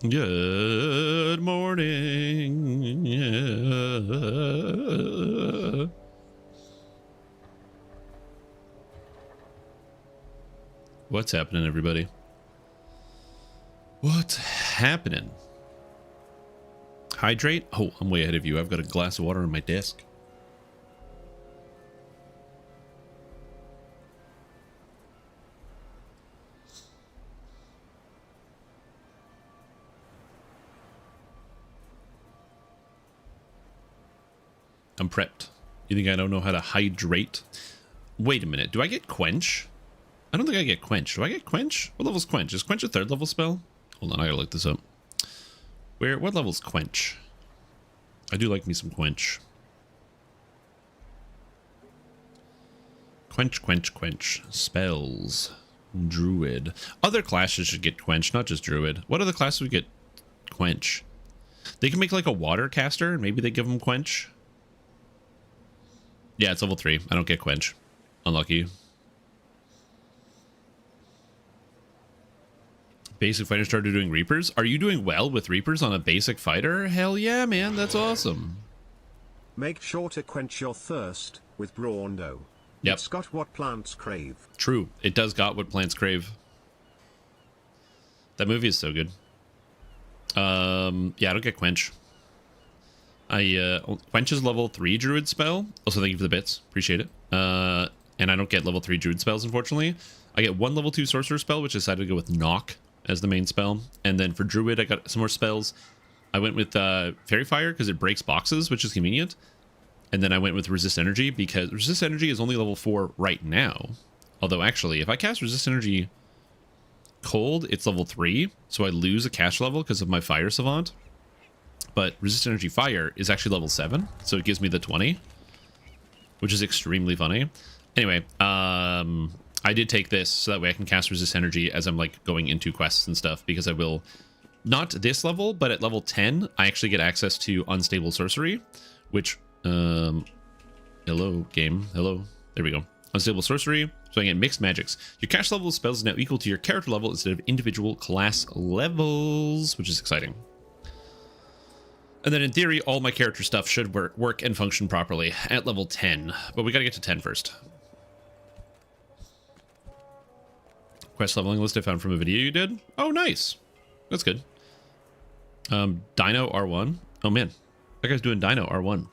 Good morning. What's happening, everybody? What's happening? Hydrate? Oh, I'm way ahead of you. I've got a glass of water on my desk. I'm prepped. You think I don't know how to hydrate? Wait a minute. Do I get quench? I don't think I get quench. Do I get quench? What level's quench? Is quench a 3rd level spell? Hold on, I gotta look this up. What level's quench? I do like me some quench. Quench. Spells. Druid. Other classes should get quench, not just druid. What other classes would get quench? They can make like a water caster and maybe they give them quench. Yeah, it's level 3. I don't get quench. Unlucky. Basic fighter started doing Reapers. Are you doing well with Reapers on a basic fighter? Hell yeah, man. That's awesome. Make sure to quench your thirst with Brawndo. Yep. It's got what plants crave. True. It does got what plants crave. That movie is so good. Yeah, I don't get quench. Quench is level 3 druid spell. Also, thank you for the bits. Appreciate it. And I don't get level 3 druid spells, unfortunately. I get 1 level 2 sorcerer spell, which I decided to go with knock as the main spell. And then for druid, I got some more spells. I went with fairy fire because it breaks boxes, which is convenient. And then I went with resist energy because resist energy is only level 4 right now. Although actually, if I cast resist energy cold, it's level 3. So I lose a cast level because of my fire savant. But resist energy fire is actually level 7. So it gives me the 20, which is extremely funny. Anyway, I did take this so that way I can cast resist energy as I'm like going into quests and stuff, because I will, not this level, but at level 10, I actually get access to unstable sorcery, which, hello game, hello, there we go. Unstable sorcery, so I get mixed magics. Your cast level of spells is now equal to your character level instead of individual class levels, which is exciting. And then in theory, all my character stuff should work and function properly at level 10, but we gotta get to 10 first. Quest leveling list I found from a video you did. Oh, nice. That's good. Dino R1. Oh, man. That guy's doing Dino R1.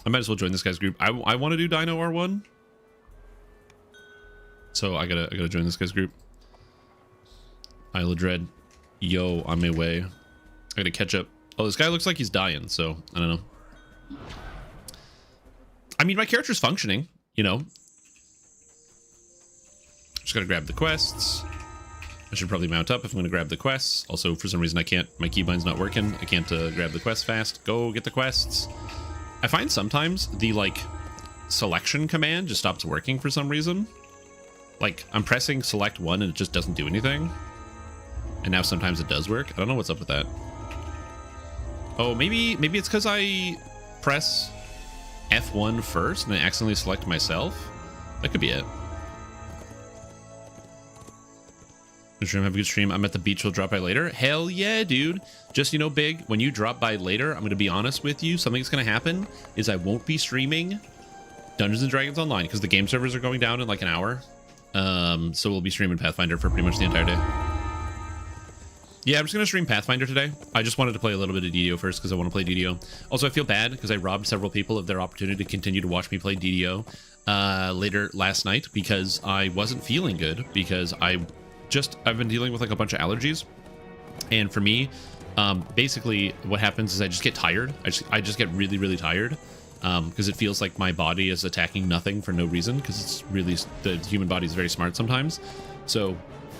I might as well join this guy's group. I want to do Dino R1. So I gotta join this guy's group. Isle of Dread. Yo, on my way. I gotta catch up. Oh, this guy looks like he's dying, so I don't know. I mean, my character's functioning, you know. Just gotta grab the quests. I should probably mount up if I'm gonna grab the quests. Also, for some reason I can't, my keybind's not working. I can't grab the quests fast. Go get the quests. I find sometimes the like selection command just stops working for some reason. Like I'm pressing select 1 and it just doesn't do anything. And now sometimes it does work. I don't know what's up with that. Oh, maybe it's because I press F1 first and I accidentally select myself. That could be it. Good stream, have a good stream. I'm at the beach, will drop by later. Hell yeah, dude. Just, you know, Big, when you drop by later, I'm going to be honest with you. Something that's going to happen is I won't be streaming Dungeons & Dragons Online because the game servers are going down in like an hour. So we'll be streaming Pathfinder for pretty much the entire day. Yeah, I'm just going to stream Pathfinder today. I just wanted to play a little bit of DDO first because I want to play DDO. Also, I feel bad because I robbed several people of their opportunity to continue to watch me play DDO later last night because I wasn't feeling good because I've been dealing with like a bunch of allergies. And for me, basically what happens is I just get tired. I just get really, really tired because it feels like my body is attacking nothing for no reason because it's really, the human body is very smart sometimes. So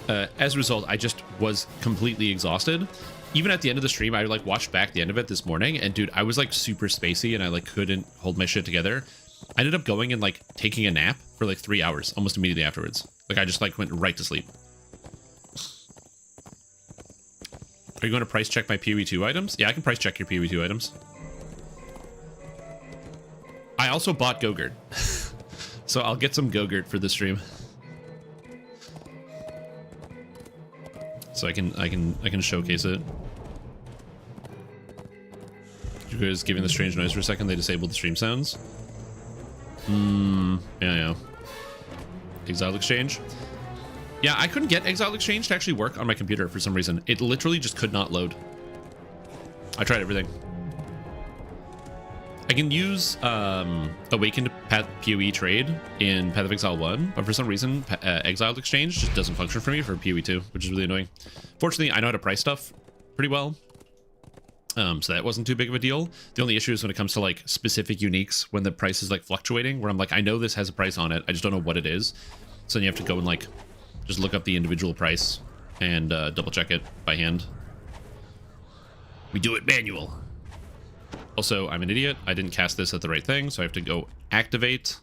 as a result, I just was completely exhausted. Even at the end of the stream, I like watched back the end of it this morning and dude, I was like super spacey and I like couldn't hold my shit together. I ended up going and like taking a nap for like 3 hours almost immediately afterwards. Like I just like went right to sleep. Are you going to price check my PoE2 items? Yeah, I can price check your PoE2 items. I also bought Gogurt. So I'll get some Gogurt for the stream. So I can showcase it. because giving the strange noise for a second, they disabled the stream sounds. Yeah. Exile Exchange. Yeah, I couldn't get Exile Exchange to actually work on my computer for some reason. It literally just could not load. I tried everything. I can use Awakened PoE trade in Path of Exile 1, but for some reason, Exiled Exchange just doesn't function for me for PoE 2, which is really annoying. Fortunately, I know how to price stuff pretty well, so that wasn't too big of a deal. The only issue is when it comes to like specific uniques, when the price is like fluctuating, where I'm like, I know this has a price on it, I just don't know what it is. So then you have to go and like just look up the individual price and double check it by hand. We do it manual. Also, I'm an idiot. I didn't cast this at the right thing, so I have to go activate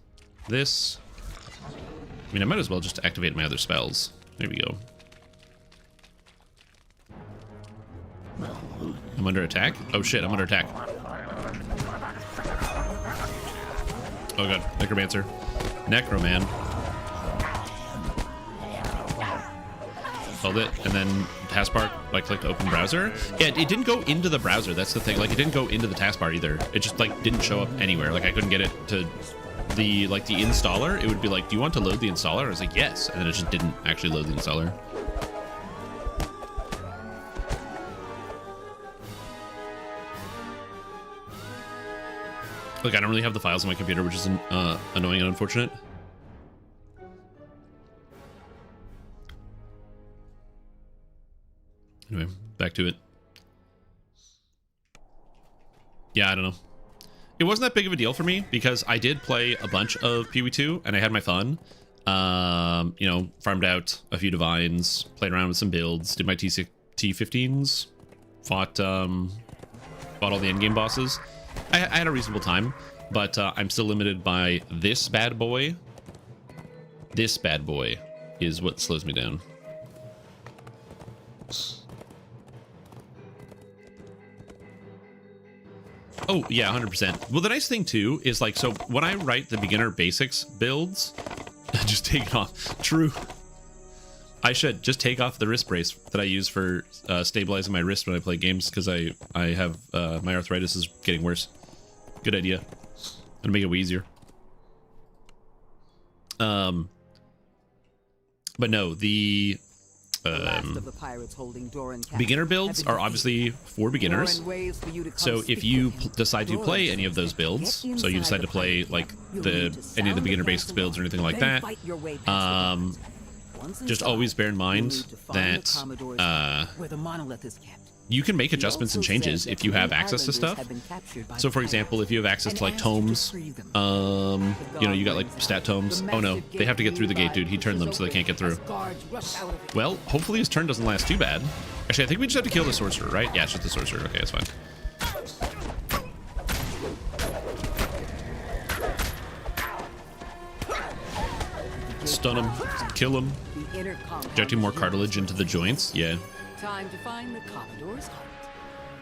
this. I mean, I might as well just activate my other spells. There we go. I'm under attack? Oh shit, I'm under attack. Oh god, Necromancer. Necroman. Hold it, and then taskbar, like click to open browser. Yeah, it didn't go into the browser, that's the thing. Like, it didn't go into the taskbar either. It just, like, didn't show up anywhere. Like, I couldn't get it to the, like, the installer. It would be like, do you want to load the installer? I was like, yes. And then it just didn't actually load the installer. Like, I don't really have the files on my computer, which is annoying and unfortunate. Anyway, back to it. Yeah, I don't know. It wasn't that big of a deal for me because I did play a bunch of PoE 2 and I had my fun. You know, farmed out a few divines, played around with some builds, did my T15s, fought all the endgame bosses. I had a reasonable time, but I'm still limited by this bad boy. This bad boy is what slows me down. Oh, yeah, 100%. Well, the nice thing, too, is, like, so when I write the beginner basics builds, just take it off. True. I should just take off the wrist brace that I use for stabilizing my wrist when I play games, because I have, my arthritis is getting worse. Good idea. Gonna make it way easier. But no, the beginner builds are obviously for beginners. So if you decide to play any of those builds, so you decide to play like any of the beginner basics builds or anything like that, just always bear in mind that you can make adjustments and changes if you have access to stuff. So for example, if you have access to like tomes, you know, you got like stat tomes. Oh no, they have to get through the gate, dude. He turned them so they can't get through. Well, hopefully his turn doesn't last too bad. Actually, I think we just have to kill the sorcerer, right? Yeah, it's just the sorcerer. Okay, that's fine. Stun him, kill him. Injecting more cartilage into the joints. Yeah. Time to find the Commodore's heart.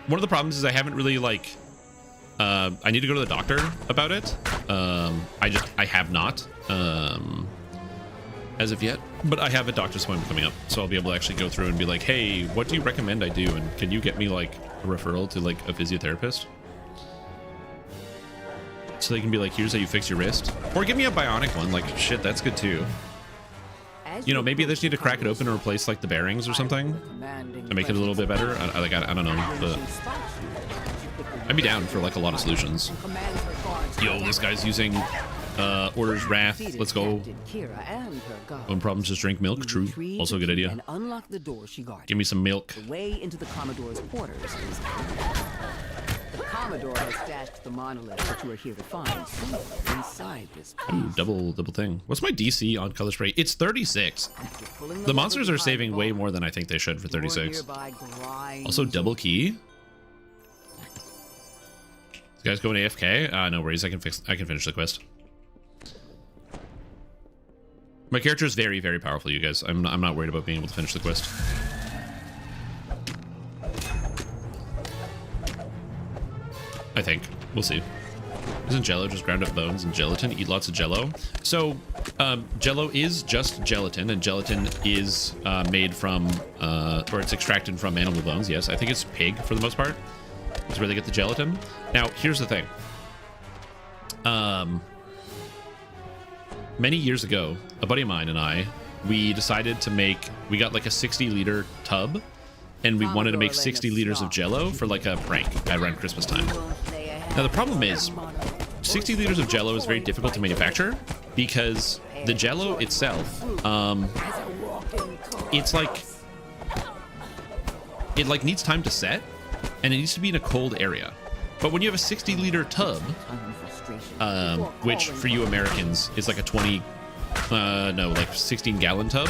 One of the problems is I haven't really like I need to go to the doctor about it. I have not as of yet, but I have a doctor's appointment coming up, so I'll be able to actually go through and be like, hey, what do you recommend I do, and can you get me like a referral to like a physiotherapist, so they can be like, here's how you fix your wrist, or give me a bionic one. Like, shit, that's good too. You know, maybe they just need to crack it open and replace like the bearings or something to make it a little bit better. I don't know, but I'd be down for like a lot of solutions. Yo, this guy's using Order's Wrath. Let's go. When problems, just drink milk. True. Also a good idea. Give me some milk. The way into the Commodore's quarters is the Commodore has stashed the monolith that you are here to find inside this place. Ooh, double thing. What's my DC on color spray? It's 36. The monsters are saving way more than I think they should for 36. Also double key. This guy's going AFK. No worries. I can finish the quest. My character is very, very powerful, you guys. I'm not worried about being able to finish the quest. I think. We'll see. Isn't Jello just ground up bones and gelatin? Eat lots of Jello. So, Jello is just gelatin, and gelatin is made from, or it's extracted from animal bones, yes. I think it's pig for the most part. is where they get the gelatin. Now, here's the thing. Many years ago, a buddy of mine and I, we decided to we got like a 60-liter tub, and we wanted to make 60 liters of Jello for like a prank around Christmas time. Now, the problem is 60 liters of Jello is very difficult to manufacture because the Jello itself, it's like, it like needs time to set, and it needs to be in a cold area. But when you have a 60-liter tub, which for you Americans is like a 16-gallon tub,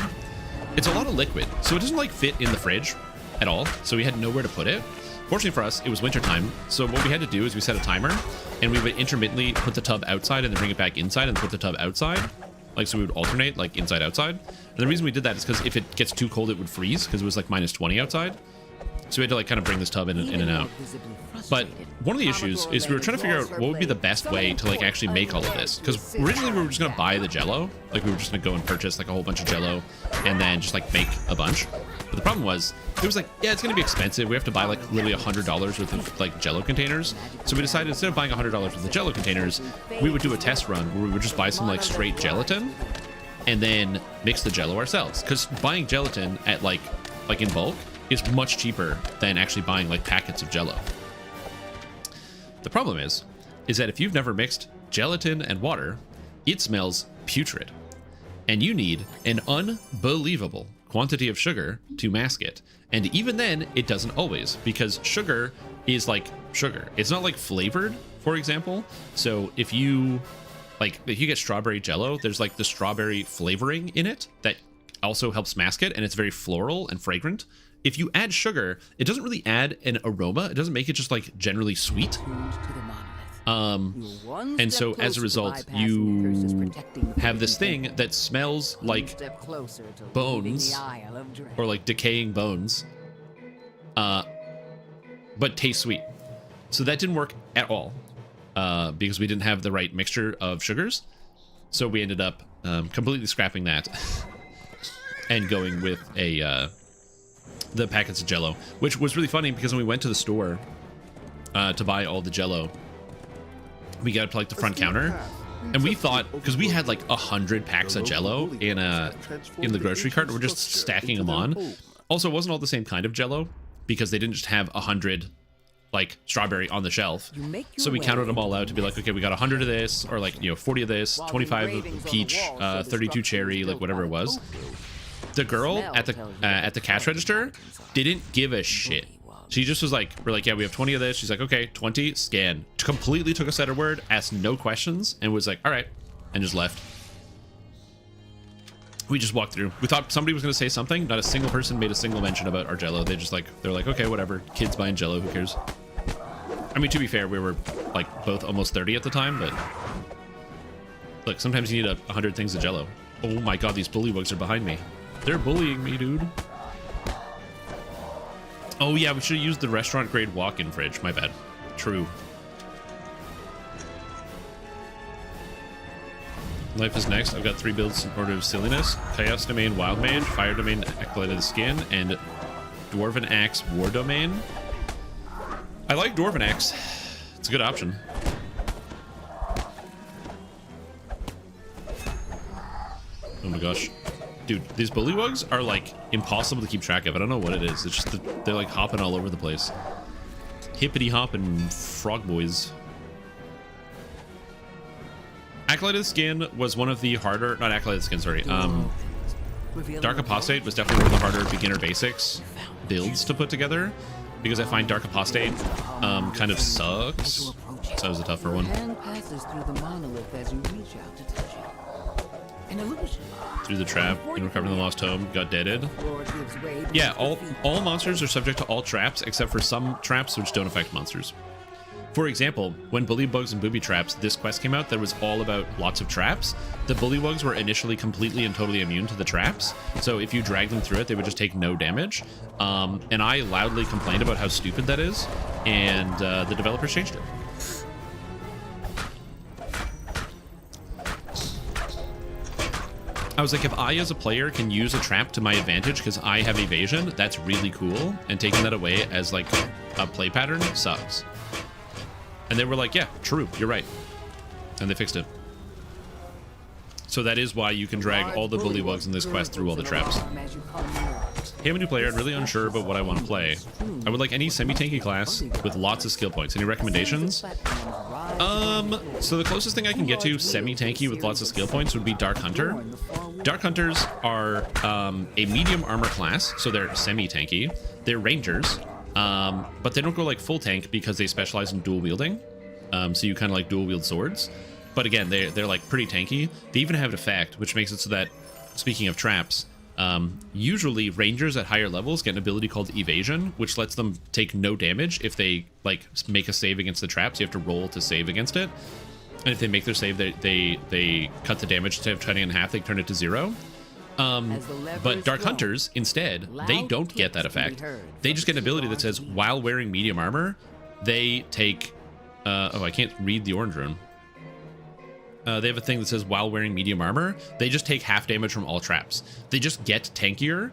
it's a lot of liquid, so it doesn't like fit in the fridge at all. So we had nowhere to put it. Fortunately for us, it was wintertime, so what we had to do is we set a timer, and we would intermittently put the tub outside and then bring it back inside and put the tub outside. Like, so we would alternate, like, inside, outside. And the reason we did that is because if it gets too cold, it would freeze, because it was like -20 outside. So we had to like kind of bring this tub in and out. But one of the issues is we were trying to figure out what would be the best way to like actually make all of this. Because originally we were just gonna buy the Jello, like we were just gonna go and purchase like a whole bunch of Jello and then just like make a bunch. But the problem was, it was like, yeah, it's gonna be expensive. We have to buy like literally $100 worth of like Jello containers. So we decided instead of buying $100 worth of Jello containers, we would do a test run where we would just buy some like straight gelatin and then mix the Jello ourselves. Because buying gelatin at like in bulk is much cheaper than actually buying like packets of Jello. The problem is that if you've never mixed gelatin and water, it smells putrid, and you need an unbelievable quantity of sugar to mask it. And even then, it doesn't always, because sugar is like sugar. It's not like flavored, for example. So if you get strawberry Jello, there's like the strawberry flavoring in it that also helps mask it, and it's very floral and fragrant. If you add sugar, it doesn't really add an aroma. It doesn't make it just like generally sweet. And so as a result, you have this thing that smells like bones or like decaying bones, but tastes sweet. So that didn't work at all because we didn't have the right mixture of sugars. So we ended up completely scrapping that and going with the packets of Jello, which was really funny because when we went to the store to buy all the Jello, we got to like the front counter, and we thought, because we had like 100 packs of Jello in the grocery cart, we're just stacking them on. Also, it wasn't all the same kind of Jello because they didn't just have 100 like strawberry on the shelf. So we counted them all out to be like, okay, we got 100 of this, or like 40 of this, 25 of peach, 32 cherry, like whatever it was. The girl at the cash register didn't give a shit. She just was like, we're like, yeah, we have 20 of this. She's like, okay, 20, scan. Completely took us at her word, asked no questions, and was like, all right, and just left. We just walked through. We thought somebody was going to say something. Not a single person made a single mention about our Jello. They're like, okay, whatever. Kids buying Jello, who cares? I mean, to be fair, we were like both almost 30 at the time, but look, sometimes you need 100 things of Jello. Oh my God, these bullywugs are behind me. They're bullying me, dude. Oh yeah, we should have used the restaurant grade walk-in fridge. My bad. True. Life is next. I've got 3 builds in order of silliness: Chaos Domain Wild Mage, Fire Domain Acolyte of the Skin, and Dwarven Axe War Domain. I like Dwarven Axe. It's a good option. Oh my gosh. Dude, these bullywugs are like impossible to keep track of. I don't know what it is. It's just that they're like hopping all over the place. Hippity hopping frog boys. Acolyte of the Skin was one of the harder, not Acolyte of the Skin, sorry. Dark Apostate was definitely one of the harder beginner basics builds to put together, because I find Dark Apostate kind of sucks. So that was a tougher one. Through the trap and recovering the lost home, got deaded. Yeah, all monsters are subject to all traps except for some traps which don't affect monsters. For example, when Bullywugs and Booby Traps, this quest came out that was all about lots of traps, the Bullywugs were initially completely and totally immune to the traps, so if you drag them through it, they would just take no damage. And I loudly complained about how stupid that is, and the developers changed it. I was like, if I as a player can use a trap to my advantage because I have evasion, that's really cool. And taking that away as like play pattern sucks. And they were like, yeah, true, you're right. And they fixed it. So that is why you can drag all the bullywugs in this quest through all the traps. Hey, I'm a new player and really unsure about what I want to play. I would like any semi-tanky class with lots of skill points. Any recommendations? So the closest thing I can get to semi-tanky with lots of skill points would be Dark Hunter. Dark Hunters are a medium armor class, so they're semi-tanky. They're rangers, but they don't go like full tank because they specialize in dual wielding. So you kind of like dual wield swords. But again, they're like pretty tanky. They even have an effect, which makes it so that, speaking of traps, usually rangers at higher levels get an ability called evasion, which lets them take no damage if they like make a save against the traps. You have to roll to save against it, and if they make their save, they cut the damage. Instead of cutting it in half, they turn it to 0. But Dark Hunters, instead, they don't get that effect. They just get an ability that says, while wearing medium armor, they take... oh, I can't read the orange rune. They have a thing that says, while wearing medium armor, they just take half damage from all traps. They just get tankier,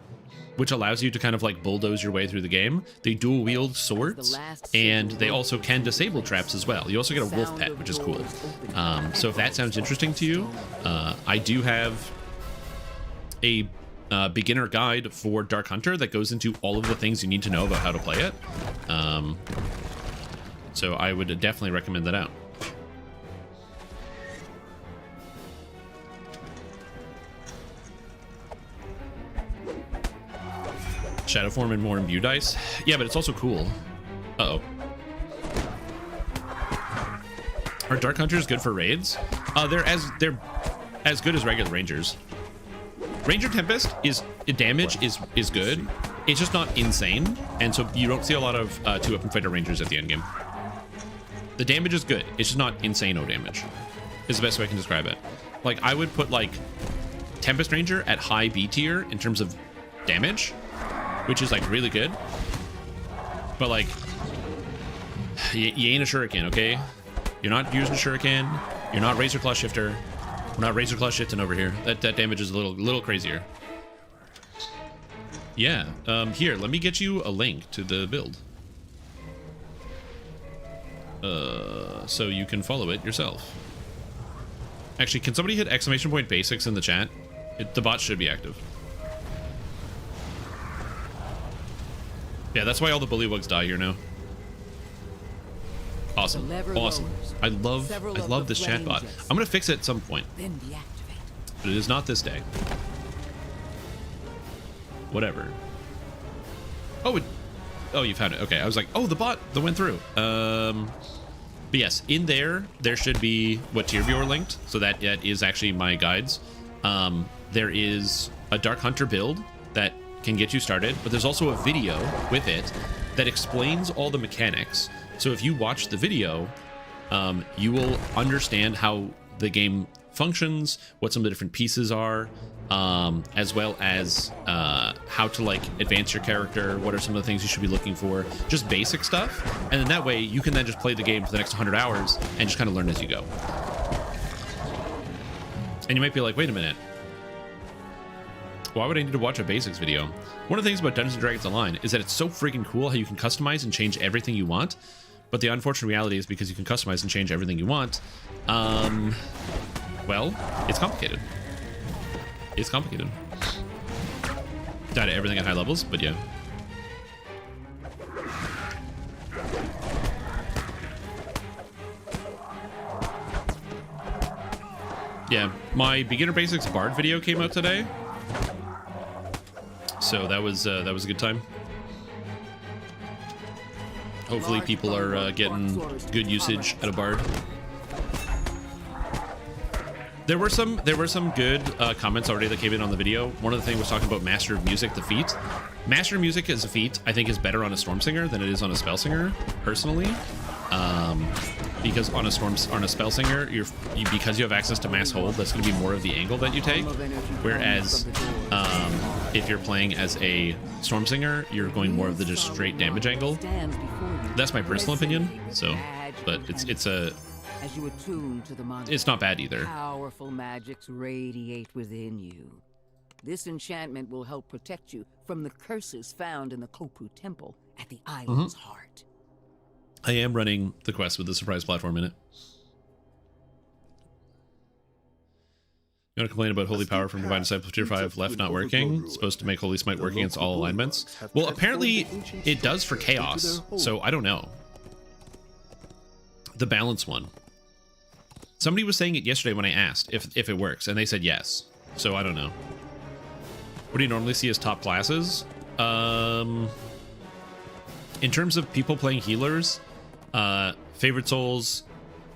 which allows you to kind of like bulldoze your way through the game. They dual wield swords, and they also can disable traps as well. You also get a wolf pet, which is cool. So if that sounds interesting to you, I do have a beginner guide for Dark Hunter that goes into all of the things you need to know about how to play it. So I would definitely recommend that out. Shadow form and more imbue dice. Yeah, but it's also cool. Uh-oh. Are Dark Hunters good for raids? They're as good as regular rangers. Ranger Tempest is damage is good. It's just not insane, and so you don't see a lot of 2-weapon fighter rangers at the end game. The damage is good. It's just not insane-o damage. Is the best way I can describe it. Like, I would put like Tempest Ranger at high B tier in terms of damage, which is like really good, but like you ain't a shuriken, okay? You're not using a shuriken. You're not Razor Claw Shifter. We're not Razor Claw shifting over here. That damage is a little crazier. Yeah. Here, let me get you a link to the build, so you can follow it yourself. Actually, can somebody hit ! basics in the chat? The bot should be active. Yeah, that's why all the bullywugs die here now. Awesome. Awesome. I love this chatbot. I'm gonna fix it at some point. But it is not this day. Whatever. Oh, oh, you found it. Okay, I was like, oh, the bot that went through. But yes, in there should be what tier viewer linked. So that is actually my guides. There is a Dark Hunter build that can get you started, but there's also a video with it that explains all the mechanics. So if you watch the video, you will understand how the game functions, what some of the different pieces are, as well as how to like advance your character, what are some of the things you should be looking for, just basic stuff. And then that way you can then just play the game for the next 100 hours and just kind of learn as you go. And you might be like, wait a minute, why would I need to watch a basics video? One of the things about Dungeons & Dragons Online is that it's so freaking cool how you can customize and change everything you want. But the unfortunate reality is because you can customize and change everything you want, well, it's complicated. It's complicated. Died at everything at high levels, but yeah. Yeah, my beginner basics bard video came out today. So that was a good time. Hopefully people are getting good usage at a bard. There were some good comments already that came in on the video. One of the things was talking about Master of Music, the feat. Master of Music as a feat, I think, is better on a Storm Singer than it is on a Spell Singer, personally. Because on a Spell Singer, because you have access to Mass Hold, that's going to be more of the angle that you take. Whereas if you're playing as a Storm Singer, you're going more of the just straight damage angle. That's my personal opinion. So, but it's not bad either. Powerful magics radiate within you. This enchantment will help protect you from the curses found in the Kopu Temple at the island's heart. I am running the quest with the surprise platform in it. You want to complain about Holy Power from Divine Disciple Tier 5 left not working? It's supposed to make Holy Smite work against all alignments. Well, apparently it does for Chaos, so I don't know. The balance one. Somebody was saying it yesterday when I asked if it works, and they said yes. So I don't know. What do you normally see as top classes? In terms of people playing healers, Favorite Souls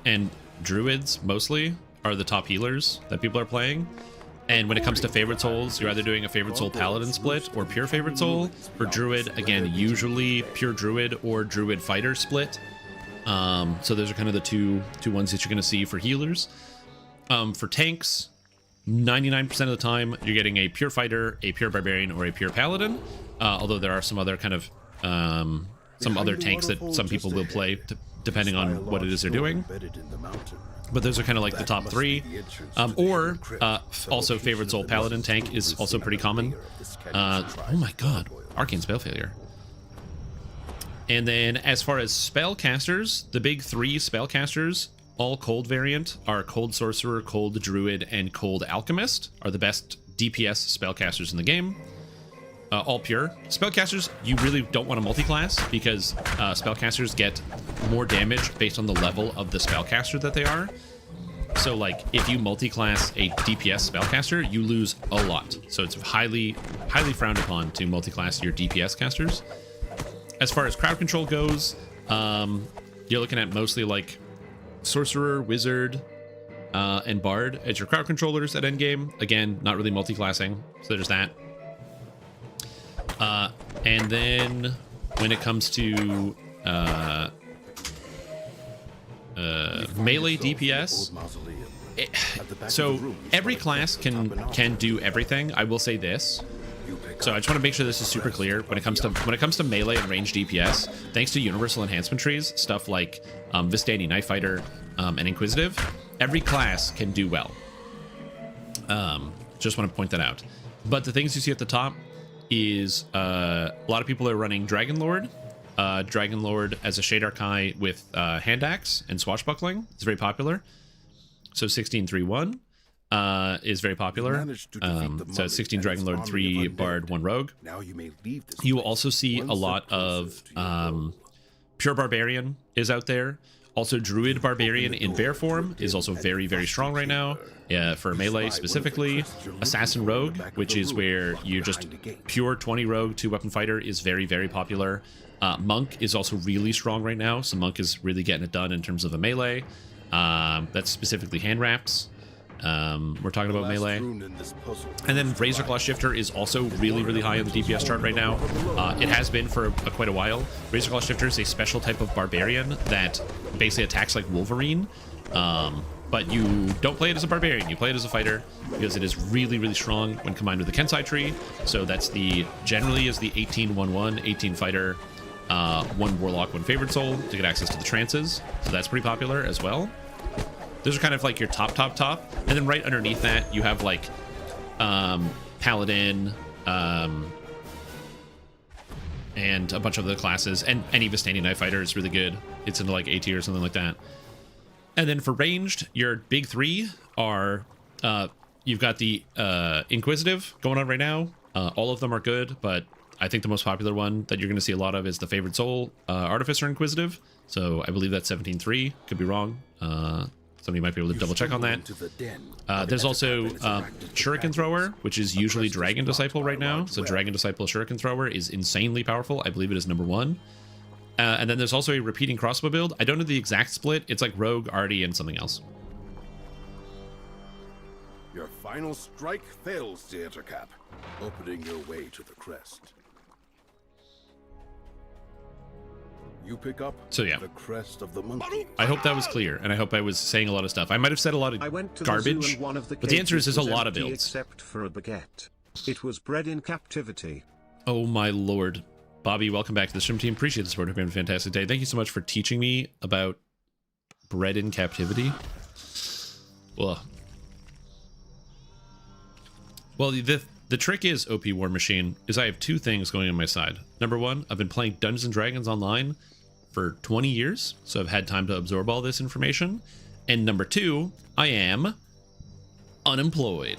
and Druids mostly are the top healers that people are playing. And when it comes to Favorite Souls, you're either doing a Favorite Soul Paladin split or pure Favorite Soul. For Druid, again, usually pure Druid or Druid Fighter split. So those are kind of the two ones that you're going to see for healers. For tanks, 99% of the time, you're getting a pure Fighter, a pure Barbarian, or a pure Paladin. Although there are some other kind of some other tanks that some people will play depending on what it is they're doing. But those are kind of like the top three. Also Favorite Soul Paladin tank is also pretty common. Oh my god, Arcane Spell Failure. And then as far as spellcasters, the big three spellcasters, all cold variant, are Cold Sorcerer, Cold Druid, and Cold Alchemist, are the best DPS spellcasters in the game. All pure. Spellcasters, you really don't want to multi-class because spellcasters get more damage based on the level of the spellcaster that they are. So like if you multi-class a DPS spellcaster, you lose a lot. So it's highly frowned upon to multi-class your DPS casters. As far as crowd control goes, you're looking at mostly like Sorcerer, Wizard, and Bard as your crowd controllers at endgame. Again, not really multi-classing, so there's that. And then when it comes to melee DPS, so every class can do everything. I will say this. So I just want to make sure this is super clear when it comes to melee and range DPS. Thanks to universal enhancement trees, stuff like Vistani, Knife Fighter, and Inquisitive, every class can do well. Just want to point that out. But the things you see at the top is a lot of people are running Dragon Lord. Dragon Lord as a Shade Archai with Hand Axe and Swashbuckling. It's very popular. So 16-3-1 is very popular. So 16 Dragon Lord, 3 Bard, 1 Rogue. You will also see a lot of Pure Barbarian is out there. Also, Druid Barbarian in bear form is also very, very strong right now. For melee specifically. Assassin Rogue, which is where you're just pure 20 Rogue, 2-weapon fighter, is very, very popular. Monk is also really strong right now, so Monk is really getting it done in terms of a melee. That's specifically hand wraps. We're talking about melee. And then Razorclaw Shifter is also really, really high on the DPS chart right now. It has been for quite a while. Razorclaw Shifter is a special type of barbarian that basically attacks like Wolverine. But you don't play it as a barbarian, you play it as a fighter because it is really, really strong when combined with the Kensai tree. So that's generally is the 18-1-1, 18 fighter, 1 warlock, 1 favorite soul to get access to the trances. So that's pretty popular as well. Those are kind of like your top. And then right underneath that, you have like Paladin, and a bunch of other classes. And any Vistani Knife Fighter is really good. It's into like A tier or something like that. And then for ranged, your big three are, you've got the Inquisitive going on right now. All of them are good, but I think the most popular one that you're going to see a lot of is the Favorite Soul Artificer Inquisitive. So I believe that's 17-3. Could be wrong. Somebody might be able to double check on that. There's also Shuriken Thrower, which is usually Dragon Disciple right now. So Dragon Disciple Shuriken Thrower is insanely powerful. I believe it is #1. And then there's also a repeating crossbow build. I don't know the exact split. It's like Rogue, Arty, and something else. Your final strike fails, Theater Cap, opening your way to the crest. You pick up the crest of the monkey. I hope that was clear, and I hope I was saying a lot of stuff. I might have said a lot of garbage, but the answer is there's a lot of builds. Except for a baguette. It was bred in captivity. Oh my lord. Bobby, welcome back to the stream team. Appreciate the support. Hope you have a fantastic day. Thank you so much for teaching me about bred in captivity. Well, the trick is, OP War Machine, is I have two things going on my side. Number one, I've been playing Dungeons & Dragons online for 20 years, so I've had time to absorb all this information. And number 2, I am unemployed.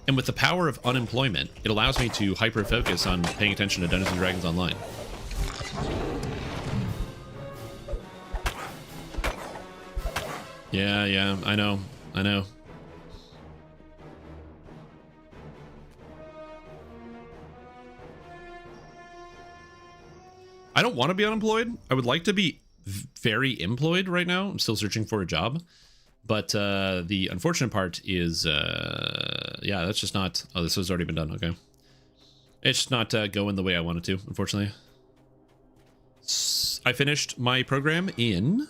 And with the power of unemployment, it allows me to hyper-focus on paying attention to Dungeons & Dragons Online. Yeah, I know. I don't want to be unemployed. I would like to be very employed right now. I'm still searching for a job. But the unfortunate part is, yeah, that's just not... Oh, this has already been done. Okay. It's just not going the way I wanted to, unfortunately. I finished my program in...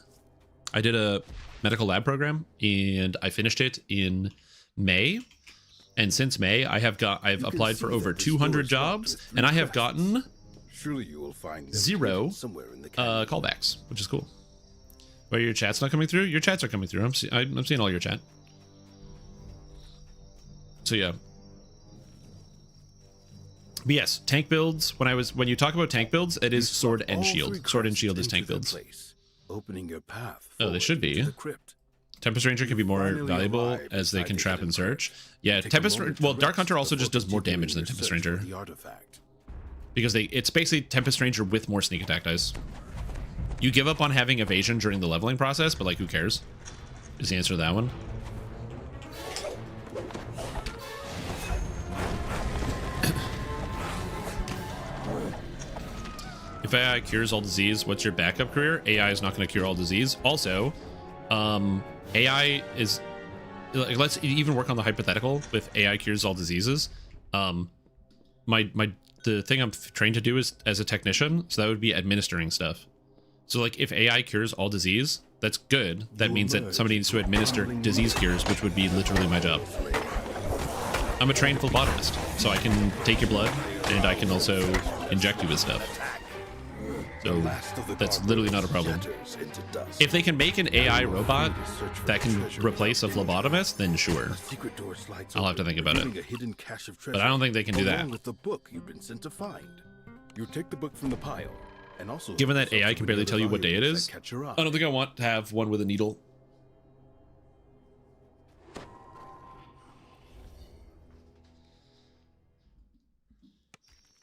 I did a medical lab program, and I finished it in May. And since May, I've applied for over 200 jobs, and I have gotten... Surely you will find 0 somewhere in the canyon. callbacks, which is cool. Why your chat's not coming through? Your chats are coming through. I'm seeing all your chat. So yeah. But yes, tank builds. When you talk about tank builds, it is sword and shield. Sword and shield is tank builds. Opening your path. Oh, they should be. Tempest Ranger can be more valuable as they can trap and search. Yeah, well, Dark Hunter also just does more damage than Tempest Ranger. Because it's basically Tempest Ranger with more sneak attack dice. You give up on having evasion during the leveling process, but like, who cares? Is the answer to that one. If AI cures all disease, what's your backup career? AI is not going to cure all disease. Also, AI is... Let's even work on the hypothetical with AI cures all diseases. The thing I'm trained to do is as a technician, so that would be administering stuff. So like if AI cures all disease, that's good. That means that somebody needs to administer disease cures, which would be literally my job. I'm a trained phlebotomist, so I can take your blood and I can also inject you with stuff. So that's literally not a problem. If they can make an AI robot that can replace a phlebotomist, then sure. I'll have to think about it. But I don't think they can do that. You take the book from the pile, and also given that AI can barely tell you what day it is, I don't think I want to have one with a needle.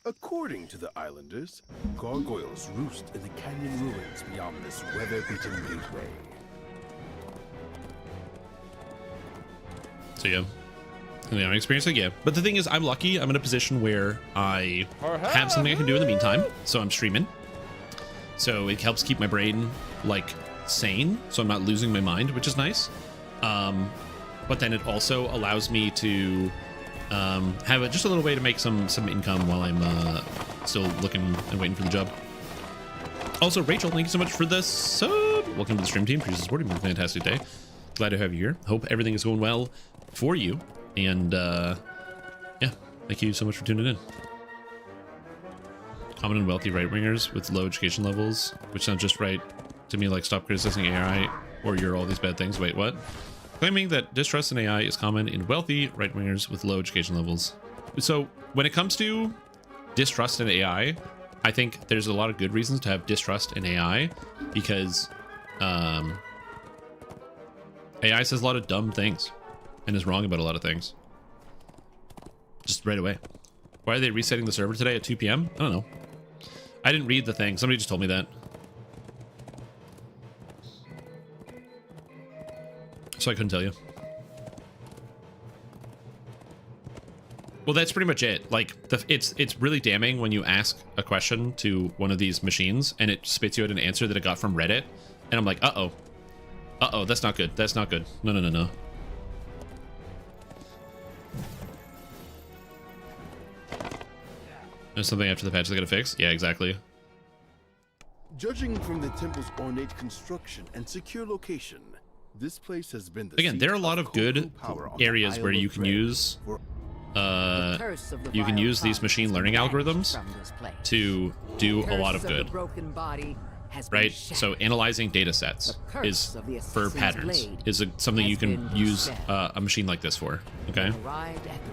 According to the islanders, gargoyles roost in the canyon ruins beyond this weather-beaten gateway. So yeah, I'm experiencing it, yeah. But the thing is, I'm lucky. I'm in a position where I have something I can do in the meantime. So I'm streaming. So it helps keep my brain like sane, so I'm not losing my mind, which is nice. But then it also allows me to have just a little way to make some income while I'm still looking and waiting for the job. Also, Rachel, thank you so much for the sub. Welcome to the stream team. Appreciate the support. It's been a fantastic day. Glad to have you here. Hope everything is going well for you. And yeah, thank you so much for tuning in. Common and wealthy right-wingers with low education levels, which sounds just right to me, like stop criticizing AI or you're all these bad things. Wait, what? Claiming that distrust in AI is common in wealthy right-wingers with low education levels. So when it comes to distrust in AI, I think there's a lot of good reasons to have distrust in AI because AI says a lot of dumb things and is wrong about a lot of things. Just right away. Why are they resetting the server today at 2 p.m.? I don't know. I didn't read the thing. Somebody just told me that. So I couldn't tell you. Well, that's pretty much it. Like, it's really damning when you ask a question to one of these machines and it spits you out an answer that it got from Reddit. And I'm like, uh-oh. Uh-oh, that's not good. That's not good. No, no, no, no. There's something after the patch they gotta fix? Yeah, exactly. Judging from the temple's ornate construction and secure location, this place has been the again, there are a lot of good areas where you can use these machine learning algorithms to do a lot to do a lot of good. Right? So analyzing data sets is for patterns is something you can use a machine like this for. Okay.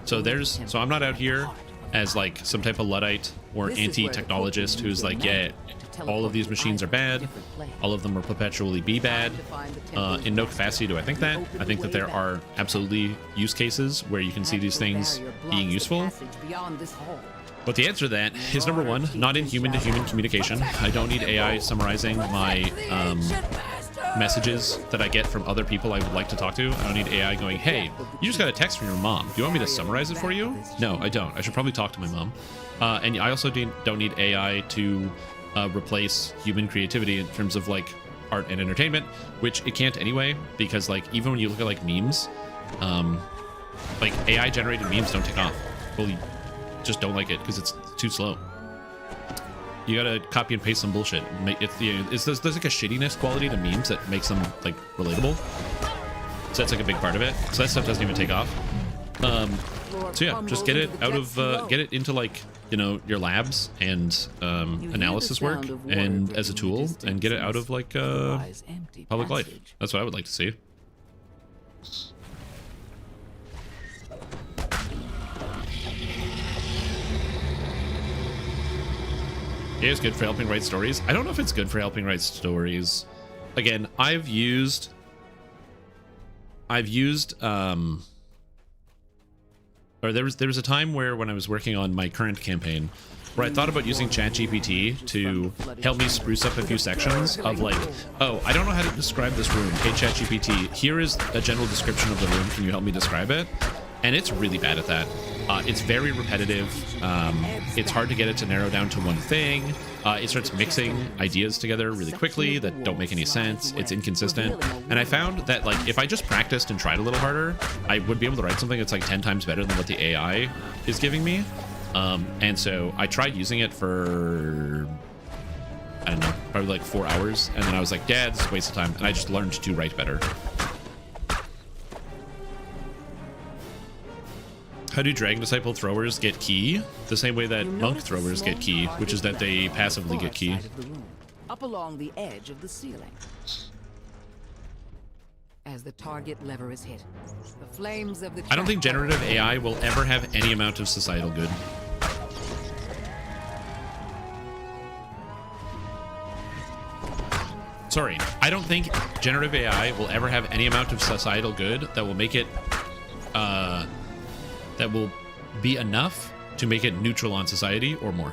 So I'm not out here as like some type of Luddite or anti-technologist who's like, yeah, all of these machines are bad. All of them will perpetually be bad. In no capacity do I think that. I think that there are absolutely use cases where you can see these things being useful. But the answer to that is, number one, not in human-to-human communication. I don't need AI summarizing my messages that I get from other people I would like to talk to. I don't need AI going, hey, you just got a text from your mom. Do you want me to summarize it for you? No, I don't. I should probably talk to my mom. And I also don't need AI to replace human creativity in terms of like art and entertainment, which it can't anyway, because like even when you look at like memes, like AI generated memes don't take off. Well, just don't like it because it's too slow. You gotta copy and paste some bullshit. There's like a shittiness quality to memes that makes them like relatable. So that's like a big part of it. So that stuff doesn't even take off. So yeah, just get it out of get it into like, you know, your labs and analysis work and as a tool, and get it out of like public life. That's what I would like to see. Yeah, it's good for helping write stories. I don't know if it's good for helping write stories. Again, I've used or there was a time where when I was working on my current campaign where I thought about using ChatGPT to help me spruce up a few sections of like, oh, I don't know how to describe this room. Hey, ChatGPT, here is a general description of the room. Can you help me describe it? And it's really bad at that. It's very repetitive. It's hard to get it to narrow down to one thing. It starts mixing ideas together really quickly that don't make any sense. It's inconsistent. And I found that like if I just practiced and tried a little harder, I would be able to write something that's like 10 times better than what the AI is giving me. And so I tried using it for, I don't know, probably like 4 hours. And then I was like, Dad, this is a waste of time. And I just learned to write better. How do Dragon Disciple throwers get key? The same way that Monk throwers get key, which is that they passively get key. Up along the edge of the ceiling. As the target lever is hit, the flames of the I don't think generative AI will ever have any amount of societal good. Sorry, I don't think generative AI will ever have any amount of societal good that will make it that will be enough to make it neutral on society or more.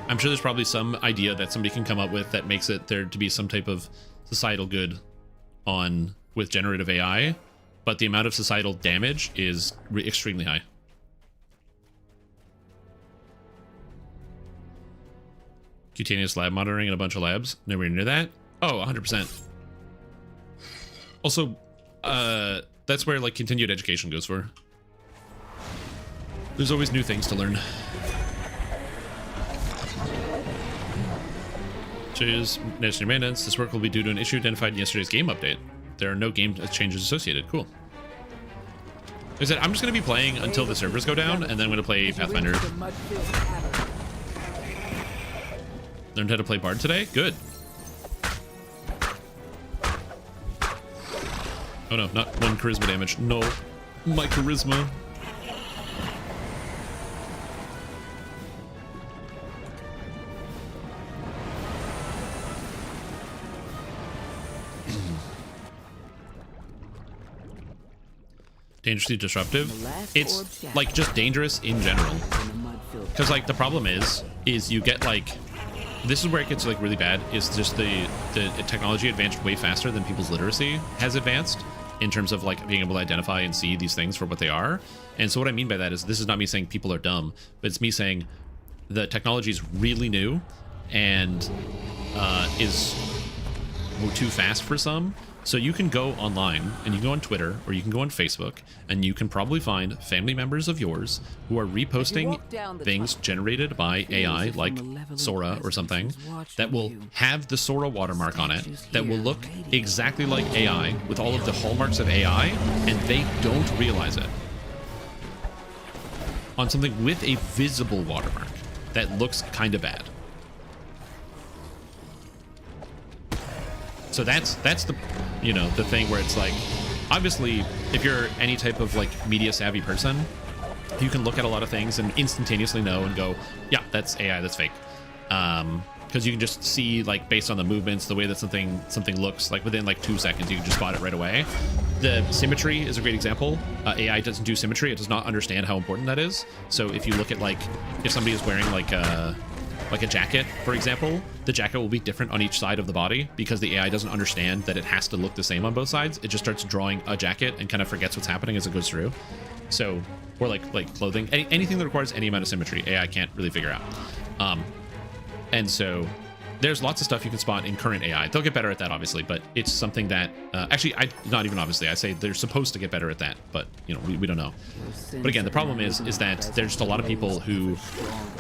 I'm sure there's probably some idea that somebody can come up with that makes it there to be some type of societal good on with generative AI, but the amount of societal damage is extremely high. Cutaneous lab monitoring in a bunch of labs. Nowhere near that. Oh, 100%. Also, that's where like continued education goes for. There's always new things to learn. Cheers, necessary maintenance. This work will be due to an issue identified in yesterday's game update. There are no game changes associated. Cool. Like I said, I'm just going to be playing until the servers go down, and then I'm going to play Pathfinder. Learned how to play Bard today? Good. Oh no, not one charisma damage. No, my charisma. Dangerously disruptive. It's like just dangerous in general. Because like the problem is you get like, this is where it gets like really bad, is just the technology advanced way faster than people's literacy has advanced in terms of like being able to identify and see these things for what they are. And so what I mean by that is, this is not me saying people are dumb, but it's me saying the technology is really new and is too fast for some. So you can go online and you can go on Twitter or you can go on Facebook and you can probably find family members of yours who are reposting things generated by AI like Sora or something that will have the Sora watermark on it, that will look exactly like AI with all of the hallmarks of AI, and they don't realize it. On something with a visible watermark that looks kind of bad. So that's the, you know, the thing where it's like, obviously, if you're any type of like media savvy person, you can look at a lot of things and instantaneously know and go, yeah, that's AI, that's fake. because you can just see, like, based on the movements, the way that something looks, like within like 2 seconds, you can just spot it right away. The symmetry is a great example. AI doesn't do symmetry. It does not understand how important that is. So if you look at, like, if somebody is wearing like a jacket, for example, the jacket will be different on each side of the body because the AI doesn't understand that it has to look the same on both sides. It just starts drawing a jacket and kind of forgets what's happening as it goes through. So, or like clothing, anything that requires any amount of symmetry, AI can't really figure out. And so there's lots of stuff you can spot in current AI. They'll get better at that, obviously, but it's something that actually, not even obviously, I say they're supposed to get better at that, but you know, we don't know. But again, the problem is that there's just a lot of people who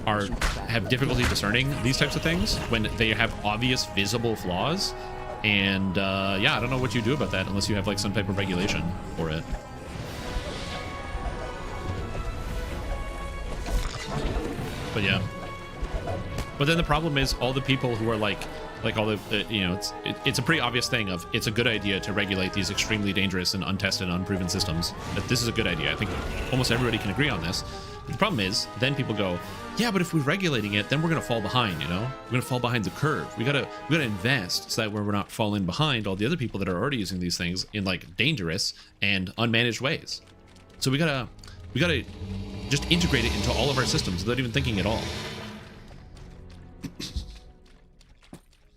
have difficulty discerning these types of things when they have obvious visible flaws. And yeah, I don't know what you do about that unless you have like some type of regulation for it. But yeah. But then the problem is all the people who are like all the, you know, it's a pretty obvious thing of it's a good idea to regulate these extremely dangerous and untested and unproven systems. That this is a good idea. I think almost everybody can agree on this. But the problem is then people go, yeah, but if we're regulating it, then we're going to fall behind, you know? We're going to fall behind the curve. We gotta invest so that we're not falling behind all the other people that are already using these things in like dangerous and unmanaged ways. So we gotta just integrate it into all of our systems without even thinking at all.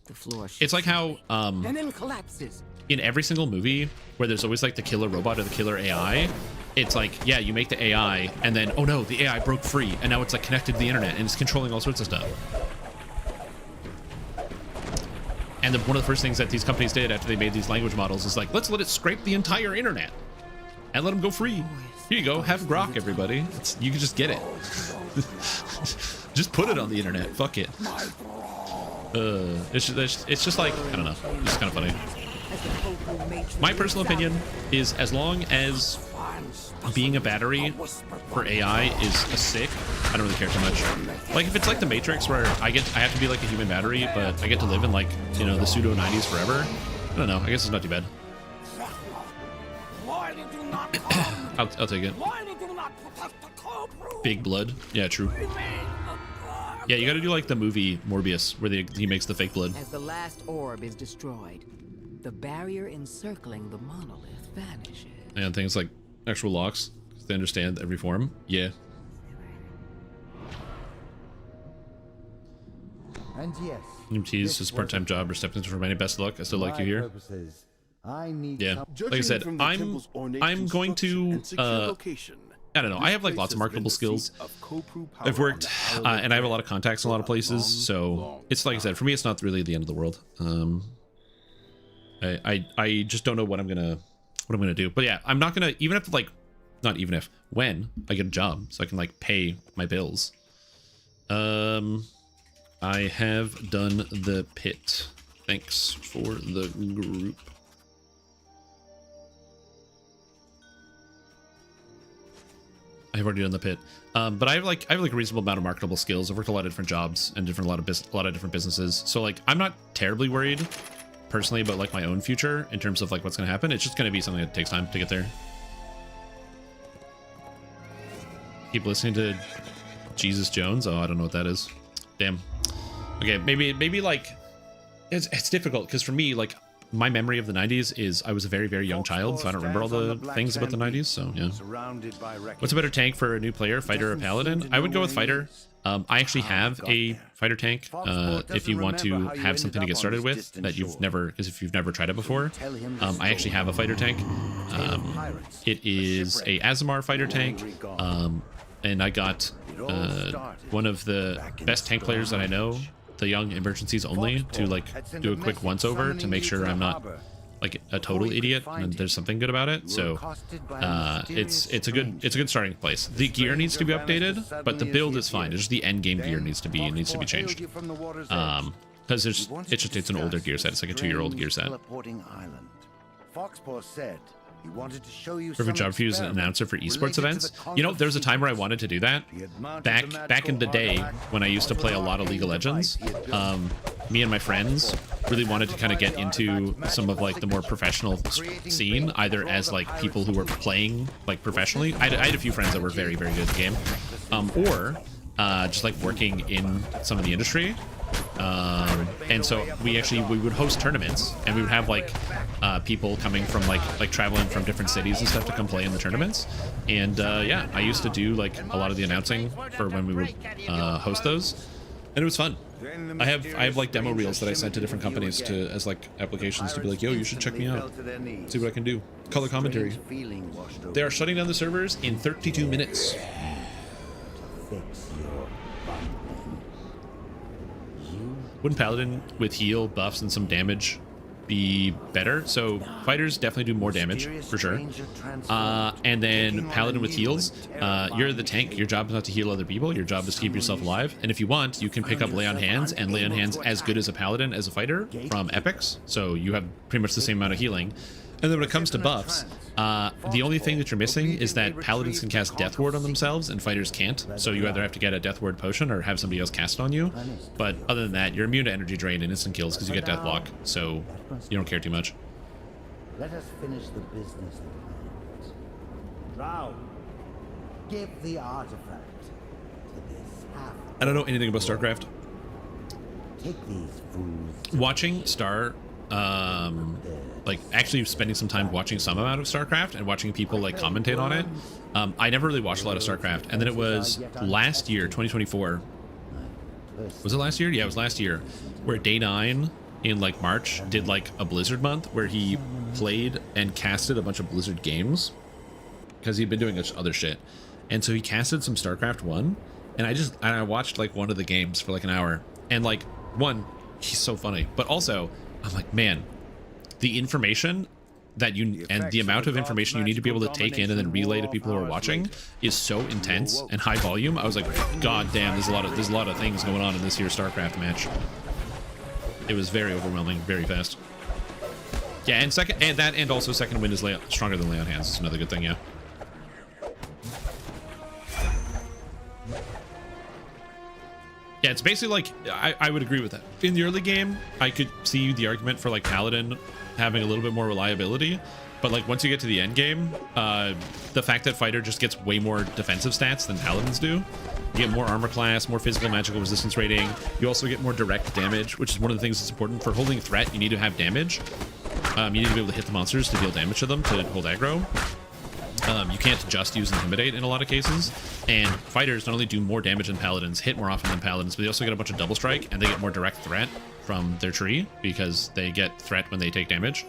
The floor It's like how and then collapses. in every single movie where there's always like the killer robot or the killer AI, it's like, yeah, you make the AI and then, oh no, the AI broke free and now it's like connected to the internet and it's controlling all sorts of stuff. And one of the first things that these companies did after they made these language models is like, let's let it scrape the entire internet and let them go free. Here you go, have Grok, everybody. You can just get it. Just put it on the internet. Fuck it. It's just like, I don't know. It's kind of funny. My personal opinion is as long as being a battery for AI is a sick, I don't really care too much. Like if it's like the Matrix where I have to be like a human battery, but I get to live in like, you know, the pseudo 90s forever. I don't know. I guess it's not too bad. I'll take it. Big blood. Yeah, true. Yeah, you gotta do like the movie Morbius where he makes the fake blood. As the last orb is destroyed, the barrier encircling the monolith vanishes. And things like actual locks, they understand every form. Yeah. And yes, tease his part-time job or stepping into for many best of luck. I still like you here. Yeah, like I said, I'm going to I don't know. I have like lots of marketable skills. I've worked and I have a lot of contacts in a lot of places, so it's like I said, for me it's not really the end of the world. I just don't know what I'm gonna do. But yeah, I'm not gonna, even if like, not even if, when I get a job so I can like pay my bills. I have done the pit. Thanks for the group. I've already done the pit, but I have like a reasonable amount of marketable skills. I've worked a lot of different jobs and a lot of different businesses. So like, I'm not terribly worried personally about like my own future in terms of like what's going to happen. It's just going to be something that takes time to get there. Keep listening to Jesus Jones. Oh, I don't know what that is. Damn. Okay, maybe like it's difficult because for me, like, my memory of the 90s is I was a very, very young child, so I don't remember all the things about the 90s, so yeah. What's a better tank for a new player, fighter or paladin? I would go with fighter. I actually have a fighter tank, if you want to have something to get started with that you've never, because if you've never tried it before. I actually have a fighter tank. It is a Azamar fighter tank, and I got one of the best tank players that I know, the young emergencies only, to like do a quick once over to make sure I'm not like a total idiot and there's something good about it. So it's a good starting place. The gear needs to be updated, but the build is fine. It's just the end game gear needs to be changed. Because it's an older gear set. It's like a 2-year-old gear set. He wanted to show you perfect job for you as an announcer for esports events. You know, there was a time where I wanted to do that. Back in the day when I used to play a lot of League of Legends, me and my friends really wanted to kind of get into some of like the more professional scene, either as like people who were playing like professionally. I had a few friends that were very, very good at the game, or just like working in some of the industry. And so we would host tournaments, and we would have like people coming from like traveling from different cities and stuff to come play in the tournaments. And yeah, I used to do like a lot of the announcing for when we would host those, and it was fun. I have like demo reels that I sent to different companies to as like applications to be like, yo, you should check me out, see what I can do. Color commentary. They are shutting down the servers in 32 minutes. Wouldn't Paladin with heal, buffs, and some damage be better? So fighters definitely do more damage for sure. And then Paladin with heals, you're the tank. Your job is not to heal other people. Your job is to keep yourself alive. And if you want, you can pick up Lay on Hands, and Lay on Hands as good as a Paladin as a fighter from epics. So you have pretty much the same amount of healing. And then when it comes to buffs, the only thing that you're missing is that Paladins can cast Death Ward on themselves and fighters can't. So you either have to get a Death Ward potion or have somebody else cast it on you. But other than that, you're immune to energy drain and instant kills because you get Death Block. So you don't care too much. Let us finish the business at hand. Drow, give the artifact to this half. I don't know anything about StarCraft. Take these fools. Watching Star, like actually spending some time watching some amount of StarCraft and watching people like commentate on it. I never really watched a lot of StarCraft, and then it was last year, 2024. Was it last year? Yeah, it was last year, where Day 9 in like March did like a Blizzard month where he played and casted a bunch of Blizzard games because he'd been doing other shit, and so he casted some StarCraft 1, and I watched like one of the games for like an hour, and like one, he's so funny, but also I'm like, man, the information that you and the amount of information you need to be able to take in and then relay to people who are watching is so intense and high volume. I was like, god damn, there's a lot of things going on in this year's StarCraft match. It was very overwhelming, very fast. Yeah, and also second wind is stronger than Lay on Hands. It's another good thing, yeah. Yeah, it's basically like, I would agree with that. In the early game, I could see the argument for like Paladin having a little bit more reliability, but like once you get to the end game, the fact that fighter just gets way more defensive stats than Paladins do. You get more armor class, more physical magical resistance rating. You also get more direct damage, which is one of the things that's important. For holding threat, you need to have damage. You need to be able to hit the monsters to deal damage to them to hold aggro. You can't just use Intimidate in a lot of cases, and fighters not only do more damage than Paladins, hit more often than Paladins, but they also get a bunch of double strike, and they get more direct threat from their tree because they get threat when they take damage.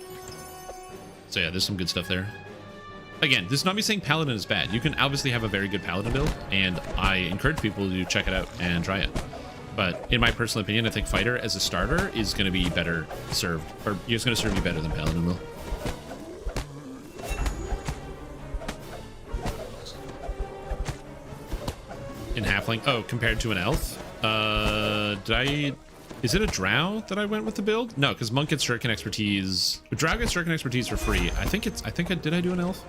So yeah, there's some good stuff there. Again, this is not me saying Paladin is bad. You can obviously have a very good Paladin build, and I encourage people to check it out and try it. But in my personal opinion, I think fighter as a starter is going to be better served, or it's going to serve you better than Paladin will. In halfling, oh, compared to an elf, is it a drow that I went with the build? No, because monk gets shuriken expertise. Drow gets shuriken expertise for free. Did I do an elf?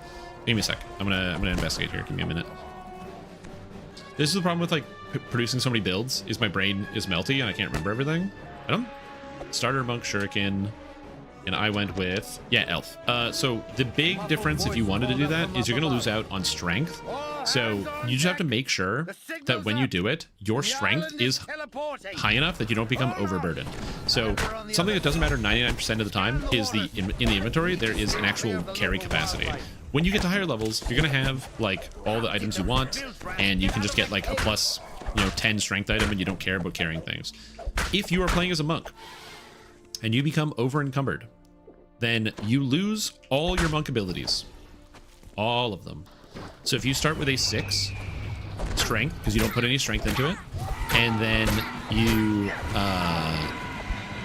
Give me a sec. I'm gonna investigate here. Give me a minute. This is the problem with like producing so many builds, is my brain is melty and I can't remember everything. Starter monk shuriken, and I went with, yeah, elf. So the big difference if you wanted to do that is you're gonna lose out on strength. So you just have to make sure that when you do it, your strength is high enough that you don't become overburdened. So something that doesn't matter 99% of the time is in the inventory, there is an actual carry capacity. When you get to higher levels, you're going to have like all the items you want, and you can just get like a plus, 10 strength item, and you don't care about carrying things. If you are playing as a monk and you become over encumbered, then you lose all your monk abilities. All of them. So if you start with a 6 strength, because you don't put any strength into it, and then you,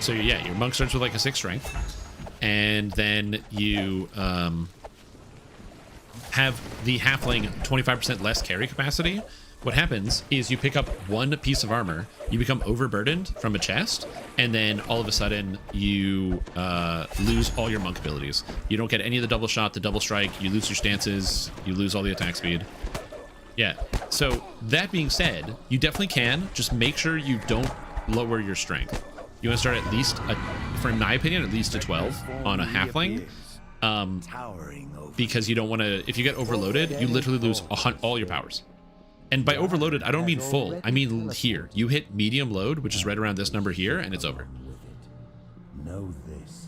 so yeah, your monk starts with like a 6 strength, and then you have the halfling 25% less carry capacity. What happens is you pick up one piece of armor, you become overburdened from a chest, and then all of a sudden you lose all your monk abilities. You don't get any of the double shot, the double strike, you lose your stances, you lose all the attack speed. Yeah, so that being said, you definitely can, just make sure you don't lower your strength. You want to start at least, for my opinion, at least a 12 on a halfling. Because you don't want to, if you get overloaded, you literally lose all your powers. And by overloaded, I don't mean full. I mean here. You hit medium load, which is right around this number here, and it's over. Know this.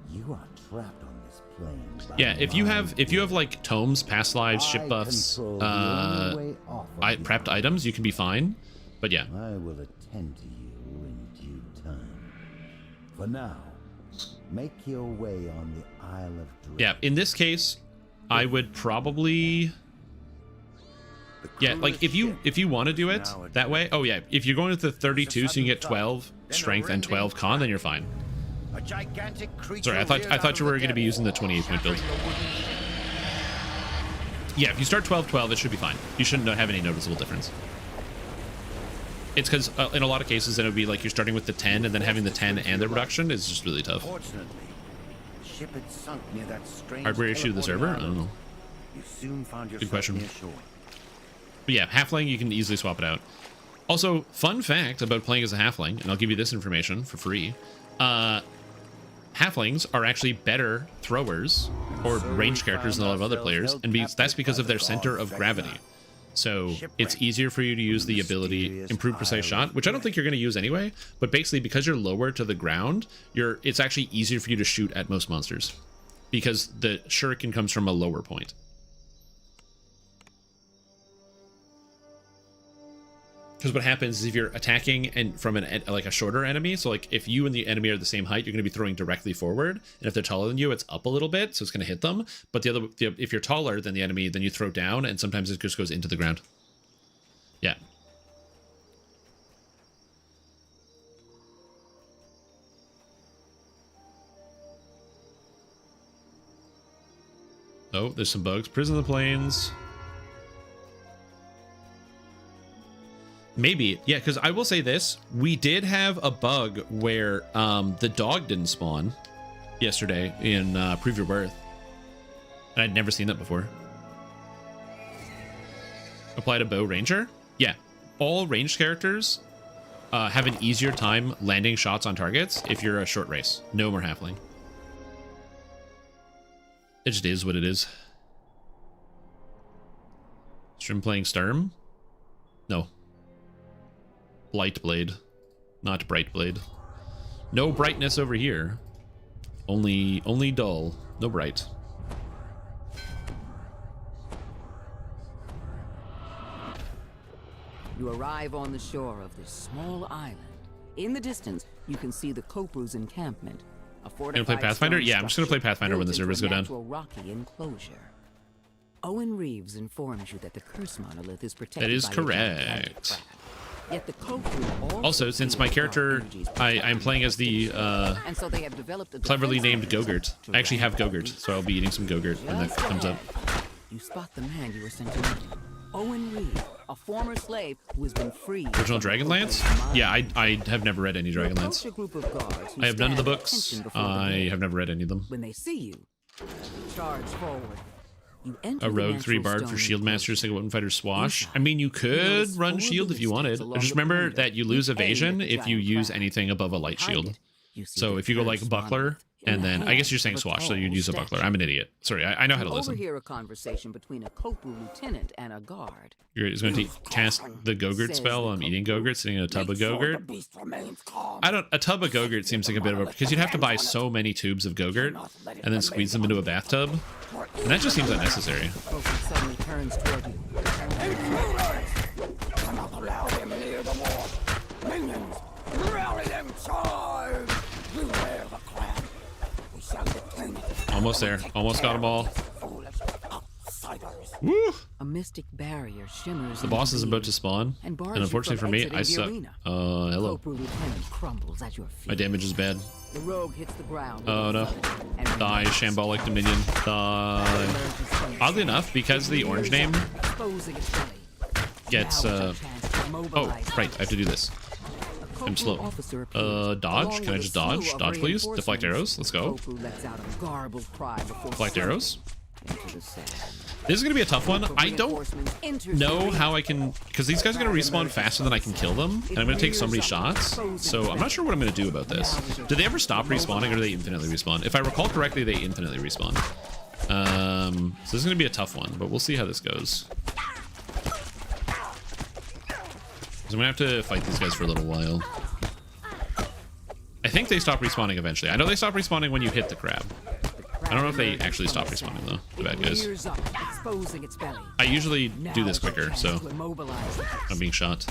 You are trapped on this plane. Yeah, if you have like tomes, past lives, ship buffs, prepped items, you can be fine. But yeah. I will attend to you in due time. For now, make your way on the Isle of Dread. Yeah, in this case, I would probably... Yeah, like if you want to do it that way. Oh yeah, if you're going with the 32 so you can get 12 strength and 12 con, then you're fine. Sorry, I thought you were going to be using the 28 point build. Yeah, if you start 12-12, it should be fine. You shouldn't have any noticeable difference. It's because in a lot of cases, then it would be like you're starting with the 10 and then having the 10 and the reduction is just really tough. Hardware issue of the server? I don't know. Good question. But yeah, halfling, you can easily swap it out. Also, fun fact about playing as a halfling, and I'll give you this information for free. Halflings are actually better throwers or ranged characters than a lot of other players, and that's because of their center of gravity. So it's easier for you to use the ability Improved Precise Shot, which I don't think you're going to use anyway, but basically because you're lower to the ground, it's actually easier for you to shoot at most monsters because the shuriken comes from a lower point. Because what happens is if you're attacking and from like a shorter enemy, so like if you and the enemy are the same height, you're going to be throwing directly forward, and if they're taller than you, it's up a little bit, so it's going to hit them. But if you're taller than the enemy, then you throw down, and sometimes it just goes into the ground. Yeah. Oh, there's some bugs. Prison of the Plains. Maybe, yeah, because I will say this. We did have a bug where the dog didn't spawn yesterday in Prove Your Birth. And I'd never seen that before. Apply to Bow Ranger? Yeah. All ranged characters have an easier time landing shots on targets if you're a short race. No more halfling. It just is what it is. Stream playing Sturm? No. Blight Blade, not Bright Blade. No brightness over here. Only dull. No bright. You arrive on the shore of this small island. In the distance, you can see the Kopru's encampment. Gonna play Pathfinder? Yeah, I'm just gonna play Pathfinder when the servers go down. Rocky enclosure. Owen Reeves informs you that the curse monolith is protected. That is by correct. Yet the Kopru Also, since my character, I'm playing as the and so they have developed a cleverly named Gogurt. I actually have Gogurt, so I'll be eating some Gogurt when that comes up. You spot the man you were sent to meet. Owen Reeves, a former slave who has been freed. Original Dragonlance? Yeah, I have never read any Dragonlance. I have none of the books. I have never read any of them. When they see you, charge forward. A rogue 3 bard for shield master, single weapon fighter swash. I mean, you could run shield if you wanted. Just remember that you lose evasion if you use anything above a light shield. So if you go like buckler, and then I guess you're saying swash, so you'd use a buckler. I'm an idiot. Sorry, I know how to listen. Overhear a conversation between a Kopru lieutenant and a guard. You're just going to cast the Gogurt spell. I'm eating Gogurt, sitting in a tub of Gogurt. A tub of Gogurt seems like a bit of a, because you'd have to buy so many tubes of Gogurt and then squeeze them into a bathtub, and that just seems unnecessary. Suddenly turns toward you. Cannot allow him near the wall. Minions, rally them charge! Beware the clan. We shall defend it. Almost there. Almost got them all. Woo! A mystic barrier shimmers. The boss is about to spawn, and unfortunately for me, I suck. Hello. Crumbles at your feet. My damage is bad. The rogue hits the ground. Oh no. Die, shambolic dominion. Die. Oddly enough, because the orange name gets oh, right, I have to do this. I'm slow. Dodge? Can I just dodge? Dodge, please. Deflect arrows. Let's go. Deflect arrows. This is going to be a tough one. I don't know how I can, because these guys are going to respawn faster than I can kill them, and I'm going to take so many shots, so I'm not sure what I'm going to do about this. Do they ever stop respawning, or do they infinitely respawn? If I recall correctly, they infinitely respawn. So this is going to be a tough one, but we'll see how this goes. I'm gonna have to fight these guys for a little while. I think they stop respawning eventually. I know they stop respawning when you hit the crab. I don't know if they actually stop respawning though, the bad guys. Rears up, exposing its belly. I usually do Now this is the quicker, chance so to immobilize the I'm being shot.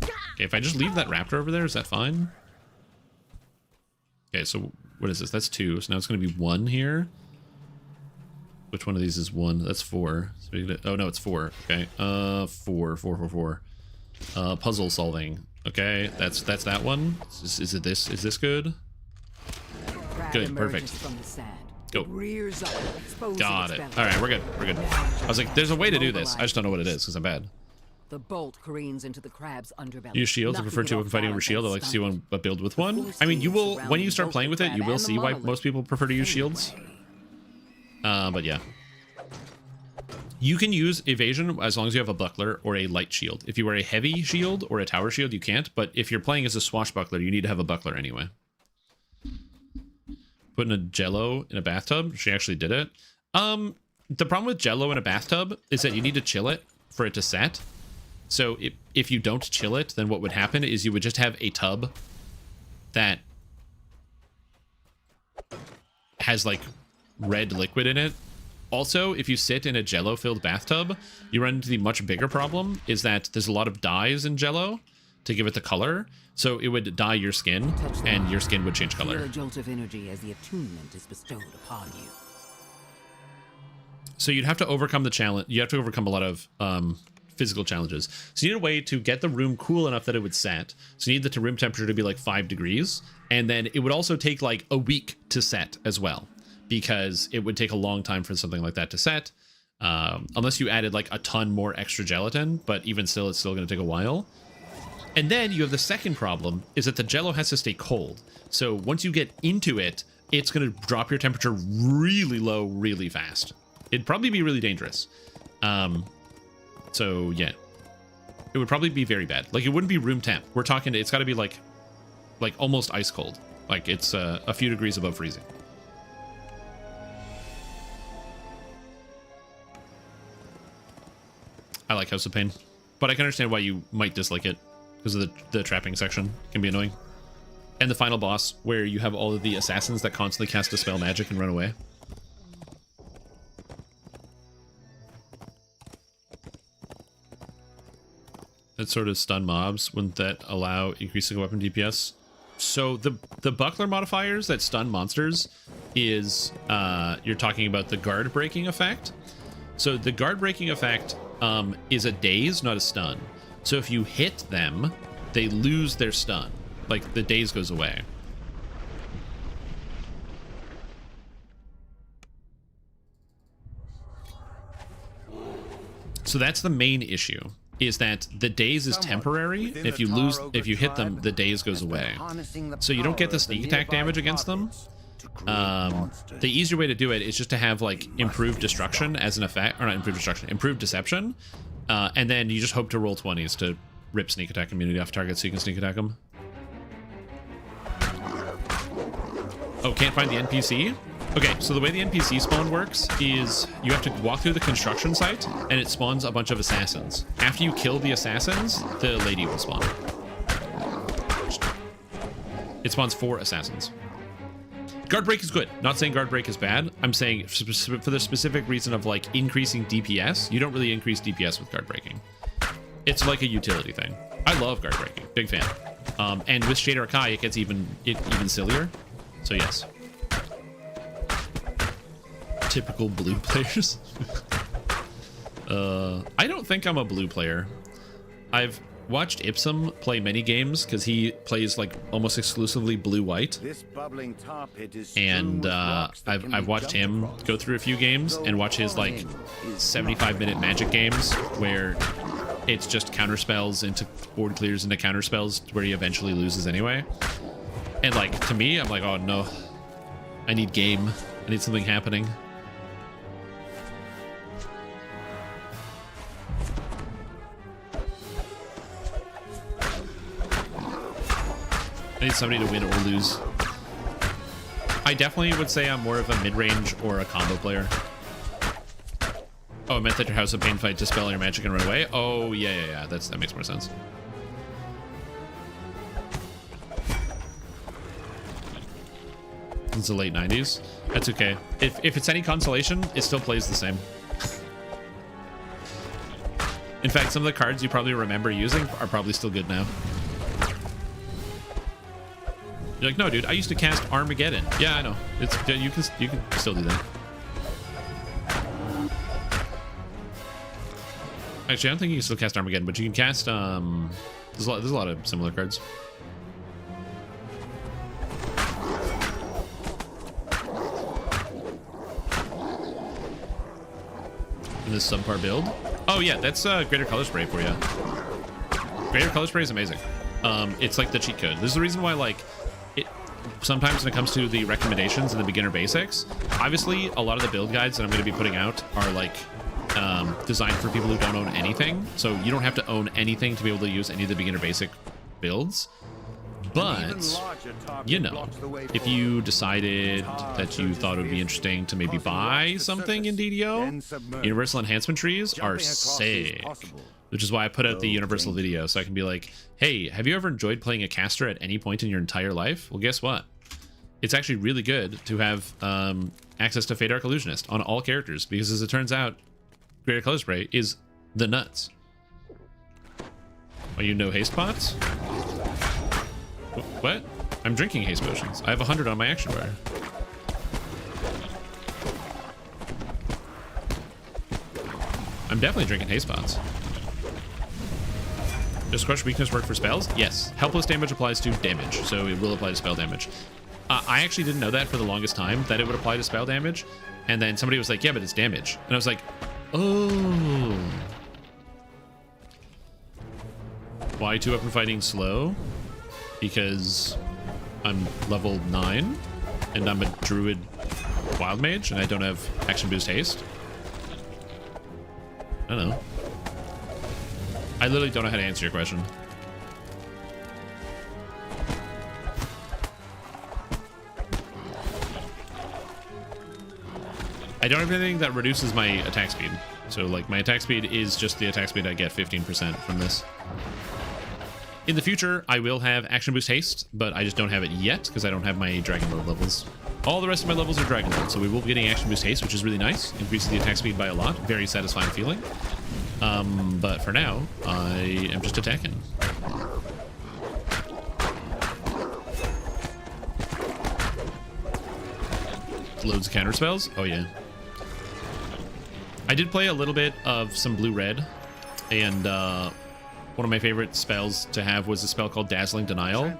Okay, if I just leave that raptor over there, is that fine? Okay, so what is this? That's 2, so now it's going to be 1 here. Which one of these is 1? That's 4. So we oh no, it's 4. Okay, 4. Puzzle solving. Okay, that's that one. Is it this? Is this good? crab Good, emerges perfect. From the sand. Go. It rears up, exposing Got its it. belly. All right, we're good. We're good. I was like, there's a way to do this. I just don't know what it is because I'm bad. The bolt careens into the crab's underbelly. Use shields. I knocking prefer it 2 off weapon fighting over balance shield. I and like to see stunning. a build with one. I mean, you will, when you start playing with it, you will see why most people prefer to use shields. But yeah. You can use evasion as long as you have a buckler or a light shield. If you wear a heavy shield or a tower shield, you can't. But if you're playing as a swashbuckler, you need to have a buckler anyway. Putting a jello in a bathtub. She actually did it. The problem with jello in a bathtub is that you need to chill it for it to set. So if you don't chill it, then what would happen is you would just have a tub that has like red liquid in it. Also, if you sit in a jello-filled bathtub, you run into the much bigger problem is that there's a lot of dyes in jello to give it the color. So it would dye your skin, and your skin would change Feel color. a jolt of energy as the attunement is bestowed upon you. So you'd have to overcome the challenge. You have to overcome a lot of physical challenges. So you need a way to get the room cool enough that it would set. So you need the room temperature to be like 5 degrees. And then it would also take like a week to set as well, because it would take a long time for something like that to set. Unless you added like a ton more extra gelatin, but even still, it's still going to take a while. And then you have the second problem is that the jello has to stay cold. So once you get into it, it's going to drop your temperature really low, really fast. It'd probably be really dangerous. So yeah, it would probably be very bad. Like it wouldn't be room temp. We're talking, it's got to be like almost ice cold. Like it's a few degrees above freezing. I like House of Pain, but I can understand why you might dislike it because of the trapping section. It can be annoying. And the final boss where you have all of the assassins that constantly cast Dispel Magic and run away. That sort of stun mobs, wouldn't that allow increasing weapon DPS? So the buckler modifiers that stun monsters is you're talking about the guard breaking effect. So the guard breaking effect is a daze, not a stun. So if you hit them, they lose their stun. Like the daze goes away. So that's the main issue, is that the daze is temporary. If you hit them, the daze goes away. So you don't get the sneak attack damage against them. The easier way to do it is just to have like improved destruction as an effect, or not improved destruction, improved deception. And then you just hope to roll 20s to rip sneak attack immunity off target so you can sneak attack them. Oh, can't find the NPC? Okay, so the way the NPC spawn works is you have to walk through the construction site and it spawns a bunch of assassins. After you kill the assassins, the lady will spawn. It spawns 4 assassins. Guard break is good. Not saying guard break is bad. I'm saying for the specific reason of like increasing DPS, you don't really increase DPS with guard breaking. It's like a utility thing. I love guard breaking. Big fan. And with Shader Akai, it gets even sillier. So yes. Typical blue players. I don't think I'm a blue player. I've watched Ipsum play many games because he plays like almost exclusively blue-white. This bubbling tar pit is And I've watched him go through a few games and watch his like 75-minute magic games where it's just counter spells into board clears into counter spells where he eventually loses anyway. And like to me, I'm like, oh no, I need game. I need something happening. I need somebody to win or lose. I definitely would say I'm more of a mid-range or a combo player. Oh, I meant that your House of Pain fight dispel your magic and run away? Oh, yeah. That makes more sense. since the late 90s. That's okay. If it's any consolation, it still plays the same. In fact, some of the cards you probably remember using are probably still good now. You're like, no, dude, I used to cast Armageddon. Yeah, I know. It's you can still do that. Actually, I don't think you can still cast Armageddon, but you can cast there's a lot of similar cards. In this subpar build. Oh yeah, that's Greater Color Spray for you. Greater Color Spray is amazing. It's like the cheat code. This is the reason why, like, sometimes when it comes to the recommendations and the beginner basics, obviously a lot of the build guides that I'm going to be putting out are like designed for people who don't own anything. So you don't have to own anything to be able to use any of the beginner basic builds. But, you know, if you decided that you thought it would be interesting to maybe buy something in DDO, Universal Enhancement Trees are sick. Which is why I put out the Universal video, so I can be like, hey, have you ever enjoyed playing a caster at any point in your entire life? Well, guess what? It's actually really good to have access to Fate Arc Illusionist on all characters, because as it turns out, Greater Color Spray is the nuts. Are you no haste pots? What? I'm drinking haste potions. I have 100 on my action bar. I'm definitely drinking haste pots. Does Crush Weakness work for spells? Yes. Helpless damage applies to damage, so it will apply to spell damage. I actually didn't know that for the longest time, that it would apply to spell damage. And then somebody was like, yeah, but it's damage. And I was like, oh. Why 2-weapon fighting slow? Because I'm level 9 and I'm a druid wild mage and I don't have action boost haste. I don't know. I literally don't know how to answer your question. I don't have anything that reduces my attack speed. So like my attack speed is just the attack speed I get 15% from this. In the future, I will have action boost haste, but I just don't have it yet because I don't have my dragon lord levels. All the rest of my levels are dragon lord, so we will be getting action boost haste, which is really nice. Increases the attack speed by a lot. Very satisfying feeling. But for now, I am just attacking. Loads of counter spells. Oh yeah. I did play a little bit of some blue-red, and one of my favorite spells to have was a spell called Dazzling Denial,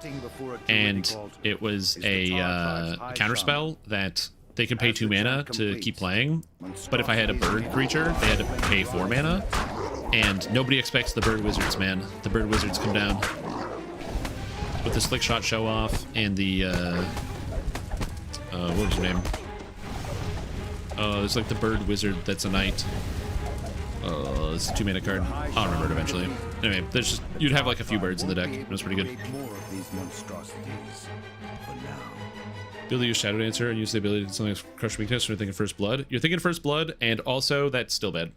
and it was a counter spell that they could pay 2 mana to keep playing, but if I had a bird creature, they had to pay 4 mana, and nobody expects the bird wizards, man. The bird wizards come down with the slick shot show off and the what was her name? It's like the bird wizard that's a knight. It's a 2-mana card. I'll remember it eventually. Anyway, there's just, you'd have like a few birds in the deck. It was pretty good. Be able to use Shadow Dancer and use the ability to something like Crush Weakness when you're thinking First Blood. You're thinking First Blood, and also that's still bad.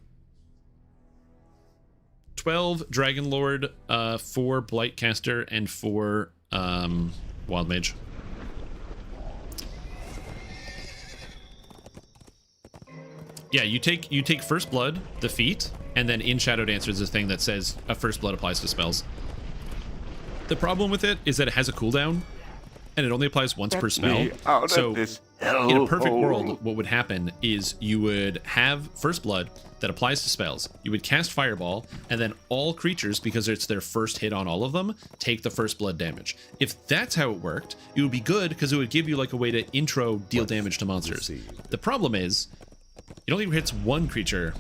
12 Dragon Lord, 4 Blight Caster, and 4 Wild Mage. Yeah, you take First Blood, defeat, and then in Shadow Dancer is a thing that says a First Blood applies to spells. The problem with it is that it has a cooldown, and it only applies once per spell. So in a perfect world, what would happen is you would have First Blood that applies to spells. You would cast Fireball, and then all creatures, because it's their first hit on all of them, take the First Blood damage. If that's how it worked, it would be good because it would give you like a way to intro deal damage to monsters. The problem is, it only hits one creature,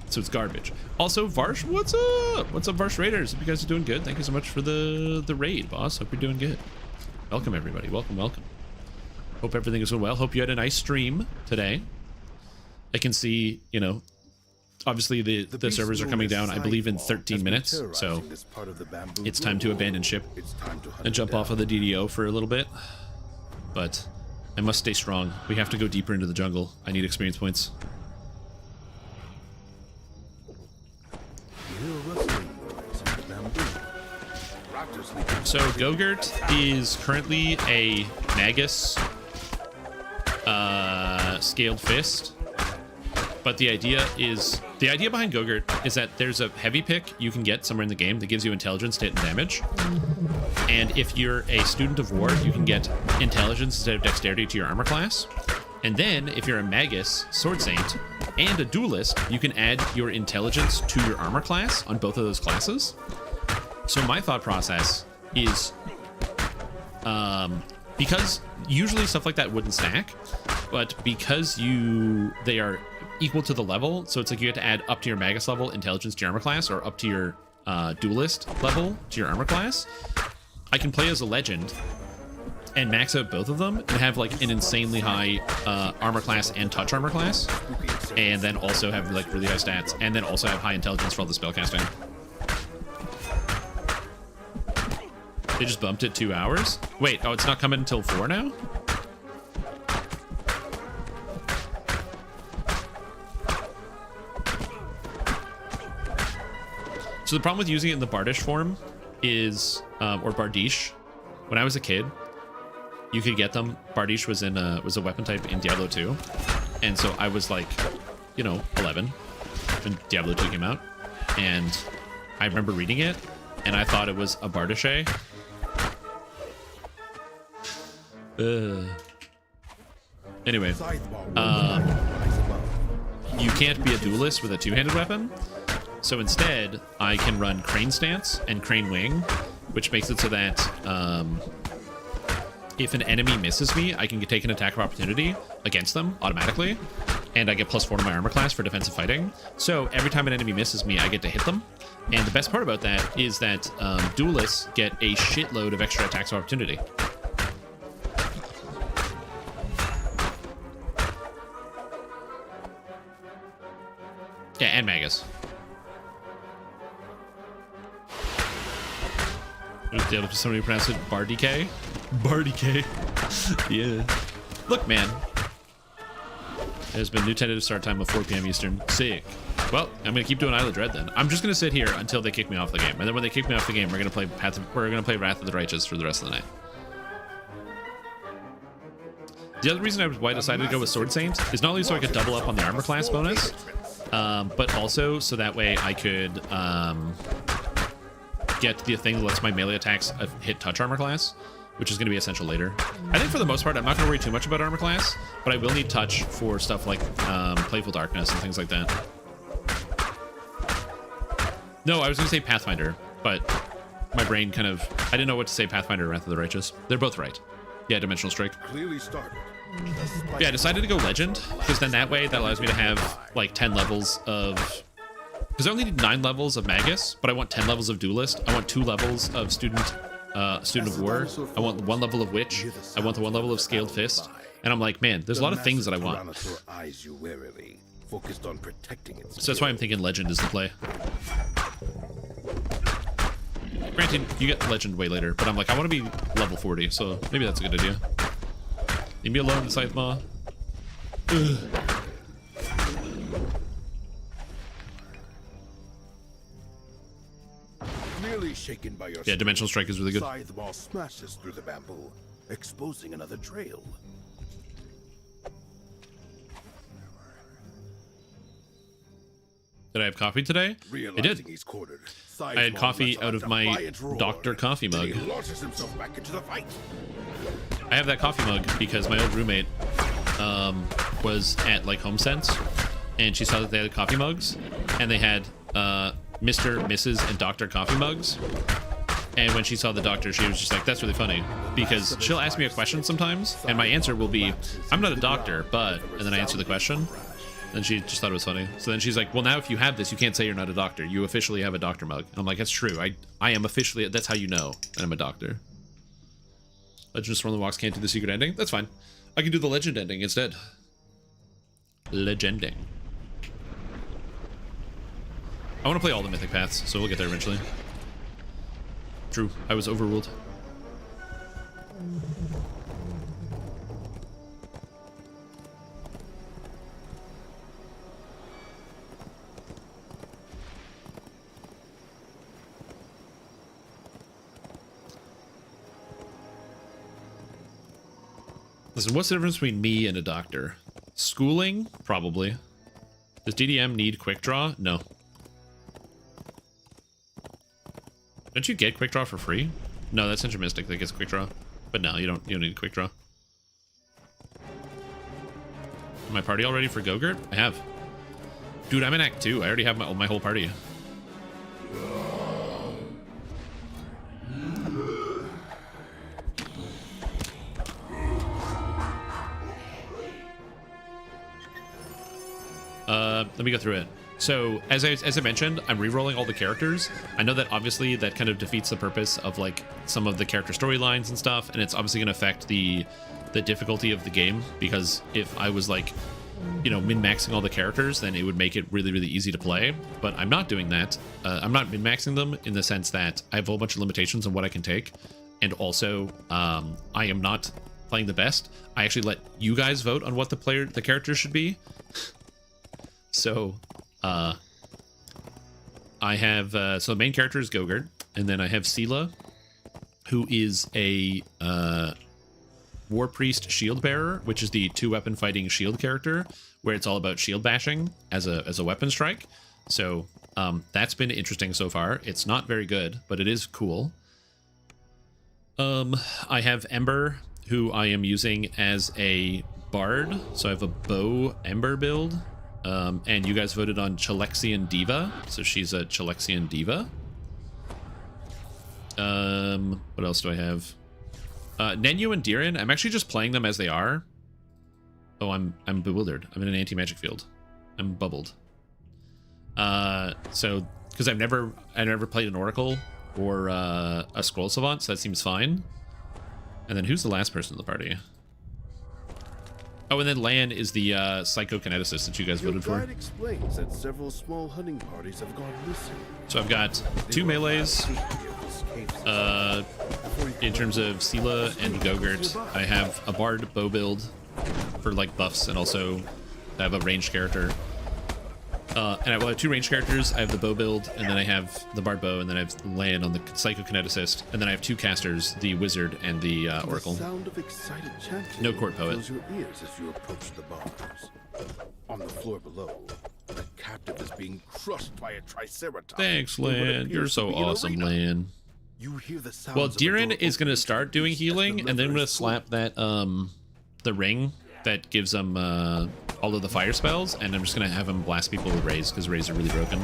so it's garbage. Also, Varsh, what's up? What's up, Varsh Raiders? Hope you guys are doing good. Thank you so much for the raid, boss. Hope you're doing good. Welcome, everybody. Welcome, welcome. Hope everything is going well. Hope you had a nice stream today. I can see, you know, obviously the servers are coming down, I believe, in 13 minutes. So it's time to abandon ship and jump off of the DDO for a little bit. But I must stay strong. We have to go deeper into the jungle. I need experience points. So Gogurt is currently a Magus Scaled Fist. But the idea behind Gogurt is that there's a heavy pick you can get somewhere in the game that gives you intelligence to hit and damage. And if you're a student of war, you can get intelligence instead of dexterity to your armor class. And then if you're a magus, sword saint, and a duelist, you can add your intelligence to your armor class on both of those classes. So my thought process is, because usually stuff like that wouldn't stack, but because they are equal to the level, so it's like you have to add up to your magus level intelligence to your armor class, or up to your duelist level to your armor class. I can play as a legend and max out both of them and have like an insanely high armor class and touch armor class, and then also have like really high stats, and then also have high intelligence for all the spellcasting. They just bumped it 2 hours? Wait, oh, it's not coming until 4 now? So the problem with using it in the Bardish form is, or Bardiche, when I was a kid, you could get them. Bardiche was a weapon type in Diablo 2, and so I was like, 11 when Diablo 2 came out, and I remember reading it, and I thought it was a Bardiche. Anyway, you can't be a duelist with a two-handed weapon, so instead I can run Crane Stance and Crane Wing, which makes it so that if an enemy misses me, I can take an attack of opportunity against them automatically, and I get +4 to my armor class for defensive fighting. So every time an enemy misses me, I get to hit them. And the best part about that is that duelists get a shitload of extra attacks of opportunity. Yeah, and Magus. The other somebody pronounce it Bardike. Bardike. Yeah. Look, man. There's been new tentative start time of 4 p.m. Eastern. Sick. Well, I'm gonna keep doing Isle of Dread then. I'm just gonna sit here until they kick me off the game, and then when they kick me off the game, we're gonna play Wrath of the Righteous for the rest of the night. The other reason why I decided to go with Sword Saint is not only so I could double up on the armor class bonus, but also so that way I could get the thing that lets my melee attacks hit touch armor class, which is going to be essential later. I think for the most part, I'm not going to worry too much about armor class, but I will need touch for stuff like Playful Darkness and things like that. No, I was going to say Pathfinder, but my brain kind of... I didn't know what to say Pathfinder or Wrath of the Righteous. They're both right. Yeah, Dimensional Strike. Clearly started. Yeah, I decided to go Legend, because then that way that allows me to have like 10 levels of... Because I only need 9 levels of Magus, but I want 10 levels of Duelist. I want 2 levels of Student of War. I want 1 level of Witch. I want the 1 level of Scaled Fist. And I'm like, man, there's a lot of things that I want. So that's why I'm thinking Legend is the play. Granted, you get Legend way later, but I'm like, I want to be level 40, so maybe that's a good idea. Leave me alone, Scythe Maw. Ugh. Shaken by your Dimensional Strike is really good. Scythe Maw smashes through the bamboo, exposing another trail. Did I have coffee today? I did. I had coffee out of my Dr. Coffee mug. I have that coffee mug because my old roommate was at like HomeSense, and she saw that they had coffee mugs, and they had Mr., Mrs., and Dr. coffee mugs. And when she saw the doctor, she was just like, that's really funny. Because she'll ask me a question sometimes, and my answer will be, I'm not a doctor, but... And then I answer the question. And she just thought it was funny. So then she's like, well, now if you have this, you can't say you're not a doctor. You officially have a doctor mug. And I'm like, that's true. I am officially... That's how you know that I'm a doctor. Legend of Storm the Walks can't do the secret ending? That's fine. I can do the legend ending instead. Legending. I want to play all the mythic paths, so we'll get there eventually. True, I was overruled. Listen, what's the difference between me and a doctor? Schooling? Probably. Does DDM need quick draw? No. Don't you get quick draw for free? No, that's Central Mystic that gets quick draw. But no, you don't need quick draw. My party all ready for Go-Gurt? I have. Dude, I'm in Act 2. I already have my whole party. Let me go through it. So, as I mentioned, I'm re-rolling all the characters. I know that obviously that kind of defeats the purpose of like some of the character storylines and stuff, and it's obviously going to affect the difficulty of the game, because if I was like, you know, min-maxing all the characters, then it would make it really, really easy to play. But I'm not doing that. I'm not min-maxing them in the sense that I have a whole bunch of limitations on what I can take, and also I am not playing the best. I actually let you guys vote on what the characters should be. So, I have, so the main character is Go-Gurt, and then I have Sela, who is a, War Priest Shield Bearer, which is the 2-weapon fighting shield character, where it's all about shield bashing as a weapon strike. So, that's been interesting so far. It's not very good, but it is cool. I have Ember, who I am using as a bard, so I have a bow Ember build. And you guys voted on Chalexian Diva, so she's a Chalexian Diva. What else do I have? Nenyu and Diren, I'm actually just playing them as they are. Oh, I'm bewildered. I'm in an anti-magic field. I'm bubbled. So, because I never played an Oracle or a Scroll Savant, so that seems fine. And then who's the last person in the party? Oh, and then Lan is the psychokineticist that you guys voted for. Explains that several small hunting parties have gone missing. So I've got 2 melees. In terms of Sela and Go-Gurt, I have a bard bow build for like buffs, and also I have a ranged character. And I have 2 ranged characters. I have the bow build, and then I have the bard bow, and then I have Lan on the psychokineticist, and then I have 2 casters, the wizard and the oracle. The sound of excited chanting No court poet. fills your ears as you approach the bars. On the floor below, the captive is being crushed by a triceratops. Thanks, in what Lan. appears You're to so be an awesome, arena. Lan. You hear the sounds Well, of a door Diren is going to opening start to doing release healing, as the and then I'm lever going to is slap that, the ring that gives him all of the fire spells, and I'm just going to have him blast people with rays, because rays are really broken.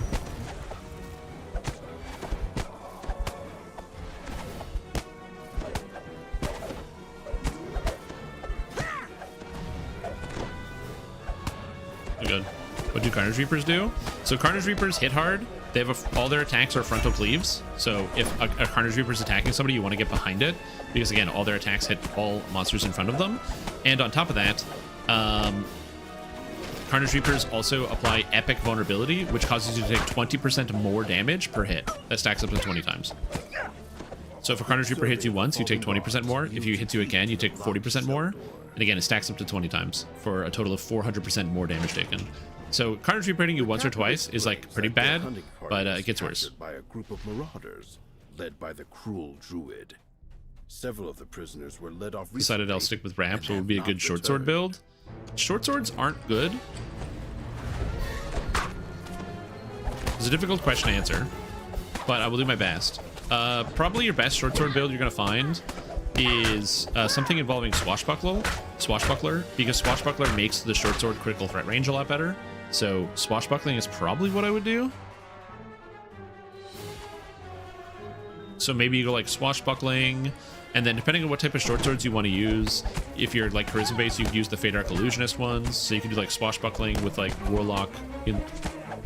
Oh, good. What do Carnage Reapers do? So Carnage Reapers hit hard. They have all their attacks are frontal cleaves. So if a Carnage Reaper is attacking somebody, you want to get behind it, because again, all their attacks hit all monsters in front of them. And on top of that, Carnage Reapers also apply Epic Vulnerability, which causes you to take 20% more damage per hit. That stacks up to 20 times. So if a Carnage Reaper hits you once, you take 20% more. If you hit you again, you take 40% more. And again, it stacks up to 20 times for a total of 400% more damage taken. So Carnage Reaper hitting you once or twice is like pretty bad, but it gets worse. By a group of marauders, led by the cruel druid. Several of the prisoners were led off. Decided I'll stick with ramps, so it would be a good short sword returned. build. Short swords aren't good. It's a difficult question to answer, but I will do my best. Probably your best short sword build you're going to find is something involving Swashbuckler, because Swashbuckler makes the short sword critical threat range a lot better. So Swashbuckling is probably what I would do. So maybe you go like Swashbuckling, and then depending on what type of short swords you want to use, if you're like charisma based, you could use the Fade Arc Illusionist ones. So you can do like Swashbuckling with like Warlock,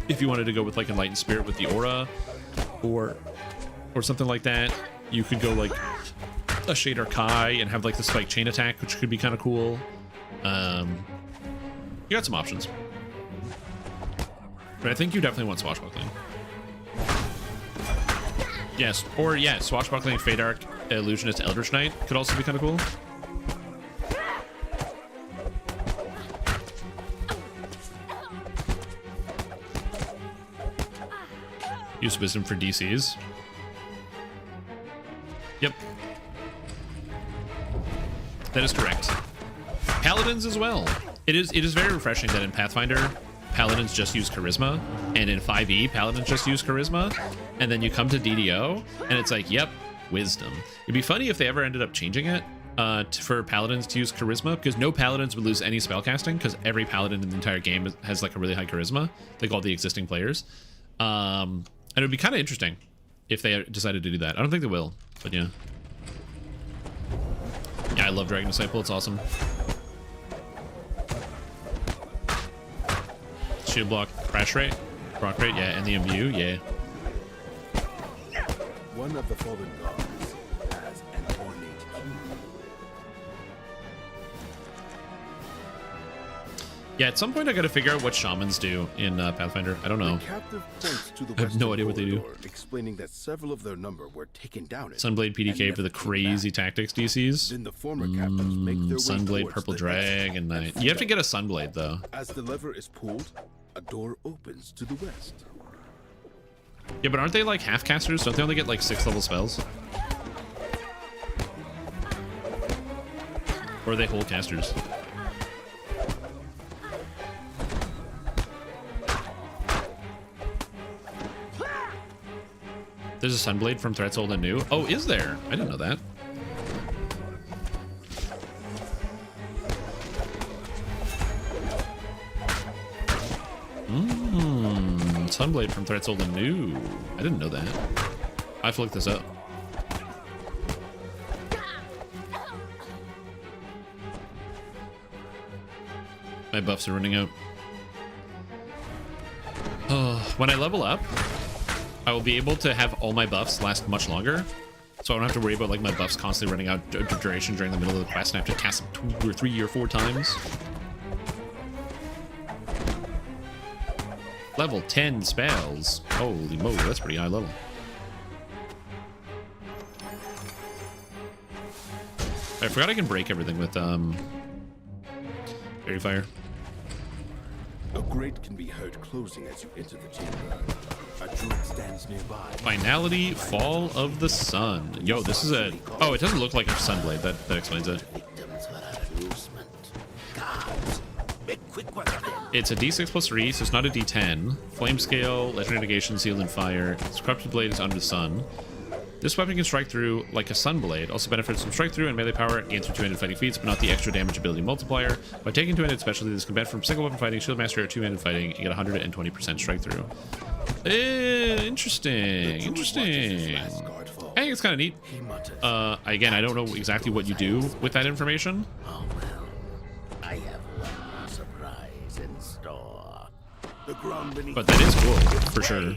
if you wanted to go with like Enlightened Spirit with the Aura, or something like that. You could go like a Shader Kai and have like the Spike Chain attack, which could be kind of cool. You got some options, but I think you definitely want Swashbuckling. Yes, or yeah, Swashbuckling, Fade Arc, Illusionist, Eldritch Knight could also be kind of cool. Use Wisdom for DCs. Yep. That is correct. Paladins as well. It is very refreshing that in Pathfinder, Paladins just use Charisma, and in 5e, Paladins just use Charisma, and then you come to DDO, and it's like, yep, Wisdom. It'd be funny if they ever ended up changing it for Paladins to use Charisma, because no Paladins would lose any spellcasting, because every Paladin in the entire game has like a really high Charisma, like all the existing players. And it would be kind of interesting if they decided to do that. I don't think they will, but yeah. Yeah, I love Dragon Disciple, it's awesome. Shield block, crash rate, proc rate, yeah, and the imbue, yeah. One of the fallen gods has an ornate key. Yeah, at some point I gotta figure out what shamans do in Pathfinder. I don't know. The captive points to the I have no western idea what they do. corridor, explaining that several of their number were taken down. Sunblade PDK for the crazy tactics DCs. Then the former captains make their way Sunblade, towards Purple the Dragon Knight. You have to get a Sunblade though. As the lever is pulled, a door opens to the west. Yeah, but aren't they like half casters? Don't they only get like 6 level spells? Or are they whole casters? There's a Sunblade from Threats Old and New. Oh, is there? I didn't know that. Sunblade from Threats Old and New. I didn't know that. I have to look this up. My buffs are running out. When I level up, I will be able to have all my buffs last much longer. So I don't have to worry about like my buffs constantly running out of duration during the middle of the quest and I have to cast them 2 or 3 or 4 times. Level 10 spells. Holy moly, that's pretty high level. I forgot I can break everything with Fairy Fire. A grate can be heard closing as you enter the chamber. A druid stands nearby. Finality, Fall of the Sun. Yo, this is a... Oh, it doesn't look like a Sunblade. That explains it. It's a D6 plus 3, so it's not a D10. Flame Scale, Legendary Negation, Sealed in Fire. Its Corrupted Blade is under the sun. This weapon can strike through like a Sunblade. Also benefits from strike through and melee power. Gains from 2-handed fighting feats, but not the extra damage ability multiplier. By taking 2-handed specialty, this can benefit from single weapon fighting, shield mastery, or 2-handed fighting. You get 120% strike through. Interesting. Interesting. I think it's kind of neat. Again, I don't know exactly what you do with that information. Oh well, I have one surprise in store. The ground beneath But that is cool, for sure.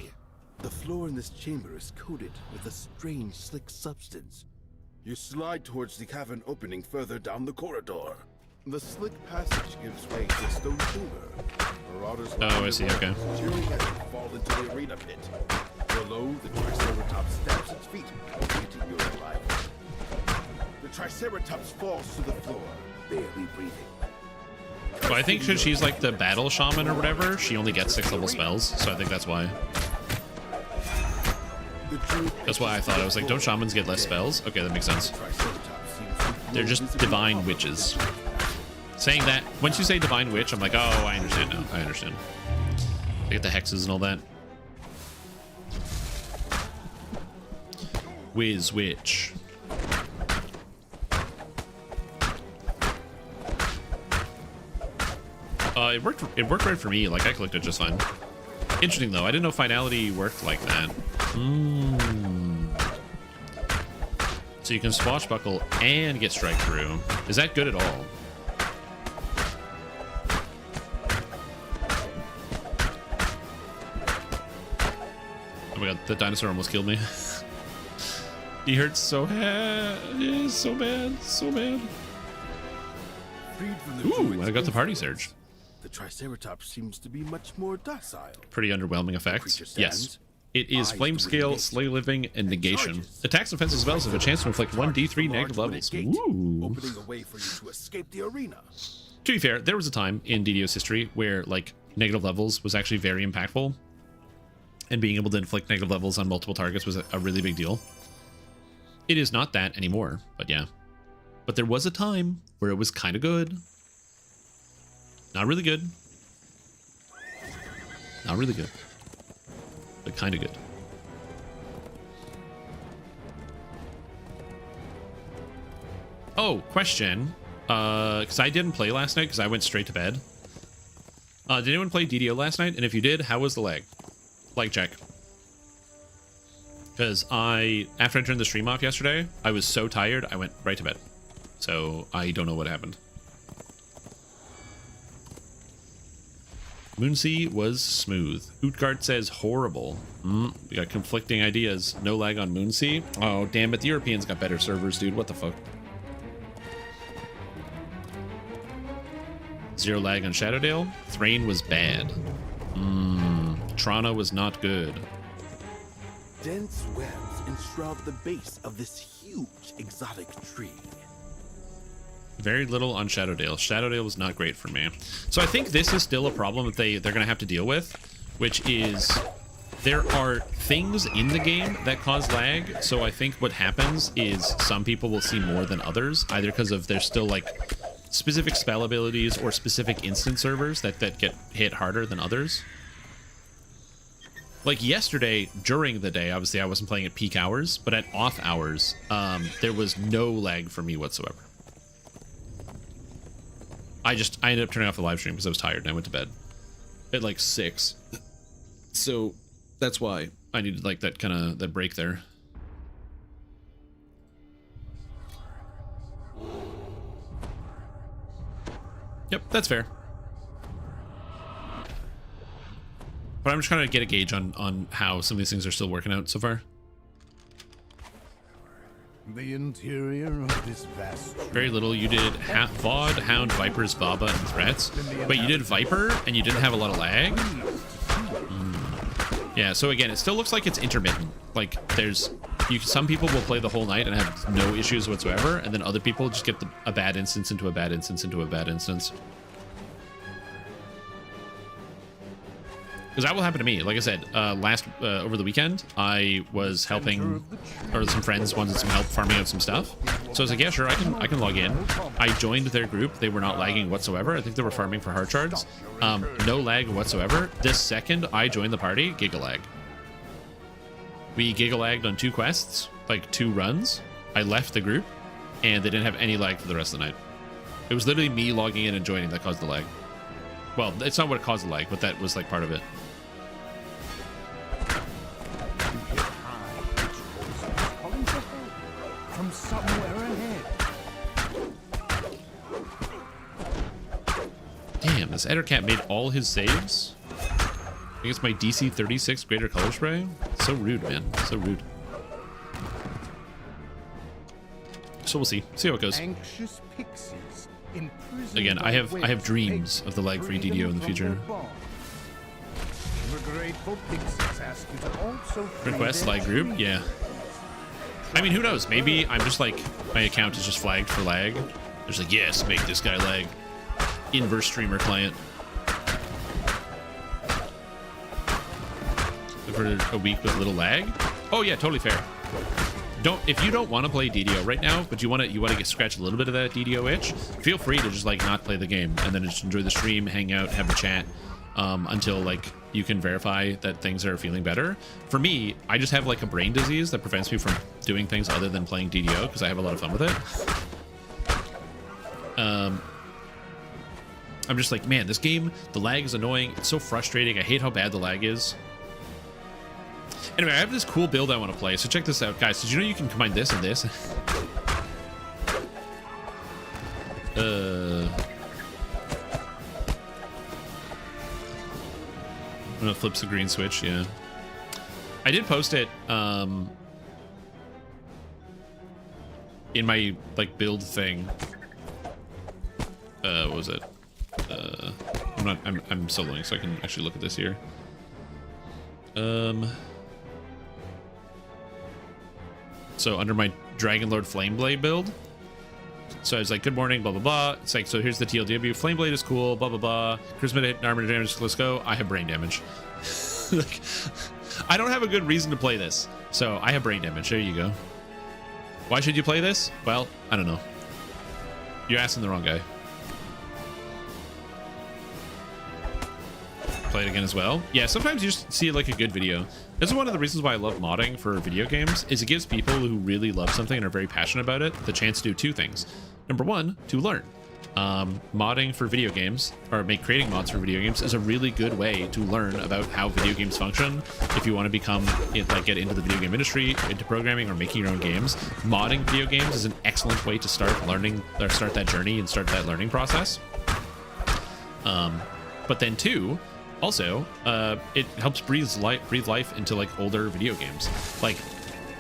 The floor in this chamber is coated with a strange, slick substance. You slide towards the cavern opening further down the corridor. The slick passage gives way to a stone chamber. Marauders Oh, I see, okay. cheering as you fall into the arena pit. Below, the Triceratops stamps its feet, awaiting your arrival. The Triceratops falls to the floor, barely breathing. So I think because she's like the battle shaman or whatever, she only gets 6 level spells, so I think that's why. That's why I thought. I was like, don't shamans get less spells? Okay, that makes sense. They're just divine witches. Saying that, once you say divine witch, I'm like, oh, I understand now. I understand. They get the hexes and all that. Whiz witch. It worked right for me. Like, I clicked it just fine. Interesting, though. I didn't know finality worked like that. So you can swashbuckle and get strike through. Is that good at all? Oh my god, the dinosaur almost killed me. He hurts so bad. It is so bad. So bad. Ooh, I got the party surge. The Triceratops seems to be much more docile. Pretty underwhelming effects. Yes. It is Flame Scale, Slay Living, and Negation. Attacks, offensive spells have a chance to inflict 1d3 negative levels. Ooh. Opening a way for you to escape the arena. To be fair, there was a time in DDO's history where, like, negative levels was actually very impactful. And being able to inflict negative levels on multiple targets was a really big deal. It is not that anymore, but yeah. But there was a time where it was kind of good. Not really good. Not really good. But kind of good. Oh, question. Because I didn't play last night because I went straight to bed. Did anyone play DDO last night? And if you did, how was the lag? Lag check. Because after I turned the stream off yesterday, I was so tired, I went right to bed. So I don't know what happened. Moonsea was smooth. Utgard says horrible. We got conflicting ideas. No lag on Moonsea. Oh, damn it. The Europeans got better servers, dude. What the fuck? Zero lag on Shadowdale. Thrain was bad. Toronto was not good. Dense webs enshroud the base of this huge exotic tree. Very little on Shadowdale. Shadowdale was not great for me. So I think this is still a problem that they're going to have to deal with, which is there are things in the game that cause lag. So I think what happens is some people will see more than others, either because of there's still like specific spell abilities or specific instance servers that get hit harder than others. Like yesterday, during the day, obviously I wasn't playing at peak hours, but at off hours, there was no lag for me whatsoever. I ended up turning off the live stream because I was tired and I went to bed at like 6. So that's why I needed like that break there. Yep, that's fair. But I'm just trying to get a gauge on how some of these things are still working out so far. The interior of this vast... Very little. You did VOD, Hound, Vipers, Baba, and Threats. But you did Viper, and you didn't have a lot of lag. Yeah, so again, it still looks like it's intermittent. Like, some people will play the whole night and have no issues whatsoever, and then other people just get a bad instance into a bad instance into a bad instance. Because that will happen to me. Like I said, over the weekend, I was helping, or some friends wanted some help farming out some stuff. So I was like, yeah, sure, I can log in. I joined their group. They were not lagging whatsoever. I think they were farming for heart shards. No lag whatsoever. This second I joined the party, gigalag. We gigalagged on 2 quests, like 2 runs. I left the group, and they didn't have any lag for the rest of the night. It was literally me logging in and joining that caused the lag. Well, it's not what caused the lag, but that was like part of it. From somewhere ahead. Damn, this Ettercat made all his saves. I think it's my DC 36 Greater Color Spray. So rude, man. So rude. So we'll see. See how it goes. Anxious pixies imprisoned Again, I by have webs dreams of the lag-free freeing DDO in the from future. their bonds. The grateful pixies ask you to also free Request their lag group? trees. Yeah. I mean, who knows? Maybe I'm just like, my account is just flagged for lag. There's like, yes, make this guy lag. Inverse streamer client. For a week with little lag? Oh yeah, totally fair. If you don't want to play DDO right now, but you want to get scratch a little bit of that DDO itch, feel free to just like not play the game and then just enjoy the stream, hang out, have a chat until like you can verify that things are feeling better. For me, I just have like a brain disease that prevents me from doing things other than playing DDO because I have a lot of fun with it. I'm just like, man, this game, the lag is annoying. It's so frustrating. I hate how bad the lag is. Anyway, I have this cool build I want to play, so check this out, guys. Did you know you can combine this and this? I'm gonna flip the green switch, yeah. I did post it in my like build thing. What was it? I'm soloing, so I can actually look at this here. So under my Dragonlord Flameblade build. So it's like, good morning, blah, blah, blah. It's like, so here's the TLW. Flameblade is cool, blah, blah, blah. Charisma hit and armor damage, let's go. I have brain damage. Like, I don't have a good reason to play this. So I have brain damage. There you go. Why should you play this? Well, I don't know. You're asking the wrong guy. play it again as well. Yeah, sometimes you just see like a good video. This is one of the reasons why I love modding for video games, is it gives people who really love something and are very passionate about it the chance to do two things. Number one, to learn. Modding for video games, or creating mods for video games, is a really good way to learn about how video games function. If you want to become get into the video game industry, into programming, or making your own games, modding video games is an excellent way to start learning, or start that journey and start that learning process. But then two, also, it helps breathe life into like older video games. Like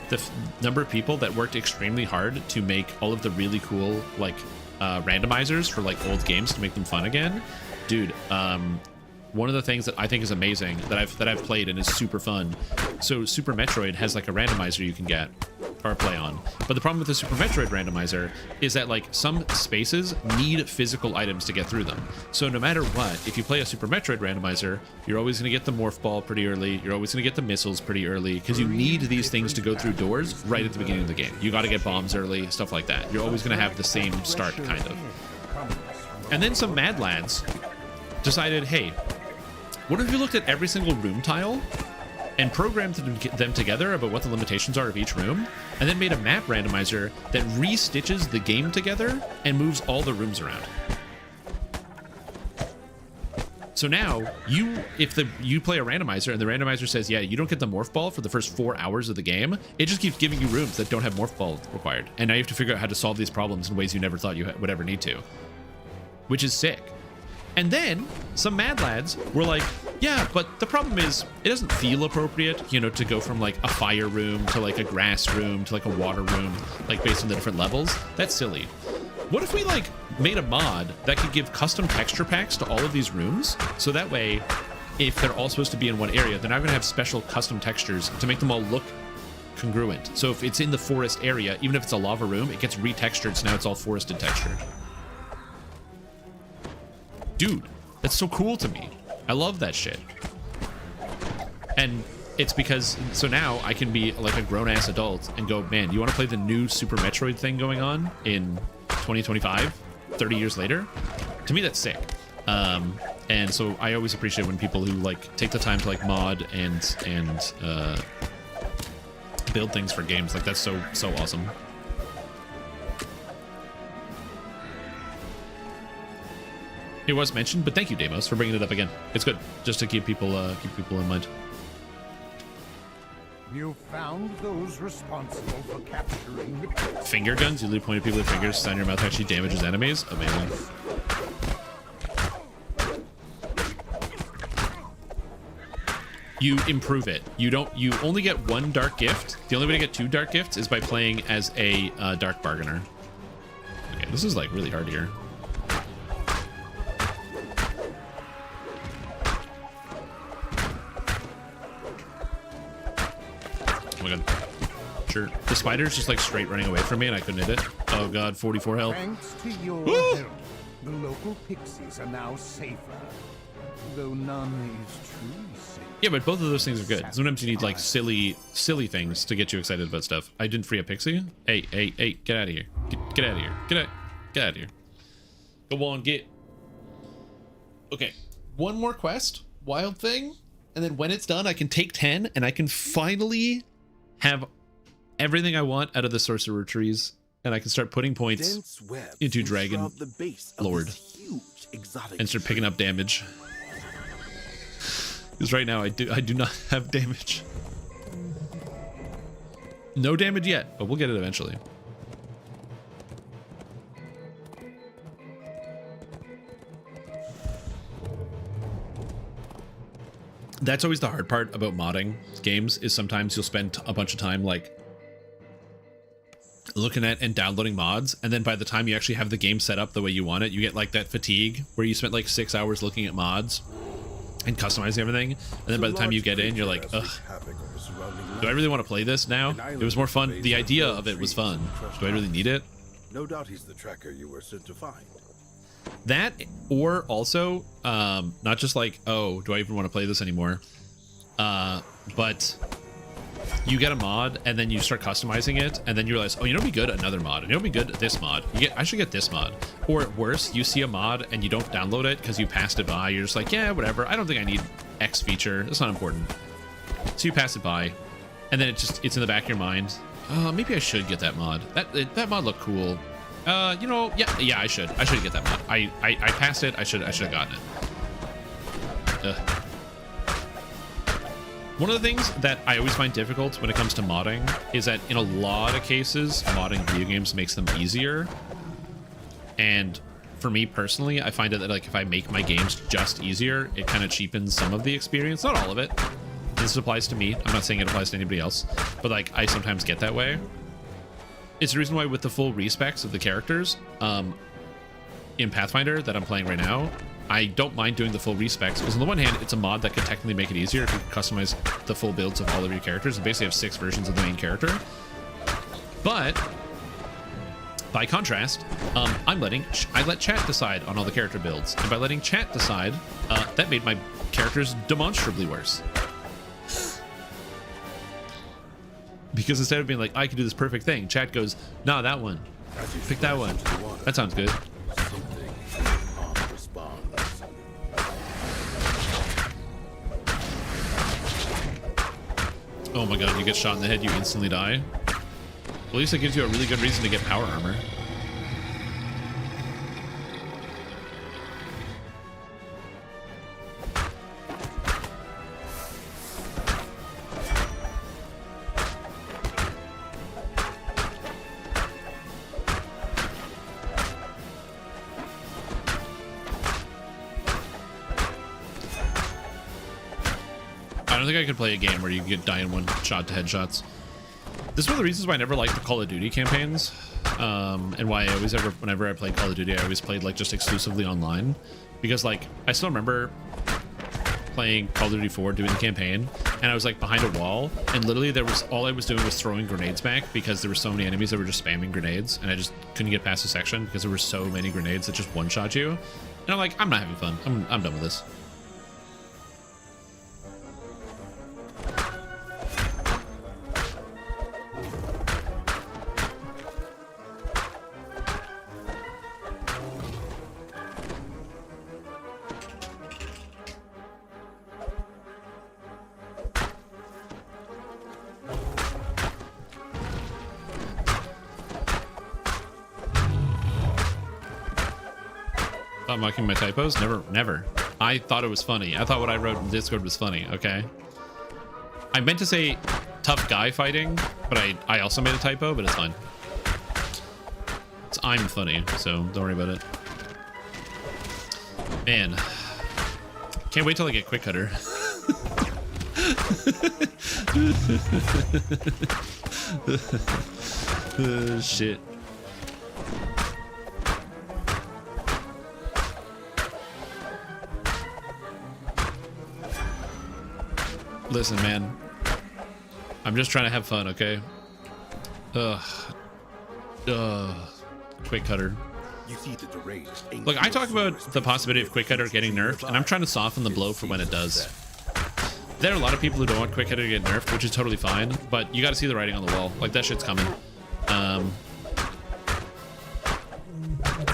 the number of people that worked extremely hard to make all of the really cool like randomizers for like old games to make them fun again, dude. One of the things that I think is amazing that I've played and is super fun. So Super Metroid has like a randomizer you can get or play on. But the problem with the Super Metroid randomizer is that like some spaces need physical items to get through them. So no matter what, if you play a Super Metroid randomizer, you're always going to get the morph ball pretty early. You're always going to get the missiles pretty early because you need these things to go through doors right at the beginning of the game. You got to get bombs early, stuff like that. You're always going to have the same start kind of. And then some mad lads decided, hey, what if you looked at every single room tile and programmed them together about what the limitations are of each room, and then made a map randomizer that re-stitches the game together and moves all the rooms around. So now, if you play a randomizer and the randomizer says, yeah, you don't get the morph ball for the first 4 hours of the game, it just keeps giving you rooms that don't have morph ball required. And now you have to figure out how to solve these problems in ways you never thought you would ever need to. Which is sick. And then some mad lads were like, yeah, but the problem is it doesn't feel appropriate, you know, to go from like a fire room to like a grass room to like a water room, like based on the different levels. That's silly. What if we like made a mod that could give custom texture packs to all of these rooms? So that way, if they're all supposed to be in one area, they're now going to have special custom textures to make them all look congruent. So if it's in the forest area, even if it's a lava room, it gets retextured, so now it's all forested textured. Dude, that's so cool to me. I love that shit. And it's because, so now I can be like a grown-ass adult and go, man, you want to play the new Super Metroid thing going on in 2025, 30 years later? To me, that's sick. And so I always appreciate when people who like take the time to like mod and build things for games. Like, that's so awesome. It was mentioned, but thank you, Deimos, for bringing it up again. It's good, just to keep people in mind. You found those responsible for capturing the Finger guns? You literally point at people with fingers, sound your mouth actually damages enemies? Amazing. You improve it. You only get one dark gift. The only way to get 2 dark gifts is by playing as a dark bargainer. Okay, this is like really hard here. Oh my god. Sure. The spider's just like straight running away from me and I couldn't hit it. Oh god, 44 health. Thanks to your Woo! help, the local pixies are now safer. Though none is truly safe. Yeah, but both of those things are good. Sometimes you need like silly things to get you excited about stuff. I didn't free a pixie. Hey, get out of here. Get out of here. Get out of here. Go on, get. Okay, one more quest, wild thing, and then when it's done, I can take 10 and I can finally have everything I want out of the sorcerer trees, and I can start putting points into Dragon Lord and start picking up damage. Because right now I do not have damage. No damage yet, but we'll get it eventually. That's always the hard part about modding games, is sometimes you'll spend a bunch of time like looking at and downloading mods, and then by the time you actually have the game set up the way you want it, you get like that fatigue where you spent like 6 hours looking at mods and customizing everything, and then by the time you get in, you're like, ugh, do I really want to play this now? It was more fun. The idea of it was fun. Do I really need it? No doubt he's the tracker you were sent to find. That, or also, not just like, oh, do I even want to play this anymore? But you get a mod and then you start customizing it, and then you realize, oh, you know what'd be good? Another mod. And you know what'd be good? This mod. I should get this mod. Or worse, you see a mod and you don't download it because you passed it by. You're just like, yeah, whatever. I don't think I need X feature. It's not important. So you pass it by, and then it's in the back of your mind. Maybe I should get that mod. That mod looked cool. You know, yeah, I should get that mod. I passed it. I should have gotten it. One of the things that I always find difficult when it comes to modding is that in a lot of cases, modding video games makes them easier. And for me personally, I find that like if I make my games just easier, it kind of cheapens some of the experience. Not all of it. This applies to me. I'm not saying it applies to anybody else, but like I sometimes get that way. It's the reason why with the full respecs of the characters in Pathfinder that I'm playing right now, I don't mind doing the full respecs because on the one hand, it's a mod that could technically make it easier if you customize the full builds of all of your characters and basically have 6 versions of the main character. But by contrast, I let chat decide on all the character builds, and by letting chat decide, that made my characters demonstrably worse. Because instead of being like, I can do this perfect thing, chat goes, nah, that one. Pick that one. That sounds good. Oh my god, you get shot in the head, you instantly die. At least it gives you a really good reason to get power armor. I don't think I could play a game where you get die in one shot to headshots. This is one of the reasons why I never liked the Call of Duty campaigns, and why I always whenever I played Call of Duty, I always played like just exclusively online, because like I still remember playing Call of Duty 4 doing the campaign, and I was like behind a wall, and literally all I was doing was throwing grenades back because there were so many enemies that were just spamming grenades, and I just couldn't get past the section because there were so many grenades that just one-shot you, and I'm like, I'm not having fun. I'm done with this. Mocking my typos? Never. I thought it was funny. I thought what I wrote in Discord was funny, okay? I meant to say tough guy fighting, but I also made a typo, but it's fine. I'm funny, so don't worry about it. Man. Can't wait till I get quick cutter. Shit. Listen, man. I'm just trying to have fun, okay? Quick cutter. Look, I talk about the possibility of quick cutter getting nerfed, and I'm trying to soften the blow for when it does. There are a lot of people who don't want quick cutter to get nerfed, which is totally fine, but you gotta see the writing on the wall. Like, that shit's coming.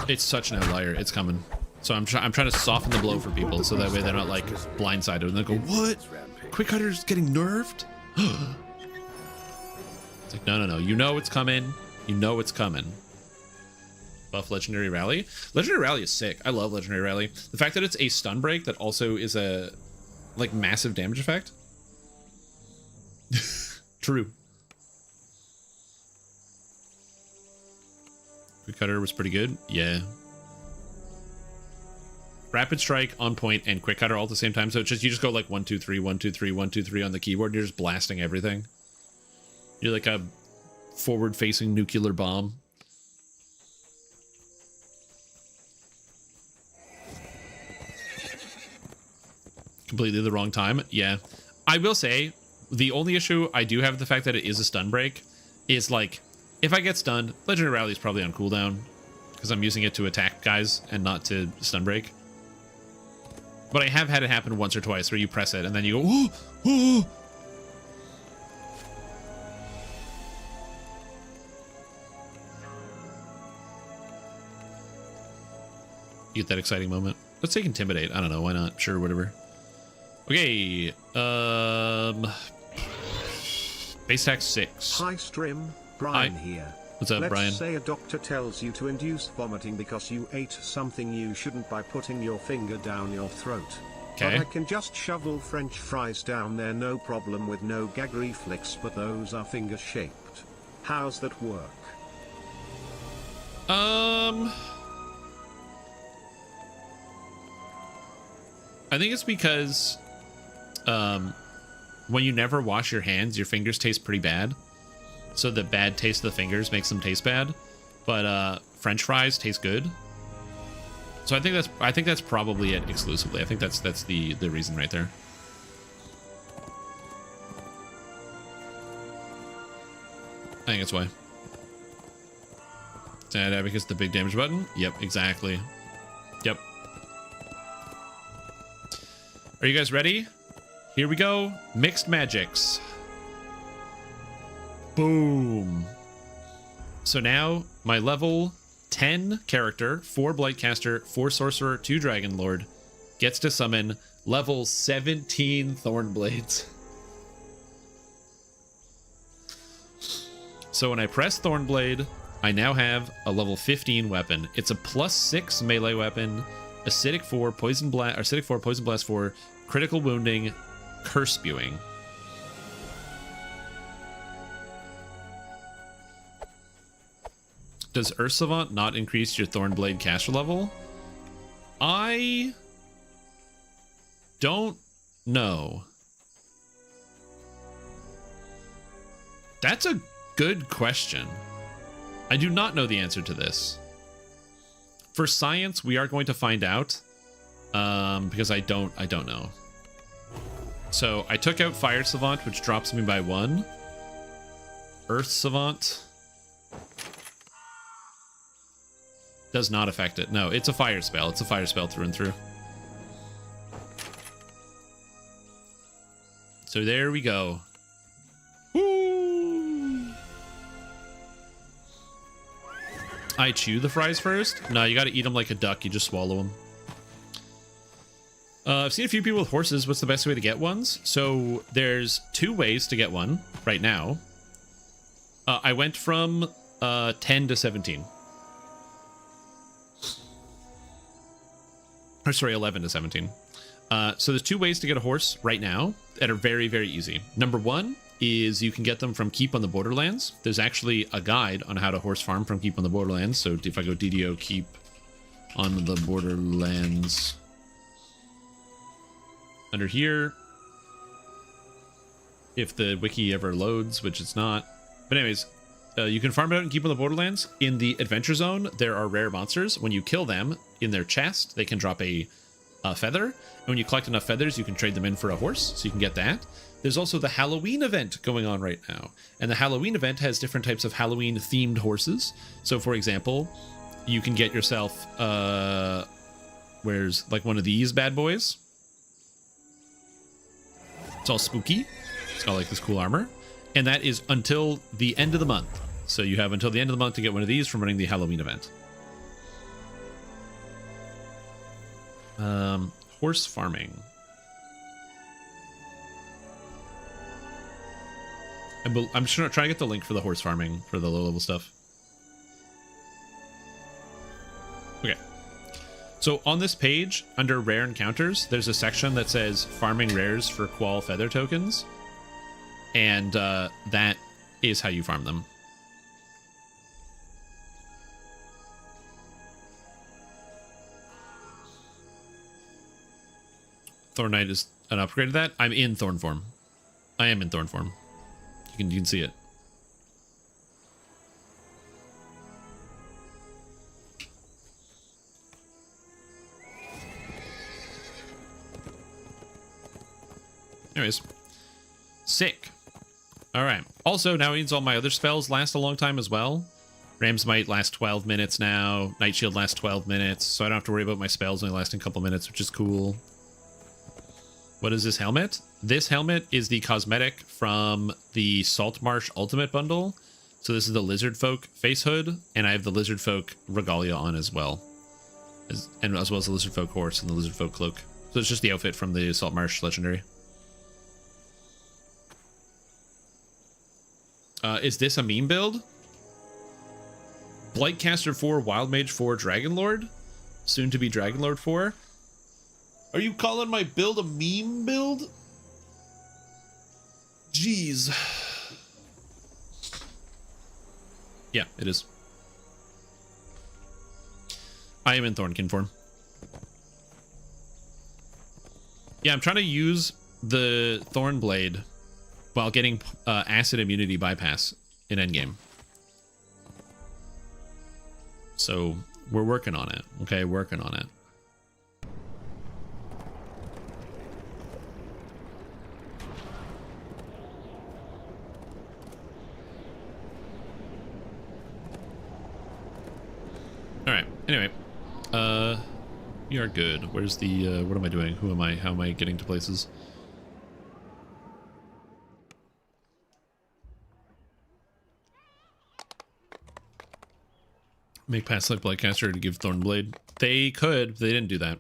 It's such an outlier. It's coming. So I'm trying to soften the blow for people, so that way they're not, like, blindsided, and they go, what? Quick cutter's getting nerfed? It's like, no. You know it's coming. You know it's coming. Buff Legendary Rally. Legendary Rally is sick. I love Legendary Rally. The fact that it's a stun break that also is a, like, massive damage effect. True. Quick cutter was pretty good. Yeah. Rapid strike on point and quick cutter all at the same time. So it's just, you just go like 1, 2, 3, 1, 2, 3, 1, 2, 3 on the keyboard. And you're just blasting everything. You're like a forward-facing nuclear bomb. Completely the wrong time. Yeah. I will say, the only issue I do have with the fact that it is a stun break is like, if I get stunned, Legendary Rally is probably on cooldown because I'm using it to attack guys and not to stun break. But I have had it happen once or twice where you press it and then you go, oh, oh. You get that exciting moment. Let's take Intimidate. I don't know. Why not? Sure, whatever. Okay. Base attack 6. Hi Strim, Brian Hi. here. What's up, Let's Brian? say a doctor tells you to induce vomiting because you ate something you shouldn't by putting your finger down your throat. Okay. But I can just shovel French fries down there, no problem, with no gag reflex, but those are finger shaped. How's that work? I think it's because when you never wash your hands, your fingers taste pretty bad. So the bad taste of the fingers makes them taste bad. But French fries taste good. So I think that's probably it exclusively. I think that's the reason right there. I think that's why. Because the big damage button? Yep, exactly. Yep. Are you guys ready? Here we go. Mixed magics. Boom. So now my level 10 character, 4 Blightcaster, 4 Sorcerer, 2 Dragon Lord, gets to summon level 17 Thornblades. So when I press Thornblade, I now have a level 15 weapon. It's a +6 melee weapon, acidic 4, poison blast, or acidic 4, poison blast 4, critical wounding, curse spewing. Does Earth Savant not increase your Thornblade caster level? I don't know. That's a good question. I do not know the answer to this. For science, we are going to find out, because I don't know. So I took out Fire Savant, which drops me by 1. Earth Savant does not affect it. No, it's a fire spell. It's a fire spell through and through. So there we go. Woo! I chew the fries first? No, you gotta eat them like a duck. You just swallow them. I've seen a few people with horses. What's the best way to get ones? So there's 2 ways to get one right now. I went from 10 to 17. Or sorry, 11 to 17. So there's 2 ways to get a horse right now that are very, very easy. Number 1 is you can get them from Keep on the Borderlands. There's actually a guide on how to horse farm from Keep on the Borderlands. So if I go DDO Keep on the Borderlands, under here, if the wiki ever loads, which it's not. But anyways, you can farm it out and Keep on the Borderlands. In the Adventure Zone, there are rare monsters. When you kill them, in their chest, they can drop a feather. And when you collect enough feathers, you can trade them in for a horse, so you can get that. There's also the Halloween event going on right now. And the Halloween event has different types of Halloween-themed horses. So, for example, you can get yourself, where's like one of these bad boys. It's all spooky. It's got like this cool armor. And that is until the end of the month. So you have until the end of the month to get one of these from running the Halloween event. Horse farming. I'm just gonna try to get the link for the horse farming for the low level stuff. Okay. So on this page, under rare encounters, there's a section that says farming rares for qual feather tokens. And that is how you farm them. Thorn Knight is an upgrade to that. I'm in Thorn form. I am in Thorn form. You can see it. Anyways. Sick. Alright. Also, now it means all my other spells last a long time as well. Ram's Might lasts 12 minutes now. Night Shield lasts 12 minutes. So I don't have to worry about my spells only lasting a couple minutes, which is cool. What is this helmet? This helmet is the cosmetic from the Saltmarsh Ultimate Bundle. So this is the Lizard Folk face hood, and I have the Lizard Folk regalia on as well. As well as the Lizard Folk horse and the Lizard Folk cloak. So So it's just the outfit from the Salt Marsh Legendary. Is this a meme build? Blightcaster 4, Wild Mage 4, Dragonlord? Soon to be Dragonlord 4? Are you calling my build a meme build? Jeez. Yeah, it is. I am in Thornkin form. Yeah, I'm trying to use the Thorn Blade while getting acid immunity bypass in endgame. So we're working on it. Okay, working on it. All right. Anyway, we are good. Where's the what am I doing? Who am I? How am I getting to places? Make pass like Blightcaster to give Thornblade. They could, but they didn't do that.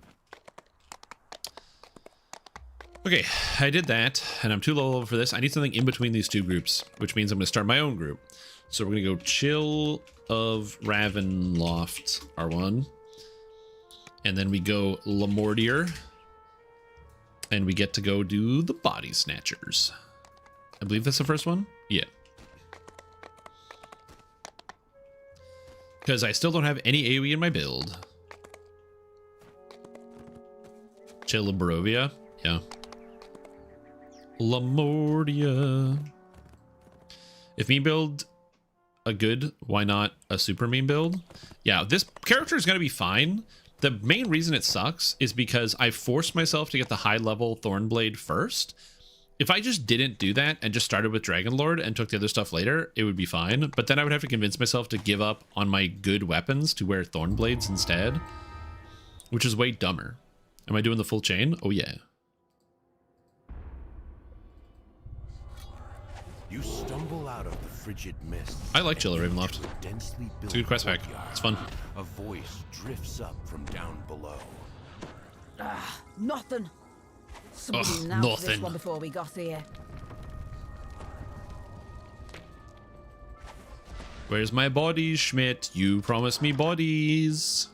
Okay, I did that, and I'm too low level for this. I need something in between these two groups, which means I'm going to start my own group. So we're going to go Chill of Ravenloft R1. And then we go Lamortier. And we get to go do the Body Snatchers. I believe that's the first one? Yeah. Because I still don't have any AoE in my build. Chill of Barovia. Yeah. Lamortia. If me build a good, why not a super meme build? Yeah, this character is going to be fine. The main reason it sucks is because I forced myself to get the high level Thornblade first. If I just didn't do that and just started with Dragonlord and took the other stuff later, it would be fine. But then I would have to convince myself to give up on my good weapons to wear Thornblades instead, which is way dumber. Am I doing the full chain? Oh yeah. You stumble out of the frigid mist. I like Chill of Ravenloft. It's a good quest pack. It's fun. A voice drifts up from down below. Nothing. Somebody Ugh, announced this nothing. one before we got here. Where's my bodies, Schmidt? You promised me bodies.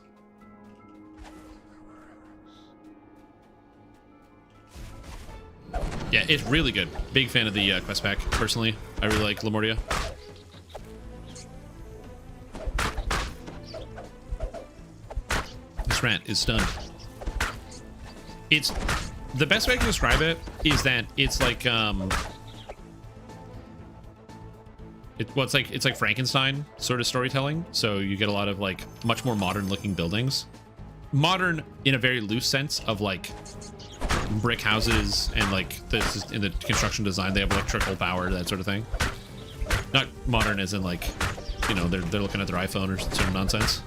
Yeah, it's really good. Big fan of the quest pack, personally. I really like Lamortia. This rat is stunned. It's... The best way I can describe it is that it's like, it's like Frankenstein sort of storytelling. So you get a lot of like much more modern looking buildings. Modern in a very loose sense of like brick houses and like this in the construction design, they have electrical power, that sort of thing. Not modern as in like, you know, they're looking at their iPhone or sort of nonsense.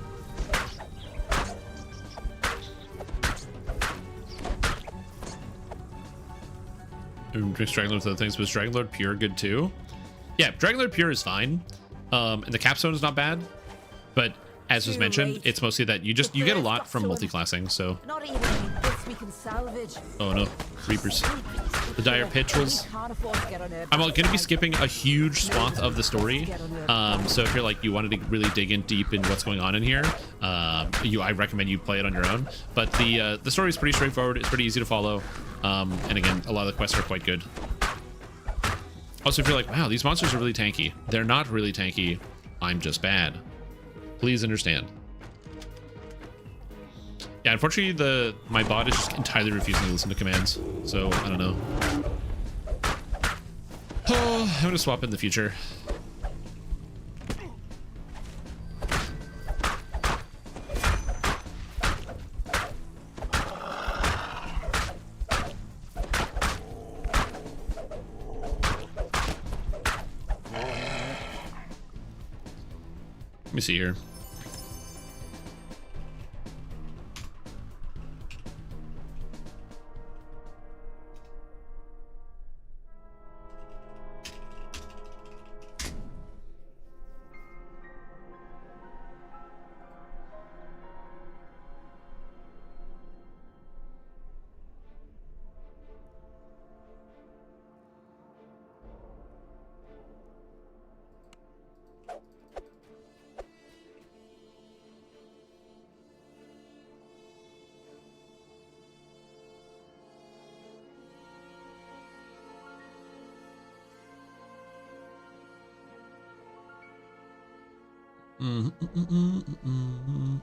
Dragonlord with other things, was Dragonlord Pure good too? Yeah, Dragonlord Pure is fine. And the capstone is not bad, but as was mentioned, it's mostly that you get a lot from multi-classing, so. Not even bits we can salvage. Oh no, Reapers. The Dire Petrels. I'm gonna be skipping a huge swath of the story. So if you're like, you wanted to really dig in deep in what's going on in here, I recommend you play it on your own. But the story is pretty straightforward. It's pretty easy to follow. And again, a lot of the quests are quite good. Also, if you're like, wow, these monsters are really tanky. They're not really tanky. I'm just bad. Please understand. Yeah, unfortunately, my bot is just entirely refusing to listen to commands. So, I don't know. Oh, I'm gonna swap in the future. Let me see here.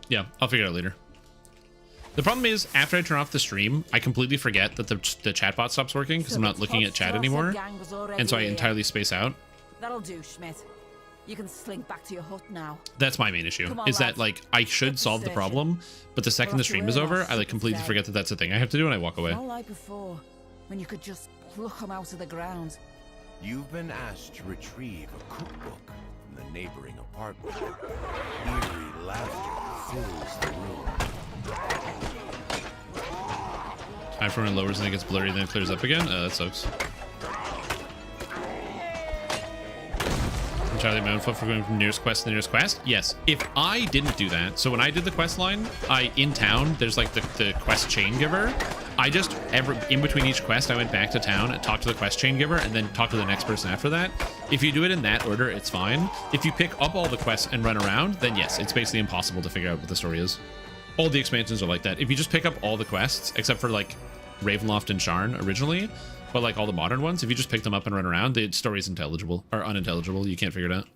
Yeah, I'll figure it out later. The problem is, after I turn off the stream, I completely forget that the chatbot stops working because I'm not looking at chat anymore. And so I entirely space out. That'll do, Schmidt. You can slink back to your hut now. That's my main issue, On, is that, lads. like, I should solve the problem, but the second the stream is over, I, like, completely forget that that's a thing I have to do and I walk away. Not like before, when you could just pluck them out of the ground. You've been asked to retrieve a cookbook from the neighboring apartment. Eerie laughter fills the room. Time for when it lowers and it gets blurry and then it clears up again? That sucks. Entirely my own fault for going from nearest quest to nearest quest? Yes. If I didn't do that, so when I did the quest line, in town, there's like the quest chain giver. I just, in between each quest, I went back to town and talked to the quest chain giver and then talked to the next person after that. If you do it in that order, it's fine. If you pick up all the quests and run around, then yes, it's basically impossible to figure out what the story is. All the expansions are like that. If you just pick up all the quests, except for like Ravenloft and Sharn originally, but like all the modern ones, if you just pick them up and run around, the story is intelligible or unintelligible. You can't figure it out.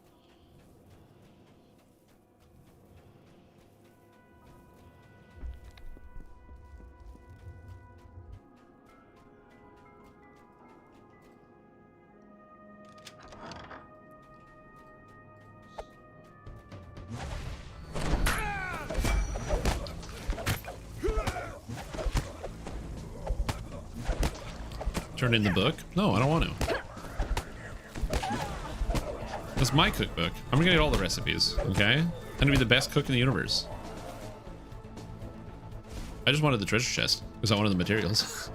Turn in the book? No, I don't want to. That's my cookbook. I'm gonna get all the recipes, okay? I'm gonna be the best cook in the universe. I just wanted the treasure chest because I wanted the materials.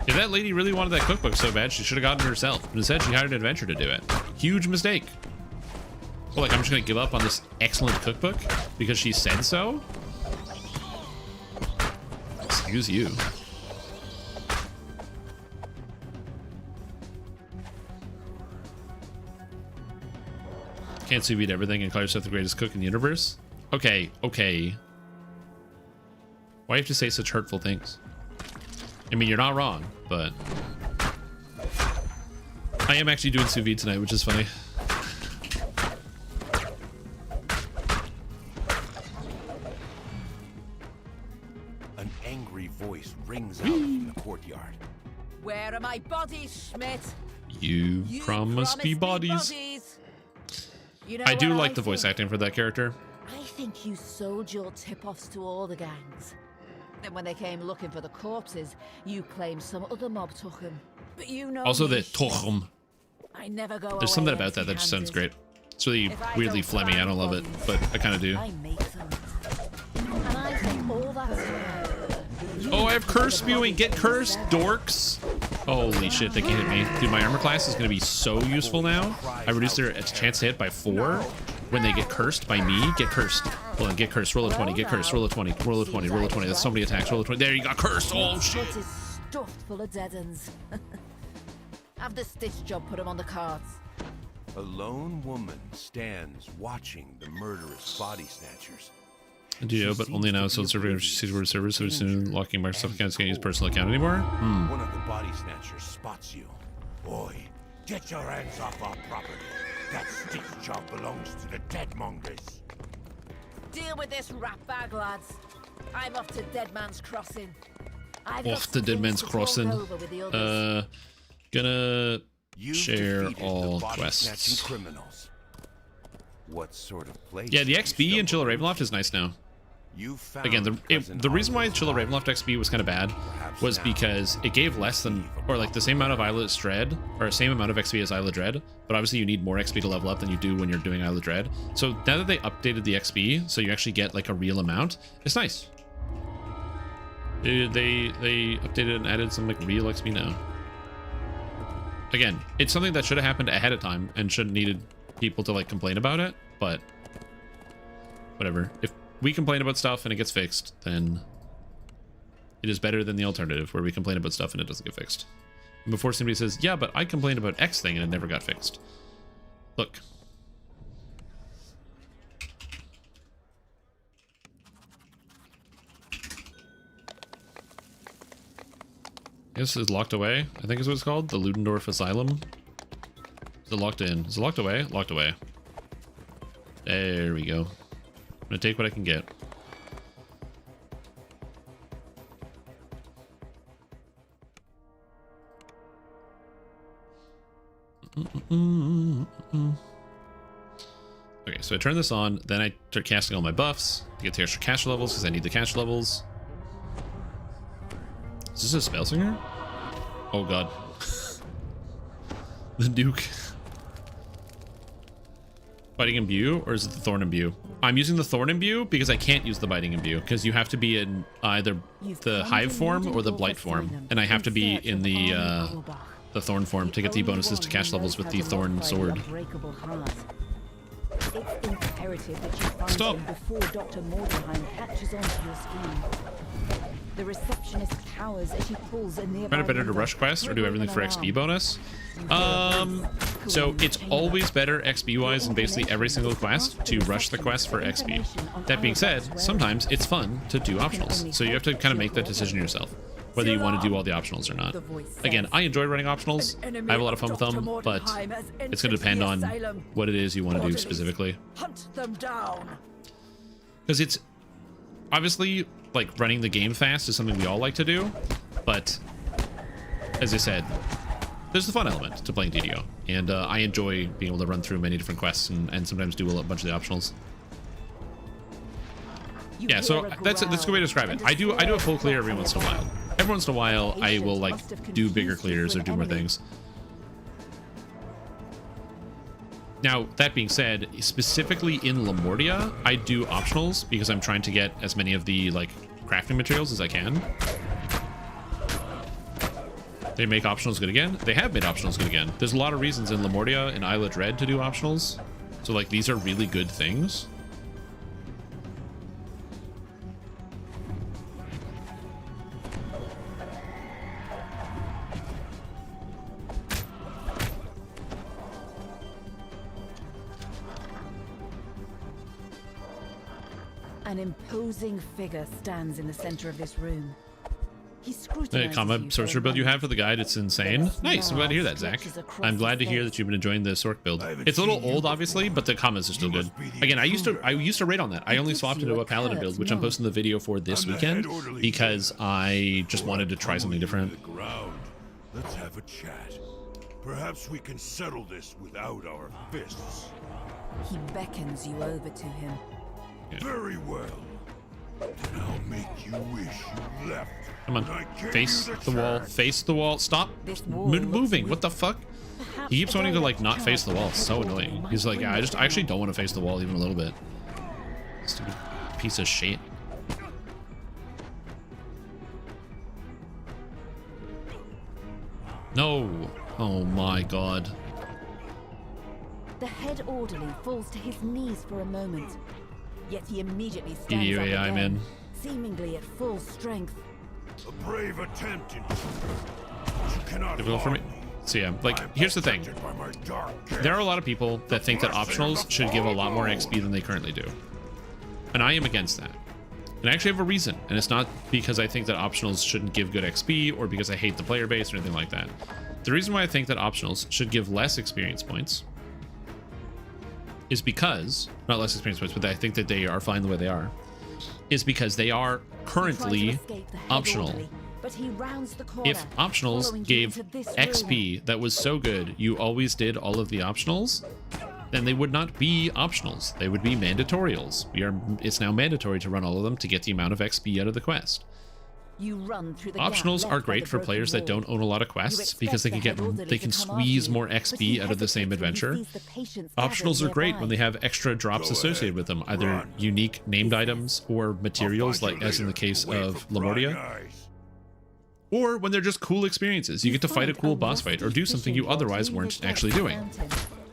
If that lady really wanted that cookbook so bad, she should have gotten it herself. But instead, she hired an adventurer to do it. Huge mistake. Well, like, I'm just gonna give up on this excellent cookbook because she said so? Excuse you. Can't sous vide everything and call yourself the greatest cook in the universe? Okay, okay. Why do you have to say such hurtful things? I mean, you're not wrong, but I am actually doing sous vide tonight, which is funny. An angry voice rings out from the courtyard. Where are my bodies, Schmidt? You promised me bodies. You know I do what like the voice think? acting for that character. I think you sold your tip-offs to all the gangs. Then when they came looking for the corpses, you claimed some other mob took them. But you know Also, me, the Schmidt. tochum. I never go There's something away about that that just sounds empty-handed. great. It's really If I weirdly don't phlegmy. I find don't love it, bodies, but I kind of do. I make them. And I think all that time. Oh, I have curse spewing. Get cursed, dorks. Holy shit, they can hit me. Dude, my armor class is going to be so useful now. I reduced their chance to hit by 4 when they get cursed by me. Get cursed. Hold on, get cursed. Roll a 20. Get cursed. Roll a 20. Roll a 20. Roll a 20. That's so many attacks. Roll a 20. There, you got cursed. Oh, shit. Foot is stuffed full of dead ends. Have the stitch job put him on the carts. A lone woman stands watching the murderous body snatchers. DDO, but only now, so server sees word server, so soon locking Microsoft accounts can't use personal account anymore. One of the body snatchers spots you. Boy, get your hands off our property. That stitch job belongs to the deadmongers. Deal with this rat bag, lads. I'm off to Dead Man's Crossing. I've got Off to some Dead things Man's to talk Crossing. over with the others. Gonna You've share defeated all the body-snatching quests. criminals. What sort of place? Yeah, the did XP you in Chilla stumble Ravenloft is nice now. You found Again, Cousin the reason why Oliver's Chilla body. Ravenloft XP was kind of bad was now because it gave less than, or like the same amount of Isla Dread, or same amount of XP as Isla Dread, but obviously you need more XP to level up than you do when you're doing Isla Dread. So now that they updated the XP, so you actually get like a real amount, it's nice. They updated and added some like real XP now. Again, it's something that should have happened ahead of time and shouldn't needed people to like complain about it, but whatever. If we complain about stuff and it gets fixed, then it is better than the alternative where we complain about stuff and it doesn't get fixed. And before somebody says, yeah, but I complained about X thing and it never got fixed. Look. This is locked away, I think is what it's called. The Ludendorff Asylum. Is it locked in? Is it locked away? Locked away. There we go. I'm gonna take what I can get. Okay, so I turn this on, then I start casting all my buffs to get the extra cash levels because I need the cash levels. Is this a spell singer? Oh god. The Duke. Biting Imbue, or is it the Thorn Imbue? I'm using the Thorn Imbue because I can't use the Biting Imbue because you have to be in either the Hive form or the Blight form, and I have to be in the Thorn form to get the bonuses to cash levels with the Thorn sword. It's imperative that you find Stop. him before Dr. Mordenheim catches onto your screen. The receptionist cowers as she pulls a nearby Find it better to rush quests or do everything for XP bonus? So it's always better XP wise in basically every single quest to rush the quest for XP. That being said, sometimes it's fun to do optionals, so you have to kind of make that decision yourself, whether you want to do all the optionals or not. Again, I enjoy running optionals. I have a lot of fun with them, but it's going to depend on what it is you want to do specifically. Hunt them down. Because it's obviously like running the game fast is something we all like to do, but as I said, there's the fun element to playing DDO, and I enjoy being able to run through many different quests and sometimes do a bunch of the optionals. Yeah, so that's a good way to describe it. I do a full clear every once in a while. Every once in a while, I will like do bigger clears or do more things. Now, that being said, specifically in Lamortia, I do optionals because I'm trying to get as many of the like crafting materials as I can. They make optionals good again. They have made optionals good again. There's a lot of reasons in Lamortia and Isla Dread to do optionals. So like these are really good things. An imposing figure stands in the center of this room. He The scrutinizes comma you sorcerer build you have for the guide, it's insane. Nice, I'm glad to hear that, Zach. stretches across I'm glad to his hear face. that you've been enjoying the Sork build. It's a little old, obviously, but the comments are still good. Again, I used to rate on that. I only swapped into a paladin build, which I'm posting the video for this weekend because I just wanted to try something different. Ground. Let's have a chat. Perhaps we can settle this without our fists. He beckons you over to him. Very well. Then I'll make you wish you left. Come on, I gave face you the wall, chance. face the wall. Stop This wall moving. looks What the fuck? He keeps wanting to like not face the wall. It's so annoying. He's like, yeah, I actually don't want to face the wall even a little bit. Stupid piece of shit. No. Oh my god. The head orderly falls to his knees for a moment, yet he immediately stands DDO up AI, again, man. seemingly at full strength. A brave attempt, indeed. But you cannot Difficult for me. harm me. So yeah, like I am here's the thing. protected by my dark gift. There are a lot of people that think that optionals should give a lot more XP than they currently do. And I am against that. And I actually have a reason. And it's not because I think that optionals shouldn't give good XP or because I hate the player base or anything like that. The reason why I think that optionals should give less experience points is because, not less experience points, but I think that they are fine the way they are, is because they are currently optional. But he rounds the corner, If optionals following you gave into this room. XP that was so good you always did all of the optionals, then they would not be optionals. They would be mandatorials. It's now mandatory to run all of them to get the amount of XP out of the quest. You run through the gap Optionals left are by great the for broken players that wall. don't own a lot of You quests because they can expect the get head orderly they to can come after squeeze you, more but XP he out of the same hesitates when he adventure. sees the patients Optionals gathered are great nearby. when they have extra drops Go associated ahead. with them, either Run. unique named items or I'll materials, find like you as in the later, case away of from prying Lamortia, eyes. or when they're just cool experiences. You get to fight a cool boss fight or do something you otherwise weren't actually doing.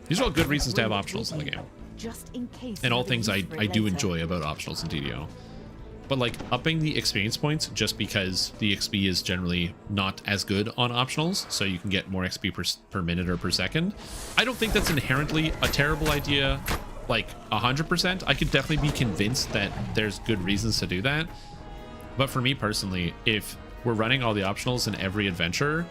These are all good reasons to have optionals in the game, Just in case and all you have a things I use for it do later. enjoy about optionals in DDO. But like upping the experience points just because the XP is generally not as good on optionals, so you can get more XP per minute or per second, I don't think that's inherently a terrible idea, like 100%. I could definitely be convinced that there's good reasons to do that. But for me personally, if we're running all the optionals in every adventure,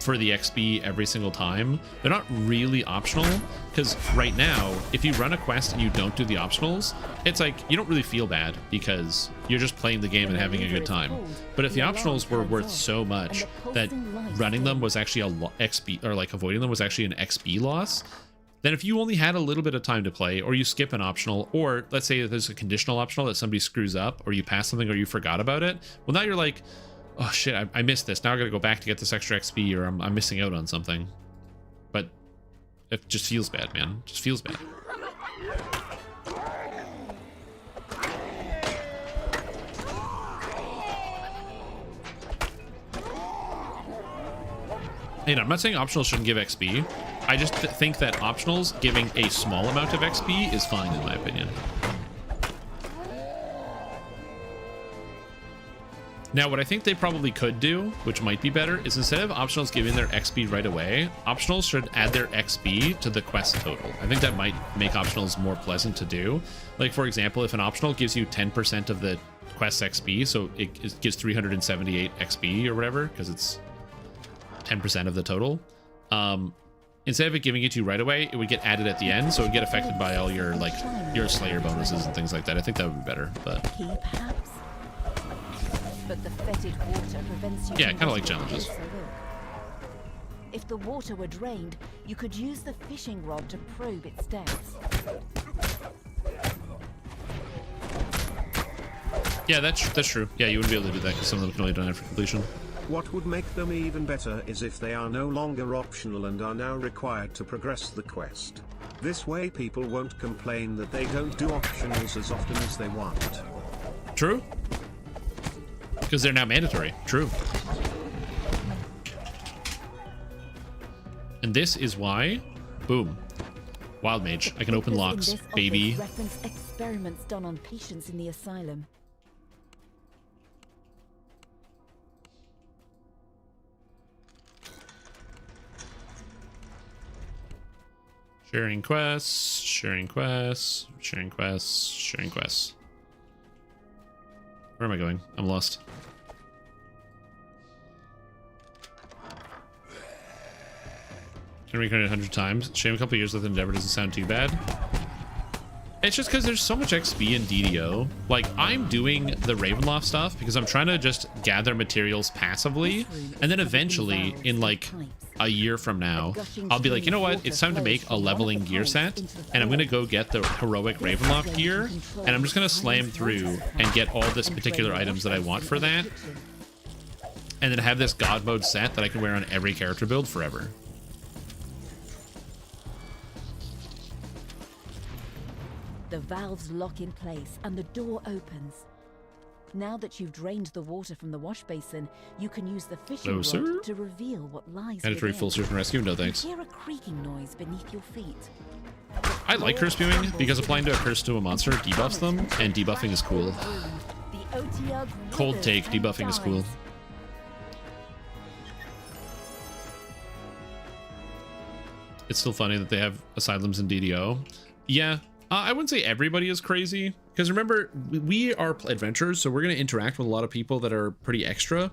for the XP every single time. They're not really optional, because right now, if you run a quest and you don't do the optionals, it's like you don't really feel bad because you're just playing the game and having a good time. But if the optionals were worth so much that running them was actually a XP, or like avoiding them was actually an XP loss, then if you only had a little bit of time to play, or you skip an optional, or let's say that there's a conditional optional that somebody screws up, or you pass something, or you forgot about it, well, now you're like, oh shit, I missed this. Now I gotta go back to get this extra XP, or I'm missing out on something. But it just feels bad, man. It just feels bad. And I'm not saying optionals shouldn't give XP. I just think that optionals giving a small amount of XP is fine, in my opinion. Now, what I think they probably could do, which might be better, is instead of optionals giving their XP right away, optionals should add their XP to the quest total. I think that might make optionals more pleasant to do. Like, for example, if an optional gives you 10% of the quest XP, so it gives 378 XP or whatever, because it's 10% of the total. Instead of it giving it to you right away, it would get added at the end, so it would get affected by all your, like, your Slayer bonuses and things like that. I think that would be better, but... Perhaps. But the fetid water prevents you. Yeah, kind of like challenges. If the water were drained, you could use the fishing rod to probe its depths. Yeah, that's true. Yeah, you wouldn't be able to do that because some of them can only do it for completion. What would make them even better is if they are no longer optional and are now required to progress the quest. This way people won't complain that they don't do optionals as often as they want. True. Because they're now mandatory. True. And this is why, boom, Wild Mage. I can open locks, baby. Reference experiments done on patients in the asylum. Sharing quests, sharing quests, sharing quests, sharing quests. Where am I going? I'm lost. Can recreate it 100 times. Shame a couple years with Endeavor doesn't sound too bad. It's just because there's so much XP in DDO. Like, I'm doing the Ravenloft stuff because I'm trying to just gather materials passively, and then eventually, in like a year from now, I'll be like, you know what? It's time to make a leveling gear set, and I'm gonna go get the heroic Ravenloft gear, and I'm just gonna slam through and get all this particular items that I want for that, and then have this God mode set that I can wear on every character build forever. The valves lock in place and the door opens. Now that you've drained the water from the wash basin, you can use the fishing rod to reveal what lies Mandatory within. full search and rescue, no thanks. You hear a creaking noise beneath your feet. I like curse spewing because applying to a curse to a monster debuffs them, and debuffing is cool. The OTL Cold take, debuffing is cool. It's still funny that they have asylums in DDO. Yeah. I wouldn't say everybody is crazy, because remember, we are adventurers, so we're going to interact with a lot of people that are pretty extra,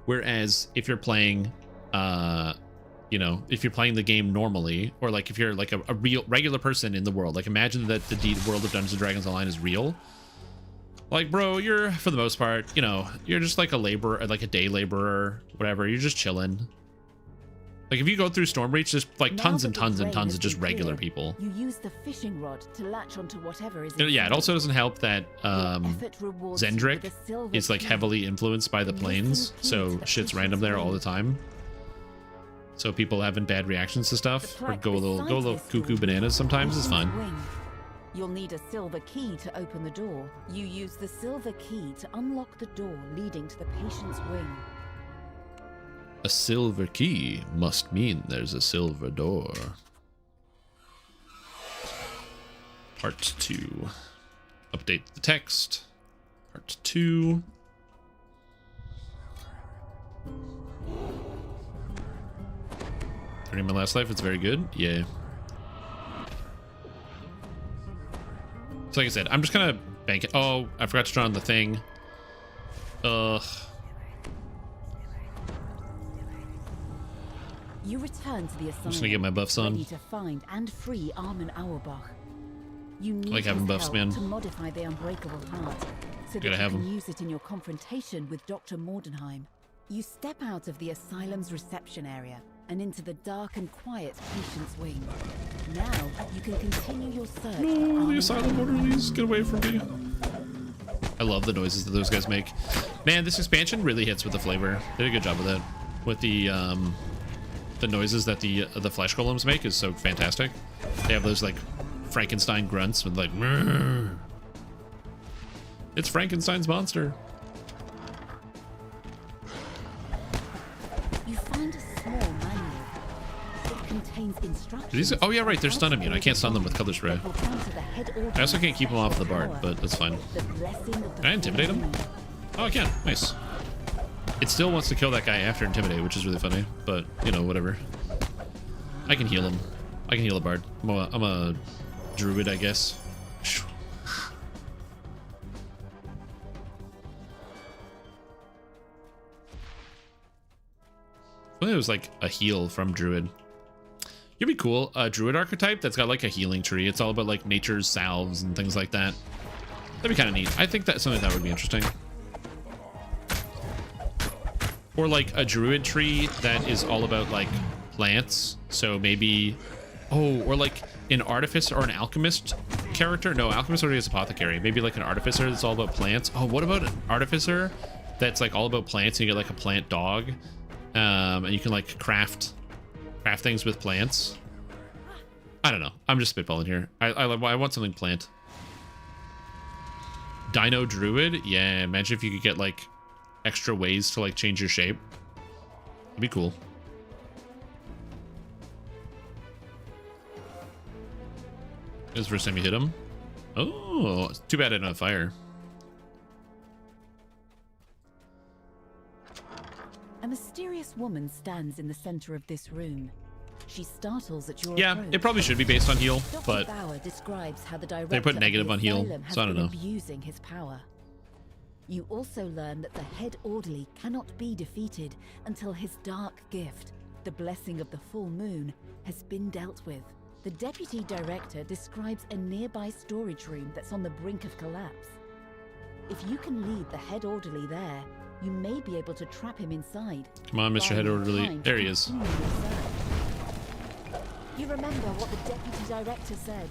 whereas if you're playing, you know, if you're playing the game normally, or like if you're like a real regular person in the world, like imagine that the world of Dungeons & Dragons Online is real. Like, bro, you're, for the most part, you know, you're just like a laborer, like a day laborer, whatever, you're just chilling. Like, if you go through Stormreach, there's like tons and tons and tons of just regular people. You use the fishing rod to latch onto whatever is. Yeah, it also doesn't help that Zendrick is like heavily influenced by the planes, so shit's random there all the time. So people having bad reactions to stuff or go a little cuckoo bananas sometimes is fun. You'll need a silver key to open the door. You use the silver key to unlock the door leading to the patient's wing. A silver key must mean there's a silver door. Part 2. Update the text. Part 2. Turning my last life, it's very good. Yeah. So like I said, I'm just gonna bank it. Oh, I forgot to turn on the thing. Ugh. You return to the asylum, I'm just gonna get my buffs on. ready to find and free Armin Auerbach. You need Like having his buffs, help man. to modify the Unbreakable Heart, so that Gotta you have can 'em. use it in your confrontation with Dr. Mordenheim. You step out of the asylum's reception area and into the dark and quiet patient's wing. Now you can continue your search. for No, the Armin asylum Auerbach. orderlies, get away from me. I love the noises that those guys make. Man, this expansion really hits with the flavor. They did a good job with that. With the noises that the flesh golems make is so fantastic. They have those like Frankenstein grunts with like, "Mrrr." It's Frankenstein's monster. You find a small manual. It contains instructions. These, oh yeah, right, they're on stun how to immune. I can't stun them with color spray. that will counter the head I also can't keep them off the special bard, power, but that's fine. the blessing of the Can I intimidate him? full moon. Oh, I can. Nice. It still wants to kill that guy after intimidate, which is really funny. But you know, whatever. I can heal him. I can heal a bard. I'm a druid, I guess. I think it was like a heal from druid. It'd be cool. A druid archetype that's got like a healing tree. It's all about like nature's salves and things like that. That'd be kind of neat. I think that's something that would be interesting. Or like a druid tree that is all about like plants. So maybe, oh, or like an artificer or an alchemist character. No, alchemist already has apothecary. Maybe like an artificer that's all about plants. Oh, what about an artificer that's like all about plants? And you get like a plant dog, and you can like craft things with plants. I don't know. I'm just spitballing here. I want something plant. Dino druid. Yeah, imagine if you could get like extra ways to like change your shape. It'd be cool. This is the first time you hit him. Oh, it's too bad I don't have fire. A mysterious woman stands in the center of this room. She startles at your Yeah, approach. it probably should be based on heal, Dr. but Bauer describes how the they put director negative of the on heal, asylum has so I don't been know. abusing his power. You also learn that the head orderly cannot be defeated until his dark gift, the blessing of the full moon, has been dealt with. The deputy director describes a nearby storage room that's on the brink of collapse. If you can lead the head orderly there, you may be able to trap him inside. Come on, Mr. Head Orderly. There he is. You remember what the deputy director said.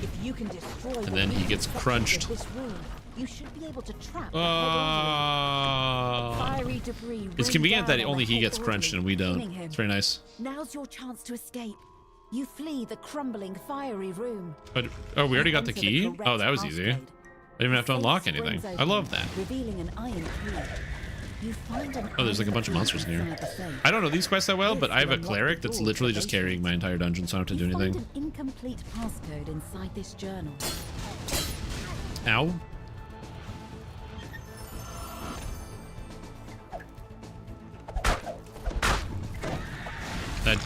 If you can destroy And then he gets crunched. this room, you should be able to trap the fiery debris. It's rain convenient down that on only the he head gets crunched orderly, and we don't. killing him. It's very nice. Now's your chance to escape. You flee the crumbling fiery room. But, oh, we already got the Enter key? correct Oh, that was easy. I passcode. didn't even have to The unlock safe anything. springs I open, love that. Revealing an iron key. You find an Oh, there's like a iron bunch of key monsters in here. inside the safe. I don't know these quests that well, but I have a This will cleric unlock the that's door literally to just the carrying my entire dungeon, so I don't have to do You anything. find an incomplete passcode inside this journal. Ow.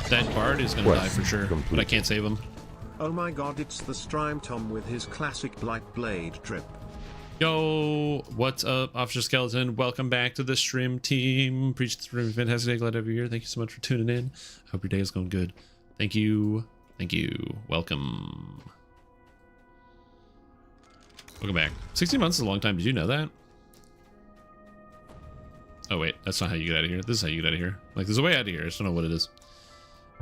That bard is gonna die for sure, but I can't save him. Oh my god, it's the Strime Tom with his classic Blight blade trip. Yo, what's up, Officer Skeleton? Welcome back to the stream team. Preach the stream, fantastic day, glad to have you here. Thank you so much for tuning in. I hope your day is going good. Thank you. Thank you. Welcome. Welcome back. 16 months is a long time. Did you know that? Oh, wait. That's not how you get out of here. This is how you get out of here. Like, there's a way out of here. I just don't know what it is.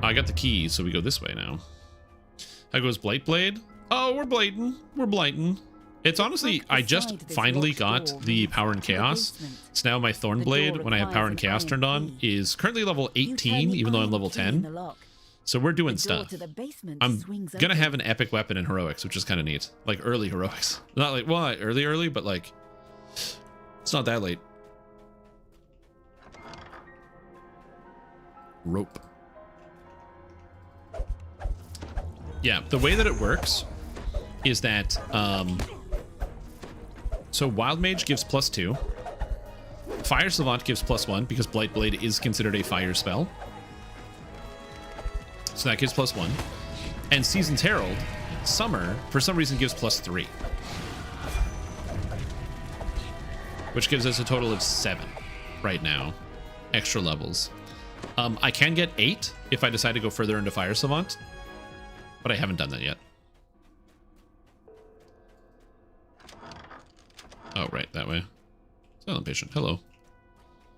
I got the key, so we go this way now. How goes Blight Blade? Oh, we're blading. We're blighting. It's honestly, I just finally got the Power and Chaos. So now my Thorn Blade, when I have Power and Chaos turned on, is currently level 18, even though I'm level 10. So we're doing stuff. I'm gonna have an epic weapon in Heroics, which is kind of neat. Like early Heroics. Not like, well, not early, but like, it's not that late. Rope. Yeah, the way that it works is that, so Wild Mage gives +2. Fire Savant gives +1 because Blight Blade is considered a fire spell. So that gives +1. And Season's Herald, Summer, for some reason gives +3. Which gives us a total of 7 right now. Extra levels. I can get 8 if I decide to go further into Fire Savant, but I haven't done that yet. Oh, right, that way. Silent patient, hello.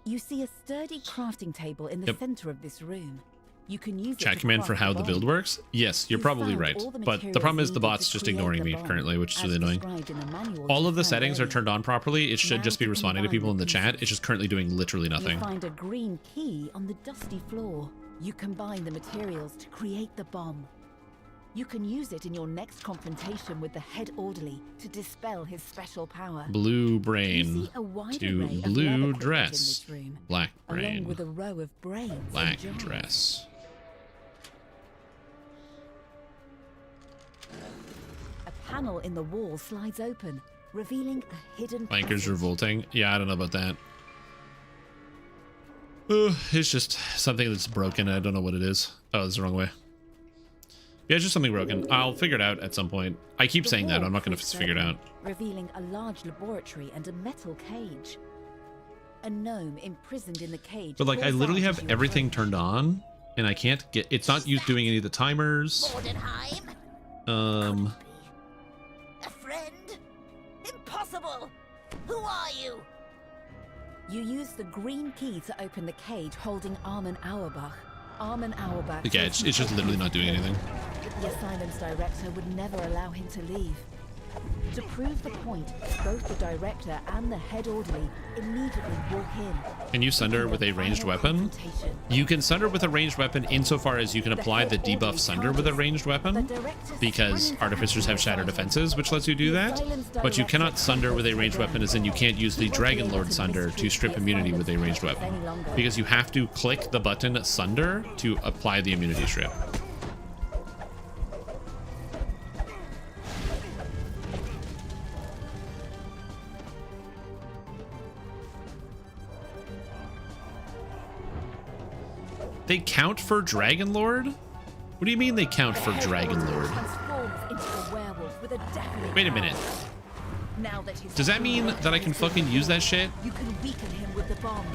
You see a sturdy crafting table in the Yep. center of this room. You can use it Chat to command for craft how a the build bomb. works? Yes, you're You've probably found right. all the But the materials problem is the needed bot's to just create ignoring the me bomb, currently, which is as really annoying. described in the manual All you of the found settings are earlier. turned on properly. It should Now just be to responding to combine people in the chat. pieces. It's just currently doing literally You nothing. find a green key on the dusty floor. You combine the materials to create the bomb. You can use it in your next confrontation with the head orderly to dispel his special power. Blue You brain see a wide to array of blue lab equipment dress. in this room, Black along brain. with a row of brains Black and jars. dress. A panel in the wall slides open, revealing a hidden Flankers passage. revolting. Yeah, I don't know about that. It's just something that's broken. I don't know what it is. Oh, it's the wrong way. Yeah, it's just something broken. I'll figure it out at some point. I keep The saying that. wall I'm not going to flips figure it open, out. revealing a large laboratory and a metal cage. A gnome imprisoned in the cage. But like, I calls literally out have as you everything approach. turned on, and I can't get. It's not doing any of the timers. A friend? Impossible! Who are you? You use the green key to open the cage holding Armin Auerbach. Armin Auerbach. Yeah, it's just literally not doing anything. The asylum's director would never allow him to leave. To prove the point, both the director and the head orderly immediately walk in. Can you sunder with a ranged weapon? You can sunder with a ranged weapon insofar as you can apply the debuff sunder with a ranged weapon, because artificers have shattered defenses, which lets you do that. But you cannot sunder with a ranged weapon, as in you can't use the Dragon Lord sunder to strip immunity with a ranged weapon, because you have to click the button sunder to apply the immunity strip. They count for Dragon Lord? What do you mean they count for Dragon Lord? Transforms into a werewolf with a deafening Wait a minute. howl. Now that his Does that mean that I can fucking use that shit? You can weaken him with the bomb.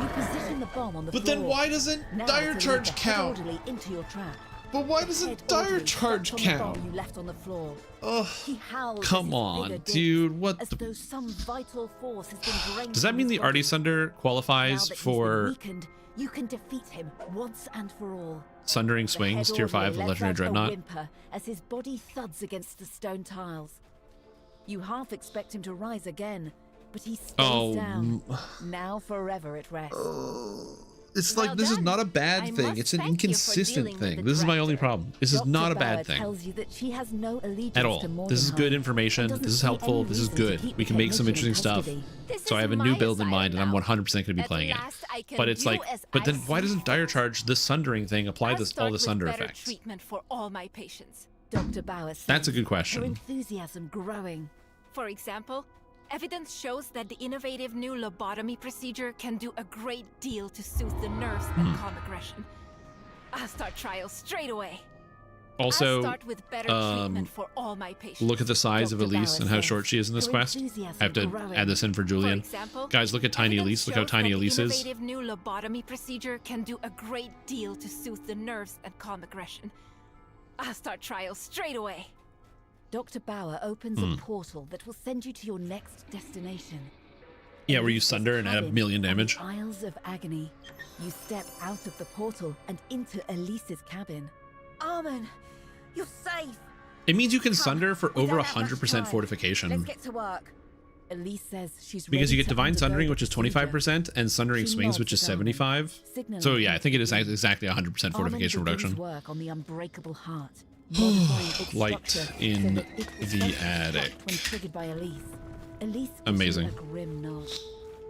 You position the bomb on the But floor. then why doesn't Now dire to lead charge the head count? orderly into your trap. But why The doesn't head dire orderly charge steps on the bomb count? you left on the floor. Ugh. He howls as Come his on, vigor dips, dude, what as the- though some vital force has been drained Does that from mean his the Artie body. Sunder Now qualifies that he's been for weakened, you can defeat him once and for all. Sundering The Swings, head tier orderly 5 of lets Legendary out a Dreadnought? whimper as his body thuds against the stone tiles. You half expect him to rise again, but he stays Oh, down. Now forever at rest. It's Well like, this is done. not a bad I thing. must It's an thank you for inconsistent dealing with thing. the This is my only director. problem. This is Dr. not a Bauer bad thing. tells you that she has no allegiance At all. to This is good Mordenheim information. and doesn't This is see helpful. any This is reason to good. keep We the can make some technician in interesting stuff. custody. This So I is have a my new build in asylum mind, and I'm now. 100% going to be At playing it. last I can But it's do like, as but I then why see doesn't dire charge the sundering thing apply I'll this start all the with sunder better effects? treatment for all my patients. Dr. Bauer says, That's a good her question. enthusiasm growing. For example, evidence shows that the innovative new lobotomy procedure can do a great deal to soothe the nerves and calm aggression. I'll start trials straight away. I'll Also, start with better treatment for all my patients. look at the size of Dr. Elise Bauer and how says, short she is in this her quest. enthusiasm I have to growing. add this in for Julian. example, Guys, look at tiny evidence Elise. Look how shows tiny that the Elise is. innovative new lobotomy procedure can do a great deal to soothe the nerves and calm aggression. I'll start trials straight away. Dr. Bauer opens a portal that will send you to your next destination. Yeah, where you Elise's sunder and add a cabin million on the damage. Isles of Agony. You step out of the portal and into Elise's cabin. Armin, you're safe. It means you can sunder for We over don't have much 100% time. fortification. Let's get to work. Elise says she's Because ready you get to Divine undergo Sundering, the which is procedure. 25%, and Sundering She Swings, nods which is to Armin, 75. signaling So yeah, I him think it to is leave. exactly 100% fortification Armin begins reduction. work on the unbreakable heart, modifying its Light structure in so that it will the self-destruct attic. When triggered by Elise. Elise gives Amazing. you a grim nod.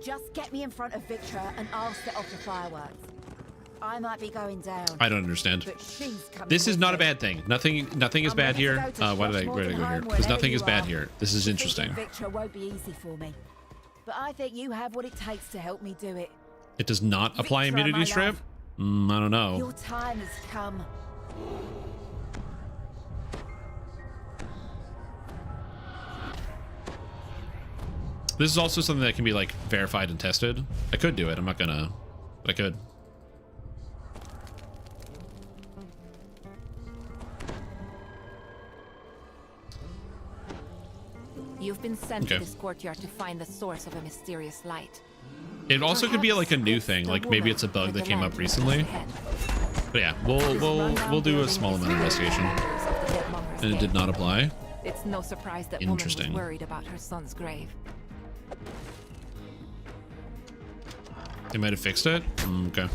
Just get me in front of Victra and I'll set off the fireworks. I might be going down. I don't understand. But she's coming This is with not a me. bad thing. Nothing is I'm bad ready to here. go to Why did I go here? Throckmorton Because Home nothing is whenever bad you here. This is Defeating interesting. Victra won't be easy for me. But I think you have what it takes to help me do it. It does not apply Victra, immunity my strip? love. I don't know. Your time has come. This is also something that can be like verified and tested. I could do it. I'm not gonna, but I could. You've been sent to this courtyard to find the source of a mysterious light. It also could be like a new thing, like maybe it's a bug that came up recently. But yeah, we'll do a small amount of investigation. And it did not apply. It's no surprise that woman was worried about her son's grave. They might have fixed it? Okay.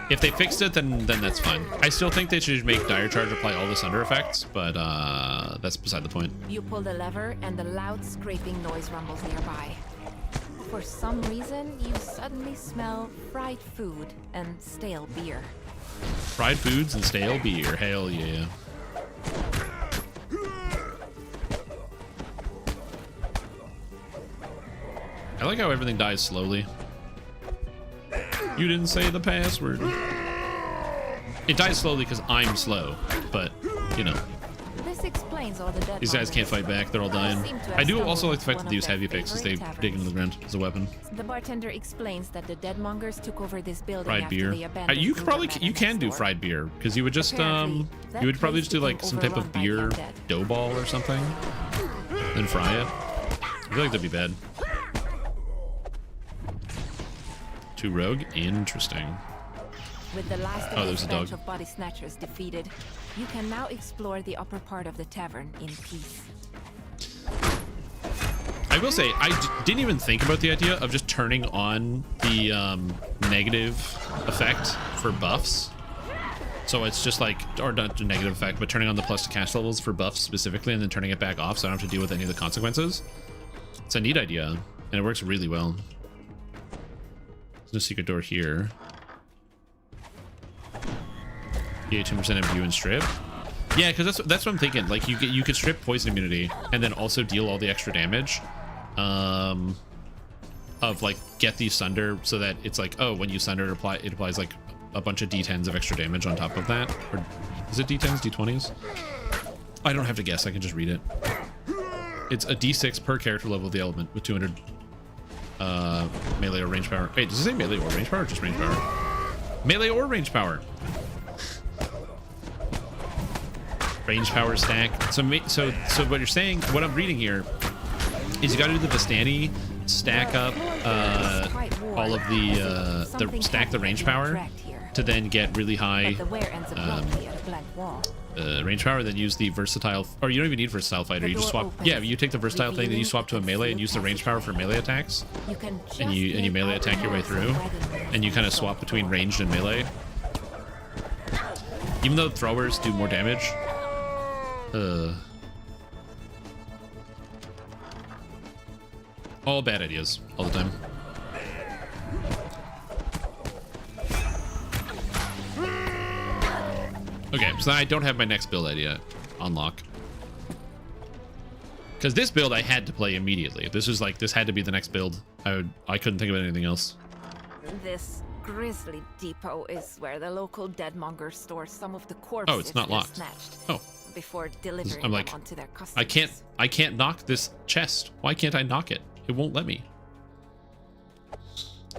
If they fixed it, then that's fine. I still think they should make Dire Charge apply all the Sunder effects, but that's beside the point. You pull the lever and the loud scraping noise rumbles nearby. For some reason, you suddenly smell fried food and stale beer. Fried foods and stale beer, hell yeah. I like how everything dies slowly. You didn't say the password. It dies slowly because I'm slow, but, you know. This explains all the dead These guys can't fight back, they're all dying. I do also like the fact that they use heavy picks as they dig into the ground as a weapon. The bartender explains that the deadmongers took over this building fried after beer. they abandoned You can do fried beer, because you would just, you would probably just do like some type of beer dough ball or something, then fry it. I feel like that'd be bad. 2 rogue? Interesting. With the last Oh, there's a dog. of body snatchers defeated, you can now explore the upper part of the tavern in peace. I will say, I didn't even think about the idea of just turning on the negative effect for buffs. So it's just like, or not a negative effect, but turning on the plus to cast levels for buffs specifically and then turning it back off so I don't have to deal with any of the consequences. It's a neat idea, and it works really well. There's no secret door here. Yeah, 10% MU and strip. Yeah, because that's what I'm thinking. Like you could strip poison immunity and then also deal all the extra damage. Of like get the sunder so that it's like, oh, when you sunder it applies like a bunch of d10s of extra damage on top of that. Or is it d10s, d20s? I don't have to guess, I can just read it. It's a d6 per character level of the element with 200 melee or range power. Wait, does it say melee or range power or just range power? Melee or range power. Range power stack. So what you're saying, what I'm reading here is you got to do the Vistani, stack up all of the stack the range power to then get really high range power, then use the versatile, or you don't even need versatile fighter, you just swap. Yeah, you take the versatile thing, then you swap to a melee and use the range power for melee attacks, and you melee attack your way through, and you kind of swap between ranged and melee. Even though throwers do more damage. All bad ideas all the time. Okay, so I don't have my next build idea on lock. Because this build I had to play immediately. This was like, this had to be the next build. I couldn't think of anything else. This grisly depot is where the local deadmonger stores some of the corpses. Oh, it's not locked. Snatched before I'm delivering like, them onto their customers. I can't knock this chest. Why can't I knock it? It won't let me.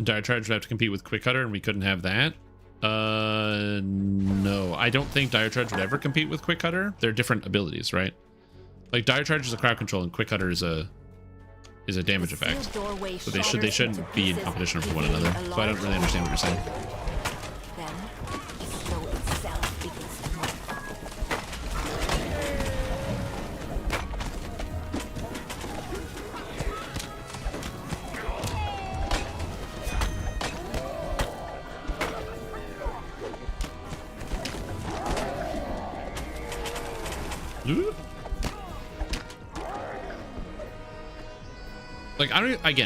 Dire Charge would have to compete with Quick Cutter, and we couldn't have that. No, I don't think Dire Charge would ever compete with Quick Cutter. They're different abilities, right? Like Dire Charge is a crowd control, and Quick Cutter is a damage effect. So they shouldn't be in competition with one another. So I don't really understand what you're saying. Then the snow itself begins to melt. Like,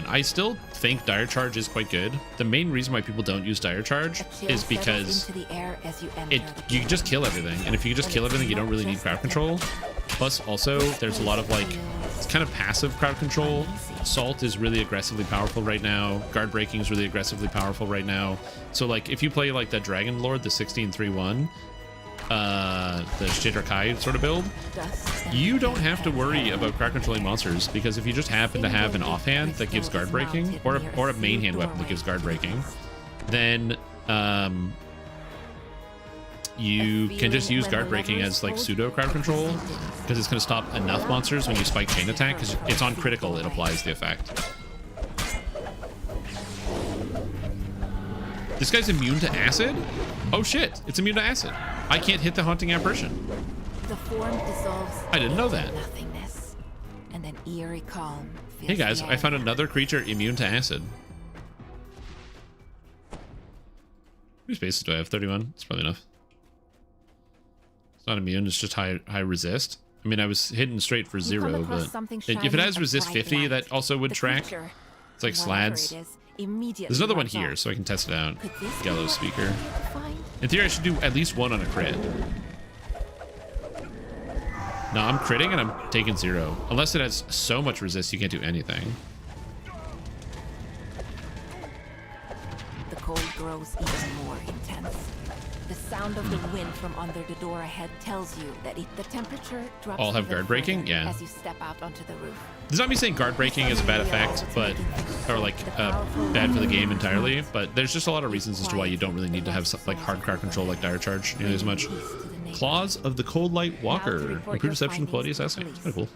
I still think Dire Charge is quite good. The main reason why people don't use Dire Charge is because you can just kill everything. And if you just kill everything, you don't really need crowd control. Plus, also, there's a lot of, like, it's kind of passive crowd control. Salt is really aggressively powerful right now. Guard breaking is really aggressively powerful right now. So, like, if you play, like, the Dragon Lord, the 16-3-1, the Shidrakai sort of build, you don't have to worry about crowd controlling monsters, because if you just happen to have an offhand that gives guard breaking, or a main hand weapon that gives guard breaking, then you can just use guard breaking as like pseudo crowd control because it's going to stop enough monsters when you spike chain attack because it's on critical. It applies the effect. This guy's immune to acid? Oh shit, it's immune to acid. I can't hit the haunting apparition. The form dissolves. I didn't know that. Nothingness, and then eerie calm. Hey guys, I found another creature immune to acid. How many spaces do I have? 31? It's probably enough. It's not immune, it's just high resist. I mean, I was hitting straight for 0, but if it has resist 50, that also would track. It's like slads. There's another one here, so I can test it out. Gallows Speaker. In theory, I should do at least one on a crit. No, I'm critting and I'm taking 0. Unless it has so much resist, you can't do anything. The cold grows even more intense. The sound of the wind from under the door ahead tells you that if the temperature drops All have even guard breaking? further Yeah. as you step out onto the roof. It's not me saying guard breaking is a bad effect, but or like bad for the game entirely, but there's just a lot of reasons as to why you don't really need to have like hard crowd control like dire charge nearly as much. Claws of the Cold Light Walker. Improved reception, quality assassin. It's kind of cool.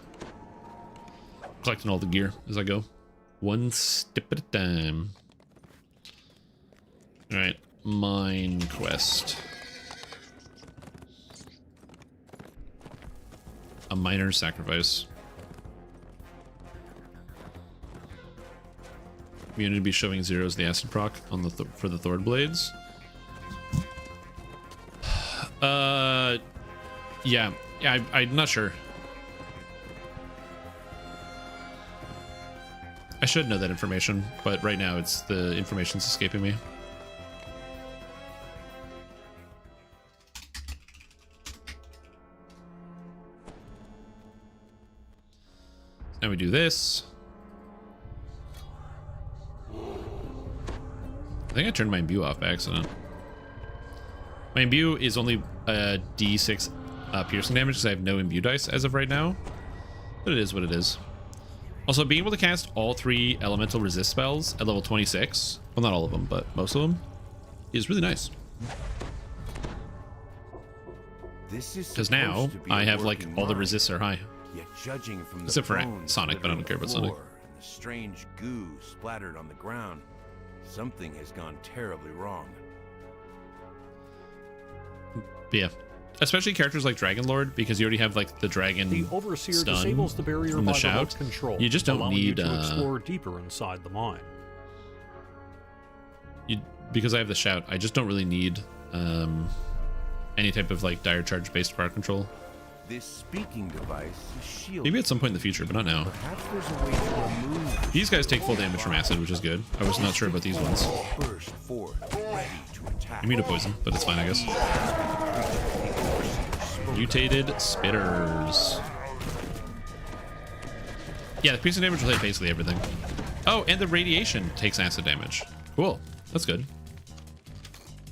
Collecting all the gear as I go. One step at a time. Alright. Mine quest. A miner's sacrifice. We need to be showing 0s the acid proc on the for the Thord blades. Yeah, I'm not sure. I should know that information, but right now it's the information's escaping me. Now we do this. I think I turned my imbue off by accident. My imbue is only a D6 piercing damage because I have no imbue dice as of right now. But it is what it is. Also, being able to cast all 3 elemental resist spells at level 26, well, not all of them, but most of them, is really nice. Because now I have like all the resists are high. Yet judging from the except for bones Sonic, but I don't care about Sonic. and the strange goo splattered on the ground, something has gone terribly wrong. But yeah, especially characters like Dragonlord, because you already have like the dragon The Overseer stun disables the barrier from the by shout. remote control, You just don't allowing need you to explore deeper inside the mine. Because I have the shout, I just don't really need any type of like dire charge based crowd control. This speaking device is shielded. Maybe at some point in the future, but not now. Perhaps there's a way to remove These guys take full damage from acid, which is good. I was not sure about these ones. burst forth, ready to attack. Immune to poison, but it's fine, I guess. Mutated spitters. Yeah, the piercing damage will hit basically everything. Oh, and the radiation takes acid damage. Cool. That's good.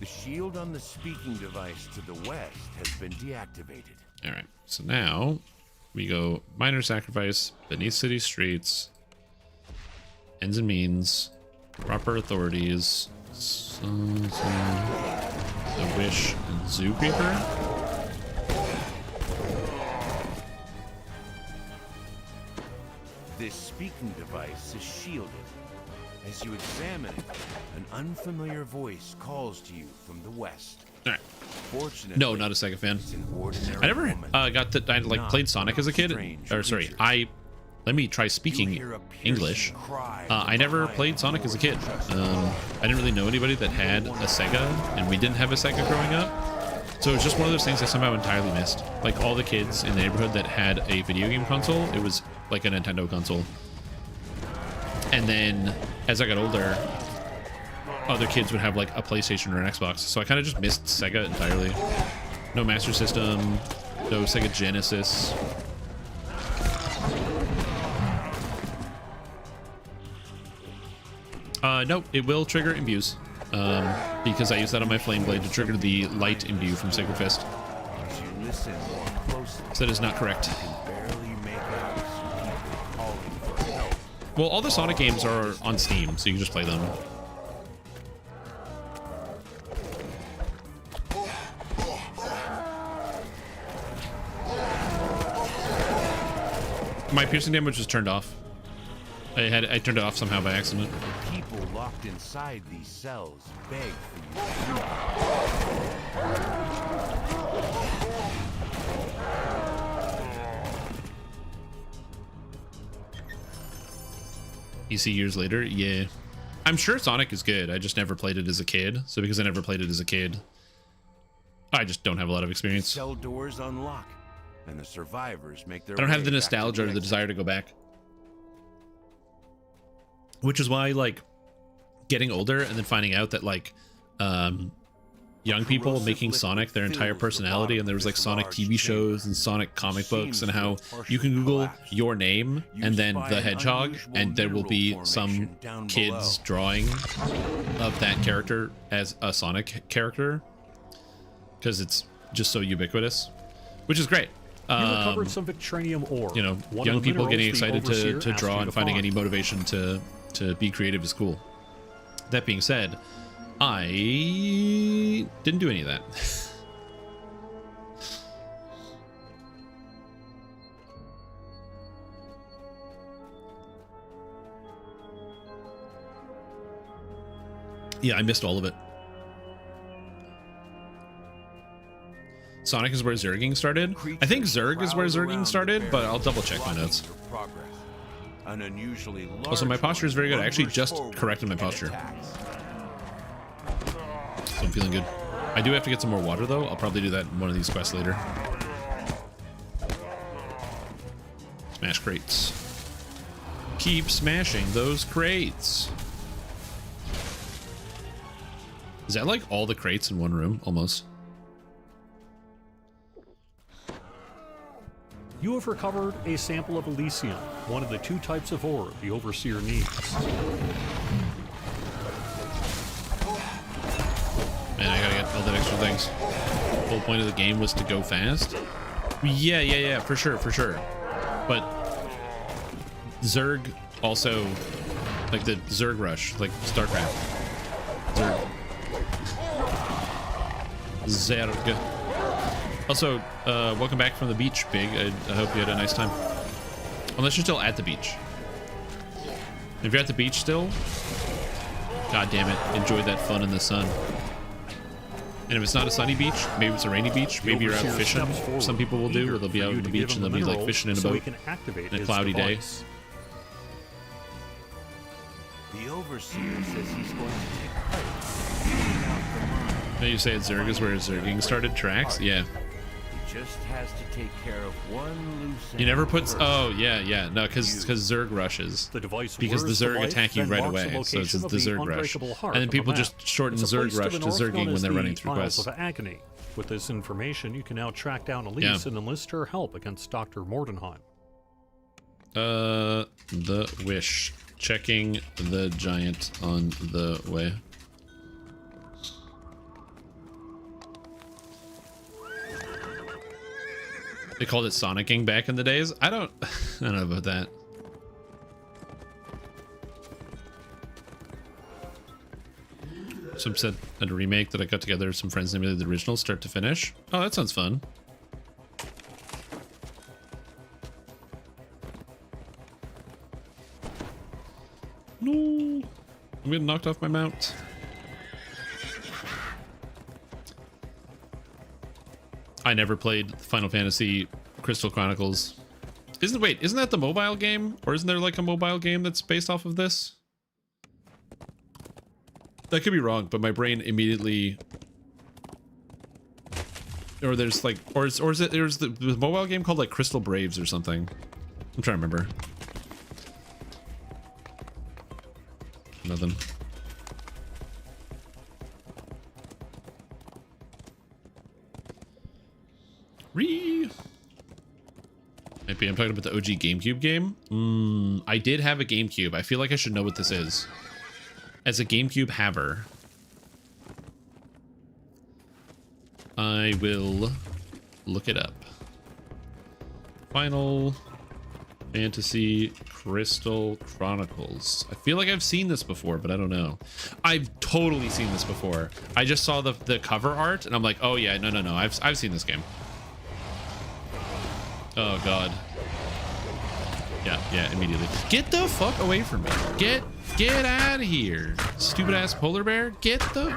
The shield on the speaking device to the west has been deactivated. All right. So now we go minor sacrifice, beneath city streets, ends and means, proper authorities, the wish, and zoo creeper. This speaking device is shielded. As you examine it, an unfamiliar voice calls to you from the west. All right. Fortunately, No, not a Sega fan. it's an ordinary I never woman, got that. I like not played Sonic as a kid. strange Or sorry, creature. let me try You speaking hear a piercing English. cry I from never behind played Sonic you. as a kid. I didn't really know anybody that had a Sega, and we didn't have a Sega growing up. So it was just one of those things I somehow entirely missed. Like all the kids in the neighborhood that had a video game console, it was like a Nintendo console. And then as I got older, other kids would have like a PlayStation or an Xbox. So I kind of just missed Sega entirely. No Master System, no Sega Genesis. No, it will trigger imbues. Because I use that on my Flame Blade to trigger the light imbue from Sacred Fist. As you listen more closely, So that is not correct. you can barely make out some people calling for help. Well, all the Sonic games are on Steam, so you can just play them. My piercing damage was turned off. I turned it off somehow by accident. People locked inside these cells beg for you. You see years later? Yeah. I'm sure Sonic is good. I just never played it as a kid. So because I never played it as a kid, I just don't have a lot of experience. Cell doors unlock, and the survivors make their I don't have way the back to nostalgia or the exit. desire to go back. Which is why, like, getting older and then finding out that, like, young people making Sonic their entire personality, and there was like Sonic TV shows and Sonic comic books, and how you can Google your name and then the Hedgehog, and there will be some kid's drawing of that character as a Sonic character, because it's just so ubiquitous, which is great. You recovered some Victranium ore. You know, one young of the people getting minerals the excited Overseer to asked draw you and to finding find. any motivation to be creative is cool. That being said, I didn't do any of that. Yeah, I missed all of it. Sonic is where Zerging started. I think Zerg is where Zerging started, but I'll double check my notes. An unusually large Also, my posture is very good. I actually lumbers just forward corrected my and posture. attacks. So I'm feeling good. I do have to get some more water, though. I'll probably do that in one of these quests later. Smash crates. Keep smashing those crates. Is that like all the crates in one room? Almost. You have recovered a sample of Elysium, one of the 2 types of ore the Overseer needs. Man, I gotta get all that extra things. The whole point of the game was to go fast. Yeah, for sure. But Zerg also, like the Zerg rush, like StarCraft. Zerg. Also, welcome back from the beach, Big. I hope you had a nice time. Unless you're still at the beach. If you're at the beach still, god damn it, enjoy that fun in the sun. And if it's not a sunny beach, maybe it's a rainy beach, maybe you're out fishing. Some people will do, or they'll be out on the beach and they'll be like fishing in a boat in a cloudy day. The Overseer says he's going to take part. Cleaning out the mine. Now you say it's Zerg is where Zerging started tracks? Yeah. He just has to take care of one loose end. You never put... first. Oh, yeah. No, because Zerg rushes. The device Because the whirs Zerg light, attack you then right marks away. So it's location the of Zerg rush. unbreakable heart And then of a people map. just shorten It's a Zerg place rush the to north known Zerging as when they're the running through Isles quests. of Agony. With this information, you can now track down Elise Yeah. and enlist her help against Dr. Mordenheim. The wish. Checking the giant on the way. They called it Sonicking back in the days. I don't know about that. Some said a remake that I got together. Some friends emulated the original start to finish. Oh, that sounds fun. No, I'm getting knocked off my mount. I never played Final Fantasy Crystal Chronicles. Isn't that the mobile game? Or isn't there like a mobile game that's based off of this? That could be wrong, but my brain immediately... Or there's like... Or is it... There's the mobile game called like Crystal Braves or something. I'm trying to remember. Nothing. Maybe I'm talking about the OG GameCube game. I did have a GameCube. I feel like I should know what this is. As a GameCube haver, I will look it up. Final Fantasy Crystal Chronicles. I feel like I've seen this before, but I don't know. I've totally seen this before. I just saw the cover art and I'm like, oh yeah, no. I've seen this game. Oh god. Yeah, immediately. Get the fuck away from me. Get out of here. Stupid ass polar bear. Get the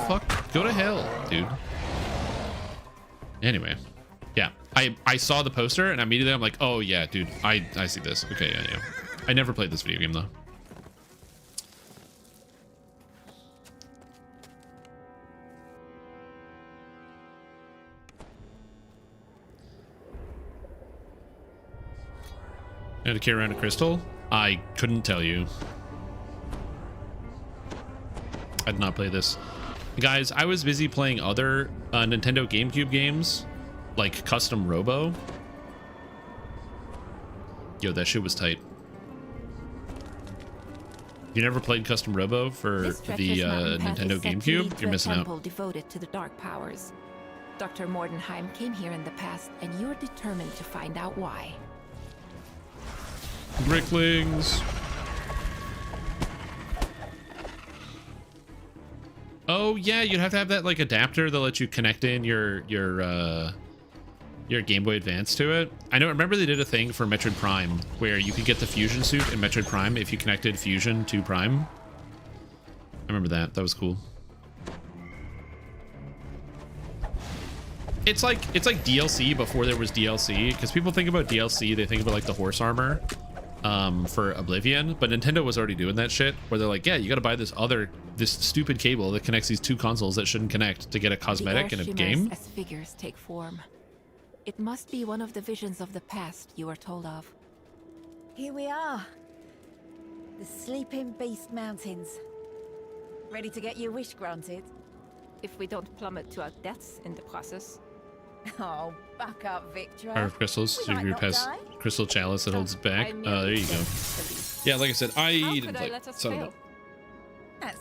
fuck. Go to hell, dude. Anyway. Yeah. I saw the poster and immediately I'm like, oh yeah, dude. I see this. Okay, yeah. I never played this video game though. How to carry around a crystal? I couldn't tell you. I did not play this. Guys, I was busy playing other Nintendo GameCube games, like Custom Robo. Yo, that shit was tight. You never played Custom Robo for the Nintendo GameCube? You're missing out. Devoted to the dark powers. Dr. Mordenheim came here in the past, and you're determined to find out why. Bricklings. Oh yeah, you'd have to have that like adapter that lets you connect in your Game Boy Advance to it. I know. Remember they did a thing for Metroid Prime where you could get the Fusion suit in Metroid Prime if you connected Fusion to Prime. I remember that. That was cool. It's like DLC before there was DLC, because people think about DLC, they think about like the horse armor for Oblivion, but Nintendo was already doing that shit where they're like, yeah, you got to buy this stupid cable that connects these two consoles that shouldn't connect to get a cosmetic in a game. As figures take form. It must be one of the visions of the past you were told of. Here we are. The Sleeping Beast Mountains. Ready to get your wish granted? If we don't plummet to our deaths in the process. Oh, back up, Victor. Power of crystals to group has crystal chalice that holds it back. There you go. Yeah, like I said, I didn't play. So I don't know.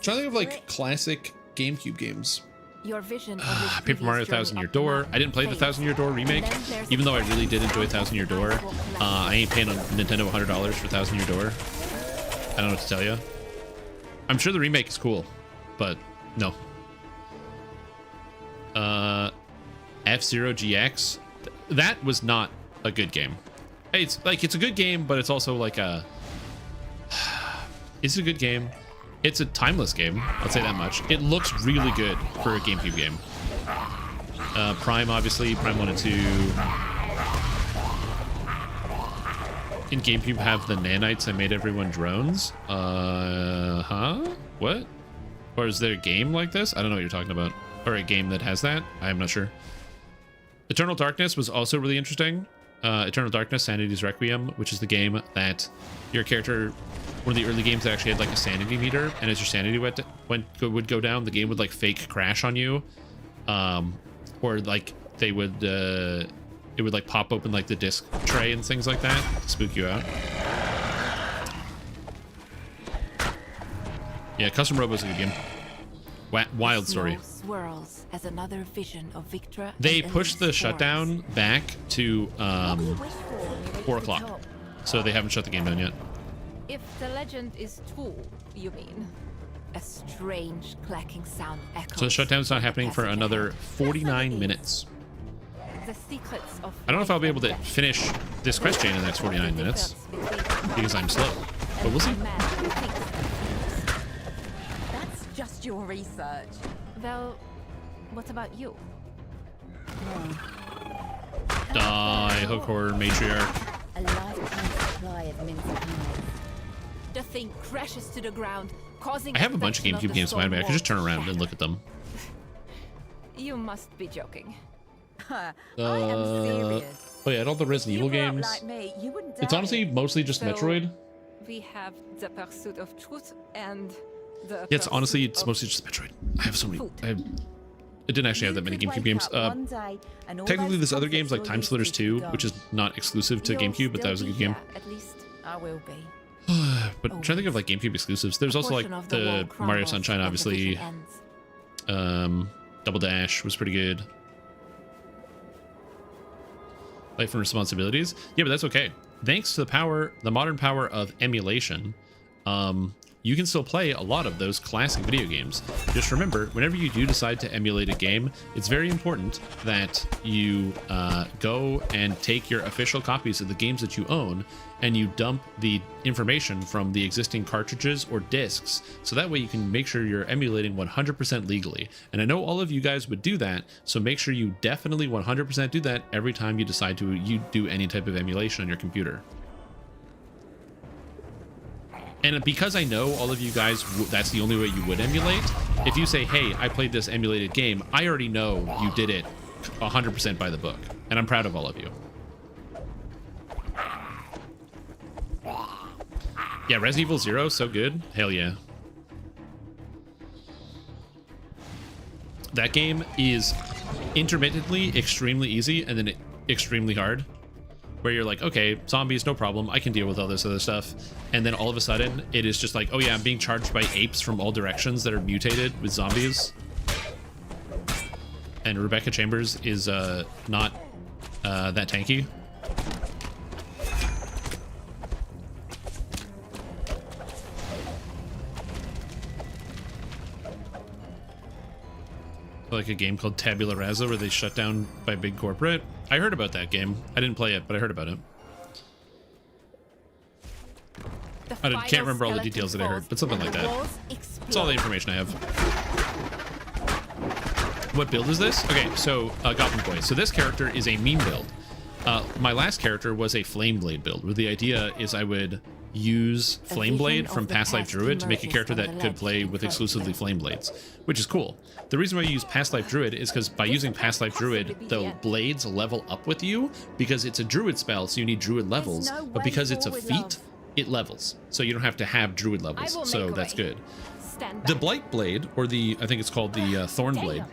Trying to think of like classic GameCube games. Your vision of Paper Mario 1000 Year Door. I didn't play the 1000 Year Door remake, even though I really did enjoy 1000 Year Door. I ain't paying on Nintendo $100 for 1000 Year Door. I don't know what to tell you. I'm sure the remake is cool, but no. F-Zero GX. That was not a good game. It's a good game, but it's also like it's a good game. It's a timeless game, I'll say that much. It looks really good for a GameCube game. Prime, obviously, Prime 1 and 2. In GameCube have the nanites that made everyone drones. What? Or is there a game like this? I don't know what you're talking about. Or a game that has that? I'm not sure. Eternal Darkness was also really interesting. Eternal Darkness, Sanity's Requiem, which is the game that your character, one of the early games that actually had like a sanity meter, and as your sanity would go down, the game would like fake crash on you, or like they would it would like pop open like the disc tray and things like that to spook you out. Yeah, Custom Robo is a good game. Wild story. Swirls as another vision of Victra. They pushed the shutdown back to 4 o'clock, so they haven't shut the game down yet. If the legend is true, you mean? A strange clacking sound echoes. So the shutdown's not happening for another 49 minutes. The secrets of I don't know if I'll be able to finish this quest chain in the next 49 minutes because I'm slow, but we'll see. That's just your research. Well, what about you? Die, hook horror matriarch. A lifetime supply of mince pies. The thing crashes to the ground, causing. I have a bunch of GameCube games behind me. I can just turn around and look at them. You must be joking. I am serious. Oh yeah, and all the Resident Evil games. Like me, you wouldn't It's honestly mostly just So, Metroid. We have the pursuit of truth and the. Yeah, it's honestly pursuit it's of mostly just Metroid. I have so many. food. It didn't actually have that many GameCube games. Technically, there's other games like Time Splitters 2, which is not exclusive to You'll GameCube, but that was a still good be game. here, At least I will be. But I'm trying to think of like GameCube exclusives. There's also like portion of the wall Mario crumbles Sunshine, when the obviously. vision ends. Double Dash was pretty good. Life and Responsibilities. Yeah, but that's okay. Thanks to the modern power of emulation, you can still play a lot of those classic video games. Just remember, whenever you do decide to emulate a game, it's very important that you go and take your official copies of the games that you own and you dump the information from the existing cartridges or discs, so that way you can make sure you're emulating 100% legally. And I know all of you guys would do that, so make sure you definitely 100% do that every time you decide to do any type of emulation on your computer. And because I know all of you guys, that's the only way you would emulate. If you say, hey, I played this emulated game, I already know you did it 100% by the book. And I'm proud of all of you. Yeah, Resident Evil 0, so good. Hell yeah. That game is intermittently extremely easy and then extremely hard. Where you're like, okay, zombies, no problem. I can deal with all this other stuff. And then all of a sudden, it is just like, oh yeah, I'm being charged by apes from all directions that are mutated with zombies. And Rebecca Chambers is not that tanky. Like a game called Tabula Rasa where they shut down by big corporate. I heard about that game. I didn't play it, but I heard about it. I can't remember all the details that I heard, but something like that. That's all the information I have. What build is this? Okay, so Goblin Boy. So this character is a meme build. My last character was a Flame Blade build, where the idea is I would use Flame Blade from Past Life Druid to make a character that could play with exclusively Flame Blades, which is cool. The reason why I use Past Life Druid is because by using Past Life Druid, the blades level up with you because it's a Druid spell, so you need Druid levels, but because it's a feat, it levels. So you don't have to have Druid levels, so that's good. The Blight Blade, or the, I think it's called the Thorn Blade,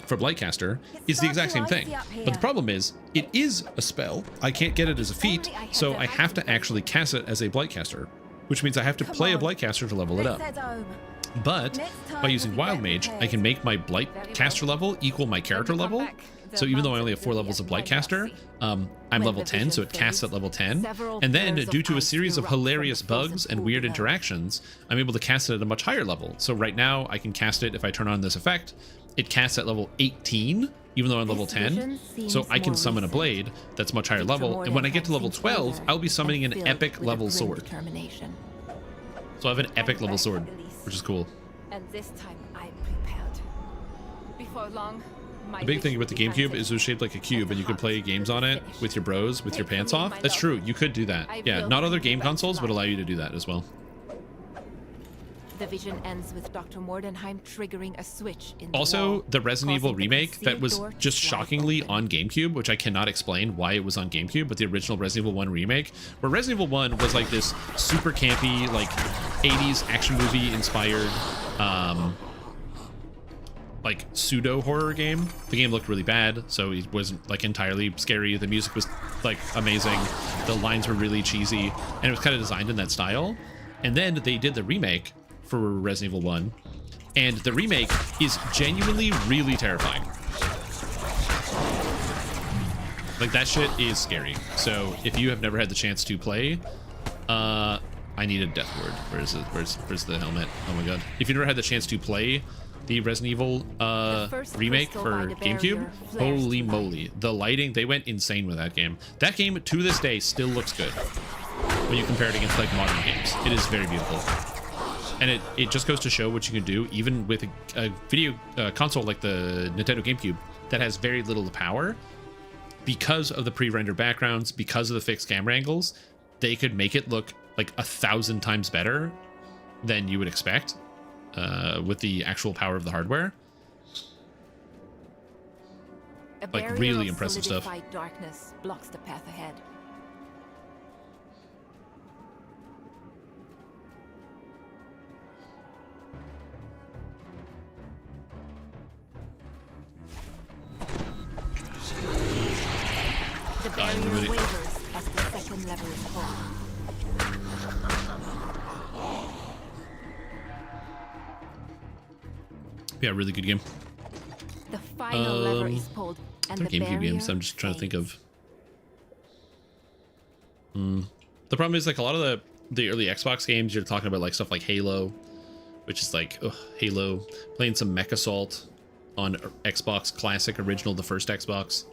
for Blightcaster is the exact same thing, but the problem is it is a spell. I can't get it as a feat, so I have to actually cast it as a Blightcaster, which means I have to play a Blightcaster to level it up. But by using Wild Mage, I can make my Blightcaster level equal my character level. So even though I only have 4 levels of Blightcaster, I'm level 10, so it casts at level 10. And then, due to a series of hilarious bugs and weird interactions, I'm able to cast it at a much higher level. So right now, I can cast it if I turn on this effect. It casts at level 18, even though I'm level 10. So I can summon a blade that's much higher level. And when I get to level 12, I'll be summoning an epic level sword. So I have an epic level sword, which is cool. And this time I'm prepared. Before long, the big thing about the GameCube is it was shaped like a cube and you could play games on it with your bros, with your pants off. That's true, you could do that. Yeah, not other game consoles would allow you to do that as well. The vision ends with Dr. Mordenheim triggering a switch in the also, wall, the Resident Evil causing the remake that was concealed door just to slide shockingly open. on GameCube, which I cannot explain why it was on GameCube, but the original Resident Evil 1 remake, where Resident Evil 1 was like this super campy, like 80s action movie inspired, like pseudo horror game. The game looked really bad, so it wasn't like entirely scary. The music was like amazing. The lines were really cheesy, and it was kind of designed in that style. And then they did the remake for Resident Evil 1, and the remake is genuinely really terrifying. Like, that shit is scary. So if you have never had the chance to play, I need a death word. Where's the helmet? Oh my god. If you never had the chance to play the Resident Evil remake for GameCube, holy moly, the lighting, they went insane with that game. That game to this day still looks good when you compare it against like modern games. It is very beautiful. And it just goes to show what you can do even with a video console like the Nintendo GameCube that has very little power. Because of the pre-rendered backgrounds, because of the fixed camera angles, they could make it look like 1,000 times better than you would expect with the actual power of the hardware. Like, really impressive stuff. Darkness blocks the path ahead. The barrier wavers as the second lever is pulled. Yeah, really good game. The final lever is pulled, and they're the GameCube games. I'm just trying to think of. The problem is, like, a lot of the the early Xbox games, you're talking about like stuff like Halo, which is like Halo, playing some Mech Assault on Xbox Classic Original, the first Xbox.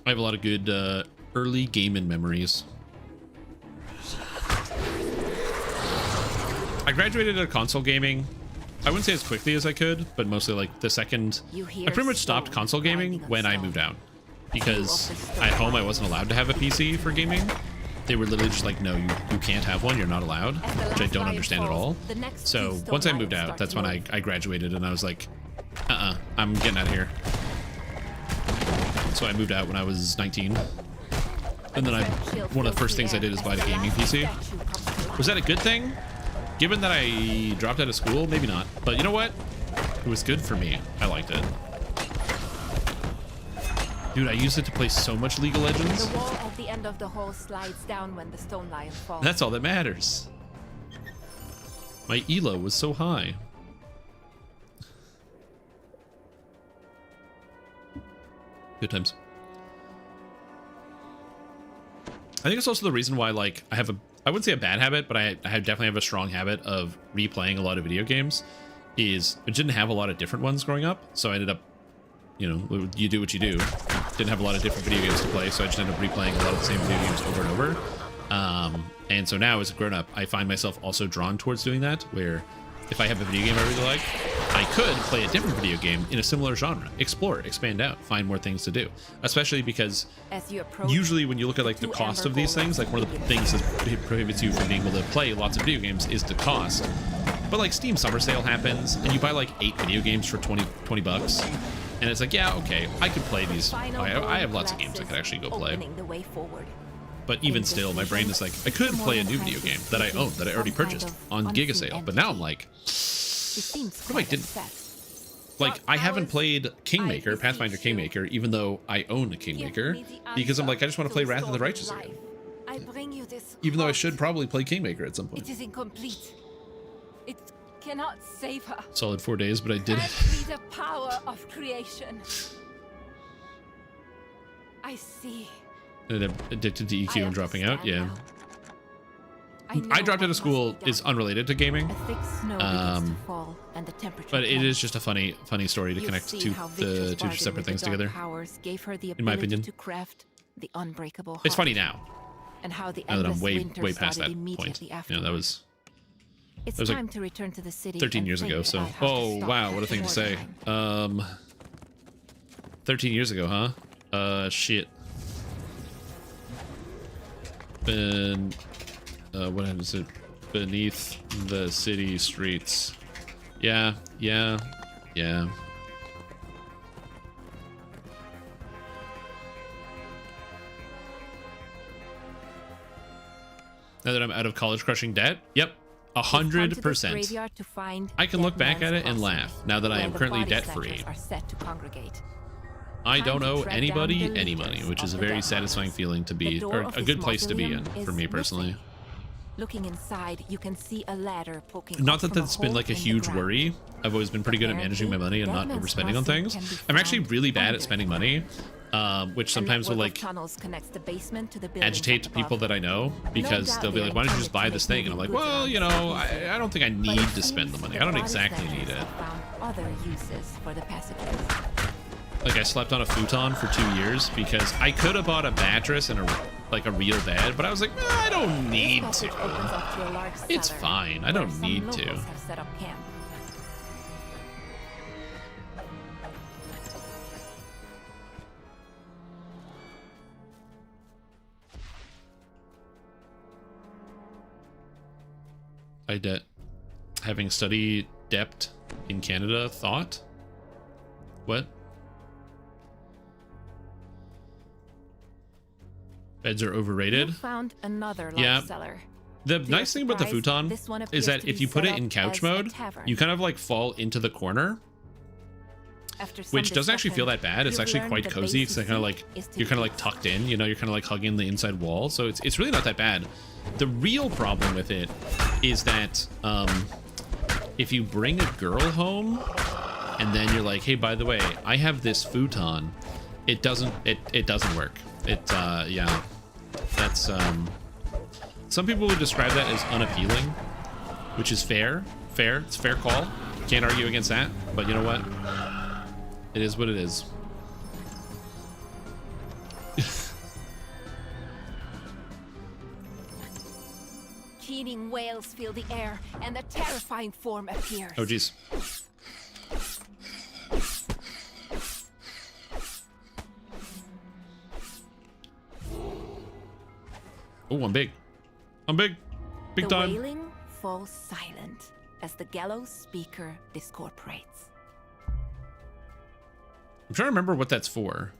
I have a lot of good early gaming memories. I graduated out of console gaming. I wouldn't say as quickly as I could, but mostly like the second. I pretty much stopped console gaming when I moved out, because at home I wasn't allowed to have a PC for gaming. They were literally just like, no, you can't have one. You're not allowed, which I don't understand at all. So once I moved out, that's when I graduated, and I was like, I'm getting out of here. So I moved out when I was 19. And then one of the first things I did is buy a gaming PC. Was that a good thing? Given that I dropped out of school, maybe not. But you know what? It was good for me. I liked it. Dude, I used it to play so much League of Legends. The wall at the end of the hall slides down when the stone lion falls. That's all that matters. My elo was so high. Good times. I think it's also the reason why, like, I wouldn't say a bad habit, but I definitely have a strong habit of replaying a lot of video games. Is I didn't have a lot of different ones growing up, so I ended up, you know, you do what you do. Didn't have a lot of different video games to play, so I just ended up replaying a lot of the same video games over and over. And so now, as a grown-up, I find myself also drawn towards doing that, where if I have a video game I really like, I could play a different video game in a similar genre, explore, expand out, find more things to do. Especially because usually when you look at like the cost of these things, like one of the things that prohibits you from being able to play lots of video games is the cost. But like Steam Summer Sale happens and you buy like 8 video games for 20 bucks. And it's like, yeah, okay, I could play these. I have lots of games I could actually go play. But even still, my brain is like, I could play a new video game that I own, that I already purchased on Giga Sale. But now I'm like, what if I didn't? Like, I haven't played Kingmaker, Pathfinder Kingmaker, even though I own a Kingmaker, because I'm like, I just want to play Wrath of the Righteous again. Even though I should probably play Kingmaker at some point. It is incomplete. It cannot save her. Solid 4 days, but I did it. Be the power of creation. I see. Addicted to EQ and dropping out, yeah. I dropped out of school is unrelated to gaming, but it is just a funny story to connect two separate things together. In my opinion, it's funny now. Now that I'm way past that point. You know, that was like 13 years ago. So, oh wow, what a thing to say. 13 years ago, huh? Shit. Been what is it? Beneath the city streets. Yeah. Now that I'm out of college crushing debt, yep, 100%. I can look back at it and laugh now that I am currently debt-free. I don't owe anybody any money, which is a very satisfying feeling to be, or a good place to be in, for me personally. Looking inside, you can see a ladder poking. Not that that's been like a huge worry. I've always been pretty good at managing my money and not overspending on things. I'm actually really bad at spending money, which sometimes will like agitate people that I know, because they'll be like, why don't you just buy this thing? And I'm like, well, you know, I don't think I need to spend the money. I don't exactly need it. Other uses for the passages. Like, I slept on a futon for 2 years because I could have bought a mattress and a real bed, but I was like, I don't need to. It's fine. I don't need to. Having studied depth in Canada, thought? What? Beds are overrated. You found another large cellar. The nice thing about the futon is that if you put it in couch mode, you kind of like fall into the corner. which doesn't actually feel that bad. It's actually quite cozy because you're kind of like tucked in, you know, you're kind of like hugging the inside wall. So it's really not that bad. The real problem with it is that if you bring a girl home and then you're like, hey, by the way, I have this futon, it doesn't work. Yeah, that's some people would describe that as unappealing, which is fair. It's a fair call. Can't argue against that. But you know what? It is what it is. Keening wails fill the air, and a terrifying form appears. Oh, jeez. Oh, I'm big. Big time. The wailing falls silent as the gallows speaker discorporates. I'm trying to remember what that's for.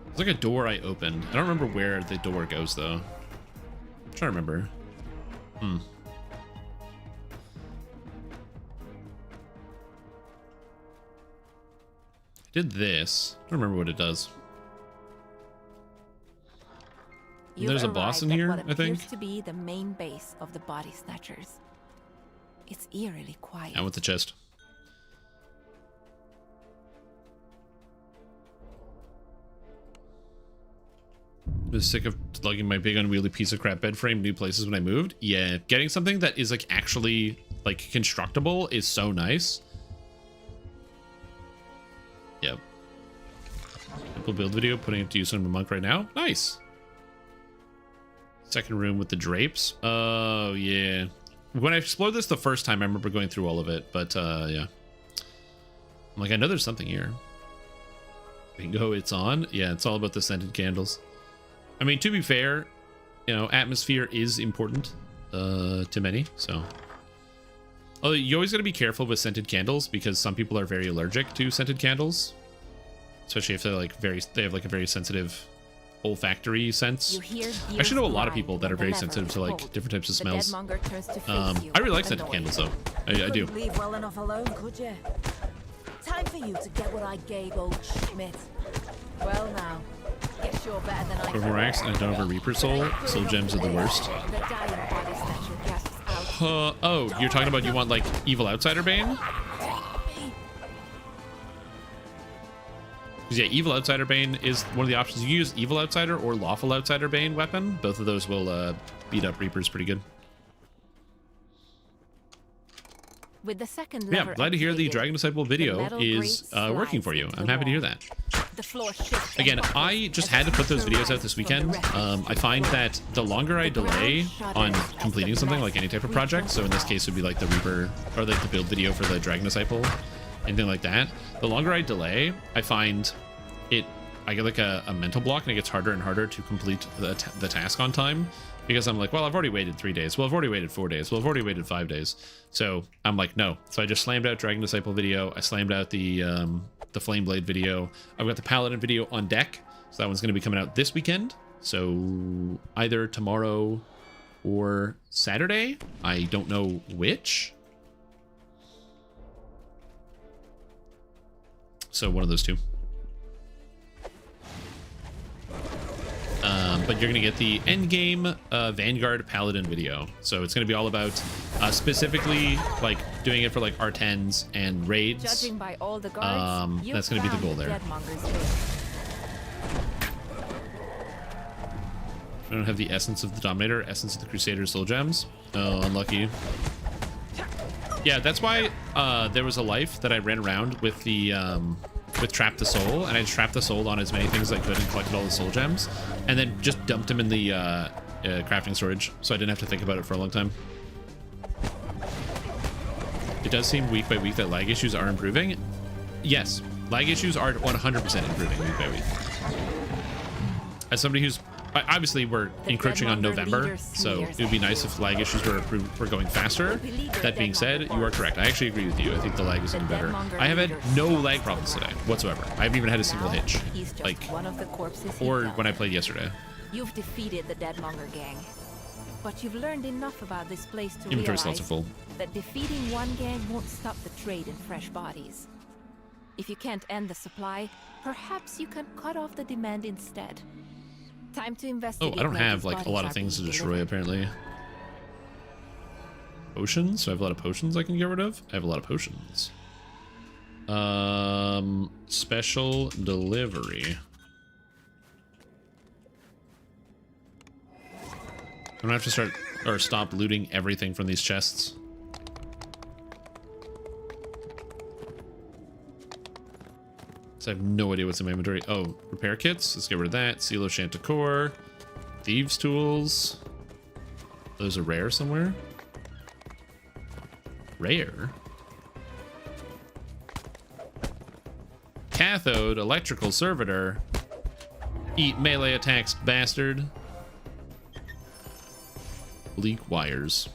It's like a door I opened. I don't remember where the door goes, though. I'm trying to remember. I did this. I don't remember what it does. There's a boss in here, I think. To be the main base of the body snatchers. It's eerily quiet. Out with the chest. I was sick of lugging my big unwieldy piece of crap bed frame new places when I moved. Yeah, getting something that is like actually like constructible is so nice. Yep. Simple build video, putting it to use on a monk right now. Nice. Second room with the drapes. Oh, yeah. When I explored this the first time, I remember going through all of it, but yeah. I'm like, I know there's something here. Bingo, it's on. Yeah, it's all about the scented candles. I mean, to be fair, you know, atmosphere is important to many, so. Although you always got to be careful with scented candles because some people are very allergic to scented candles, especially if they're like they have like a very sensitive olfactory sense. I actually know a lot of people that are very sensitive to like different types of smells. I really like scented candles though. I do. Leave well enough alone, could you? Time for you to get what I gave old Schmidt. Well now, guess you're better than I. Overrax and Dover Reaper Soul. Soul gems are the worst. Oh, you're talking about you want like Evil Outsider Bane? Yeah, Evil Outsider Bane is one of the options. You use Evil Outsider or Lawful Outsider Bane weapon. Both of those will beat up Reapers pretty good. With the second yeah, glad to hear the Dragon Disciple video is working for you. I'm happy to hear that. Again, I just had to put those videos out this weekend. I find that the longer I delay on completing something, like any type of project, so in this case it would be like the Reaper, or like the build video for the Dragon Disciple, anything like that, the longer I delay, I find I get like a mental block, and it gets harder and harder to complete the task on time, because I'm like, well, I've already waited 3 days. Well, I've already waited 4 days. Well, I've already waited 5 days. So I'm like, no. So I just slammed out Dragon Disciple video. I slammed out the Flame Blade video. I've got the Paladin video on deck. So that one's going to be coming out this weekend. So either tomorrow or Saturday. I don't know which. So one of those two. But you're going to get the endgame Vanguard Paladin video. So it's going to be all about specifically like doing it for like R10s and raids. Judging by all the guards, that's going to be the goal there. I don't have the Essence of the Dominator, Essence of the Crusader Soul Gems. Oh, unlucky. Yeah, that's why there was a life that I ran around with the with Trap the Soul, and I just trapped the soul on as many things as I could and collected all the soul gems, and then just dumped them in the crafting storage, so I didn't have to think about it for a long time. It does seem week by week that lag issues are improving. Yes, lag issues are 100% improving week by week. As somebody who's obviously we're encroaching on November, so it would be nice if lag issues were going faster. That being said, you are correct. I actually agree with you. I think the lag is getting better. I have had no lag problems today whatsoever. I haven't even had a single hitch, like, or when I played yesterday. You've defeated the Deadmonger gang. but you've learned enough about this place to Inventory realize slots are full. that defeating one gang won't stop the trade in fresh bodies. If you can't end the supply, perhaps you can cut off the demand instead. Time to Oh, investigate. I don't where have these like a bodies lot are of things to being destroy delivered. apparently. Potions? So I have a lot of potions I can get rid of? I have a lot of potions. Special delivery. I'm gonna have to start or stop looting everything from these chests. So I have no idea what's in my inventory. Oh, repair kits. Let's get rid of that. Silo Chanticleer. Thieves' tools. Those are rare somewhere. Rare? Cathode, electrical servitor. Eat melee attacks, bastard. Bleak wires.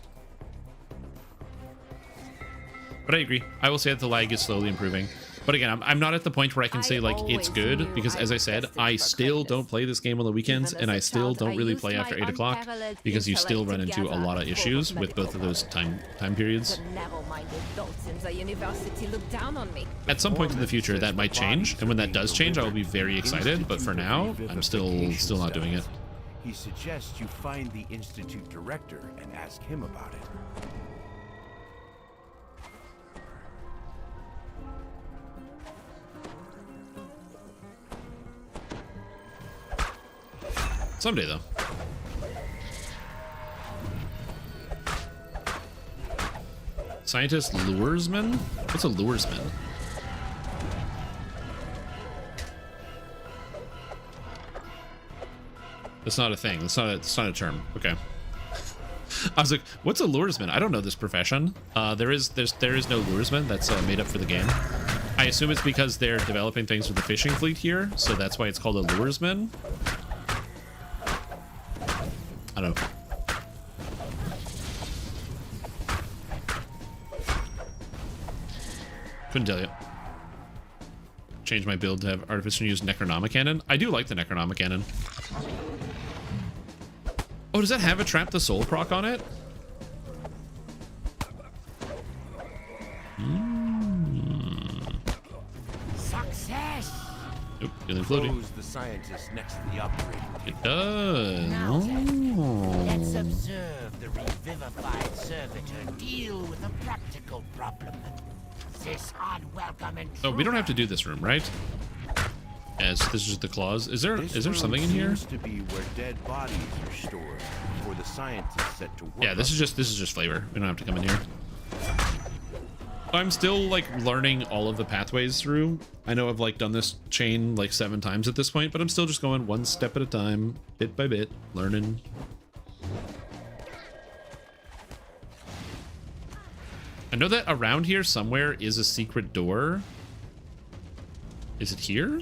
But I agree. I will say that the lag is slowly improving. But again, I'm not at the point where I can say like it's good, because as I said, I still don't play this game on the weekends, and I still don't really play after 8 o'clock because you still run into a lot of issues with both of those time periods. The narrow-minded adults in the university look down on me. At some point in the future, that might change, and when that does change, I will be very excited. But for now, I'm still not doing it. He suggests you find the Institute director and ask him about it. Someday, though. Scientist luresman? What's a luresman? That's not a thing. That's not a term. Okay. I was like, what's a luresman? I don't know this profession. There is no luresman. That's made up for the game. I assume it's because they're developing things for the fishing fleet here, so that's why it's called a luresman. I don't know. Couldn't tell you. Change my build to have artificial use Necronomicannon. I do like the Necronomicannon. Oh, does that have a Trap the Soul proc on it? Success! Nope, feeling floating. Close the scientist next to the operating table. It does. Now then, let's Oh. observe the revivified servitor deal with a practical problem. This unwelcome intruder. Oh, we don't have to do this room, right? As this is just the claws. Is there This room something in here? seems to be where dead bodies are stored before the scientists set to work. Yeah, this is just flavor. We don't have to come in here. I'm still like learning all of the pathways through. I know I've like done this chain like 7 times at this point, but I'm still just going one step at a time, bit by bit, learning. I know that around here somewhere is a secret door. Is it here?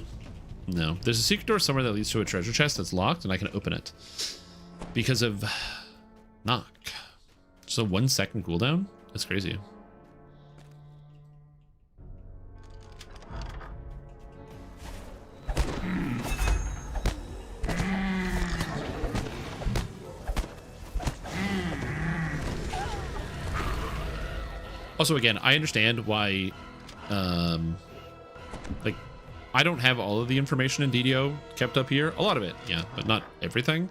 No. There's a secret door somewhere that leads to a treasure chest that's locked, and I can open it. Because of knock. Just a 1 second cooldown? That's crazy. Also, again, I understand why, like, I don't have all of the information in DDO kept up here. A lot of it, yeah, but not everything.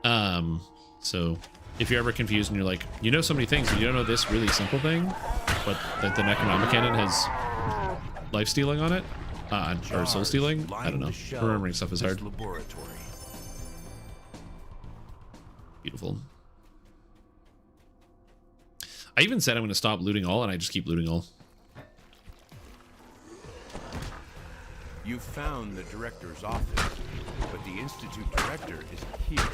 So if you're ever confused and you're like, you know so many things, but you don't know this really simple thing, but that the Necronomicannon has life stealing on it, or soul stealing, I don't know. Remembering stuff is hard. Laboratory. Beautiful. I even said I'm going to stop looting all, and I just keep looting all. You found the director's office, but the Institute director isn't here.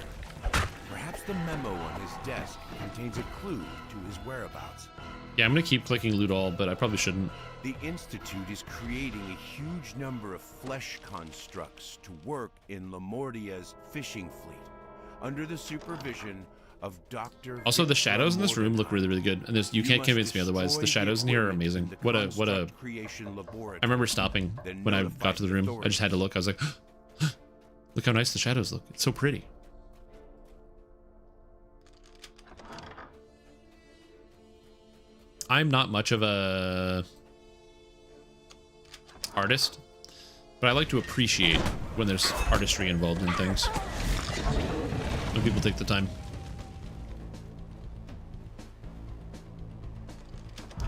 Perhaps the memo on his desk contains a clue to his whereabouts. Yeah, I'm going to keep clicking loot all, but I probably shouldn't. The Institute is creating a huge number of flesh constructs to work in Lamortia's fishing fleet, under the supervision of Dr. Also, the shadows in this room look really, really good, and you can't convince me otherwise. The shadows in here are amazing. What a! I remember stopping when I got to the room. I just had to look. I was like, look how nice the shadows look. It's so pretty. I'm not much of a artist, but I like to appreciate when there's artistry involved in things. When people take the time.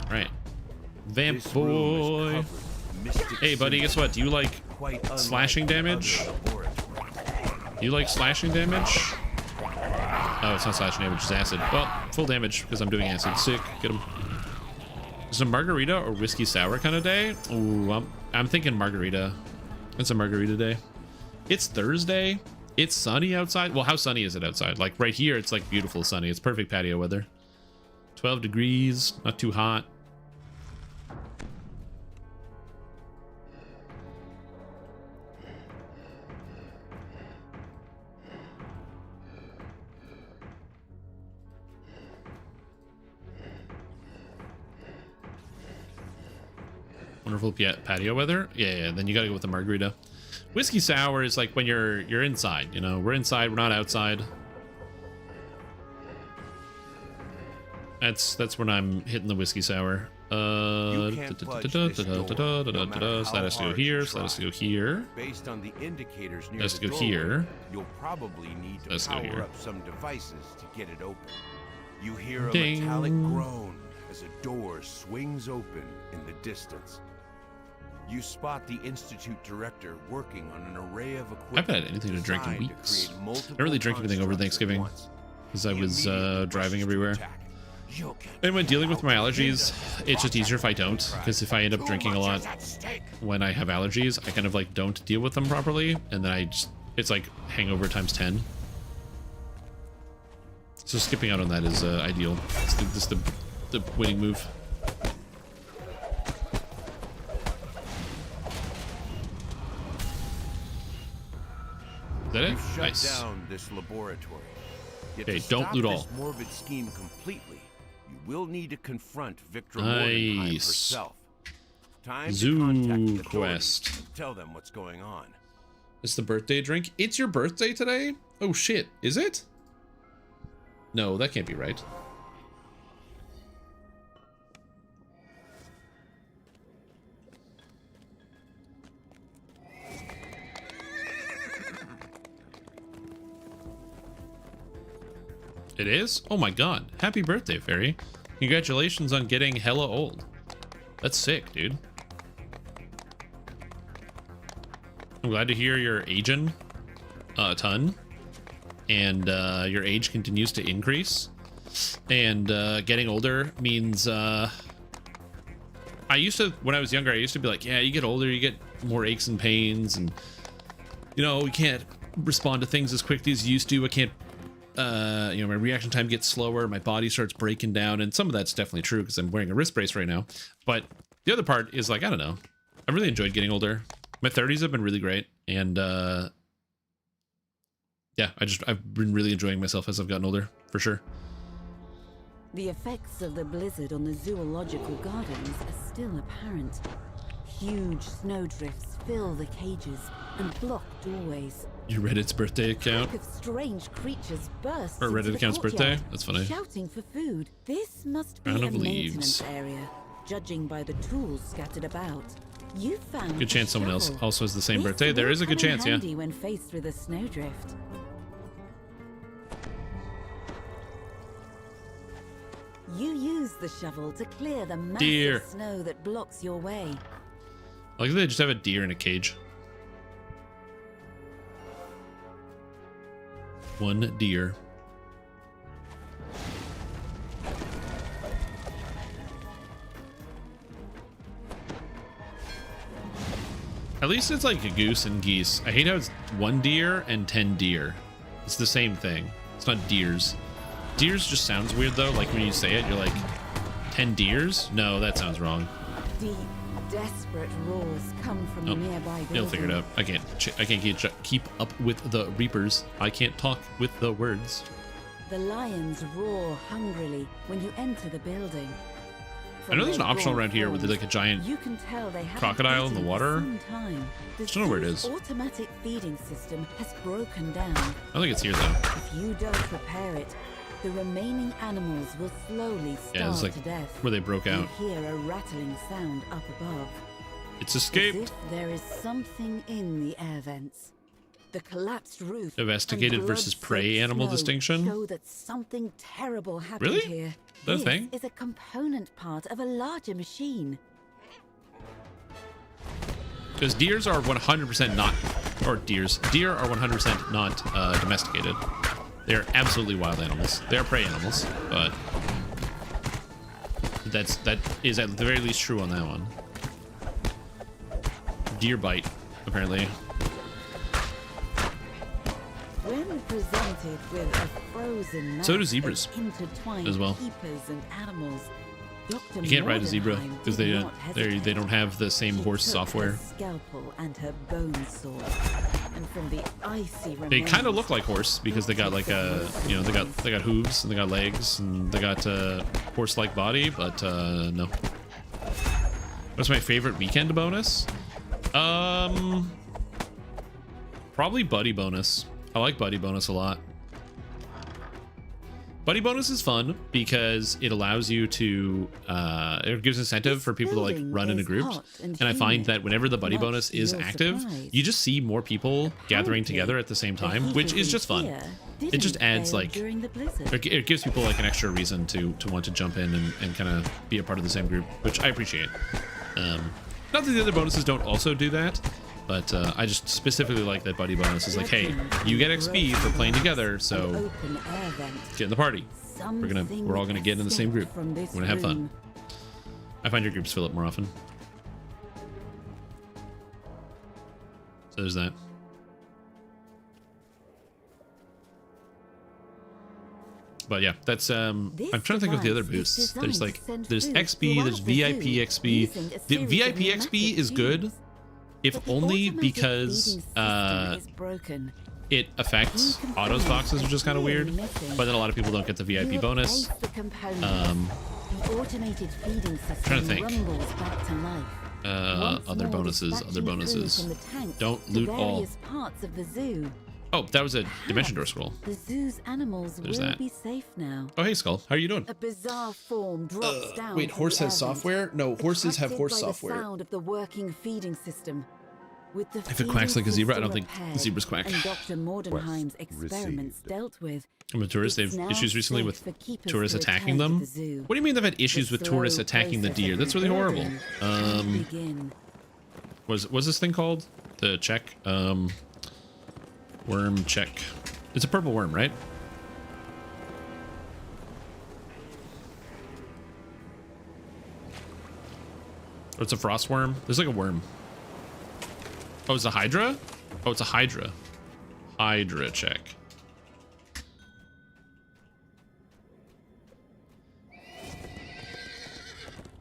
Right. Vamp boy. Hey buddy, guess what? Do you like slashing damage? Do you like slashing damage? Oh, it's not slashing damage, it's acid. Well, full damage because I'm doing acid. Sick. Get him. Is it a margarita or whiskey sour kind of day? Ooh, I'm thinking margarita. It's a margarita day. It's Thursday. It's sunny outside. Well, how sunny is it outside? Like right here, it's like beautiful sunny. It's perfect patio weather. 12 degrees, not too hot. Wonderful patio weather. Yeah, then you gotta go with the margarita. Whiskey sour is like when you're inside, you know. We're inside, we're not outside. That's when I'm hitting the whiskey sour. So that has to go here, so that has to go here. Based on the indicators near That has to the go doorway, here. You'll probably need to Let's go power here. up some devices to get it open. You hear a Ding. metallic groan as a door swings open in the distance. You spot the Institute director working on an array of equipment. I haven't had anything to drink in designed weeks. create I multiple don't really drink anything over constructs at Thanksgiving once. because I He was immediately driving rushes to everywhere. attack. You can And when dealing with my out allergies, it's just easier if I don't, because if I end up Too drinking a much lot is at stake. when I have allergies, I kind of like don't deal with them properly, and then it's like hangover times 10. So skipping out on that is ideal. It's just the winning move. Is that it? You shut Nice. down this laboratory. Yet Okay, to don't stop loot this all. morbid scheme completely, you will need to confront Victor Mordenheim Nice. herself. Time Zoo to contact the authorities quest. and tell them what's going on. It's the birthday drink. It's your birthday today? Oh shit, is it? No, that can't be right. It is? Oh my god. Happy birthday, Fairy. Congratulations on getting hella old. That's sick, dude. I'm glad to hear you're aging a ton. And your age continues to increase. And getting older means... I used to, when I was younger, I used to be like, yeah, you get older, you get more aches and pains. And, you know, you can't respond to things as quickly as you used to. I can't... you know, my reaction time gets slower, my body starts breaking down, and some of that's definitely true because I'm wearing a wrist brace right now. But the other part is like, I don't know, I really enjoyed getting older. My 30s have been really great, and yeah, I've been really enjoying myself as I've gotten older, for sure. The effects of the blizzard on the zoological gardens are still apparent. Huge snowdrifts fill the cages and block doorways. Your Reddit's birthday account? Pack of strange creatures burst Or into Reddit the account's courtyard, birthday? That's funny. shouting for food. This must be Round a of maintenance leaves. area, judging by the tools scattered about. You found Good chance a someone else shovel. also has the same This birthday. There will is a good come in chance, yeah. handy when faced with a snowdrift. You use the shovel to clear the massive Deer. snow that blocks your way. I like that they just have a deer in a cage. One deer. At least it's like a goose and geese. I hate how it's 1 deer and 10 deer. It's the same thing. It's not deers. Deers just sounds weird though. Like when you say it, you're like, 10 deers? No, that sounds wrong. Deep, desperate roars come from Oh, the nearby building. you'll figure it out. I can't keep up with the reapers. I can't talk with the words. The lions roar hungrily when you enter the building. I know there's an From their optional broad around here where there's forms, like a giant you can tell they haven't crocodile in the eaten for water. some time. The Just don't know where it zoo's is. automatic feeding system has broken down. I don't think it's here though. If you don't repair it, The remaining animals will slowly starve it's like to death. where they broke out. You hear a rattling sound up above. It's As escaped. if there is something in the air vents. The collapsed roof. Domesticated and versus blood-soaked prey animal snow distinction? Show that something terrible happened Really? here. That a This thing? is a component part of a larger machine. Because deers are 100% not, or deer are 100% not domesticated. They're absolutely wild animals. They are prey animals, but that is at the very least true on that one. Deer bite, apparently. When presented with a frozen So do mass zebras of intertwined as well. keepers and animals, Dr. You can't ride a zebra Mordenheim because did they not they hesitate. don't have the same She horse took software. her scalpel and her bone sword, and from the icy They kind of remains look like horse because they got like a, you know, they got hooves and they got legs and they got a horse-like body, but no. What's my favorite weekend bonus? Probably buddy bonus. I like buddy bonus a lot. Buddy bonus is fun because it allows you to it gives incentive for people to like run into groups, and I find that whenever the buddy bonus is active, you just see more people gathering together at the same time, which is just fun. It just adds like, it gives people like an extra reason to want to jump in and kind of be a part of the same group, which I appreciate. Not that the other bonuses don't also do that, but I just specifically like that buddy bonus. Is like, hey, you get XP for playing together, so get in the party. We're all gonna get in the same group. We're gonna have fun. I find your groups fill up more often. So there's that. But yeah, that's I'm trying to think of the other boosts. There's like there's XP, there's VIP XP. The VIP XP is good, if only because it affects autos boxes, which is kind of weird. But then a lot of people don't get the VIP bonus. Trying to think. Other bonuses. Don't loot all. Oh, that was a dimension door scroll. The zoo's animals There's will that. be safe now. Oh, hey, Skull. How are you doing? A bizarre form drops down. Wait, from horse the has air vent, software? No, horses have attracted horse by software. The sound of the working feeding system. With the If it quacks like a zebra, I don't think repaired zebras quack. And Dr. Mordenheim's experiments dealt with. I'm a tourist. They've It's issues now recently safe with for keepers tourists to attacking return to them. the zoo. What do you mean they've had issues The with tourists slow attacking the process deer? of That's really horrible. rebuilding begin. What's this thing called? The check? Worm check. It's a purple worm, right? Or it's a frost worm? There's like a worm. Oh, it's a hydra? Oh, it's a hydra. Hydra check.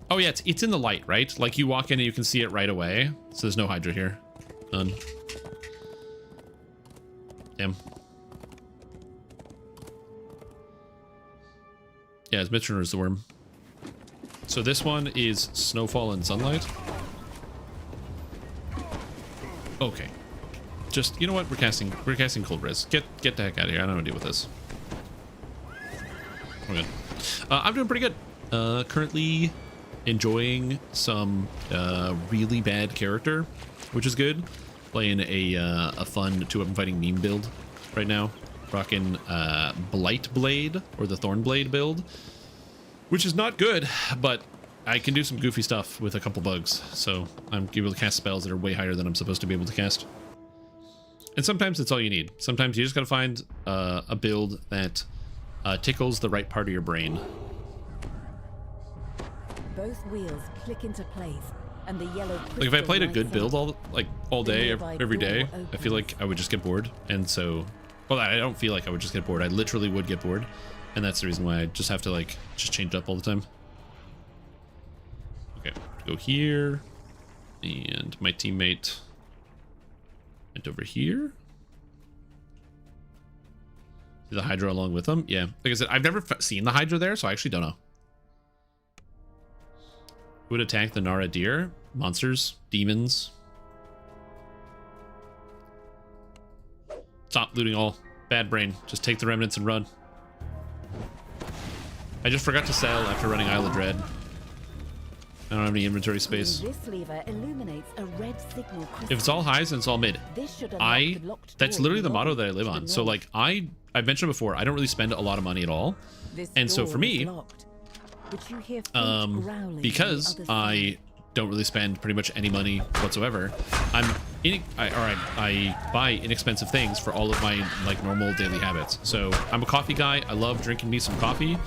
Oh yeah, it's in the light, right? Like you walk in and you can see it right away. So there's no hydra here. None. Damn. Yeah, it's Mitchener is the worm. So this one is snowfall and sunlight. Okay. Just, you know what? We're casting cold res. Get the heck out of here. I don't want to deal with this. We're good. I'm doing pretty good. Currently enjoying some really bad character, which is good. Playing a fun 2-weapon fighting meme build right now. Rocking Blight Blade, or the Thorn Blade build, which is not good, but I can do some goofy stuff with a couple bugs. So I'm able to cast spells that are way higher than I'm supposed to be able to cast. And sometimes it's all you need. Sometimes you just gotta find a build that tickles the right part of your brain. Both wheels click into place, and the yellow Like if I played a crystal good lights build up. all day, nearby every day, door I feel like I would just get bored. And so, well, I don't feel like I would just get bored. I literally would get bored. And that's the reason why I just have to like, just change it up all the time. Okay, go here. And my teammate went over here. See the Hydra along with them? Yeah, like I said, I've never seen the Hydra there, so I actually don't know. Who would attack the Nara deer? Monsters? Demons? Stop looting all. Bad brain. Just take the remnants and run. I just forgot to sell after running Isle of Dread. I don't have any inventory space. This lever illuminates a red signal crystal. If it's all highs, then it's all mid. This should unlock the locked That's door literally the motto belonging that I live to on. the So north. like I've mentioned before, I don't really spend a lot of money at all. This And so for door me, is locked, but you hear faint growling on the because other I side. don't really spend pretty much any money whatsoever, I buy inexpensive things for all of my like normal daily habits. So I'm a coffee guy. I love drinking me some coffee.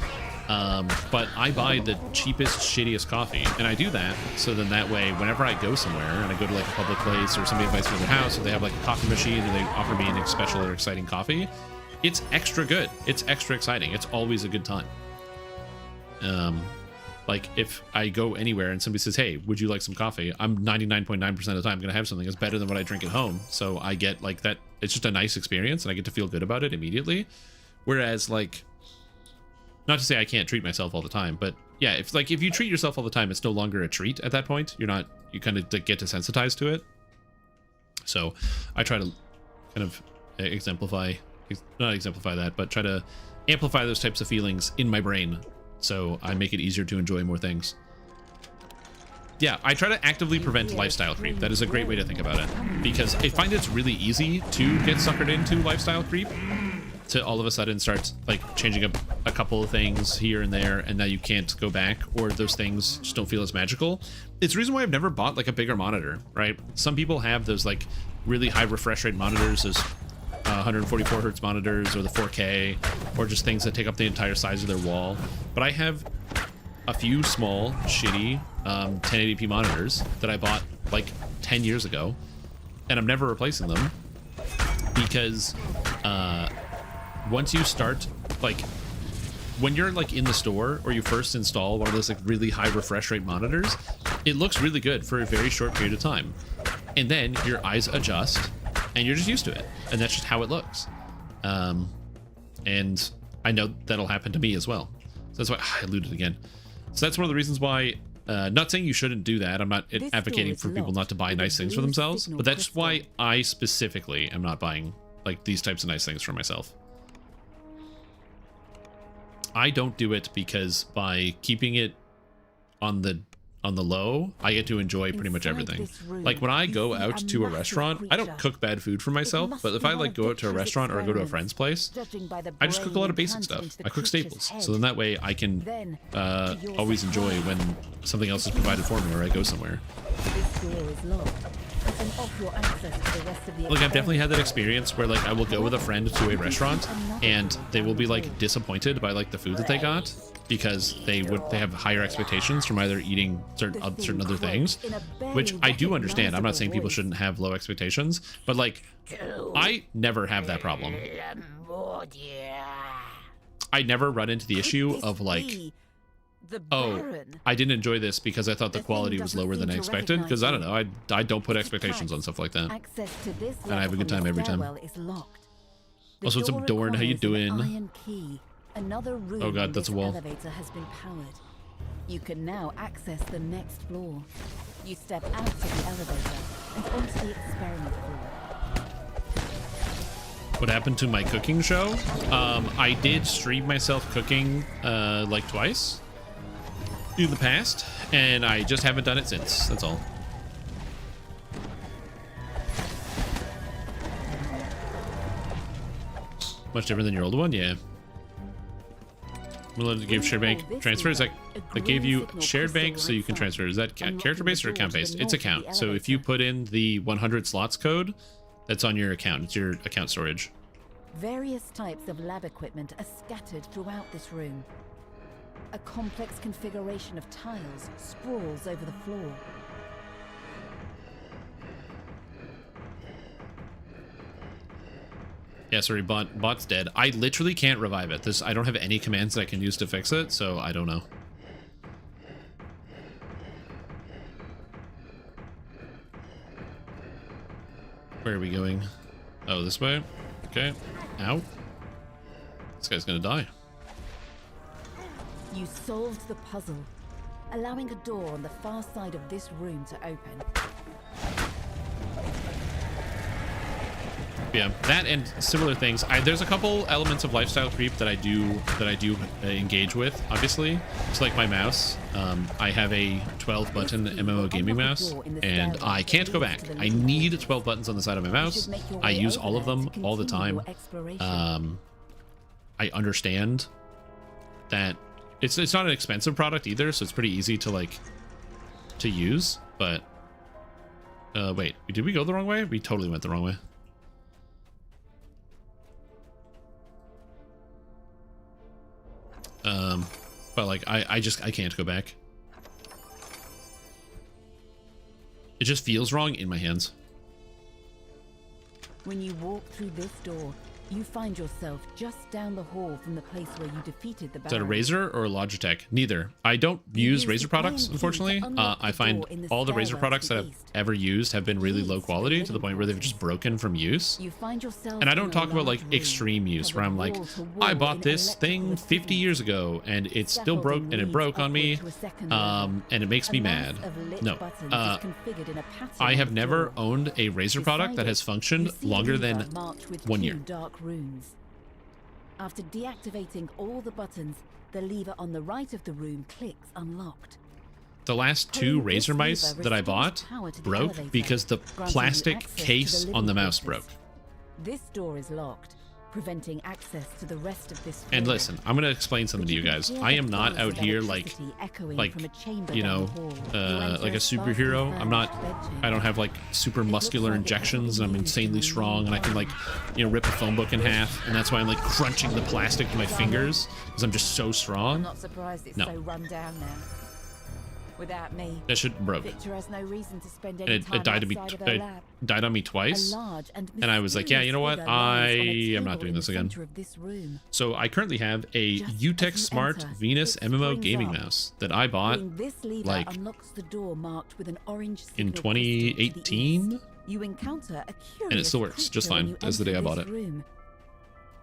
But I buy the cheapest, shittiest coffee, and I do that so then that way, whenever I go somewhere and I go to like a public place or somebody invites me to their house, or they have like a coffee machine and they offer me a special or exciting coffee, it's extra good. It's extra exciting. It's always a good time. Like if I go anywhere and somebody says, "Hey, would you like some coffee?" I'm 99.9% of the time going to have something that's better than what I drink at home. So I get like that. It's just a nice experience, and I get to feel good about it immediately. Whereas like, not to say I can't treat myself all the time, but yeah, if you treat yourself all the time, it's no longer a treat at that point. You kind of get desensitized to it. So I try to kind of not exemplify that, but try to amplify those types of feelings in my brain. So I make it easier to enjoy more things. Yeah, I try to actively prevent lifestyle creep. That is a great way to think about it, because I find it's really easy to get suckered into lifestyle creep, to all of a sudden start like changing up a couple of things here and there, and now you can't go back, or those things just don't feel as magical. It's the reason why I've never bought like a bigger monitor, right? Some people have those like really high refresh rate monitors, those 144 hertz monitors, or the 4K, or just things that take up the entire size of their wall. But I have a few small, shitty 1080p monitors that I bought like 10 years ago, and I'm never replacing them, because once you start, like, when you're like in the store or you first install one of those like really high refresh rate monitors, it looks really good for a very short period of time, and then your eyes adjust and you're just used to it, and that's just how it looks. And I know that'll happen to me as well. So that's why I alluded again. So that's one of the reasons why, not saying you shouldn't do that. I'm not advocating for people not to buy nice things for themselves, but that's why I specifically am not buying like these types of nice things for myself. I don't do it because by keeping it on the low, I get to enjoy pretty much everything. Like when I go out to a restaurant, I don't cook bad food for myself, but if I like go out to a restaurant or I go to a friend's place, I just cook a lot of basic stuff. I cook staples, so then that way I can always enjoy when something else is provided for me or I go somewhere. Like I've definitely had that experience where like I will go with a friend to a restaurant and they will be like disappointed by like the food that they got, because they have higher expectations from either eating certain other things, which I do understand. I'm not saying people shouldn't have low expectations, but like I never have that problem. I never run into the issue of like, oh, I didn't enjoy this because I thought the quality was lower than I expected, because I don't know, I don't put expectations on stuff like that, and I have a good time every time. Also, what's up, Dorn? How you doing? Oh god, that's a wall. Elevator has been powered. You can now access the next floor. You step out of the elevator and onto the experiment floor. What happened to my cooking show? I did stream myself cooking like twice in the past, and I just haven't done it since. That's all. Much different than your old one, yeah. It gave shared bank transfer. Is that gave you shared bank so you can transfer? Is that character based or account based? It's account. So if you put in the 100 slots code, that's on your account. It's your account storage. Various types of lab equipment are scattered throughout this room. A complex configuration of tiles sprawls over the floor. Yeah, sorry, bot's dead. I literally can't revive it. I don't have any commands that I can use to fix it, so I don't know. Where are we going? Oh, this way? Okay. Ow. This guy's gonna die. You solved the puzzle, allowing a door on the far side of this room to open. Yeah, that and similar things. There's a couple elements of lifestyle creep that I do engage with. Obviously, it's like my mouse. I have a 12-button MMO gaming mouse, and I can't go back. I need 12 buttons on the side of my mouse. I use all of them all the time. I understand that it's not an expensive product either, so it's pretty easy to like to use. But wait, did we go the wrong way? We totally went the wrong way. But like I can't go back. It just feels wrong in my hands. When you walk through this door, you find yourself just down the hall from the place where you defeated the Baron. Is that a Razer or a Logitech? Neither. I don't use Razer products, unfortunately. I find all the Razer products that I've ever used have been really low quality to the point where they've just broken from use. And I don't talk about like extreme use where I'm like, I bought this thing 50 years ago and it still broke and it broke on me and it makes me mad. No. I have never owned a Razer product that has functioned longer than 1 year. Runes. After deactivating all the buttons, the lever on the right of the room clicks unlocked. The last 2 Razer mice that I bought broke because the plastic case on the mouse broke. This door is locked, preventing access to the rest of this floor. And listen, I'm going to explain something to you guys. I am not out here like you know, like a superhero. I don't have like super muscular injections and I'm insanely strong and I can like, you know, rip a phone book in half, and that's why I'm like crunching the plastic with my fingers because I'm just so strong. I'm not surprised it's so run down now. Without me, that shit broke. Victor has no reason to spend any time it died on me twice, and I was like, yeah, you know what, I am not doing this again. So I currently have a UTech Smart Venus MMO gaming mouse that I bought like in 2018, and it still works just fine as the day I bought it.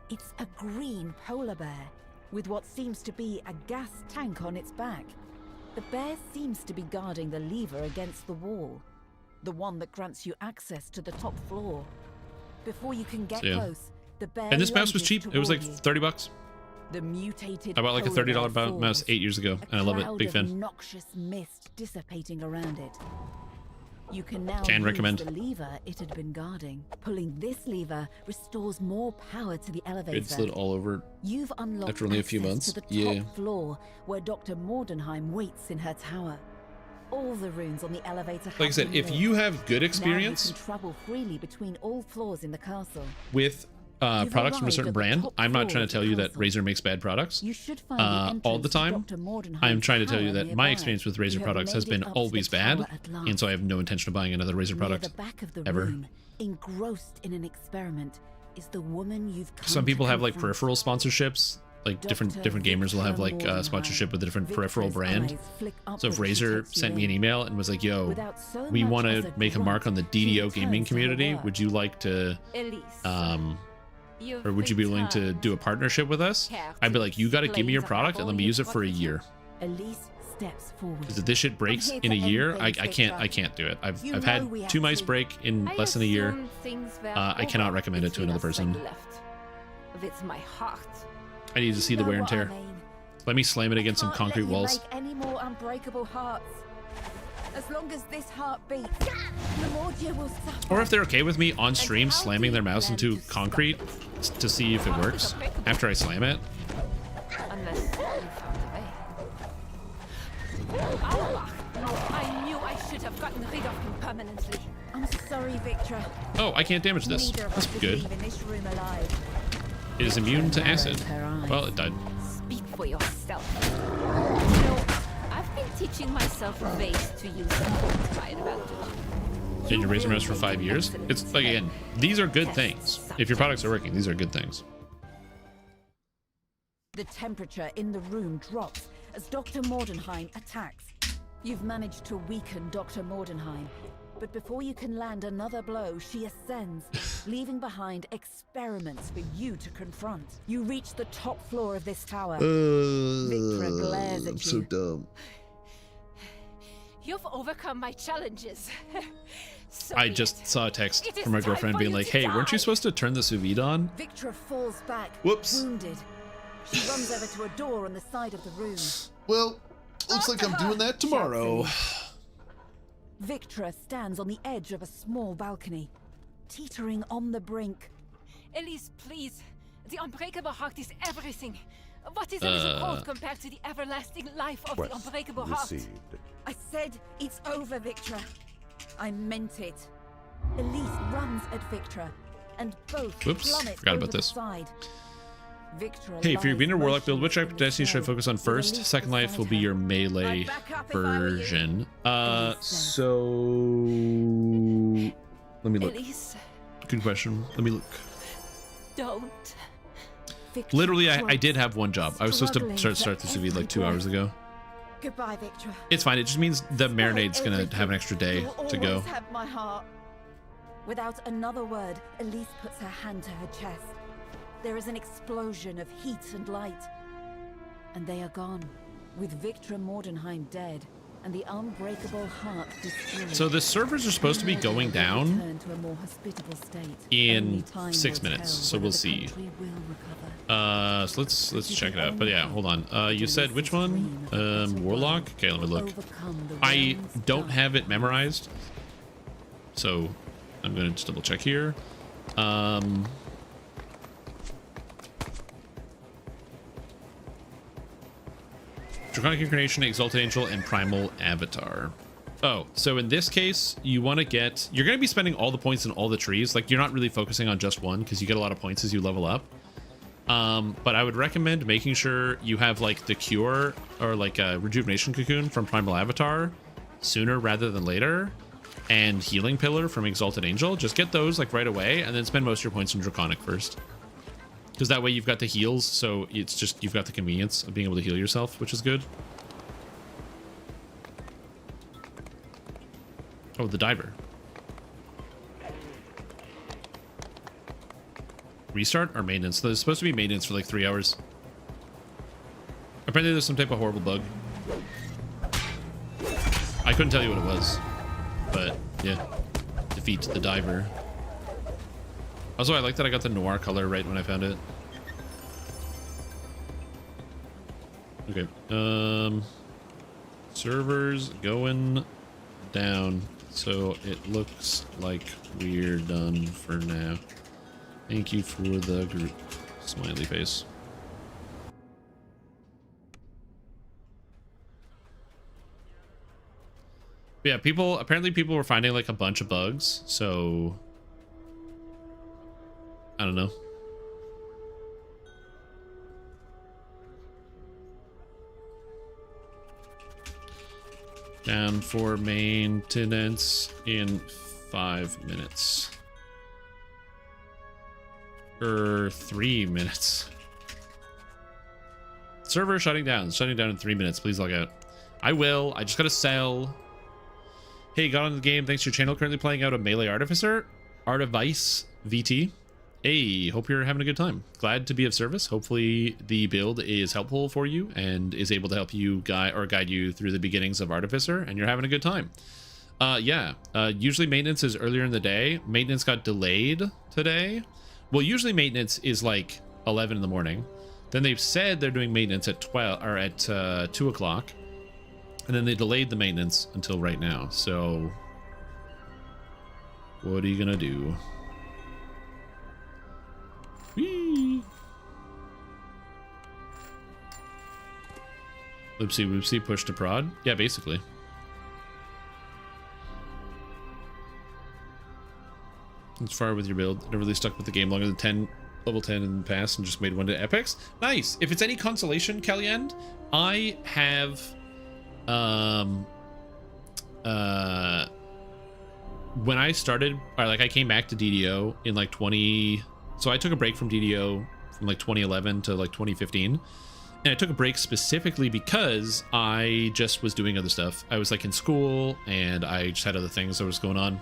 It's a green polar bear with what seems to be a gas tank on its back. The bear seems to be guarding the lever against the wall, the one that grants you access to the top floor. Before you can get close, the bear and this mouse was cheap. It was like 30 bucks. The mutated I bought like a $30 mouse 8 years ago, and I love it. Big fan. Noxious mist dissipating around it. You can now recommend use the lever it had been guarding. Pulling this lever restores more power to the elevator. It slid all over. You've unlocked after only a few months. To the top floor, where Dr. Mordenheim waits in her tower. All the rooms on the elevator. Like I said, if you have good experience, now you can travel freely between all floors in the castle. With products from a certain brand, I'm not trying to tell you that Razer makes bad products all the time. I'm trying to tell you that my experience with Razer products has been always bad, and so I have no intention of buying another Razer product ever. Engrossed in an experiment is the woman you've come Some people have like peripheral sponsorships. Like different gamers will have like sponsorship with a different peripheral brand. So if Razer sent me an email and was like, yo, we want to make a mark on the DDO gaming community, would you like to or would you be willing to do a partnership with us? I'd be like, you got to give me your product and let me use it for a year. Because if this shit breaks in a year, I can't do it. I've had 2 mice break in less than a year. I cannot recommend it to another person. It's my heart. I need to see the wear and tear. Let me slam it against some concrete walls. Any more unbreakable hearts. As long as this heart beats, the Mordia will suffer. Or if they're okay with me on stream slamming their mouse into concrete to see if it works after I slam it. Unless you found a way. I knew I should have gotten rid of him permanently. I'm sorry, Victra. Oh, I can't damage this. That's good. It is immune to acid. Well, it died. Speak for yourself. You know, I've been teaching myself ways to use the side advantage. Did you raise your mouse for 5 years? It's like, again, these are good things. If your products are working, these are good things. The temperature in the room drops as Dr. Mordenheim attacks. You've managed to weaken Dr. Mordenheim, but before you can land another blow, she ascends, leaving behind experiments for you to confront. You reach the top floor of this tower. Victra glares at you. So dumb. You've overcome my challenges. So I be just it. saw a text It is from my time girlfriend for being you like, to hey, weren't you die." supposed to turn the sous vide on? Victra falls back, Whoops. wounded. She runs over to a door on the side of the room. Well, looks like I'm doing that tomorrow. Victra stands on the edge of a small balcony, teetering on the brink. Elise, please. The unbreakable heart is everything. What is a little cold compared to the everlasting life of the unbreakable heart? I said it's over, Victra. I meant it. Elise runs at Victra, and both plummet forgot over about the this. side. Victra Hey, if you're lies being a warlock build, which motionless destiny should I on the focus on floor, with first? Elise Second Life will be beside your her. melee I'd back up if I were you. version. Elise says. So let me look. Elise, Good question. Let me look. don't. Victra Literally, I drops, did have one job. I was supposed struggling to for start this video like 2 every hours ago. Goodbye, Victra. It's fine. It just means the marinade's gonna Everything. have an extra day You will to go. always have my heart. Without another word, Elise puts her hand to her chest. There is an explosion of heat and light. And they are gone, with Victra Mordenheim dead, and the unbreakable heart destroyed. So the servers are supposed to be going down Return to a more hospitable state. in Only time 6 will minutes, tell so whether we'll the see. country will recover. So let's check it out. But yeah, hold on. You said which one? Warlock? Okay, let me look. Overcome the I realm's don't dark. have it memorized, so I'm gonna just double check here. Draconic Incarnation, Exalted Angel, and Primal Avatar. Oh, so in this case, you want to get... You're going to be spending all the points in all the trees. Like, you're not really focusing on just one, because you get a lot of points as you level up. But I would recommend making sure you have, like, the Cure, or, like, a Rejuvenation Cocoon from Primal Avatar sooner rather than later, and Healing Pillar from Exalted Angel. Just get those, like, right away, and then spend most of your points in Draconic first. Because that way you've got the heals, so it's just, you've got the convenience of being able to heal yourself, which is good. Oh, the diver. Restart or maintenance? There's supposed to be maintenance for like 3 hours. Apparently there's some type of horrible bug. I couldn't tell you what it was, but yeah. Defeat the diver. Also, I like that I got the noir color right when I found it. Okay. Servers going down. So it looks like we're done for now. Thank you for the group. Smiley face. Yeah, apparently people were finding like a bunch of bugs, so I don't know. Down for maintenance in 5 minutes. Or 3 minutes. Server shutting down. It's shutting down in 3 minutes. Please log out. I will. I just gotta sell. Hey, got on the game. Thanks to your channel. Currently playing out a Melee Artificer. Artivice VT. Hey, hope you're having a good time. Glad to be of service. Hopefully the build is helpful for you and is able to help you guide you through the beginnings of Artificer, and you're having a good time. Usually maintenance is earlier in the day. Maintenance got delayed today. Well, usually maintenance is like 11 in the morning. Then they've said they're doing maintenance at 12 or at 2 o'clock, and then they delayed the maintenance until right now. So what are you gonna do? Whee! Loopsie whoopsie, push to prod. Yeah, basically. It's far with your build. Never really stuck with the game longer than level 10 in the past and just made one to epics. Nice. If it's any consolation, Kellyanne, I have when I started, or like I came back to DDO in like so I took a break from DDO from like 2011 to like 2015. And I took a break specifically because I just was doing other stuff. I was like in school and I just had other things that was going on.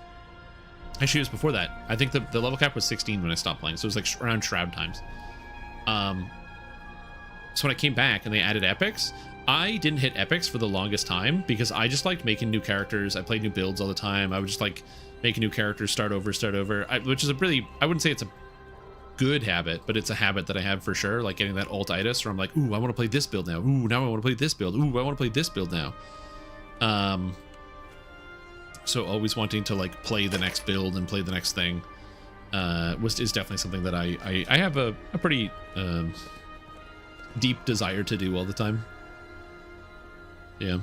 Actually, it was before that. I think the level cap was 16 when I stopped playing. So it was like around Shroud times. So when I came back and they added epics, I didn't hit epics for the longest time because I just liked making new characters. I played new builds all the time. I would just like make a new character, start over, which is a really, I wouldn't say it's a good habit, but it's a habit that I have for sure, like getting that alt-itis where I'm like, ooh, I want to play this build now. Ooh, now I want to play this build. Ooh, I want to play this build now. So always wanting to like play the next build and play the next thing is definitely something that I have a pretty deep desire to do all the time. Yeah.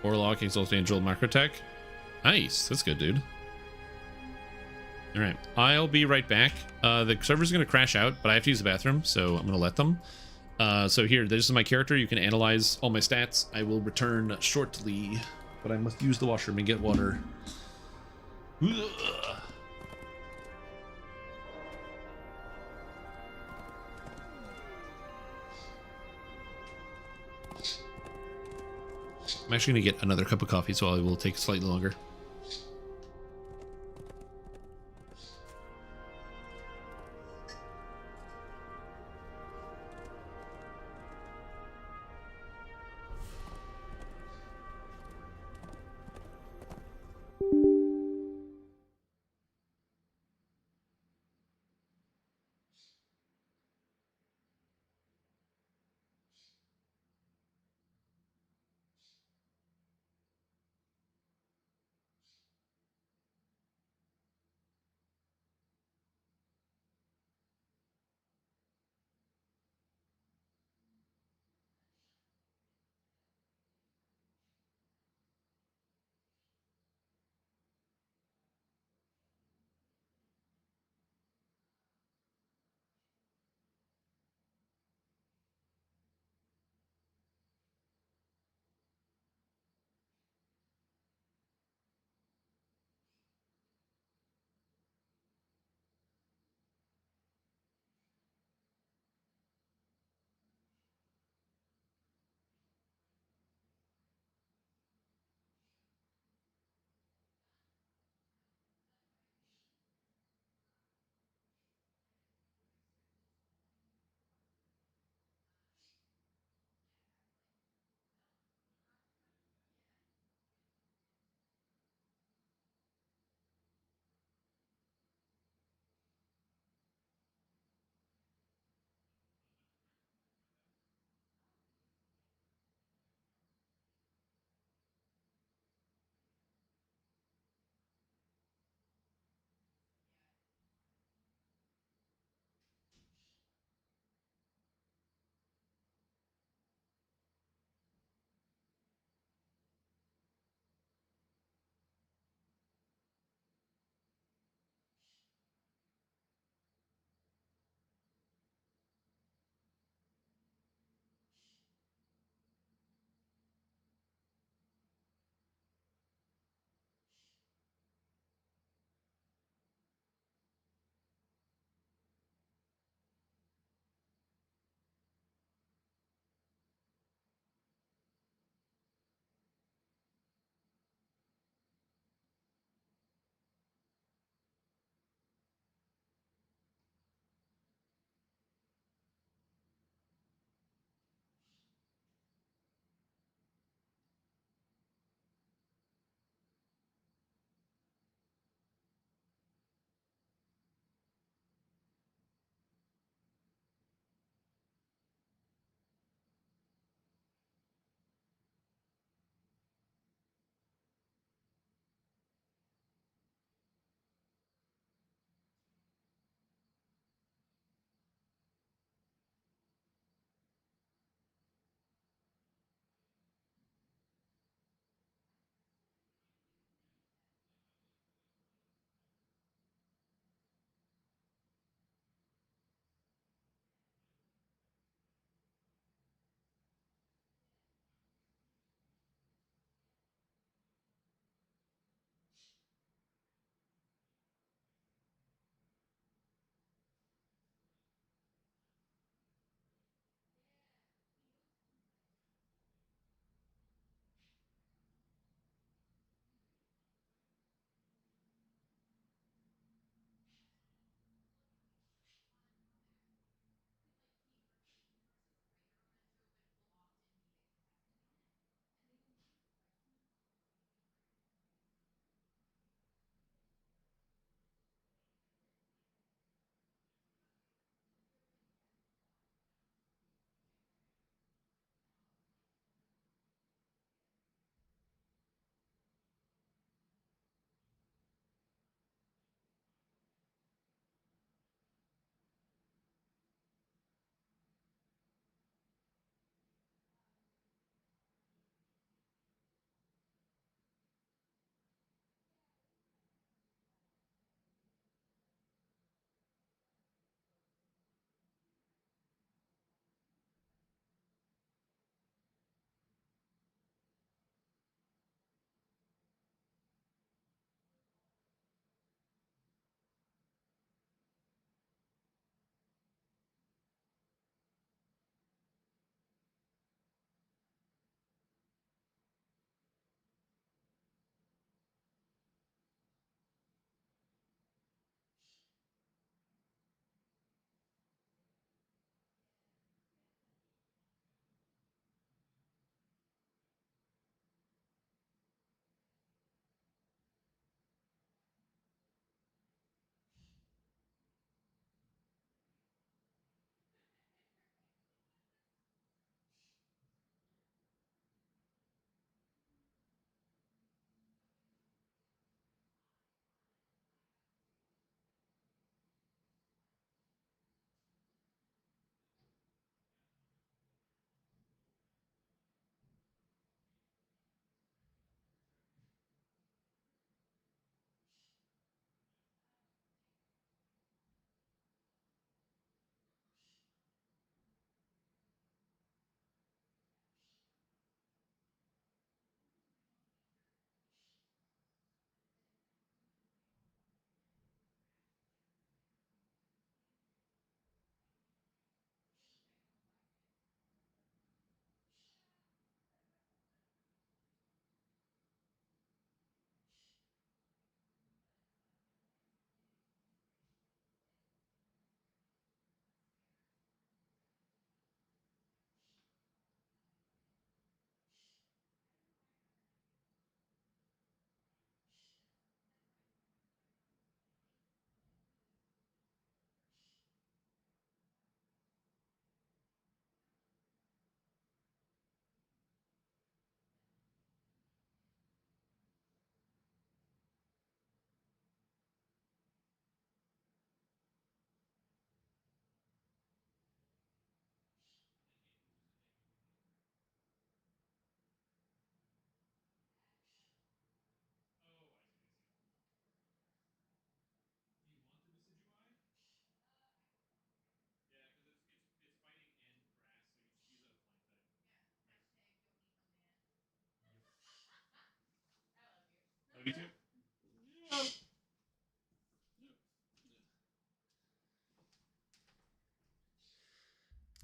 Warlock, Exalt Angel, Macrotech. Nice. That's good, dude. All right. I'll be right back. The server's going to crash out, but I have to use the bathroom, so I'm going to let them. So here, this is my character. You can analyze all my stats. I will return shortly, but I must use the washroom and get water. Ugh. I'm actually going to get another cup of coffee, so I will take slightly longer.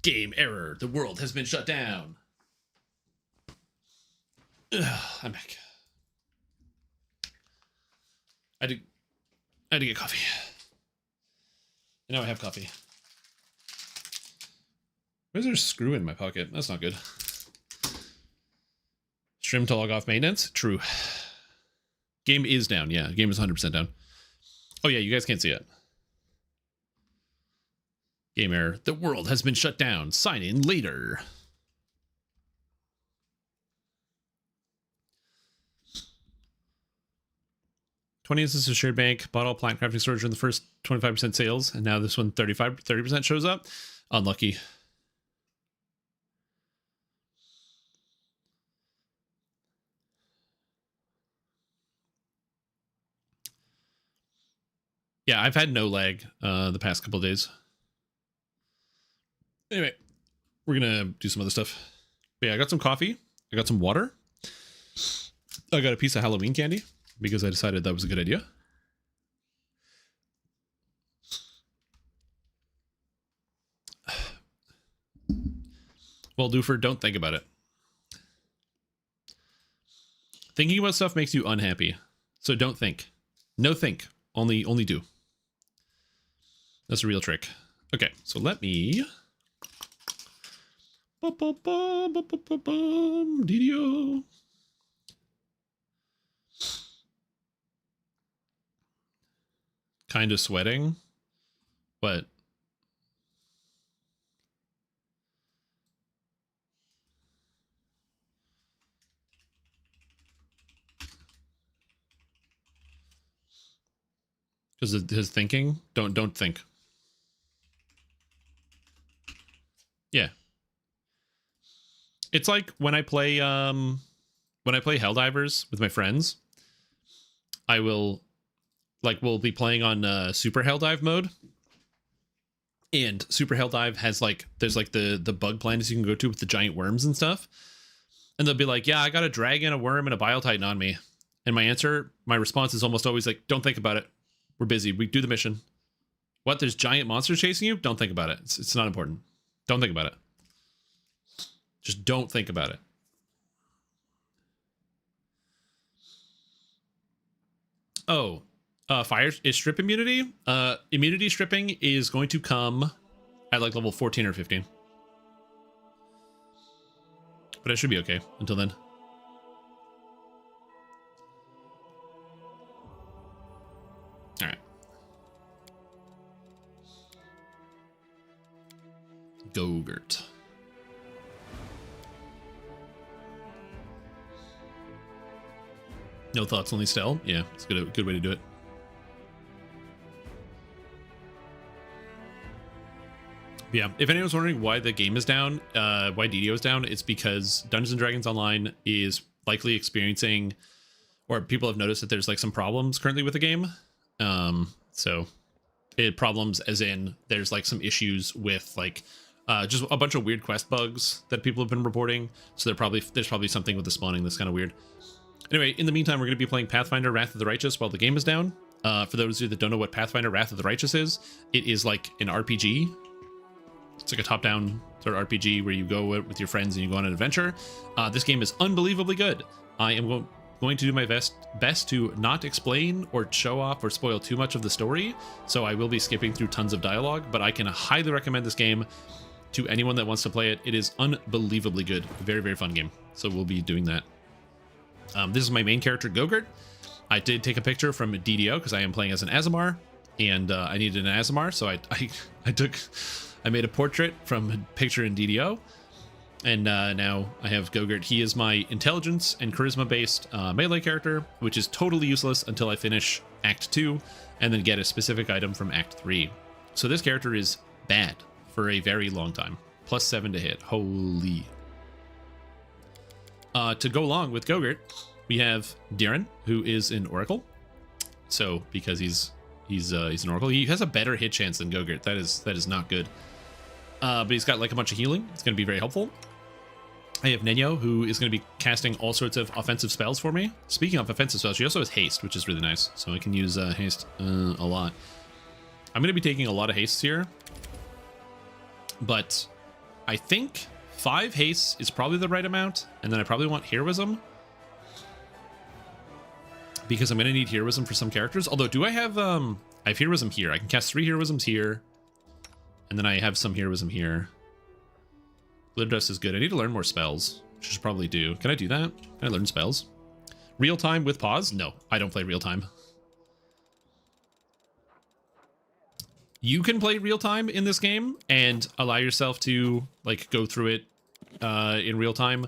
Game error. The world has been shut down. Ugh, I'm back. I had to get coffee. And now I have coffee. Why is there a screw in my pocket? That's not good. Stream to log off maintenance? True. Game is down. Yeah, game is 100% down. Oh yeah, you guys can't see it. Game error. The world has been shut down. Sign in later. $20 instances of shared bank. Bought all plant crafting storage in the first 25% sales. And now this one 30% shows up. Unlucky. Yeah, I've had no lag the past couple of days. Anyway, we're gonna do some other stuff. But yeah, I got some coffee. I got some water. I got a piece of Halloween candy because I decided that was a good idea. Well, Doofer, don't think about it. Thinking about stuff makes you unhappy. So don't think. No think. Only do. That's a real trick. Okay, so let me... DDO. Kind of sweating, but because of his thinking. Don't think. Yeah. It's like when I play Helldivers with my friends, I will we'll be playing on Super Helldive mode. And Super Helldive has there's the bug planets you can go to with the giant worms and stuff. And they'll be like, yeah, I got a dragon, a worm, and a Bile Titan on me. And my response is almost always like, don't think about it. We're busy. We do the mission. What? There's giant monsters chasing you? Don't think about it. It's not important. Don't think about it. Just don't think about it. Oh, fire is strip immunity. Immunity stripping is going to come at level 14 or 15. But I should be okay until then. All right. Gogurt. No thoughts, only Stell. Yeah, it's a good way to do it. Yeah, if anyone's wondering why the game is down, why DDO is down, it's because Dungeons & Dragons Online is likely experiencing, or people have noticed that there's some problems currently with the game. So problems as in there's some issues with just a bunch of weird quest bugs that people have been reporting. So there's probably something with the spawning that's kind of weird. Anyway, in the meantime, we're going to be playing Pathfinder Wrath of the Righteous while the game is down. For those of you that don't know what Pathfinder Wrath of the Righteous is, it is like an RPG. It's like a top-down sort of RPG where you go with your friends and you go on an adventure. This game is unbelievably good. I am going to do my best to not explain or show off or spoil too much of the story, so I will be skipping through tons of dialogue, but I can highly recommend this game to anyone that wants to play it. It is unbelievably good. A very, very fun game. So we'll be doing that. This is my main character, Gogurt. I did take a picture from DDO because I am playing as an Aasimar, and I needed an Aasimar, so I made a portrait from a picture in DDO, and now I have Gogurt. He is my intelligence and charisma based melee character, which is totally useless until I finish Act 2 and then get a specific item from Act 3. So this character is bad for a very long time. +7 to hit. Holy. To go along with Gogurt, we have Diren, who is an Oracle. So because he's an Oracle, he has a better hit chance than Gogurt. That is not good. But he's got a bunch of healing. It's going to be very helpful. I have Nenyo, who is going to be casting all sorts of offensive spells for me. Speaking of offensive spells, she also has haste, which is really nice. So I can use haste a lot. I'm going to be taking a lot of hastes here. But I think 5 haste is probably the right amount, and then I probably want heroism, because I'm going to need heroism for some characters. Although, do I have heroism here? I can cast 3 heroisms here, and then I have some heroism here. Glitter Dust is good. I need to learn more spells, which I should probably do. Can I do that? Can I learn spells? Real time with pause? No, I don't play real time. You can play real time in this game and allow yourself to like go through it in real time.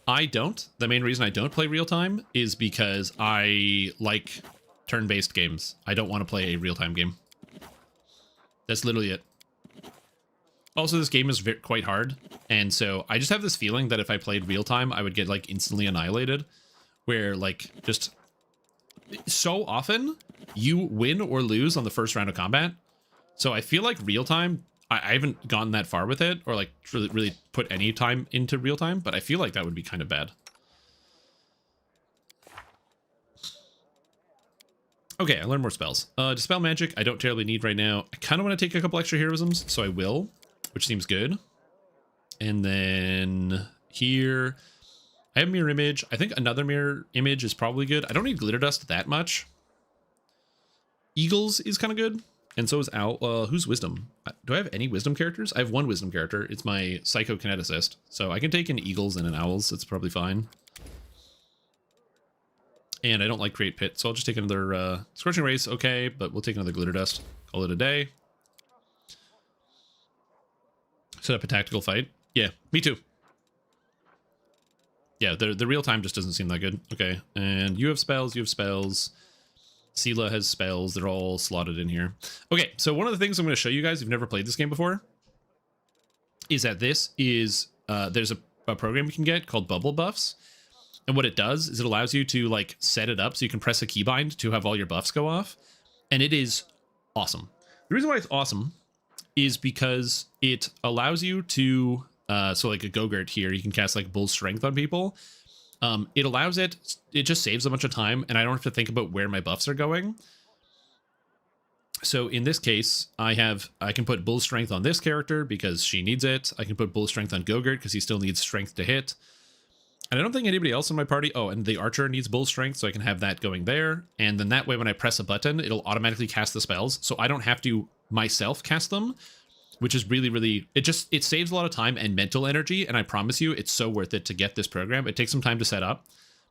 I don't. The main reason I don't play real time is because I like turn-based games. I don't want to play a real time game. That's literally it. Also, this game is quite hard, and so I just have this feeling that if I played real time, I would get like instantly annihilated. Where like just so often you win or lose on the first round of combat. So I feel like real time, I haven't gotten that far with it, or like really put any time into real time, but I feel like that would be kind of bad. Okay, I learned more spells. Dispel Magic, I don't terribly need right now. I kind of want to take a couple extra heroisms, so I will, which seems good. And then here, I have Mirror Image. I think another Mirror Image is probably good. I don't need Glitter Dust that much. Eagles is kind of good. And so is Owl. Who's Wisdom? Do I have any Wisdom characters? I have 1 Wisdom character. It's my Psychokineticist. So I can take an Eagles and an Owls. It's probably fine. And I don't like Create Pit, so I'll just take another Scorching Race. Okay, but we'll take another Glitter Dust. Call it a day. Set up a tactical fight. Yeah, me too. Yeah, the real time just doesn't seem that good. Okay, and you have spells, Sela has spells, they're all slotted in here. Okay, so one of the things I'm going to show you guys, if you've never played this game before, is that this is, there's a program you can get called Bubble Buffs. And what it does is it allows you to like set it up so you can press a keybind to have all your buffs go off. And it is awesome. The reason why it's awesome is because it allows you to, so like a Go-Gurt here, you can cast like Bull Strength on people. It allows it just saves a bunch of time, and I don't have to think about where my buffs are going. So in this case, I can put Bull Strength on this character because she needs it. I can put Bull Strength on Go-Gurt because he still needs strength to hit. And I don't think anybody else in my party, oh, and the Archer needs Bull Strength, so I can have that going there. And then that way, when I press a button, it'll automatically cast the spells, so I don't have to myself cast them, which is really, really, it saves a lot of time and mental energy, and I promise you, it's so worth it to get this program. It takes some time to set up,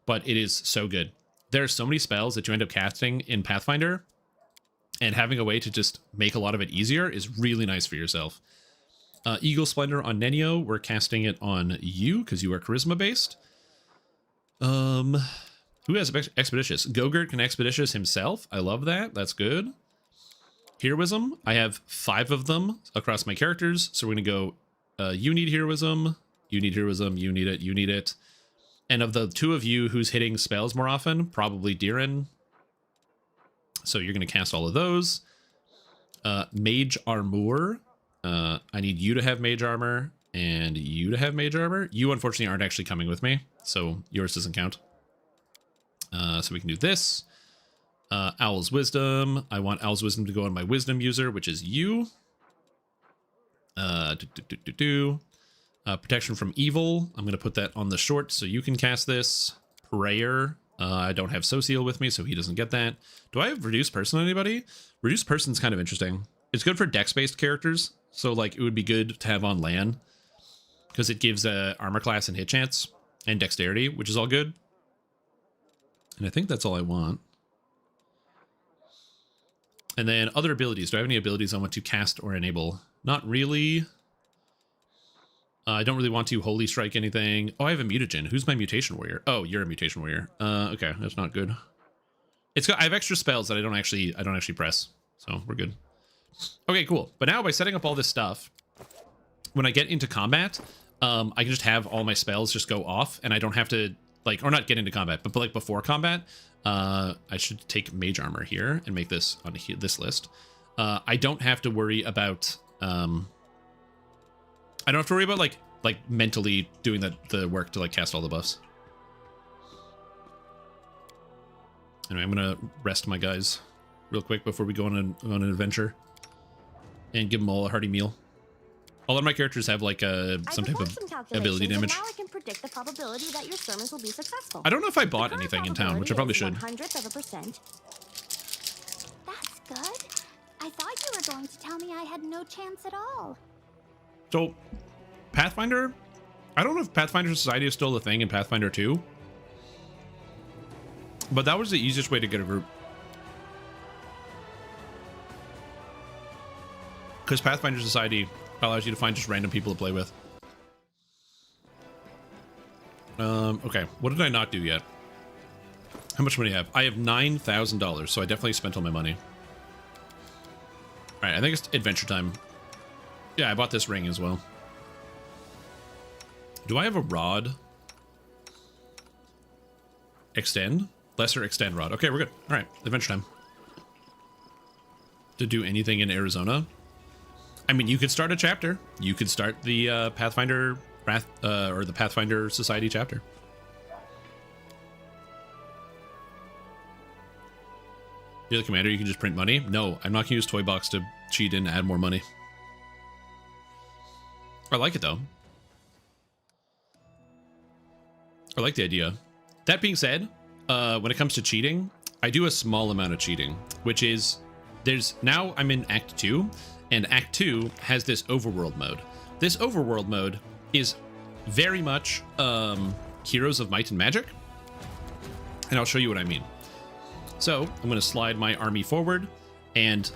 but it is so good. There are so many spells that you end up casting in Pathfinder, and having a way to just make a lot of it easier is really nice for yourself. Eagle Splendor on Nenio, we're casting it on you, because you are Charisma-based. Who has Expeditious? Go-Gurt can Expeditious himself. I love that. That's good. Heroism. I have 5 of them across my characters. So we're going to go, you need Heroism, you need Heroism, you need it, you need it. And of the 2 of you who's hitting spells more often, probably Diren. So you're going to cast all of those. Mage Armor. I need you to have Mage Armor and you to have Mage Armor. You, unfortunately, aren't actually coming with me, so yours doesn't count. So we can do this. Owl's Wisdom. I want Owl's Wisdom to go on my Wisdom user, which is you. Protection from Evil. I'm going to put that on the short so you can cast this. Prayer. I don't have Social with me, so he doesn't get that. Do I have Reduced Person on anybody? Reduced Person's kind of interesting. It's good for dex-based characters, so like it would be good to have on Lan, because it gives armor class and hit chance and dexterity, which is all good. And I think that's all I want. And then other abilities. Do I have any abilities I want to cast or enable? Not really. I don't really want to Holy Strike anything. Oh, I have a mutagen. Who's my mutation warrior? Oh, you're a mutation warrior. Okay, that's not good. I have extra spells that I don't actually press, so we're good. Okay, cool. But now by setting up all this stuff, when I get into combat, I can just have all my spells just go off, and I don't have to like, or not get into combat, but like before combat, I should take Mage Armor here and make this on this list. I don't have to worry about I don't have to worry about like mentally doing the work to like cast all the buffs. Anyway, I'm gonna rest my guys real quick before we go on an adventure and give them all a hearty meal. All of my characters have like some type of ability damage. Now I can predict the probability that your sermons will be successful. I don't know if I bought anything in town, which I probably should. 1/100%. That's good. I thought you were going to tell me I had no chance at all. So, Pathfinder? I don't know if Pathfinder Society is still a thing in Pathfinder 2. But that was the easiest way to get a group. Because Pathfinder Society allows you to find just random people to play with. Okay, what did I not do yet? How much money do I have? I have $9,000, so I definitely spent all my money. Alright, I think it's adventure time. Yeah, I bought this ring as well. Do I have a rod? Extend? Lesser extend rod. Okay, we're good. Alright, adventure time. To do anything in Arizona? I mean, you could start a chapter. You could start the Pathfinder or the Pathfinder Society chapter. You're the commander, you can just print money? No, I'm not going to use Toy Box to cheat and add more money. I like it, though. I like the idea. That being said, when it comes to cheating, I do a small amount of cheating, which is, now I'm in Act 2, and Act 2 has this overworld mode. This overworld mode is very much Heroes of Might and Magic, and I'll show you what I mean. So I'm going to slide my army forward, and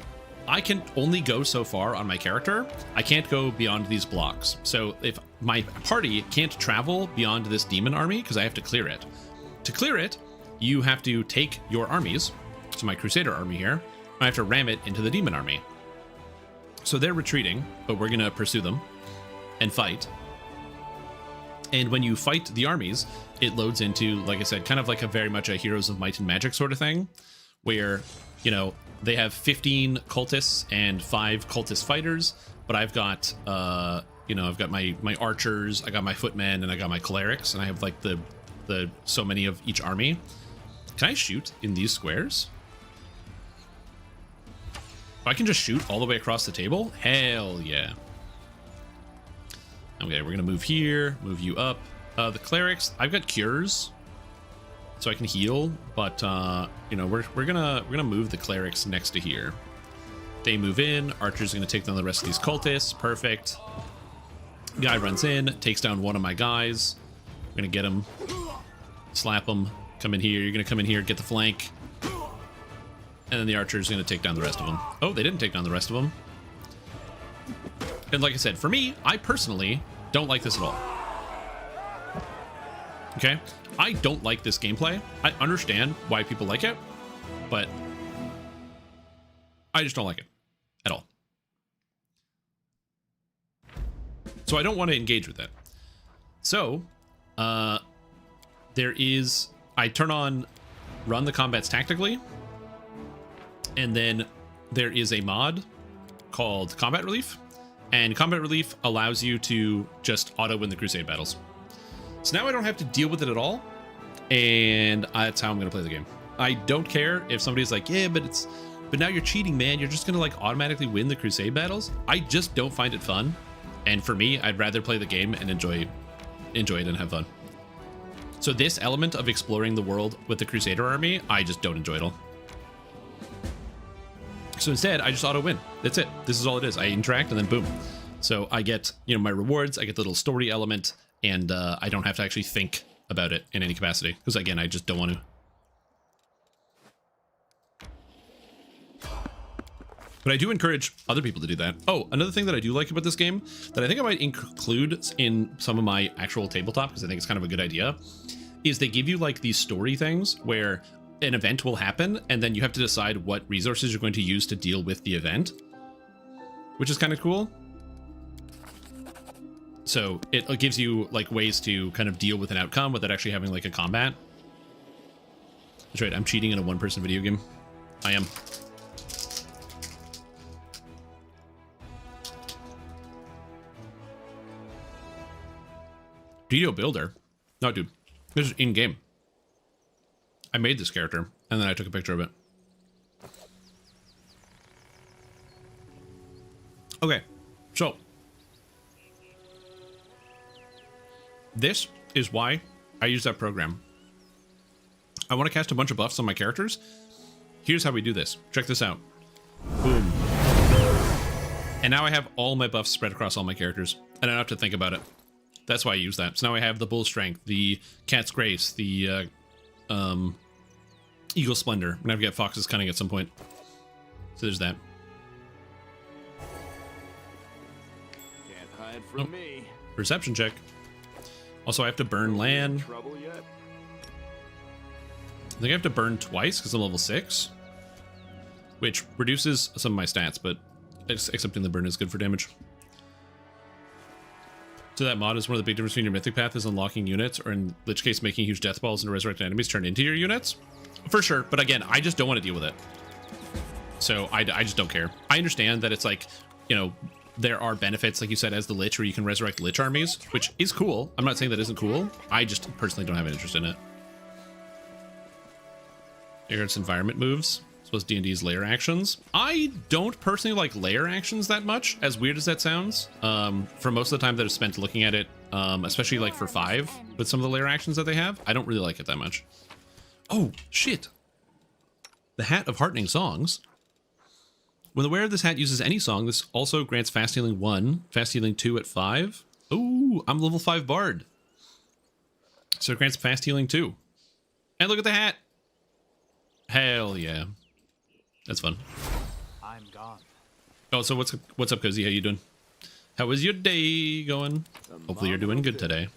I can only go so far on my character. I can't go beyond these blocks. So if my party can't travel beyond this demon army, because I have to clear it. To clear it, you have to take your armies, so my Crusader army here, and I have to ram it into the demon army. So they're retreating, but we're going to pursue them and fight. And when you fight the armies, it loads into, like I said, kind of like a very much a Heroes of Might and Magic sort of thing, where, you know, they have 15 cultists and 5 cultist fighters, but I've got, you know, I've got my archers, I got my footmen, and I got my clerics, and I have like the so many of each army. Can I shoot in these squares? I can just shoot all the way across the table? Hell yeah. Okay, we're gonna move here, move you up. The clerics, I've got cures, so I can heal, but you know, we're gonna move the clerics next to here. They move in, archer's gonna take down the rest of these cultists, perfect. Guy runs in, takes down one of my guys. I'm gonna get him, slap him, come in here, you're gonna come in here, get the flank. And then the archer's gonna take down the rest of them. Oh, they didn't take down the rest of them. And like I said, for me, I personally don't like this at all. Okay? I don't like this gameplay. I understand why people like it, but I just don't like it at all. So I don't want to engage with it. So, there is, I turn on run the combats tactically, and then there is a mod called Combat Relief, and Combat Relief allows you to just auto win the Crusade battles. So now I don't have to deal with it at all, and that's how I'm going to play the game. I don't care if somebody's like, yeah, but now you're cheating, man. You're just going to like automatically win the Crusade battles. I just don't find it fun. And for me, I'd rather play the game and enjoy it and have fun. So this element of exploring the world with the Crusader army, I just don't enjoy at all. So instead, I just auto win. That's it. This is all it is. I interact and then boom. So I get, you know, my rewards, I get the little story element, and I don't have to actually think about it in any capacity. Because again, I just don't want to. But I do encourage other people to do that. Oh, another thing that I do like about this game that I think I might include in some of my actual tabletop, because I think it's kind of a good idea, is they give you like these story things where an event will happen and then you have to decide what resources you're going to use to deal with the event, which is kind of cool. So it gives you like ways to kind of deal with an outcome without actually having like a combat. That's right, I'm cheating in a one-person video game. I am. DDO Builder? No, dude. This is in-game. I made this character, and then I took a picture of it. Okay, so This is why I use that program. I want to cast a bunch of buffs on my characters. Here's how we do this. Check this out. Boom. And now I have all my buffs spread across all my characters. I don't have to think about it. That's why I use that. So now I have the Bull Strength, the Cat's Grace, the Eagle Splendor. I'm gonna get Fox's Cunning at some point. So there's that. Can't hide from me. Perception check. Also, I have to burn land. Trouble yet? I think I have to burn twice because I'm level 6. Which reduces some of my stats, but accepting the burn is good for damage. So that mod is one of the big differences between your Mythic Path is unlocking units, or in which case making huge death balls and resurrected enemies turn into your units. For sure, but again, I just don't want to deal with it. So I just don't care. I understand that it's like, you know, there are benefits, like you said, as the Lich, where you can resurrect Lich armies, which is cool. I'm not saying that isn't cool. I just personally don't have an interest in it. Ignorance environment moves. I suppose D&D's layer actions. I don't personally like layer actions that much, as weird as that sounds. For most of the time that I've spent looking at it, especially like for 5, with some of the layer actions that they have, I don't really like it that much. Oh, shit. The Hat of Heartening Songs. When the wearer of this hat uses any song, this also grants Fast Healing 1, Fast Healing 2 at 5. Ooh, I'm level 5 Bard. So it grants Fast Healing 2. And look at the hat. Hell yeah. That's fun. I'm gone. Oh, so what's up, Cozy? How you doing? How was your day going? Hopefully you're doing good today.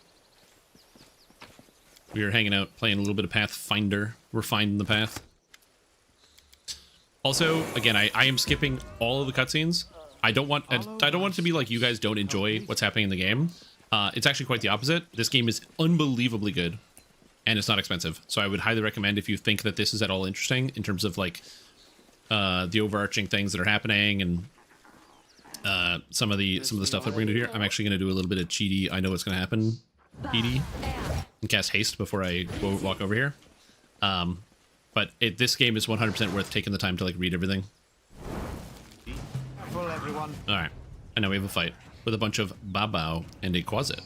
We were hanging out, playing a little bit of Pathfinder. We're finding the path. Also, again, I am skipping all of the cutscenes. I don't want it to be like you guys don't enjoy what's happening in the game. It's actually quite the opposite. This game is unbelievably good, and it's not expensive. So I would highly recommend, if you think that this is at all interesting in terms of like the overarching things that are happening and some of the stuff that we're gonna do here. I'm actually gonna do a little bit of cheaty. I know what's gonna happen. PD and cast haste before I walk over here. But this game is 100% worth taking the time to like read everything. Careful, everyone. All right, and now we have a fight with a bunch of Babao and a Quasit.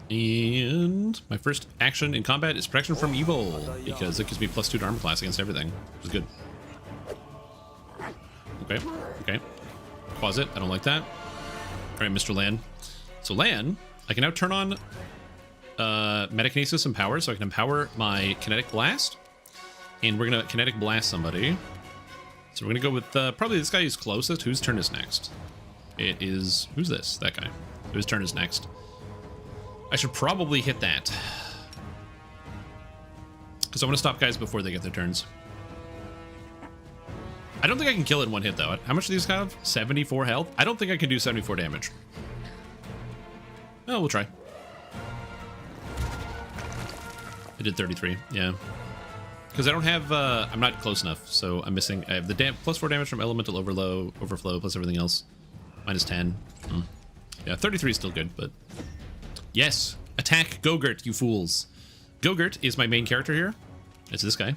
And my first action in combat is protection from evil, because it gives me +2 to armor class against everything, which is good. Okay. Quasit, I don't like that. All right, Mr. Lan. So Lan, I can now turn on Metakinesis and Power, so I can empower my Kinetic Blast. And we're gonna Kinetic Blast somebody. So we're gonna go with probably this guy who's closest. Whose turn is next? It is, who's this? That guy. Whose turn is next? I should probably hit that, because I want to stop guys before they get their turns. I don't think I can kill it in one hit, though. How much do these have? 74 health? I don't think I can do 74 damage. Oh, we'll try. I did 33, yeah. Because I don't have, I'm not close enough, so I'm missing. I have the +4 damage from Elemental Overflow, plus everything else. -10. Yeah, 33 is still good, but... Yes! Attack Gogurt, you fools! Gogurt is my main character here. It's this guy.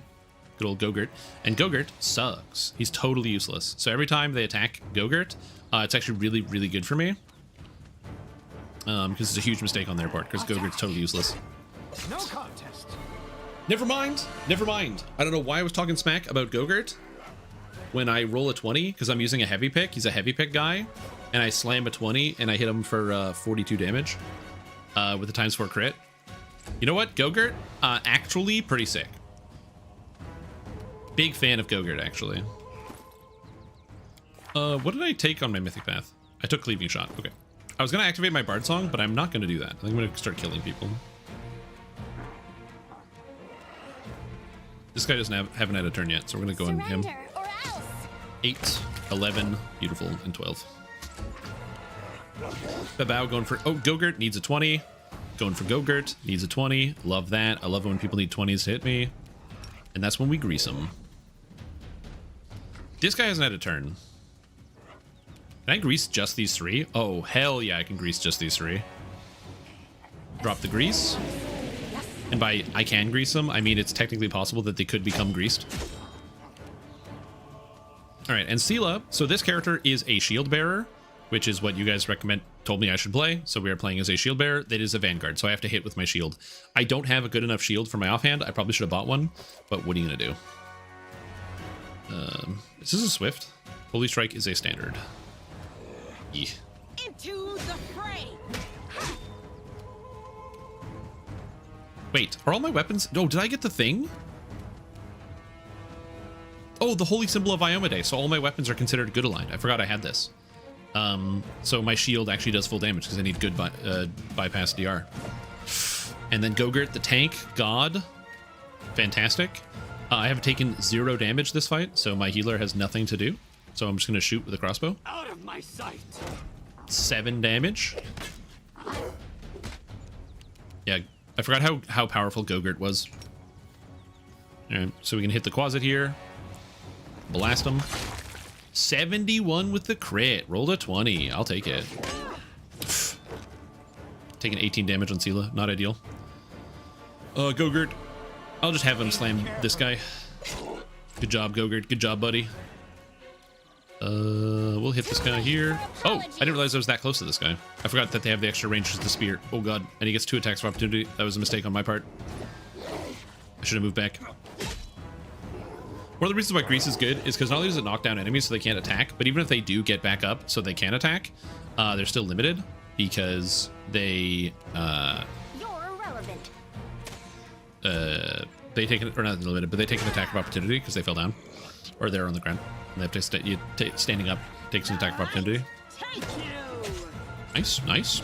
Good old Gogurt. And Gogurt sucks. He's totally useless. So every time they attack Gogurt, it's actually really, really good for me. Because it's a huge mistake on their part, because Gogurt's totally useless. No contest. Never mind. I don't know why I was talking smack about Gogurt when I roll a 20, because I'm using a heavy pick. He's a heavy pick guy. And I slam a 20, and I hit him for 42 damage. With the ×4 crit. You know what? Gogurt, actually pretty sick. Big fan of Gogurt, actually. What did I take on my Mythic Path? I took Cleaving Shot. Okay. I was going to activate my Bard Song, but I'm not going to do that. I think I'm going to start killing people. This guy haven't had a turn yet, so we're going to go on him. 8, 11, beautiful, and 12. Babao going for... Oh, Gogurt needs a 20. Going for Gogurt. Needs a 20. Love that. I love it when people need 20s to hit me. And that's when we grease them. This guy hasn't had a turn. Can I grease just these 3? Oh, hell yeah, I can grease just these 3. Drop the grease. And by I can grease them, I mean it's technically possible that they could become greased. All right, and Sela. So this character is a shield bearer. which is what you guys told me I should play. So we are playing as a shield bearer. That is a vanguard, so I have to hit with my shield. I don't have a good enough shield for my offhand. I probably should have bought one, but what are you gonna do? Is this a swift? Holy Strike is a standard. Yeah. Into the fray. Wait, are all my weapons? No, did I get the thing? Oh, the holy symbol of Iomade. So all my weapons are considered good aligned. I forgot I had this. So my shield actually does full damage because I need good bypass DR. And then Gogurt, the tank, god. Fantastic. I have taken 0 damage this fight, so my healer has nothing to do. So I'm just going to shoot with a crossbow. Out of my sight. 7 damage. Yeah, I forgot how powerful Gogurt was. Alright, so we can hit the Quasit here. Blast him. 71 with the crit. Rolled a 20. I'll take it. Taking 18 damage on Sela. Not ideal. Gogurt. I'll just have him slam this guy. Good job, Gogurt. Good job, buddy. We'll hit this guy here. Oh, I didn't realize I was that close to this guy. I forgot that they have the extra range with the spear. Oh god, and he gets 2 attacks of opportunity. That was a mistake on my part. I should have moved back. One of the reasons why Grease is good is because not only does it knock down enemies so they can't attack, but even if they do get back up so they can attack, they're still limited because they they take an, or not limited, but they take an attack of opportunity because they fell down or they're on the ground. And they have to standing up takes an attack of opportunity. Nice, nice.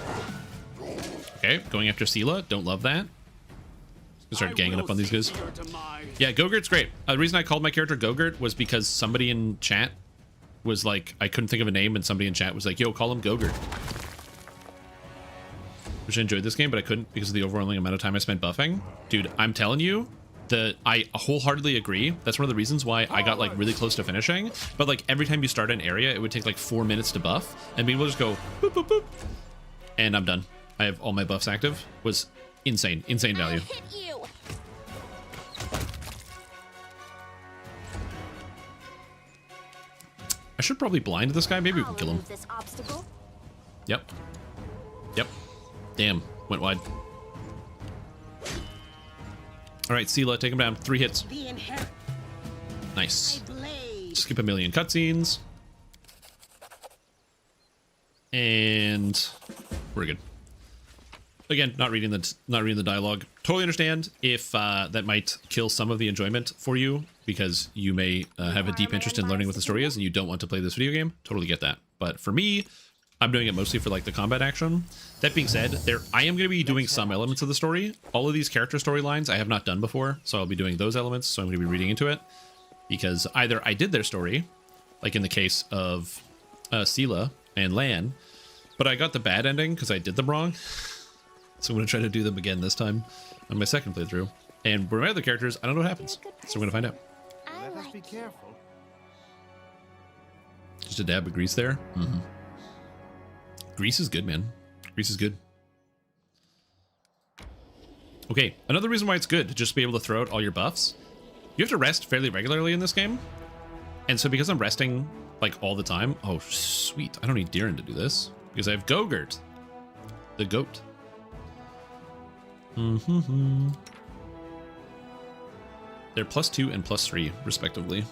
Okay, going after Sela. Don't love that. Start ganging up on these guys. Yeah, Gogurt's great. The reason I called my character Gogurt was because somebody in chat was like, I couldn't think of a name, and somebody in chat was like, yo, call him Gogurt. Which I enjoyed this game, but I couldn't because of the overwhelming amount of time I spent buffing. Dude, I'm telling you, I wholeheartedly agree. That's one of the reasons why I got like really close to finishing. But like every time you start an area, it would take like 4 minutes to buff, and being able to just go boop, boop, boop, and I'm done. I have all my buffs active. Was insane, insane value. I should probably blind this guy. Maybe we can kill him. Yep. Yep. Damn. Went wide. Alright, Sela, take him down. 3 hits. Nice. Skip a million cutscenes. And we're good. Again, not reading the dialogue. Totally understand if that might kill some of the enjoyment for you because you may have a deep interest in learning what the story is and you don't want to play this video game. Totally get that. But for me, I'm doing it mostly for like the combat action. That being said, I am going to be doing some elements of the story. All of these character storylines I have not done before, so I'll be doing those elements. So I'm going to be reading into it because either I did their story, like in the case of Sela and Lan, but I got the bad ending because I did them wrong. So I'm going to try to do them again this time on my second playthrough. And for my other characters, I don't know what happens. So we're going to find out. Let us be careful. Just a dab of grease there. Mm-hmm. Grease is good, man. Grease is good. Okay, another reason why it's good to just be able to throw out all your buffs. You have to rest fairly regularly in this game. And so because I'm resting like all the time. Oh, sweet. I don't need Diren to do this because I have Gogurt, the goat. Mm-hmm. They're +2 and +3, respectively.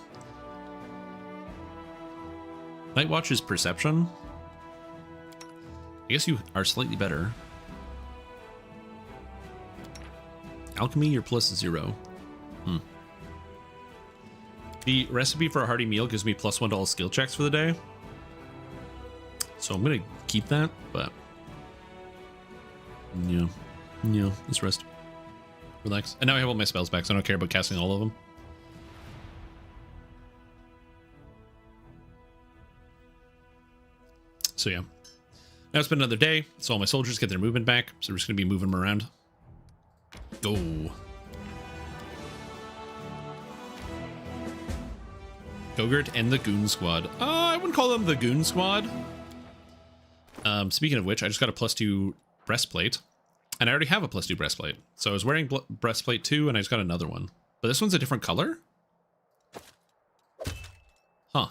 Night Watch is perception. I guess you are slightly better. Alchemy, you're +0. The recipe for a hearty meal gives me +1 to all skill checks for the day. So I'm gonna keep that, but yeah. Yeah, let's rest. Relax. And now I have all my spells back, so I don't care about casting all of them. So yeah. Now it's been another day, so all my soldiers get their movement back, so we're just going to be moving them around. Go. Gogurt and the Goon Squad. I wouldn't call them the Goon Squad. Speaking of which, I just got a +2 breastplate. And I already have a +2 breastplate. So I was wearing breastplate 2 and I just got another one. But this one's a different color? Huh.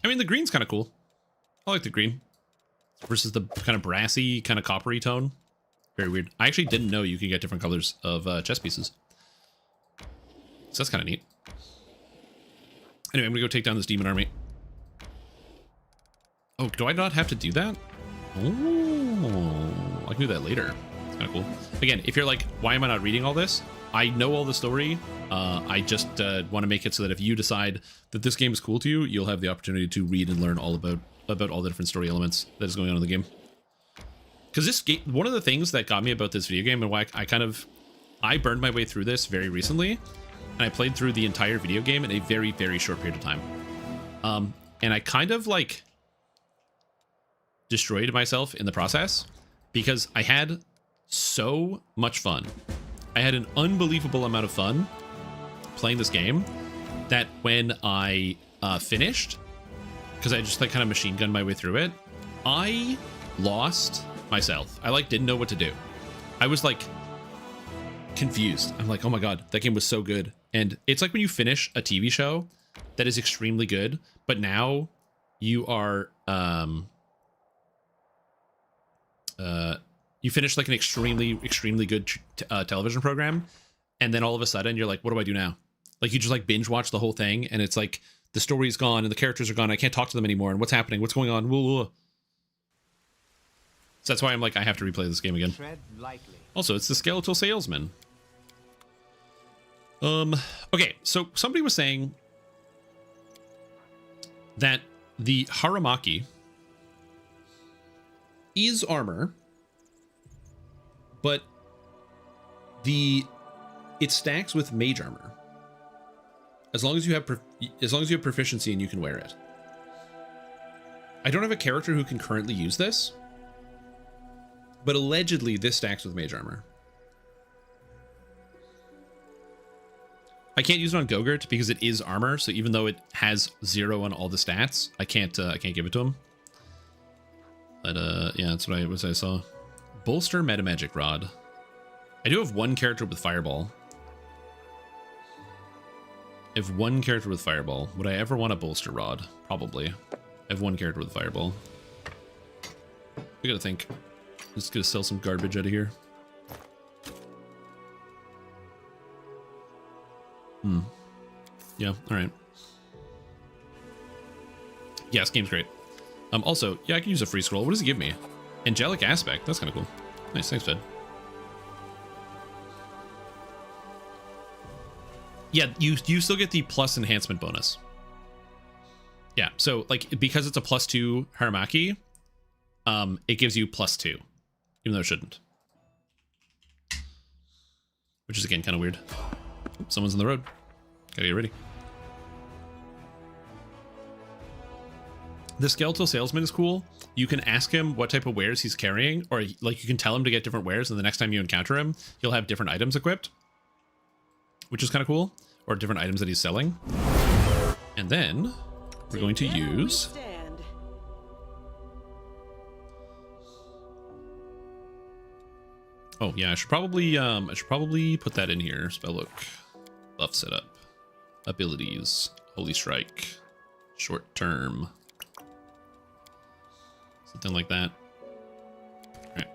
I mean, the green's kind of cool. I like the green. Versus the kind of brassy, kind of coppery tone. Very weird. I actually didn't know you could get different colors of chess pieces. So that's kind of neat. Anyway, I'm going to go take down this demon army. Oh, do I not have to do that? Oh, I can do that later. It's kind of cool. Again, if you're like, why am I not reading all this? I know all the story. I just want to make it so that if you decide that this game is cool to you, you'll have the opportunity to read and learn all about all the different story elements that is going on in the game. Because this game, one of the things that got me about this video game and why I burned my way through this very recently, and I played through the entire video game in a very, very short period of time. And I kind of like destroyed myself in the process because I had so much fun. I had an unbelievable amount of fun playing this game that when I finished, because I just like kind of machine gunned my way through it, I lost myself. I like didn't know what to do. I was like confused. I'm like, oh my god, that game was so good. And it's like when you finish a TV show that is extremely good, but now you are you finish like an extremely good television program, and then all of a sudden you're like, what do I do now? Like you just like binge watch the whole thing, and it's like the story's gone and the characters are gone. I can't talk to them anymore. And what's happening? What's going on? So that's why I'm like, I have to replay this game again. Also, it's the Skeletal Salesman. Okay, so somebody was saying that the Haramaki is armor, but it stacks with mage armor as long as you have proficiency and you can wear it. I don't have a character who can currently use this, but allegedly this stacks with mage armor. I can't use it on Gogurt because it is armor, so even though it has 0 on all the stats, I can't give it to him. But yeah, that's what I saw. Bolster Meta Magic Rod. I do have one character with Fireball. I have one character with Fireball. Would I ever want a Bolster Rod? Probably. I have one character with Fireball. We gotta think. I'm just gonna sell some garbage out of here. Yeah, alright. Yeah, this game's great. Also, yeah, I can use a free scroll. What does it give me? Angelic Aspect. That's kind of cool. Nice, thanks, Fed. Yeah, you still get the plus enhancement bonus. Yeah, so like because it's a +2 Haramaki, it gives you +2, even though it shouldn't. Which is again kind of weird. Someone's on the road. Gotta get ready. The Skeletal Salesman is cool. You can ask him what type of wares he's carrying, or like you can tell him to get different wares, and the next time you encounter him, he'll have different items equipped, which is kind of cool, or different items that he's selling. And then we're going to use oh yeah, I should probably put that in here. Spell look, buff setup, abilities, Holy Strike, short term. Something like that. Alright.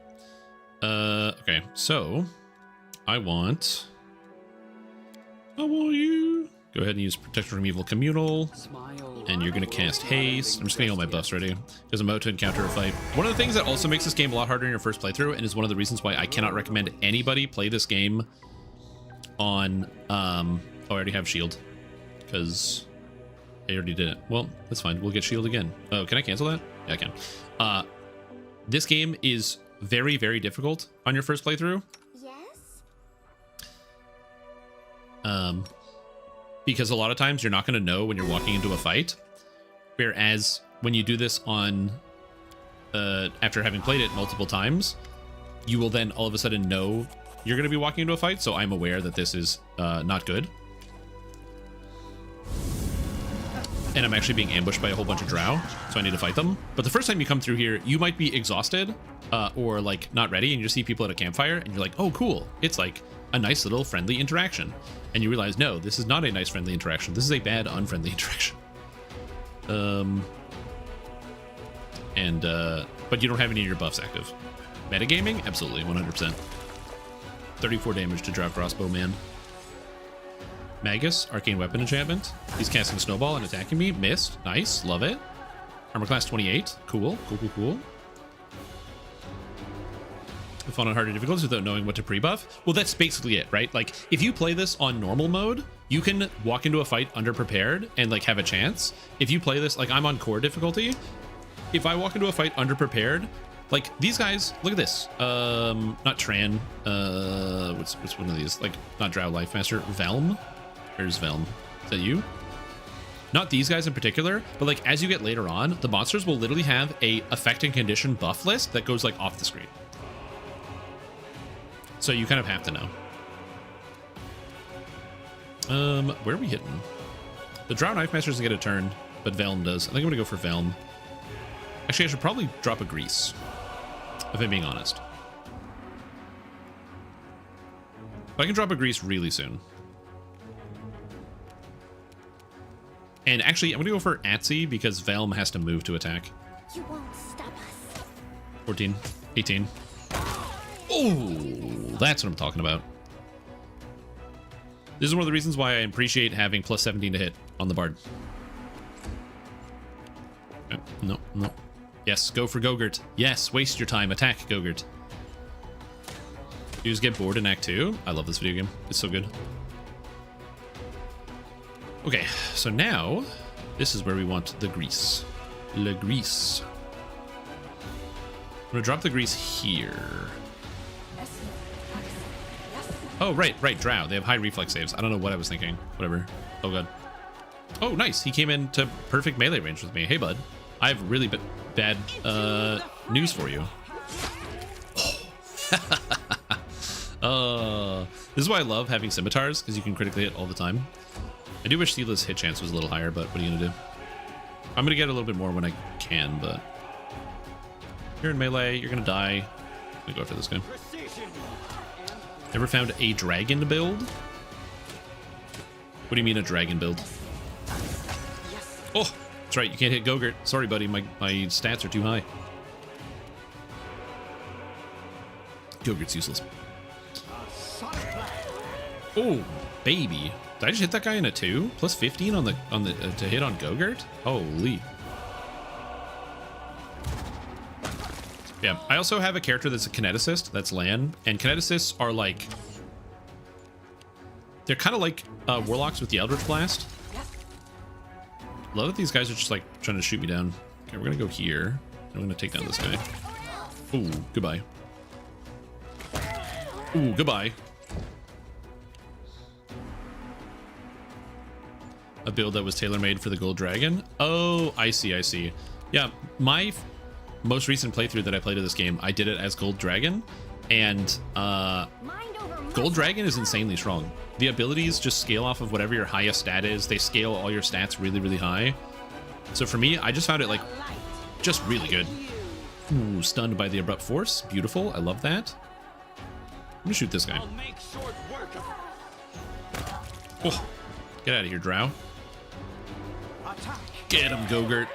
Okay, so I want you. Go ahead and use Protection from Evil Communal. And you're gonna cast Haste. I'm just getting all my buffs ready because I'm about to encounter a fight. One of the things that also makes this game a lot harder in your first playthrough, and is one of the reasons why I cannot recommend anybody play this game on oh, I already have shield. Because I already did it. Well, that's fine. We'll get shield again. Oh, can I cancel that? Yeah, I can. This game is very, very difficult on your first playthrough. Yes? Because a lot of times you're not going to know when you're walking into a fight. Whereas when you do this on, after having played it multiple times, you will then all of a sudden know you're going to be walking into a fight. So I'm aware that this is not good. And I'm actually being ambushed by a whole bunch of drow, so I need to fight them. But the first time you come through here, you might be exhausted or like not ready, and you see people at a campfire and you're like, oh cool, it's like a nice little friendly interaction. And you realize, no, this is not a nice friendly interaction. This is a bad unfriendly interaction. and but you don't have any of your buffs active. Metagaming? Absolutely, 100%. 34 damage to Drow Crossbow Man. Magus, Arcane Weapon enchantment. He's casting Snowball and attacking me. Missed. Nice. Love it. Armor class 28. Cool. Cool. Fun on harder difficulties without knowing what to pre-buff. Well, that's basically it, right? Like, if you play this on normal mode, you can walk into a fight underprepared and, like, have a chance. If you play this, like, I'm on core difficulty. If I walk into a fight underprepared, like, these guys, look at this. Not Tran. What's one of these? Like, not Drow Life Master. Velm? Where's Velm? Is that you? Not these guys in particular, but, like, as you get later on, the monsters will literally have a effect and condition buff list that goes, like, off the screen. So you kind of have to know. Where are we hitting? The Drow Knife Master doesn't get a turn, but Velm does. I think I'm gonna go for Velm. Actually, I should probably drop a Grease, if I'm being honest. But I can drop a Grease really soon. And actually, I'm gonna go for Atsy because Velm has to move to attack. You won't stop us. 14, 18. Oh, that's what I'm talking about. This is one of the reasons why I appreciate having plus 17 to hit on the Bard. No. Yes, go for Gogurt. Yes, waste your time. Attack Gogurt. You just get bored in Act 2. I love this video game. It's so good. Okay, so now this is where we want the Grease. Le Grease. I'm gonna drop the Grease here. Oh, right, Drow. They have high reflex saves. I don't know what I was thinking. Whatever. Oh, God. Oh, nice. He came into perfect melee range with me. Hey, bud. I have really bad news for you. This is why I love having scimitars, because you can critically hit all the time. I do wish Sila's hit chance was a little higher, but what are you going to do? I'm going to get a little bit more when I can, but... You're in melee. You're going to die. I'm going to go after this guy. Ever found a dragon build? What do you mean a dragon build? Oh, that's right. You can't hit Gogurt. Sorry, buddy. My stats are too high. Gogurt's useless. Oh, baby. Did I just hit that guy in a 2? Plus 15 on the to hit on Gogurt? Holy. Yeah, I also have a character that's a kineticist, that's Lan, and kineticists are like... They're kind of like warlocks with the Eldritch Blast. A lot of these guys are just like trying to shoot me down. Okay, we're gonna go here. I'm gonna take down this guy. Ooh, goodbye. Ooh, goodbye. A build that was tailor-made for the Gold Dragon? Oh, I see. Yeah, my most recent playthrough that I played of this game, I did it as Gold Dragon, and Gold Dragon is insanely strong. The abilities just scale off of whatever your highest stat is. They scale all your stats really, really high. So for me, I just found it like just really good. Ooh, stunned by the abrupt force. Beautiful. I love that. I'm gonna shoot this guy. Oh, get out of here, Drow. Get him, Gogurt.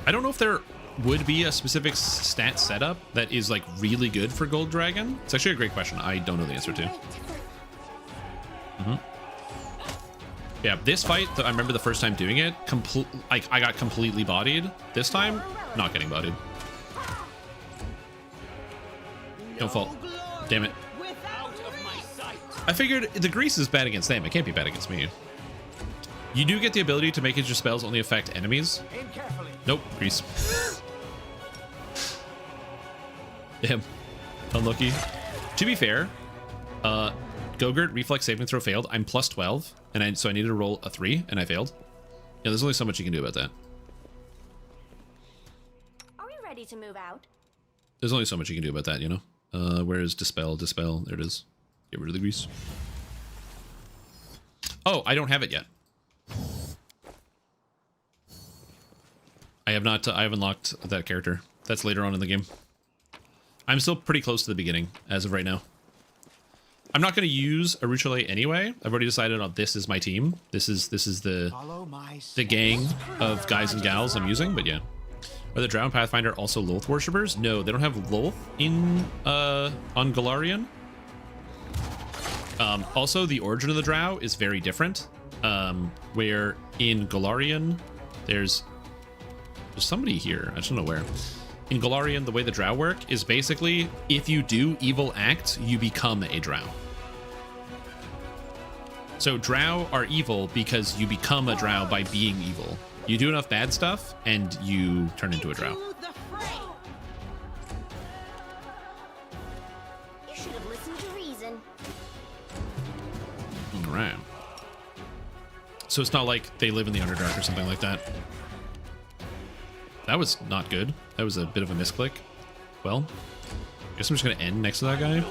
I don't know if there would be a specific stat setup that is like really good for Gold Dragon. It's actually a great question. I don't know the answer to. Yeah, this fight, I remember the first time doing it, I got completely bodied. This time, not getting bodied. No fault. Damn it. I figured the Grease is bad against them. It can't be bad against me. You do get the ability to make your spells only affect enemies. Nope, Grease. Damn. Unlucky. To be fair, Gogurt reflex saving throw failed. I'm plus 12, and so I needed to roll a 3, and I failed. Yeah, there's only so much you can do about that. Are we ready to move out? There's only so much you can do about that, you know? Where is Dispel? Dispel. There it is. Get rid of the Grease. Oh, I don't have it yet. I have unlocked that character. That's later on in the game. I'm still pretty close to the beginning as of right now. I'm not going to use Aruchale anyway. I've already decided on this is my team. This is the gang of guys and gals I'm using. But yeah, are the Drow and Pathfinder also Loth worshippers? No, they don't have Loth in on Galarian. Also, the origin of the Drow is very different. Where in Galarian, there's somebody here. I just don't know where. In Galarian, the way the Drow work is basically if you do evil acts, you become a Drow. So Drow are evil because you become a Drow by being evil. You do enough bad stuff and you turn into a Drow. You should have listened to reason. All right. So it's not like they live in the Underdark or something like that. That was not good. That was a bit of a misclick. Well, I guess I'm just going to end next to that guy.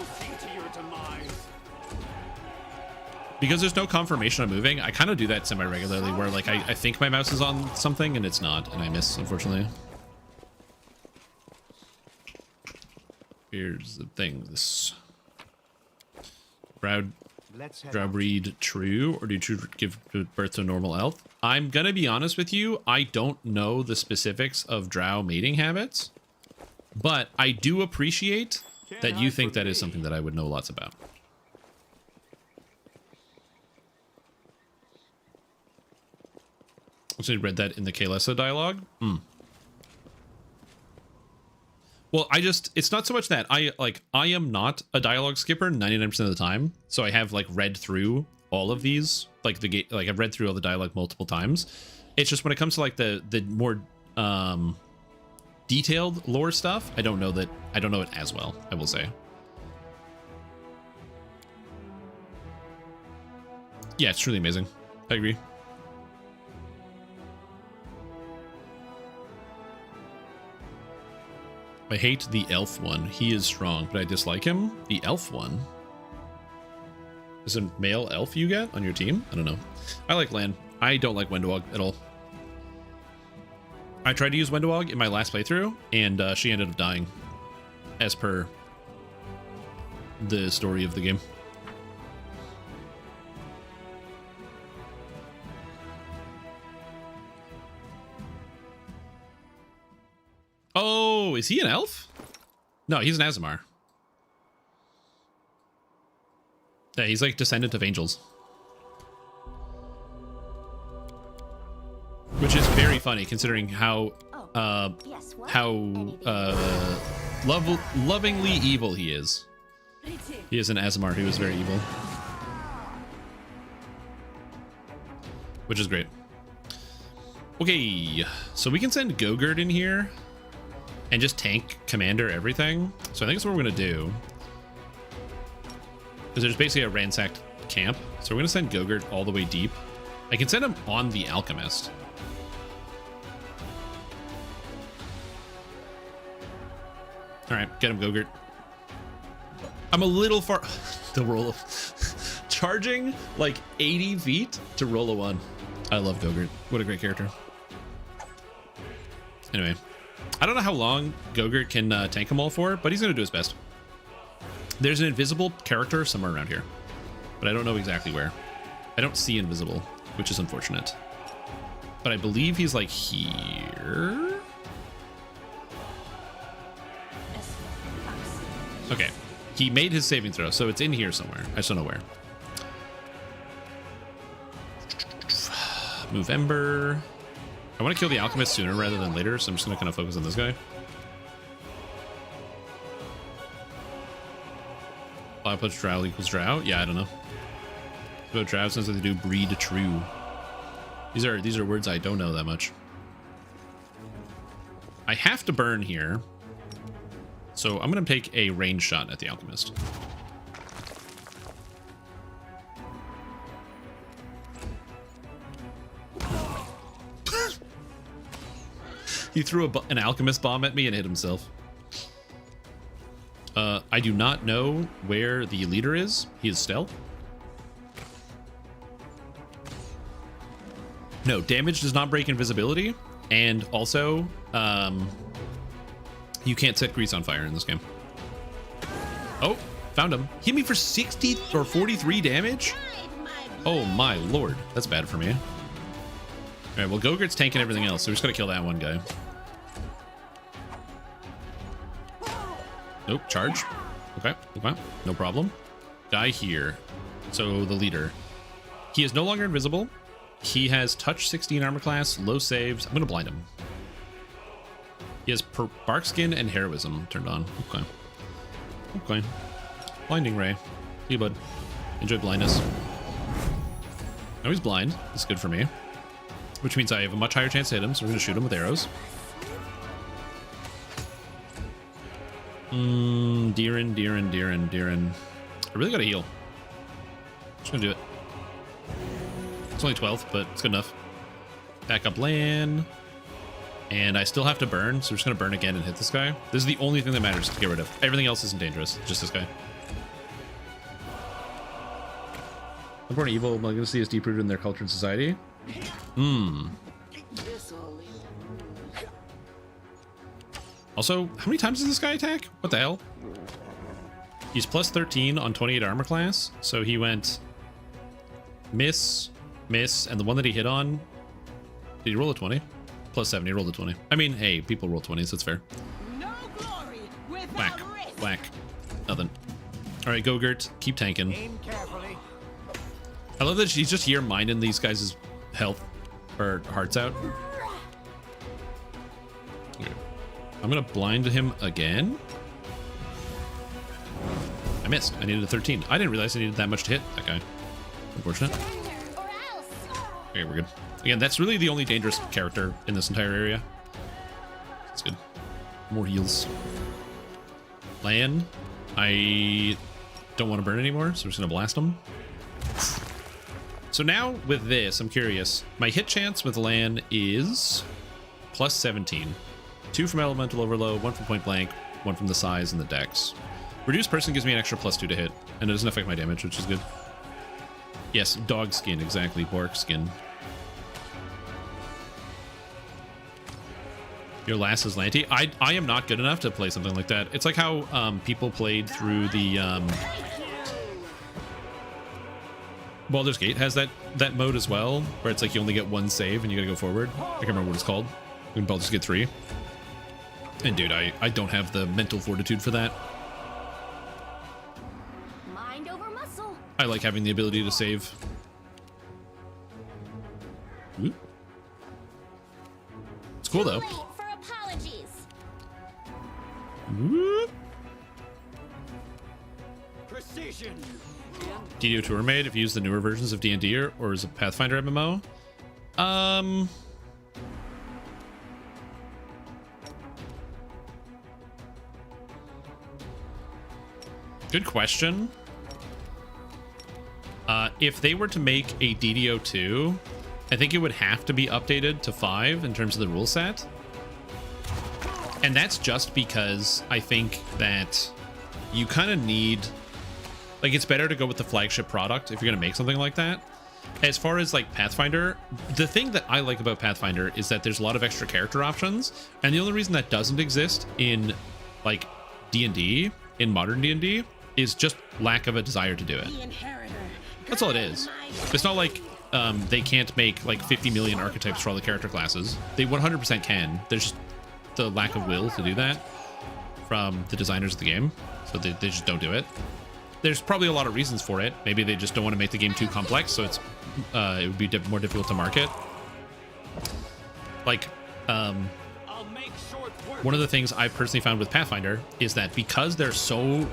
Because there's no confirmation I'm moving, I kind of do that semi-regularly where like I think my mouse is on something and it's not, and I miss, unfortunately. Here's the thing. This Drow breed true, or do you give birth to a normal elf? I'm gonna be honest with you, I don't know the specifics of Drow mating habits, but I do appreciate that you think that is something that I would know lots about. So you read that in the Kalesa dialogue? Well, it's not so much that I am not a dialogue skipper 99% of the time. So I have like read through all of these, like I've read through all the dialogue multiple times. It's just when it comes to like the more detailed lore stuff, I don't know it as well, I will say. Yeah, it's truly amazing. I agree. I hate the elf one. He is strong, but I dislike him. The elf one? Is a male elf you get on your team? I don't know. I like Lan. I don't like Wendawog at all. I tried to use Wendawog in my last playthrough, and she ended up dying, as per the story of the game. Oh, is he an elf? No, he's an Azamar. Yeah, he's like descendant of angels. Which is very funny considering how lovingly evil he is. He is an Azamar who is very evil. Which is great. Okay, so we can send Gogurt in here and just tank commander everything. So I think that's what we're gonna do. Because there's basically a ransacked camp. So we're gonna send Gogurt all the way deep. I can send him on the Alchemist. All right, get him, Gogurt. I'm a little far to roll charging like 80 feet to roll a 1. I love Gogurt. What a great character. Anyway, I don't know how long Gogurt can tank them all for, but he's going to do his best. There's an invisible character somewhere around here, but I don't know exactly where. I don't see invisible, which is unfortunate. But I believe he's like here. Okay, he made his saving throw, so it's in here somewhere. I just don't know where. Move Ember. I want to kill the Alchemist sooner rather than later, so I'm just going to kind of focus on this guy. Fly plus Drow equals Drow? Yeah, I don't know. So Drow sounds like they do breed true. These are words I don't know that much. I have to burn here. So I'm going to take a range shot at the Alchemist. He threw an Alchemist bomb at me and hit himself. I do not know where the leader is. He is stealth. No, damage does not break invisibility. And also, you can't set grease on fire in this game. Oh, Found him. Hit me for 60 or 43 damage? Oh my lord. That's bad for me. Alright, well, Gogurt's tanking everything else, so we just gotta kill that one guy. Nope, charge. Okay, okay, no problem. Die here. So, the leader. He is no longer invisible. He has touch 16 armor class, low saves. I'm gonna blind him. He has bark skin and heroism turned on. Okay. Okay. Blinding ray. See you, bud. Enjoy blindness. Now he's blind. That's good for me. Which means I have a much higher chance to hit him, so we're gonna shoot him with arrows. Deeren. I really gotta heal. Just gonna do it. It's only 12, but it's good enough. Back up land. And I still have to burn, so we're just gonna burn again and hit this guy. This is the only thing that matters to get rid of. Everything else isn't dangerous, just this guy. Unborn evil, legacy is deep rooted in their culture and society. Also, how many times does this guy attack? What the hell? He's plus 13 on 28 armor class, so he went miss, miss, and the one that he hit on, did he roll a 20? Plus 7, he rolled a 20. I mean, hey, people roll 20s, that's fair. No glory Whack, whack, nothing. All right, Gogurt, keep tanking. Aim carefully. I love that she's just here minding these guys' health or hearts out. Okay. I'm gonna blind him again. I missed. I needed a 13. I didn't realize I needed that much to hit that guy. Unfortunate. Okay, we're good. Again, that's really the only dangerous character in this entire area. That's good. More heals. Land. I don't want to burn anymore, so we're just gonna blast him. So now with this, I'm curious. My hit chance with Lan is plus 17. 2 from Elemental Overload, 1 from Point Blank, 1 from the size and the dex. Reduced person gives me an extra plus 2 to hit, and it doesn't affect my damage, which is good. Yes, dog skin, exactly, bark skin. Your last is Lanty. I am not good enough to play something like that. It's like how people played through the Baldur's Gate has that mode as well, where it's like you only get 1 save and you gotta go forward. I can't remember what it's called. In Baldur's Gate 3. And dude, I don't have the mental fortitude for that. Mind over muscle. I like having the ability to save. Ooh. It's cool though. Too late for apologies. Ooh. Precision. DDO To Start, if you use the newer versions of D&D or is a Pathfinder MMO? Good question. If they were to make a DDO 2, I think it would have to be updated to 5 in terms of the rule set. And that's just because I think that you kind of need... Like, it's better to go with the flagship product if you're going to make something like that. As far as, like, Pathfinder, the thing that I like about Pathfinder is that there's a lot of extra character options. And the only reason that doesn't exist in, like, D&D, in modern D&D, is just lack of a desire to do it. That's all it is. It's not like they can't make, like, 50 million archetypes for all the character classes. They 100% can. There's just the lack of will to do that from the designers of the game. So they just don't do it. There's probably a lot of reasons for it. Maybe they just don't want to make the game too complex, so it's it would be more difficult to market. Like, one of the things I've personally found with Pathfinder is that because there's so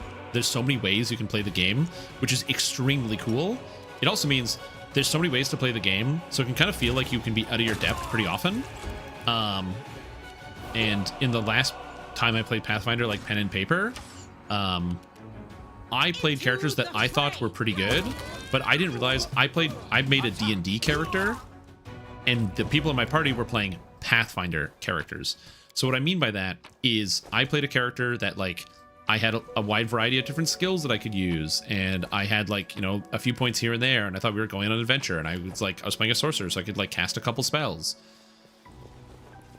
many ways you can play the game, which is extremely cool. It also means there's so many ways to play the game, so it can kind of feel like you can be out of your depth pretty often. And in the last time I played Pathfinder, like pen and paper, I played characters that I thought were pretty good, but I didn't realize I made a D&D character, and the people in my party were playing Pathfinder characters. So what I mean by that is I played a character that, like, I had a wide variety of different skills that I could use, and I had, like, you know, a few points here and there, and I thought we were going on an adventure, and I was playing a sorcerer, so I could, like, cast a couple spells.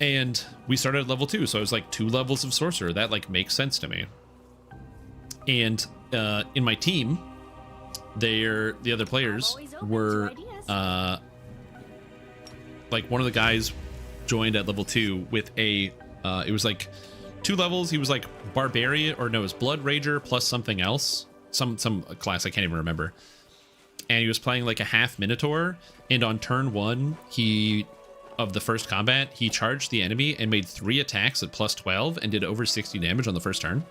And we started at level 2, so I was like 2 levels of sorcerer. That, like, makes sense to me. And in my team, the other players were like one of the guys joined at level 2 with a it was like 2 levels. He was like barbarian, or no, it was blood rager plus something else, some class I can't even remember. And he was playing like a half minotaur, and on turn 1 of the first combat, he charged the enemy and made 3 attacks at plus 12 and did over 60 damage on the first turn.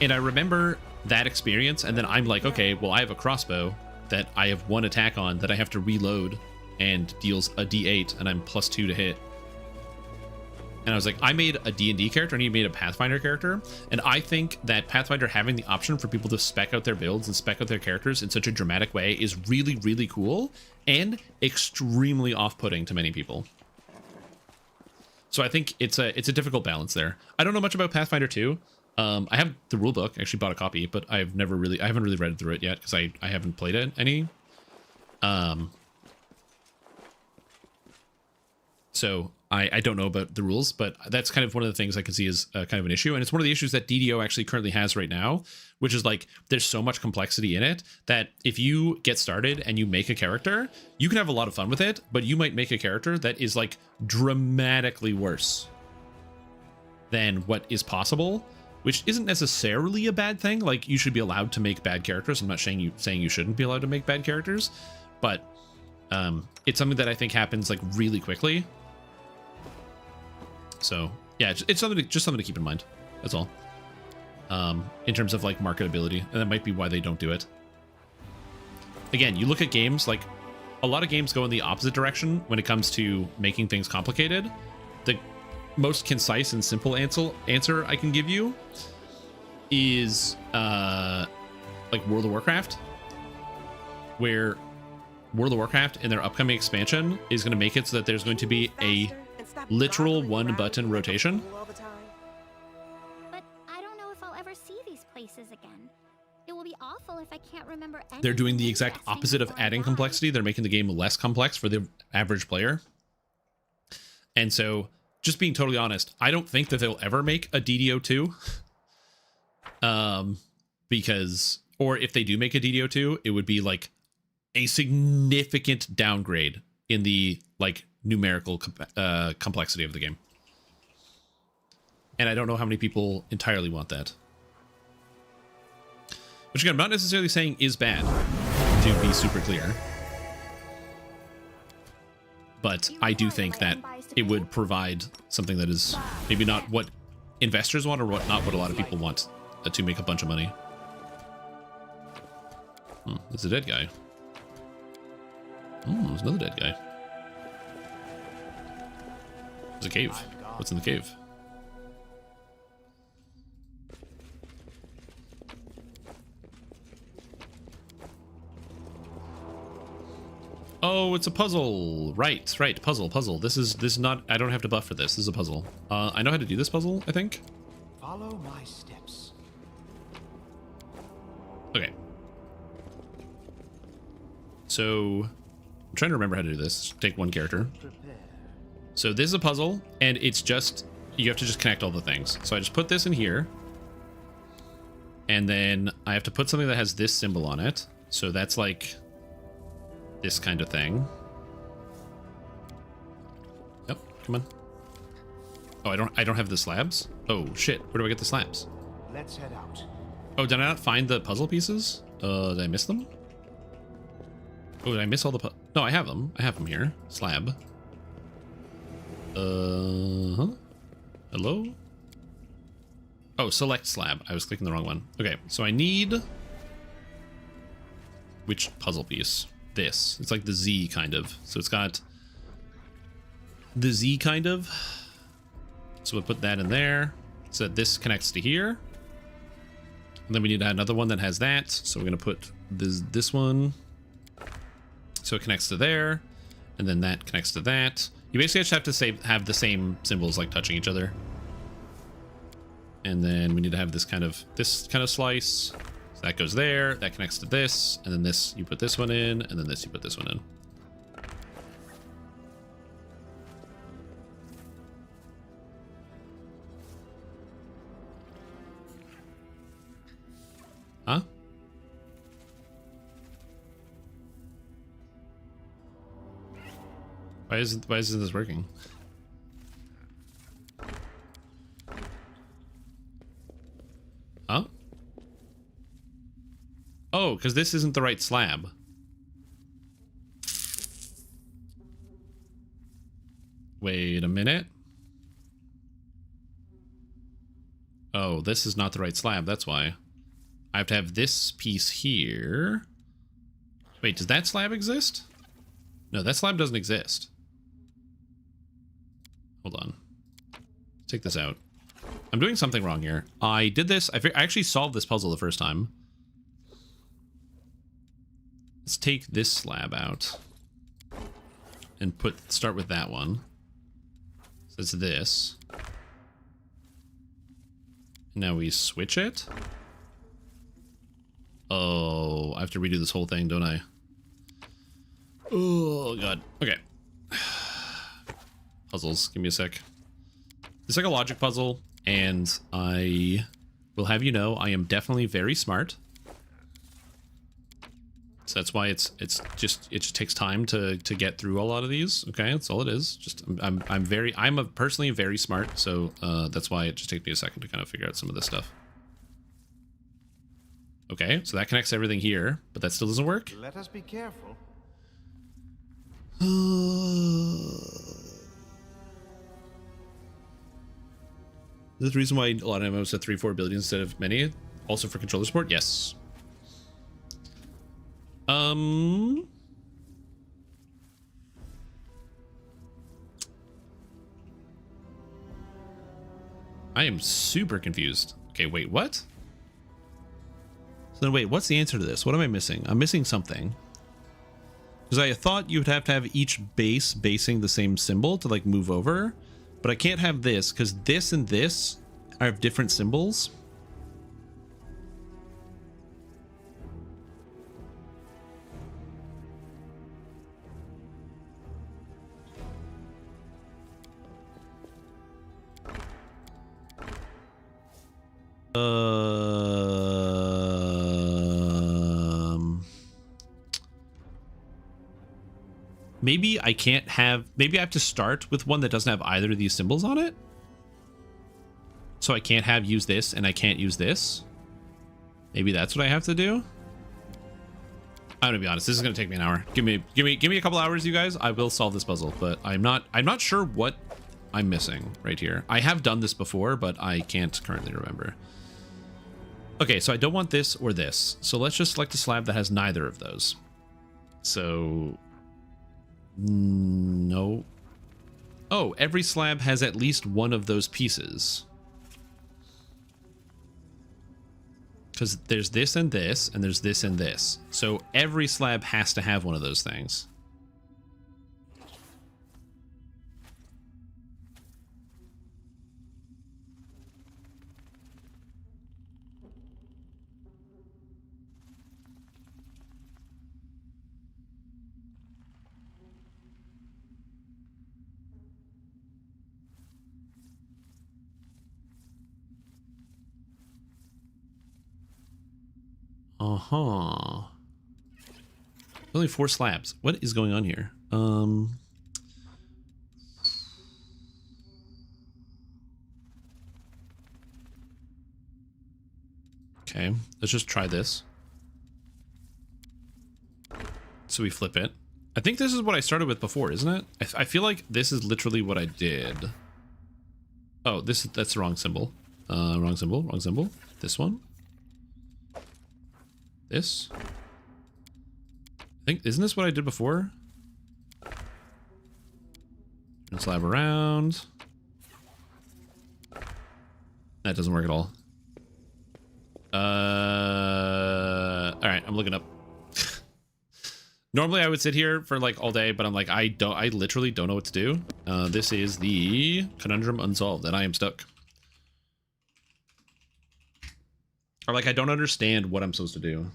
And I remember that experience, and then I'm like, okay, well, I have a crossbow that I have 1 attack on that I have to reload and deals a d8, and I'm plus 2 to hit. And I was like, I made a D&D character, and he made a Pathfinder character. And I think that Pathfinder having the option for people to spec out their builds and spec out their characters in such a dramatic way is really, really cool and extremely off-putting to many people. So I think it's a difficult balance there. I don't know much about Pathfinder 2. I have the rulebook. I actually bought a copy, but I haven't really read through it yet because I haven't played it any. So I don't know about the rules, but that's kind of one of the things I can see as kind of an issue. And it's one of the issues that DDO actually currently has right now, which is like there's so much complexity in it that if you get started and you make a character, you can have a lot of fun with it, but you might make a character that is like dramatically worse than what is possible, which isn't necessarily a bad thing. Like, you should be allowed to make bad characters. I'm not saying you shouldn't be allowed to make bad characters, but it's something that I think happens like really quickly. So yeah, it's something to keep in mind. That's all. In terms of like marketability, and that might be why they don't do it. Again, you look at games, like a lot of games go in the opposite direction when it comes to making things complicated. The most concise and simple answer I can give you is like World of Warcraft, where World of Warcraft in their upcoming expansion is going to make it so that there's going to be a literal 1-button rotation. But I don't know if I'll ever see these places again. It will be awful if I can't remember anything. They're doing the exact opposite of adding complexity. They're making the game less complex for the average player. And so, just being totally honest, I don't think that they'll ever make a DDO 2. Because, or if they do make a DDO 2, it would be like a significant downgrade in the like numerical complexity of the game. And I don't know how many people entirely want that. Which again, I'm not necessarily saying is bad, to be super clear. But I do think that it would provide something that is maybe not what investors want, or not what a lot of people want to make a bunch of money. There's a dead guy. There's another dead guy. There's a cave. What's in the cave? Oh, it's a puzzle. Right, puzzle. This is not, I don't have to buff for this. This is a puzzle. I know how to do this puzzle, I think. Follow my steps. Okay. So, I'm trying to remember how to do this. Take one character. So this is a puzzle, and it's just, you have to just connect all the things. So I just put this in here, and then I have to put something that has this symbol on it. So that's like this kind of thing. Yep, come on. Oh, I don't have the slabs? Oh shit, where do I get the slabs? Let's head out. Oh, did I not find the puzzle pieces? Did I miss them? Oh, did I miss all the no, I have them. I have them here. Slab. Hello? Oh, select slab. I was clicking the wrong one. Okay, so I need... Which puzzle piece? This. It's like the Z kind of. So it's got the Z kind of. So we'll put that in there. So that this connects to here. And then we need to add another one that has that. So we're going to put this one. So it connects to there. And then that connects to that. You basically just have to have the same symbols like touching each other. And then we need to have this kind of slice. So that goes there, that connects to this, and then this, you put this one in, and then this, you put this one in. Why isn't this working? Huh? Oh, because this isn't the right slab. Wait a minute. Oh, this is not the right slab, that's why. I have to have this piece here. Wait, does that slab exist? No, that slab doesn't exist. Hold on. Take this out. I'm doing something wrong here. I did this. I actually solved this puzzle the first time. Let's take this slab out and start with that one. So it's this. Now we switch it. Oh, I have to redo this whole thing, don't I? Oh, God. Okay. Puzzles. Give me a sec. It's like a logic puzzle, and I will have you know I am definitely very smart. So that's why it just takes time to get through a lot of these. Okay, that's all it is. Just I'm personally very smart, so that's why it just takes me a second to kind of figure out some of this stuff. Okay, so that connects everything here, but that still doesn't work. Let us be careful. Is this the reason why a lot of MMOs have 3-4 abilities instead of many? Also for controller support? Yes. I am super confused. Okay, wait, what? So then wait, what's the answer to this? What am I missing? I'm missing something. Because I thought you would have to have each base basing the same symbol to like move over, but I can't have this because this and this have different symbols. Maybe I can't have, maybe I have to start with one that doesn't have either of these symbols on it. So I can't use this and I can't use this. Maybe that's what I have to do. I'm gonna be honest, this is gonna take me an hour. Give me a couple hours, you guys. I will solve this puzzle, but I'm not sure what I'm missing right here. I have done this before, but I can't currently remember. Okay, so I don't want this or this. So let's just select a slab that has neither of those. So no. Oh, every slab has at least one of those pieces. Because there's this and this, and there's this and this. So every slab has to have one of those things. Uh-huh. Only 4 slabs. What is going on here? Okay, let's just try this. So we flip it. I think this is what I started with before, isn't it? I feel like this is literally what I did. Oh, that's the wrong symbol. Wrong symbol, wrong symbol. This one. This. I think, isn't this what I did before? Turn slab around. That doesn't work at all. Alright, I'm looking up. Normally I would sit here for like all day, but I'm like, I literally don't know what to do. This is the conundrum unsolved, and I am stuck. Or like, I don't understand what I'm supposed to do.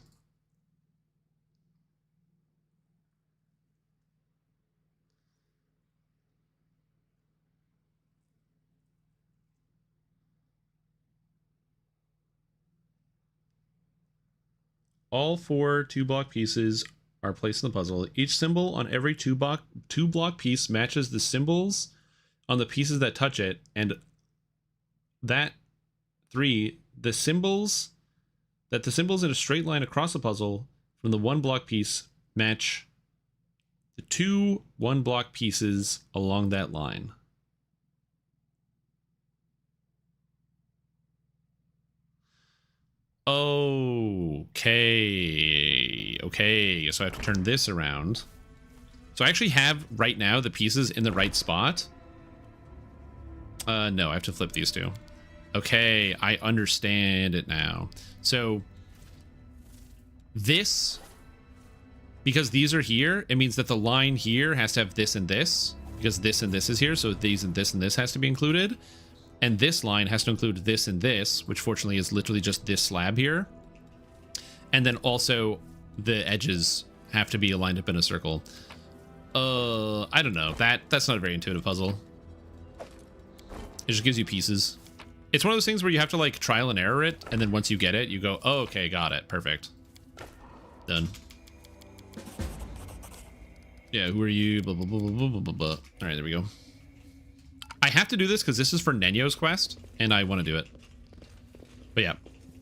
All 4 2-block pieces are placed in the puzzle. Each symbol on every 2-block 2-block piece matches the symbols on the pieces that touch it, and that 3, the symbols in a straight line across the puzzle from the 1-block piece match the 2 1-block pieces along that line. Okay, so I have to turn this around. So I actually have right now the pieces in the right spot. No, I have to flip these two. Okay, I understand it now. So this, because these are here, it means that the line here has to have this and this, because this and this is here, so these and this has to be included. And this line has to include this and this, which fortunately is literally just this slab here. And then also the edges have to be aligned up in a circle. I don't know. That's not a very intuitive puzzle. It just gives you pieces. It's one of those things where you have to like trial and error it, and then once you get it, you go, oh, okay, got it. Perfect. Done. Yeah, who are you? Blah, blah, blah, blah, blah, blah, blah. All right, there we go. I have to do this because this is for Nenyo's quest, and I want to do it. But yeah,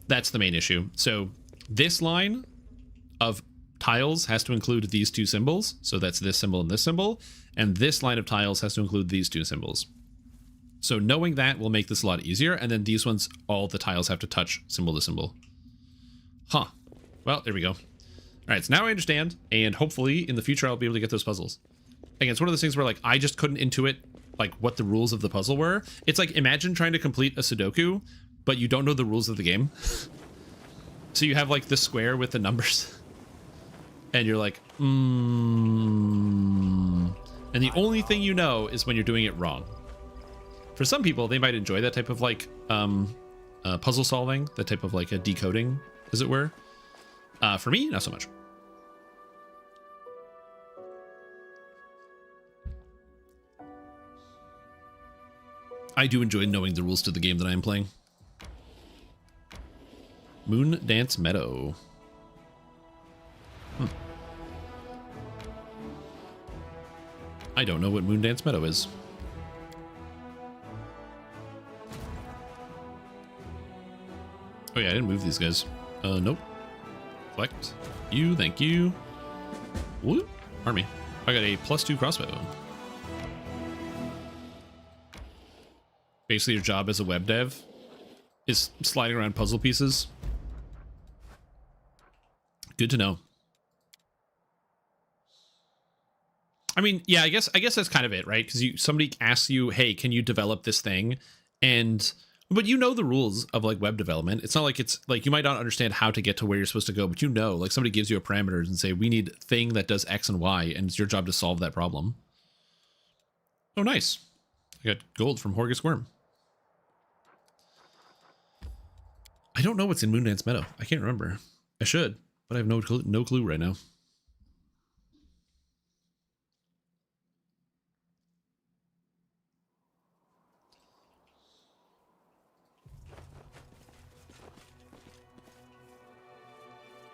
that's the main issue. So this line of tiles has to include these 2 symbols. So that's this symbol and this symbol. And this line of tiles has to include these 2 symbols. So knowing that will make this a lot easier. And then these ones, all the tiles have to touch symbol to symbol. Huh. Well, there we go. All right, so now I understand. And hopefully in the future, I'll be able to get those puzzles. Again, it's one of those things where like I just couldn't intuit like what the rules of the puzzle were. It's like, imagine trying to complete a Sudoku, but you don't know the rules of the game. So you have like the square with the numbers. And you're like, And the only thing you know is when you're doing it wrong. For some people, they might enjoy that type of like puzzle solving, that type of like a decoding, as it were. For me, not so much. I do enjoy knowing the rules to the game that I am playing. Moon Dance Meadow. I don't know what Moon Dance Meadow is. Oh yeah, I didn't move these guys. Nope. Collect. You, thank you. Whoop. Army. I got a +2 crossbow. Basically, your job as a web dev is sliding around puzzle pieces. Good to know. I mean, yeah, I guess that's kind of it, right? Because somebody asks you, hey, can you develop this thing? But you know the rules of like web development. It's not like it's like you might not understand how to get to where you're supposed to go, but you know, like somebody gives you a parameters and say, we need a thing that does X and Y, and it's your job to solve that problem. Oh, nice. I got gold from Horgus Worm. I don't know what's in Moondance Meadow. I can't remember. I should, but I have no clue right now.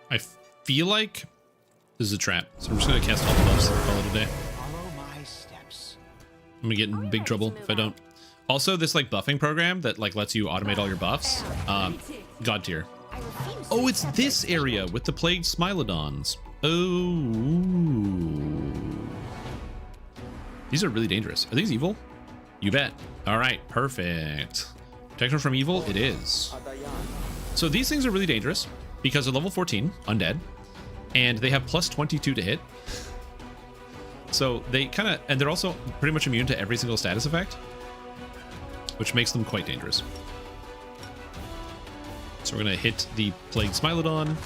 I feel like this is a trap, so I'm just gonna cast all the buffs and call it a day. Follow my steps. I'm gonna get in big trouble if I don't. Also, this like buffing program that like lets you automate all your buffs, god tier. Oh, it's this area with the plagued Smilodons. Oh, these are really dangerous. Are these evil? You bet. All right, perfect. Protection from evil, it is. So these things are really dangerous because they're level 14, undead, and they have +22 to hit. So they kind of, and they're also pretty much immune to every single status effect, which makes them quite dangerous. So we're going to hit the Plagued Smilodon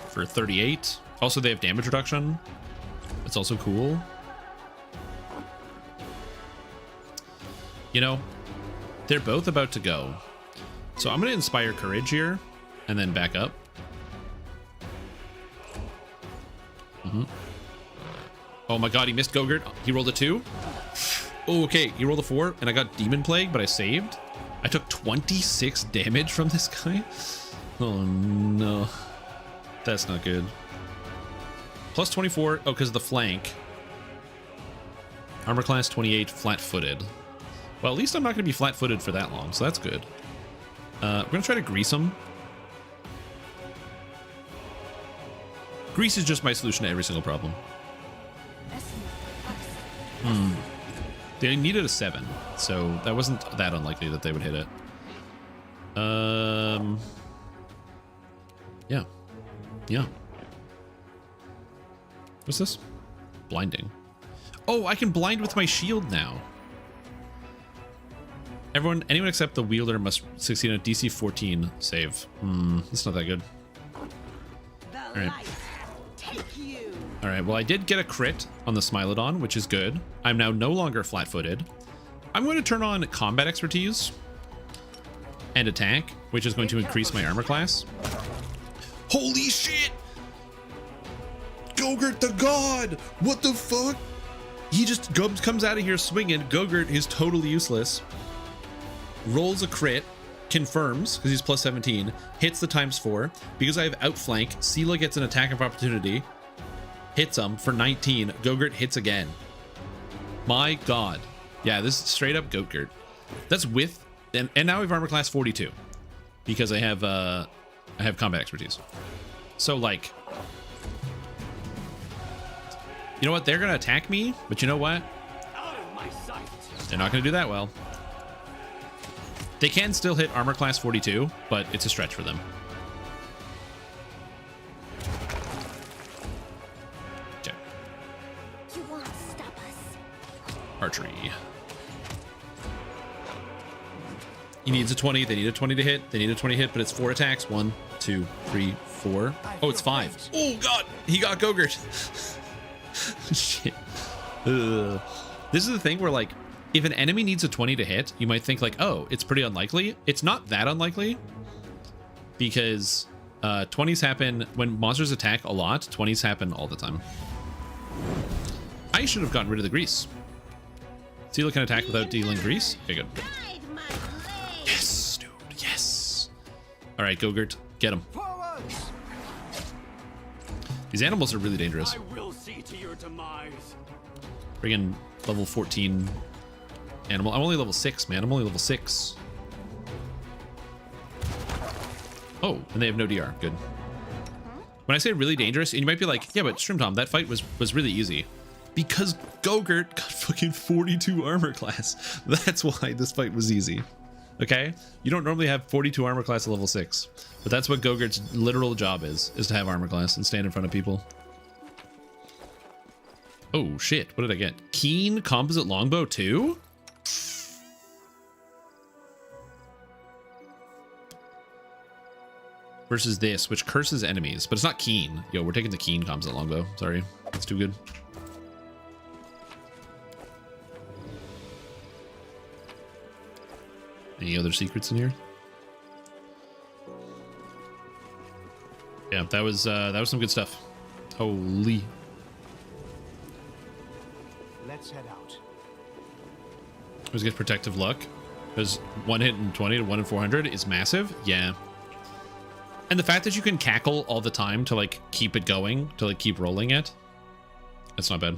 for 38. Also, they have damage reduction. It's also cool. You know, they're both about to go. So I'm going to Inspire Courage here and then back up. Oh my god, he missed Gogurt. He rolled a 2. Oh, okay, he rolled a 4 and I got Demon Plague, but I saved. I took 26 damage from this guy. Oh no, that's not good. +24. Oh, because of the flank. Armor class 28, flat-footed. Well, at least I'm not going to be flat-footed for that long, so that's good. We're going to try to grease him. Grease is just my solution to every single problem. They needed a 7, so that wasn't that unlikely that they would hit it. Yeah. Yeah. What's this? Blinding. Oh, I can blind with my shield now. Anyone except the wielder must succeed on a DC 14 save. That's not that good. All right. All right, well, I did get a crit on the Smilodon, which is good. I'm now no longer flat-footed. I'm going to turn on combat expertise and attack, which is going to increase my armor class. Holy shit! Gogurt the god! What the fuck? He just comes out of here swinging. Gogurt is totally useless. Rolls a crit, confirms, because he's plus 17, hits the ×4. Because I have outflank, Sela gets an attack of opportunity, hits him for 19. Gogurt hits again. My god. Yeah, this is straight up Gogurt. That's with, and now I have armor class 42 because I have combat expertise. So like, you know what? They're gonna attack me, but you know what? They're not gonna do that well. They can still hit armor class 42, but it's a stretch for them. Okay. You won't stop us. Archery. He needs a 20. They need a 20 to hit. They need a 20 hit, but it's 4 attacks. 1, 2, 3, 4. Oh, it's 5. Oh god, he got Gogurt. Shit. This is the thing where, like, if an enemy needs a 20 to hit, you might think like, oh, it's pretty unlikely. It's not that unlikely because 20s happen when monsters attack a lot. 20s happen all the time. I should have gotten rid of the grease. Sela can attack without dealing grease. Okay, good. Yes, dude. Yes. All right, Gogurt, get him. These animals are really dangerous. I will see to your demise. Bring in level 14 animal. I'm only level 6, man. I'm only level 6. Oh, and they have no DR. Good. When I say really dangerous, and you might be like, yeah, but Shrimtom, that fight was really easy. Because Gogurt got fucking 42 armor class. That's why this fight was easy. Okay? You don't normally have 42 armor class at level 6. But that's what Gogurt's literal job is to have armor class and stand in front of people. Oh, shit. What did I get? Keen composite longbow 2? Versus this, which curses enemies, but it's not keen. Yo, we're taking the keen composite longbow. Sorry, it's too good. Any other secrets in here? Yeah, that was some good stuff. Holy. Let's head out. Always get protective luck. Because 1 hit in 20 to 1 in 400 is massive. Yeah. And the fact that you can cackle all the time to like keep it going, to like keep rolling it, that's not bad.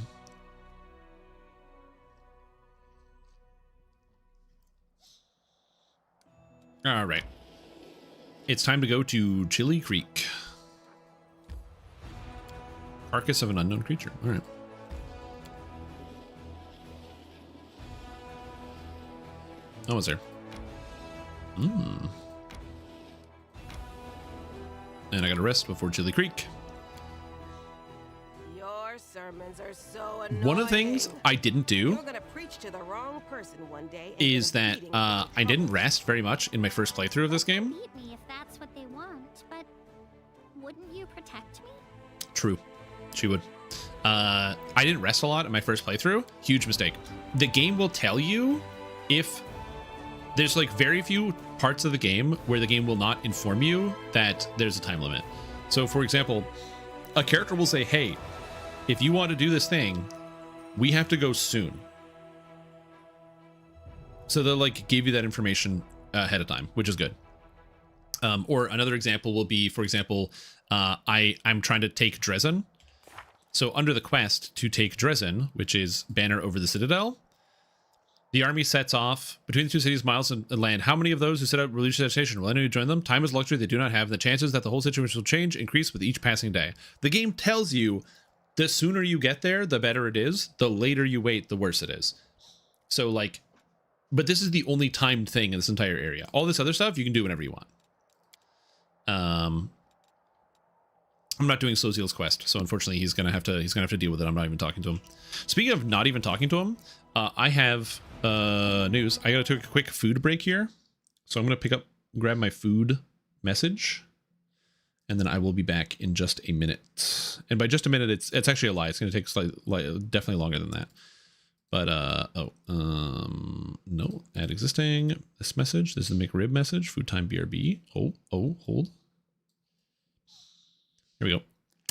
All right. It's time to go to Chili Creek. Carcass of an unknown creature. All right. No one's there. And I gotta rest before Chili Creek. Your sermons are so annoying. One of the things I didn't do You're gonna preach to the wrong person one day is that I didn't rest very much in my first playthrough of this game. Beat me if that's what they want, but wouldn't you protect me? True. She would. I didn't rest a lot in my first playthrough. Huge mistake. The game will tell you if there's like very few parts of the game where the game will not inform you that there's a time limit. So for example, a character will say, hey, if you want to do this thing, we have to go soon. So they'll like give you that information ahead of time, which is good. Or another example will be, for example, I'm trying to take Dresden. So under the quest to take Dresden, which is banner over the citadel, the army sets off between the two cities, miles and land. How many of those who set out release their station will anyone join them? Time is luxury they do not have. The chances that the whole situation will change increase with each passing day. The game tells you the sooner you get there, the better it is. The later you wait, the worse it is. So like, but this is the only timed thing in this entire area. All this other stuff you can do whenever you want. I'm not doing Slozeal's quest, so unfortunately he's gonna have to deal with it. I'm not even talking to him. Speaking of not even talking to him, I have news. I gotta take a quick food break here, so I'm gonna grab my food message, and then I will be back in just a minute. And by just a minute, it's actually a lie. It's gonna take definitely longer than that. But no, add existing. This message. This is the McRib message. Food time BRB. Hold. Here we go.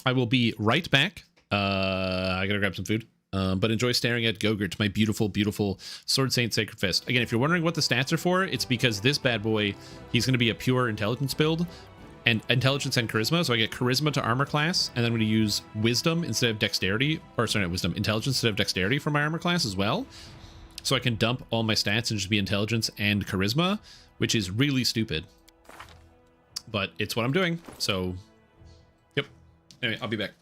I will be right back. I gotta grab some food. But enjoy staring at Gogurt, my beautiful, beautiful Sword Saint Sacred Fist. Again, if you're wondering what the stats are for, it's because this bad boy, he's going to be a pure intelligence build, and intelligence and charisma. So I get charisma to armor class, and then I'm going to use wisdom instead of dexterity, or sorry, not wisdom, intelligence instead of dexterity for my armor class as well. So I can dump all my stats and just be intelligence and charisma, which is really stupid. But it's what I'm doing. So, yep. Anyway, I'll be back.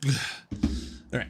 All right.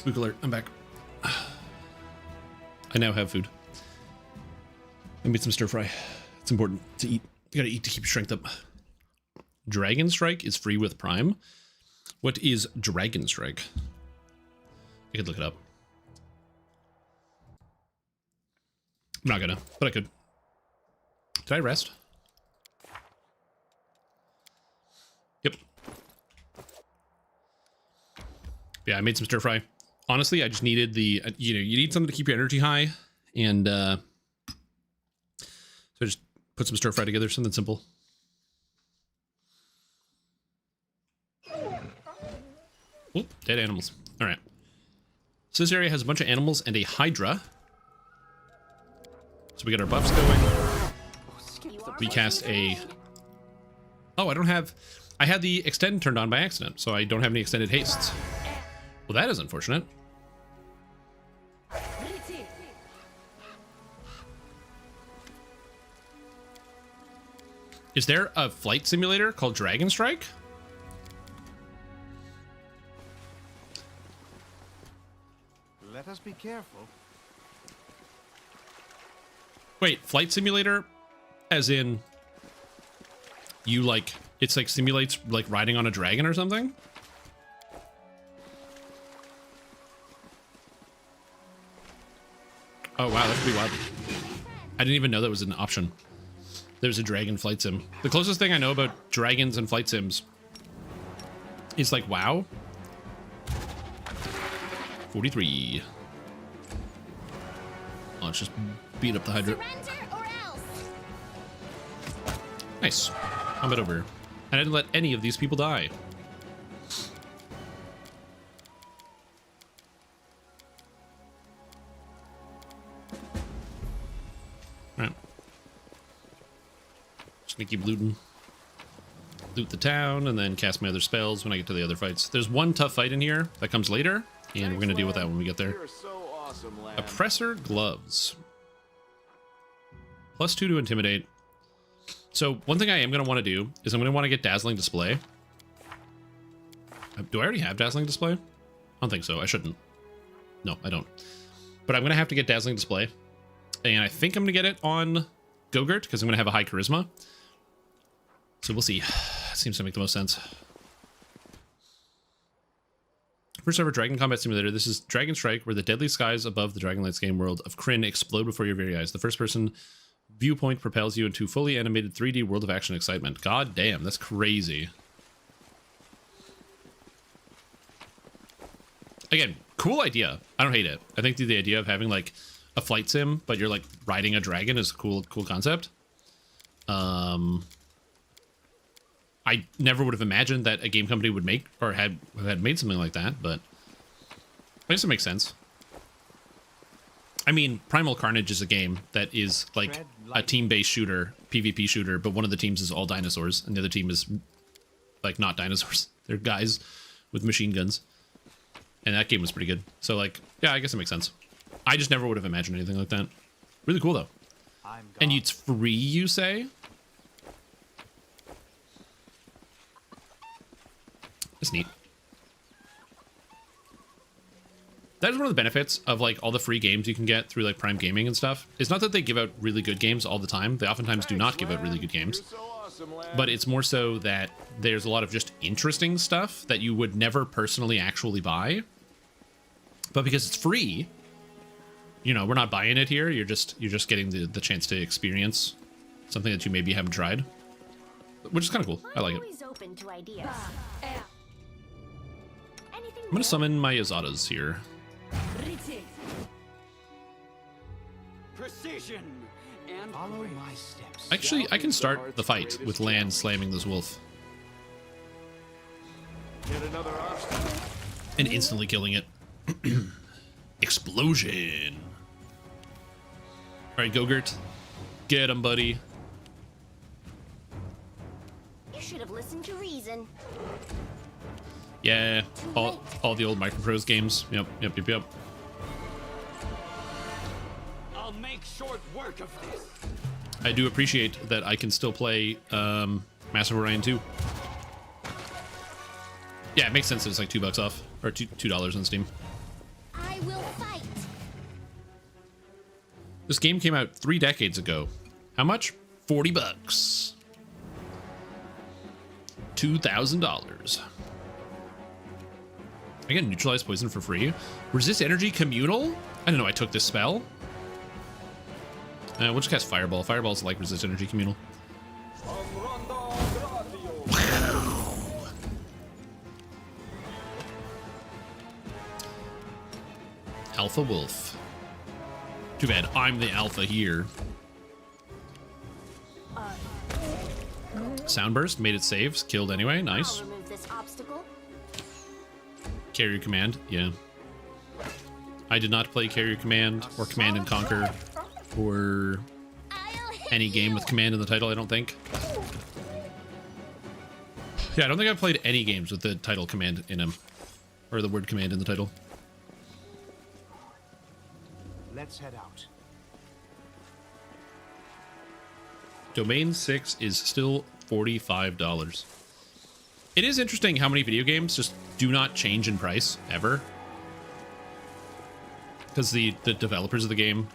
Spook alert. I'm back. I now have food. I made some stir fry. It's important to eat. You gotta eat to keep your strength up. Dragon Strike is free with Prime. What is Dragon Strike? I could look it up. I'm not gonna, but I could. Did I rest? Yep. Yeah, I made some stir fry. Honestly, I just needed the, you need something to keep your energy high. And so I just put some stir fry together, something simple. Oop, dead animals. All right. So this area has a bunch of animals and a Hydra. So we got our buffs going. We cast a... Oh, I don't have... I had the extend turned on by accident, so I don't have any extended hastes. Well, that is unfortunate. Is there a flight simulator called Dragon Strike? Let us be careful. Wait, flight simulator? As in... You, like... It's, like, simulates, like, riding on a dragon or something? Oh, wow, that could be wild. I didn't even know that was an option. There's a dragon flight sim. The closest thing I know about dragons and flight sims is, like, WoW. 43. Oh, let's just beat up the Hydra. Nice. Combat over. I didn't let any of these people die. Alright. Just gonna keep looting. Loot the town, and then cast my other spells when I get to the other fights. There's one tough fight in here that comes later, and we're gonna deal with that when we get there. Oppressor Gloves. +2 to Intimidate. So one thing I am going to want to do is I'm going to want to get Dazzling Display. Do I already have Dazzling Display? I don't think so. I shouldn't. No, I don't. But I'm going to have to get Dazzling Display. And I think I'm going to get it on Gogurt because I'm going to have a high Charisma. So we'll see. Seems to make the most sense. First ever Dragon Combat Simulator. This is Dragon Strike, where the deadly skies above the Dragonlight's game world of Krynn explode before your very eyes. The first person viewpoint propels you into fully animated 3D world of action excitement. God damn, that's crazy. Again, cool idea. I don't hate it. I think the idea of having like a flight sim, but you're like riding a dragon is a cool concept. I never would have imagined that a game company would make or had made something like that, but I guess it makes sense. I mean, Primal Carnage is a game that is like a team-based shooter, PvP shooter, but one of the teams is all dinosaurs, and the other team is like not dinosaurs. They're guys with machine guns. And that game was pretty good. So like, yeah, I guess it makes sense. I just never would have imagined anything like that. Really cool though. And it's free, you say? That's neat. That is one of the benefits of like all the free games you can get through like Prime Gaming and stuff. It's not that they give out really good games all the time. They oftentimes do not give out really good games. But it's more so that there's a lot of just interesting stuff that you would never personally actually buy. But because it's free, you know, we're not buying it here. You're just getting the chance to experience something that you maybe haven't tried, which is kind of cool. I like it. Open to ideas. I'm gonna summon my Azadas here. Precision and follow my steps. Actually, I can start the fight with Land slamming this wolf. Get another obstacle. And instantly killing it. Explosion. All right, Gogurt. Get him, buddy. You should have listened to reason. Yeah, all the old Microprose games. Yep. I'll make short work of this. I do appreciate that I can still play Massive Orion 2. Yeah, it makes sense that it's like $2 off, or $2 on Steam. will fight. This game came out 3 decades ago. How much? $40. $2,000. I get neutralized poison for free. Resist energy communal? I don't know. I took this spell. We'll just cast fireball. Fireball's like resist energy communal. Alpha wolf. Too bad I'm the alpha here. Soundburst made it saves. Killed anyway. Nice. I'll remove this obstacle. Carrier command. Yeah. I did not play carrier command or command and conquer or any game with command in the title, I don't think. Yeah, I don't think I've played any games with the title command in them. Or the word command in the title. Let's head out. Domain 6 is still $45. It is interesting how many video games just do not change in price ever. Because the developers of the game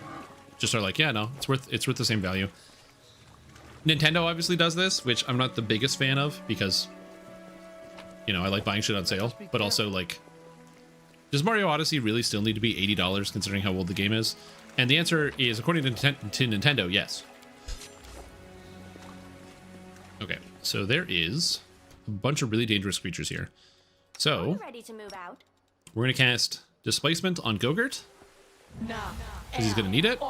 just are like, yeah, no, it's worth the same value. Nintendo obviously does this, which I'm not the biggest fan of because, you know, I like buying shit on sale, but also like, does Mario Odyssey really still need to be $80 considering how old the game is? And the answer is, according to Nintendo, yes. Okay, so there is a bunch of really dangerous creatures here. So, Ready to move out? we're going to cast Displacement on Gogurt. Because he's going to need it.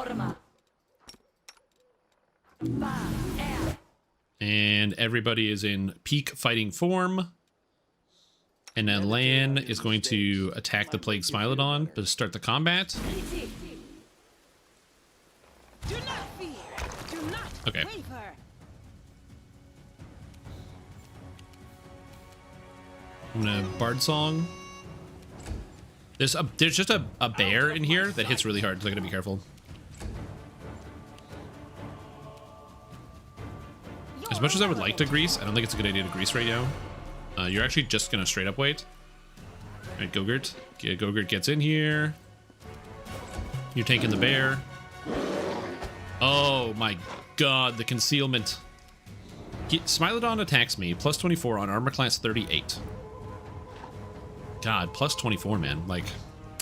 And everybody is in peak fighting form. And then Lan is going to attack the Plague Smilodon to start the combat. Do not fear. Do not Okay. waver. I'm gonna Bard Song. There's just a bear in here that hits really hard, so I gotta be careful. As much as I would like to grease, I don't think it's a good idea to grease right now. You're actually just gonna straight up wait. Alright, Gogurt. Yeah, Gogurt gets in here. You're taking the bear. Oh my god, the concealment. Smilodon attacks me, plus 24 on armor class 38. God, plus 24, man. Like,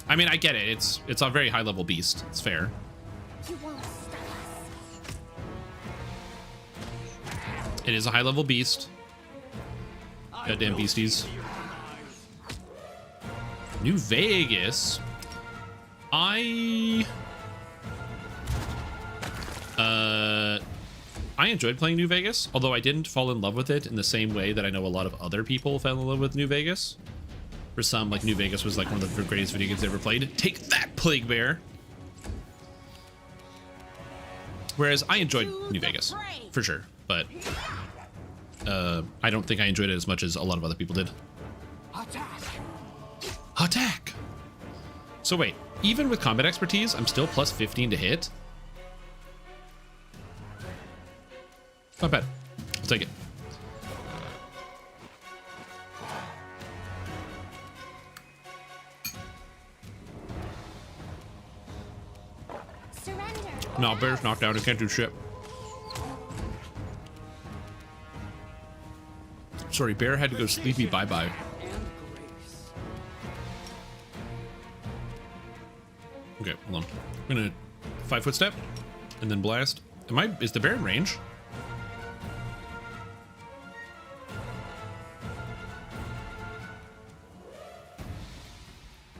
I mean, I get it. It's a very high level beast. It's fair. You won't stop us. It is a high level beast. Goddamn beasties. New Vegas. I enjoyed playing New Vegas, although I didn't fall in love with it in the same way that I know a lot of other people fell in love with New Vegas. For some, like, New Vegas was like one of the greatest video games they ever played. Take that, Plague Bear! Whereas I enjoyed New Vegas, for sure, but I don't think I enjoyed it as much as a lot of other people did. Attack! Attack! So wait, even with combat expertise, I'm still plus 15 to hit? Not bad. I'll take it. Surrender. No, bear's knocked down. He can't do shit. Sorry, bear had to go sleepy bye-bye. Okay, hold on. I'm gonna 5-foot step and then blast. Is the bear in range?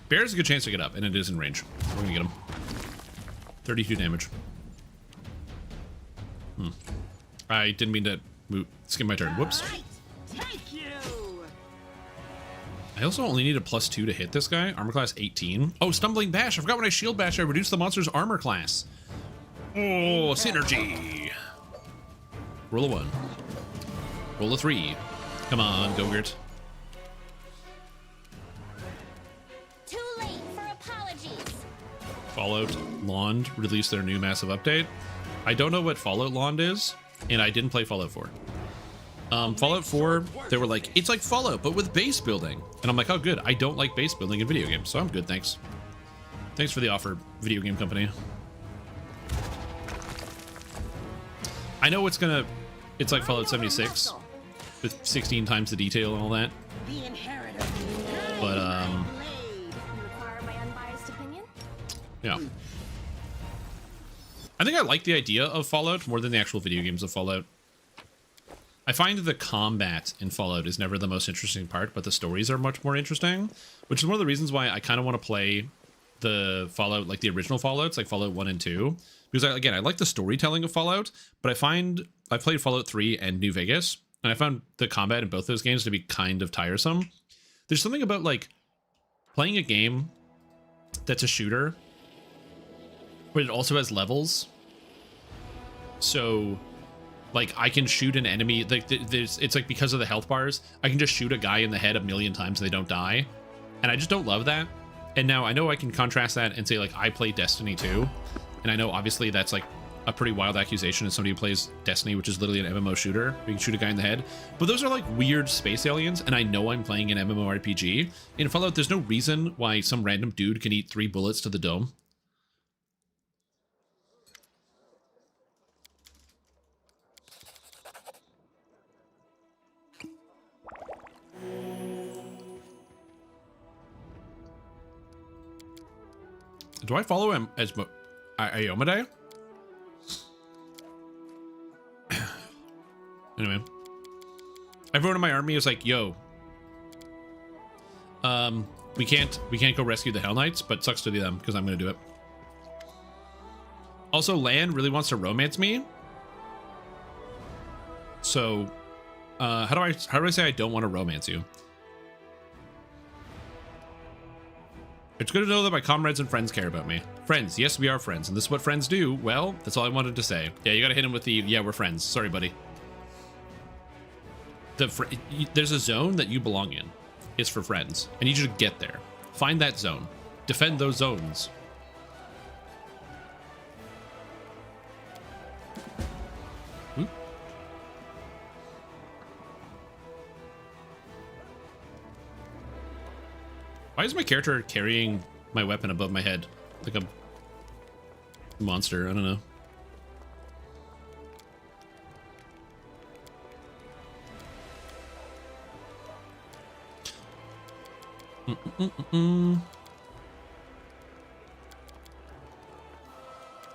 Bear has a good chance to get up, and it is in range. We're gonna get him. 32 damage. I didn't mean to skip my turn. Whoops. Take you. I also only need a +2 to hit this guy. Armor class 18. Oh, Stumbling Bash. I forgot when I Shield Bash, I reduced the monster's armor class. Oh, synergy. Roll a 1. Roll a 3. Come on, Gogurt. Too late for apologies. Fallout Lond released their new massive update. I don't know what Fallout Lond is, and I didn't play Fallout 4. Fallout 4, they were like, it's like Fallout, but with base building. And I'm like, oh, good. I don't like base building in video games, so I'm good, thanks. Thanks for the offer, video game company. I know it's like Fallout 76 with 16 times the detail and all that. But yeah. I think I like the idea of Fallout more than the actual video games of Fallout. I find the combat in Fallout is never the most interesting part, but the stories are much more interesting, which is one of the reasons why I kind of want to play the Fallout, like the original Fallouts, like Fallout 1 and 2. Because, again, I like the storytelling of Fallout, but I played Fallout 3 and New Vegas, and I found the combat in both those games to be kind of tiresome. There's something about, like, playing a game that's a shooter, but it also has levels. So, like, I can shoot an enemy, like, it's like because of the health bars, I can just shoot a guy in the head a million times and they don't die. And I just don't love that. And now I know I can contrast that and say, like, I play Destiny 2. And I know, obviously, that's, like, a pretty wild accusation as somebody who plays Destiny, which is literally an MMO shooter. You can shoot a guy in the head. But those are, like, weird space aliens, and I know I'm playing an MMORPG. In Fallout, there's no reason why some random dude can eat 3 bullets to the dome. Do I follow him as Iomade? Anyway, everyone in my army is like, "Yo, we can't go rescue the Hell Knights, but sucks to be them because I'm gonna do it." Also, Lan really wants to romance me. So, how do I say I don't want to romance you? It's good to know that my comrades and friends care about me. Friends, yes, we are friends, and this is what friends do. Well, that's all I wanted to say. Yeah, you gotta hit him with the, yeah, we're friends. Sorry, buddy. There's a zone that you belong in. It's for friends. I need you to get there. Find that zone. Defend those zones. Ooh. Why is my character carrying my weapon above my head? Like a monster, I don't know.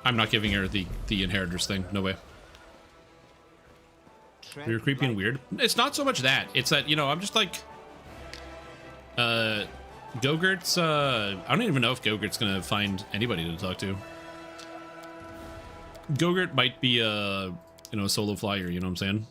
I'm not giving her the inheritors thing. No way. You're creepy and weird. It's not so much that. It's that, you know, I'm just like... Gogurt's, I don't even know if Gogurt's gonna find anybody to talk to. Gogurt might be a, you know, a solo flyer, you know what I'm saying?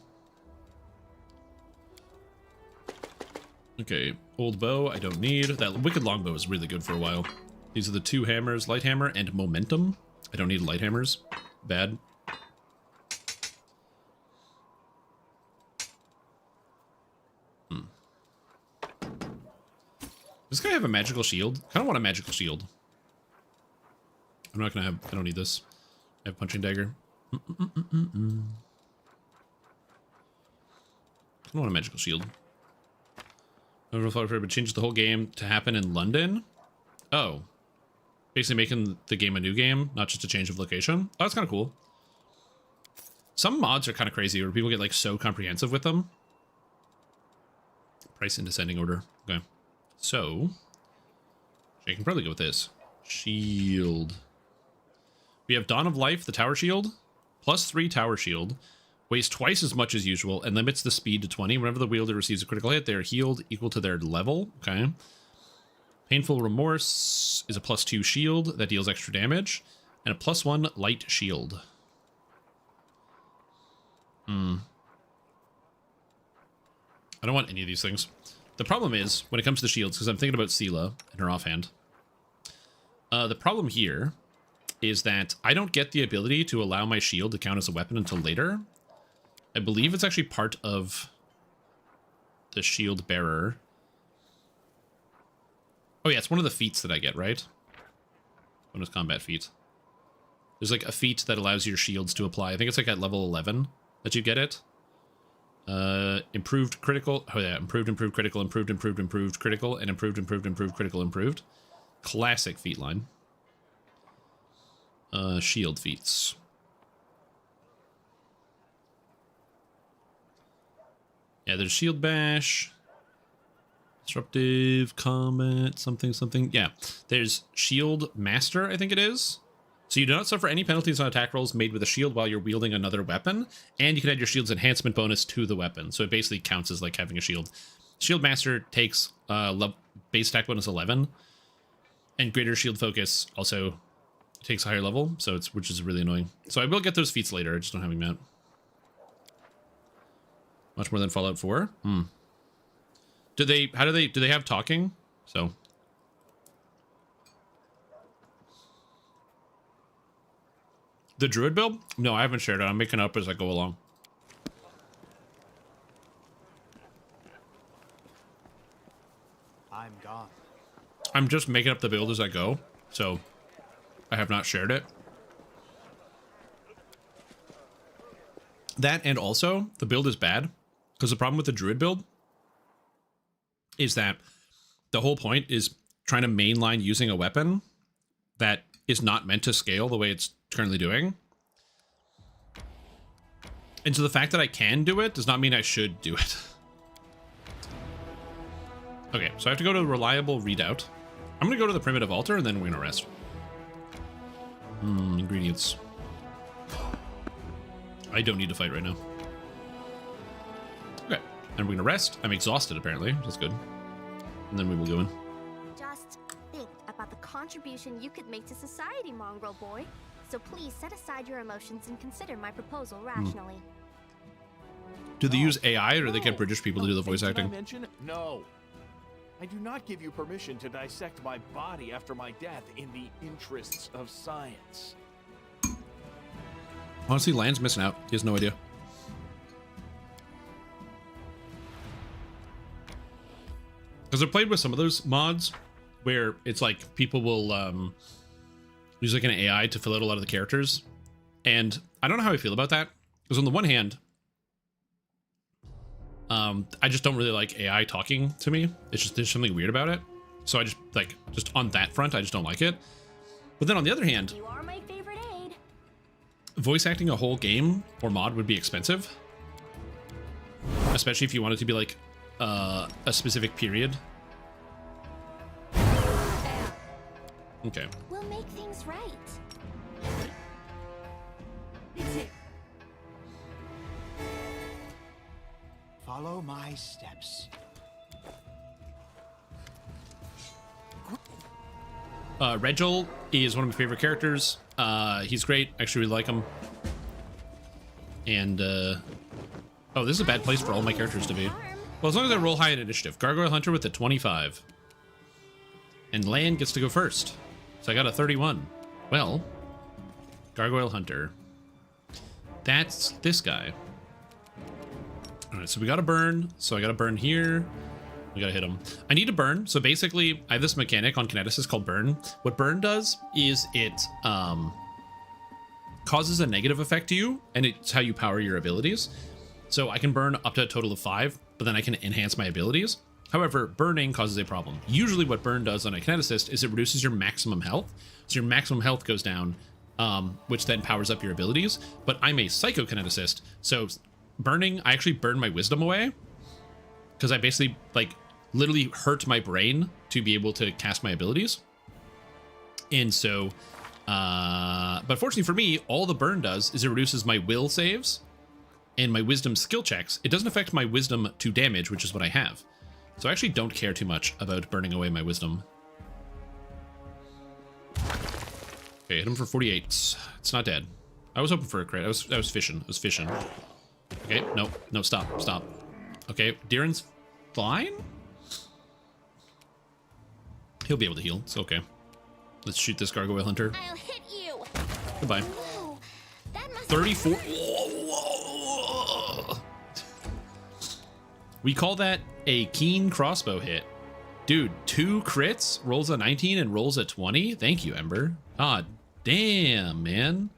Okay, old bow, I don't need. That wicked longbow is really good for a while. These are the 2 hammers, light hammer and momentum. I don't need light hammers. Bad. Does this guy have a magical shield? I don't want a magical shield. I'm not gonna have, I don't need this. I have punching dagger. I don't want a magical shield. I don't know if I've ever changed the whole game to happen in London. Oh. Basically making the game a new game, not just a change of location. Oh, that's kind of cool. Some mods are kind of crazy where people get like so comprehensive with them. Price in descending order. Okay. So, I can probably go with this. Shield. We have Dawn of Life, the tower shield. +3 tower shield. Weighs twice as much as usual and limits the speed to 20. Whenever the wielder receives a critical hit, they are healed equal to their level. Okay. Painful Remorse is a +2 shield that deals extra damage. And a +1 light shield. I don't want any of these things. The problem is, when it comes to the shields, because I'm thinking about Sela and her offhand, the problem here is that I don't get the ability to allow my shield to count as a weapon until later. I believe it's actually part of the shield bearer. Oh yeah, it's one of the feats that I get, right? Bonus combat feat. There's like a feat that allows your shields to apply. I think it's like at level 11 that you get it. Improved critical. Oh yeah, improved critical, improved critical, and improved critical, improved. Classic feat line. Shield feats. Yeah, there's shield bash, disruptive combat, something. Yeah, there's shield master, I think it is. So you do not suffer any penalties on attack rolls made with a shield while you're wielding another weapon, and you can add your shield's enhancement bonus to the weapon. So it basically counts as like having a shield. Shield master takes base attack bonus 11, and greater shield focus also takes a higher level, so which is really annoying. So I will get those feats later. I just don't have them yet. Much more than Fallout 4. Do they have talking? So the druid build? No, I haven't shared it. I'm making it up as I go along. I'm gone. I'm just making up the build as I go, so I have not shared it. That, and also the build is bad because the problem with the druid build is that the whole point is trying to mainline using a weapon that is not meant to scale the way it's currently doing. And so the fact that I can do it does not mean I should do it. Okay, so I have to go to reliable readout. I'm going to go to the primitive altar and then we're going to rest. Ingredients. I don't need to fight right now. Okay, and we're going to rest. I'm exhausted apparently. That's good. And then we will go in. Just think about the contribution you could make to society, mongrel boy. So please set aside your emotions and consider my proposal rationally. Do they use AI or do they get British people to do the voice acting? Did I mention? No. I do not give you permission to dissect my body after my death in the interests of science. Honestly, Land's missing out. He has no idea. Because I've played with some of those mods where it's like people will use like an AI to fill out a lot of the characters. And I don't know how I feel about that. Because on the one hand, I just don't really like AI talking to me. It's just, there's something weird about it. So I just like, just on that front, I just don't like it. But then on the other hand, You are my favorite aide. voice acting a whole game or mod would be expensive. Especially if you want it to be like a specific period. Okay. We'll make things right. Follow my steps. Regil is one of my favorite characters. He's great. Actually really like him. And oh, this is a bad place for all my characters to be. Well, as long as I roll high in initiative. Gargoyle Hunter with a 25. And Land gets to go first. So I got a 31. Well, Gargoyle Hunter. That's this guy. Alright, so we got to burn. So I got to burn here. We got to hit him. I need to burn. So basically, I have this mechanic on Kineticist called Burn. What Burn does is it causes a negative effect to you, and it's how you power your abilities. So I can burn up to a total of 5, but then I can enhance my abilities. However, burning causes a problem. Usually what burn does on a Kineticist is it reduces your maximum health. So your maximum health goes down, which then powers up your abilities. But I'm a Psycho Kineticist, so burning, I actually burn my wisdom away. Because I basically, like, literally hurt my brain to be able to cast my abilities. And so, but fortunately for me, all the burn does is it reduces my will saves and my wisdom skill checks. It doesn't affect my wisdom to damage, which is what I have. So I actually don't care too much about burning away my wisdom. Okay, hit him for 48. It's not dead. I was hoping for a crit. I was fishing. Okay, no, stop. Okay, Darren's fine? He'll be able to heal. It's okay. Let's shoot this Gargoyle Hunter. I'll hit you. Goodbye. Whoa, that must 34. We call that a keen crossbow hit. Dude, 2 crits, rolls a 19 and rolls a 20. Thank you, Ember. God damn, man.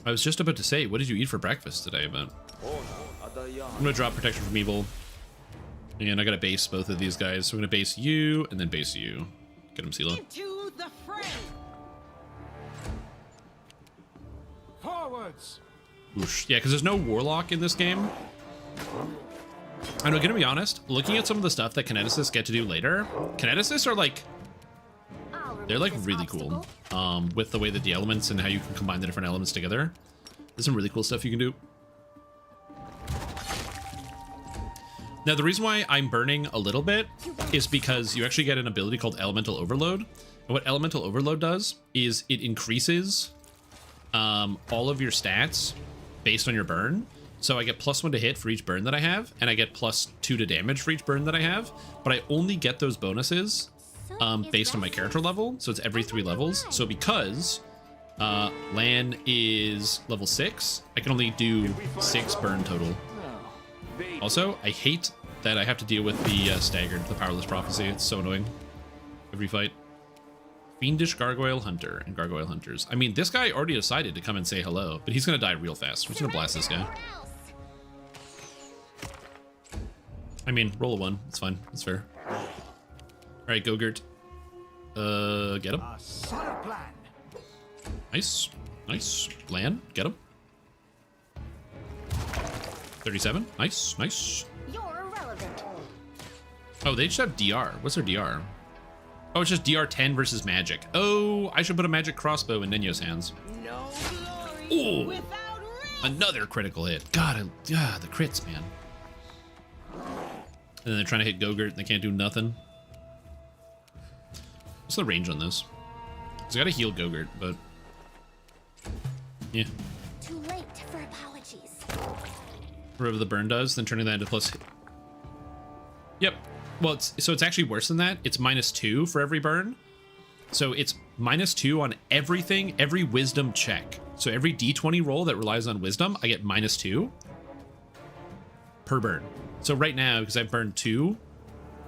I was just about to say, what did you eat for breakfast today, but I'm gonna drop Protection from Evil. And I gotta base both of these guys. So I'm gonna base you and then base you. Get him, Sela. Into the fray. Forwards. Oosh. Yeah, because there's no Warlock in this game. I'm gonna be honest, looking at some of the stuff that kineticists get to do later, kineticists are like, they're like really cool. With the way that the elements and how you can combine the different elements together. There's some really cool stuff you can do. Now, the reason why I'm burning a little bit is because you actually get an ability called Elemental Overload. And what Elemental Overload does is it increases all of your stats based on your burn. So I get +1 to hit for each burn that I have, and I get +2 to damage for each burn that I have. But I only get those bonuses based on my character level. So it's every 3 levels. So because Lan is level 6, I can only do 6 burn total. Also, I hate that I have to deal with the staggered, the powerless prophecy. It's so annoying. Every fight. Fiendish Gargoyle Hunter and Gargoyle Hunters. I mean, this guy already decided to come and say hello, but he's gonna die real fast. We're just gonna blast this guy. I mean, roll a 1. It's fine. It's fair. Alright, Gogurt. Get him. Nice. Nice. Lan, get him. 37. Nice, nice. You're irrelevant. Oh, they just have DR. What's their DR? Oh, it's just DR 10 versus magic. Oh, I should put a magic crossbow in Nenyo's hands. No glory Oh, another critical hit. God, the crits, man. And then they're trying to hit Gogurt and they can't do nothing. What's the range on this? So I gotta heal Gogurt, but yeah. Too late for apologies. Whatever the burn does, then turning that into plus. Yep. Well, it's actually worse than that. It's -2 for every burn. So it's -2 on everything, every wisdom check. So every D20 roll that relies on wisdom, I get -2 per burn. So right now, because I've burned 2,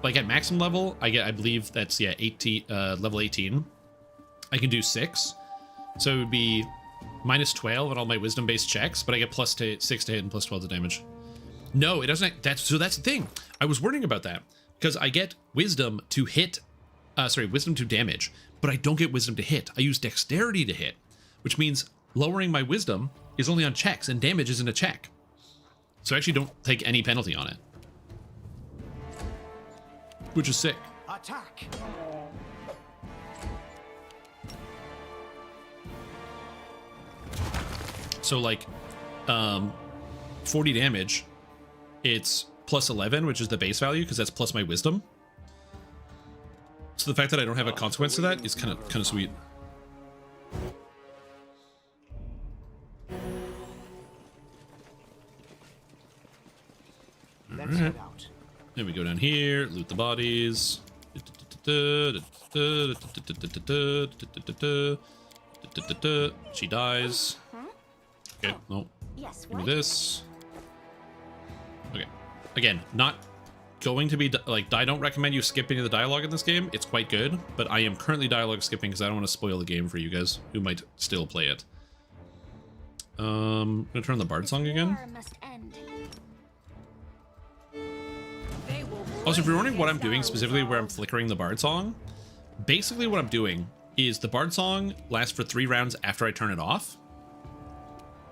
like at maximum level, I believe that's, yeah, 18, level 18. I can do 6. So it would be -12 on all my wisdom-based checks, but I get +6 to hit and +12 to damage. No, it doesn't. That's the thing. I was worrying about that because I get wisdom to hit, wisdom to damage, but I don't get wisdom to hit. I use dexterity to hit, which means lowering my wisdom is only on checks and damage isn't a check. So I actually don't take any penalty on it, which is sick. Attack. So like 40 damage, it's +11, which is the base value because that's plus my wisdom. So the fact that I don't have a consequence to that is kind of sweet. Let's head out. Then we go down here, loot the bodies. She dies. Okay, no. Yes, give me this. Okay. Again, not going to be like, I don't recommend you skip any of the dialogue in this game. It's quite good, but I am currently dialogue skipping because I don't want to spoil the game for you guys who might still play it. I'm gonna turn the bard song again. Also, if you're wondering what I'm doing specifically where I'm flickering the bard song, basically what I'm doing is the bard song lasts for 3 rounds after I turn it off.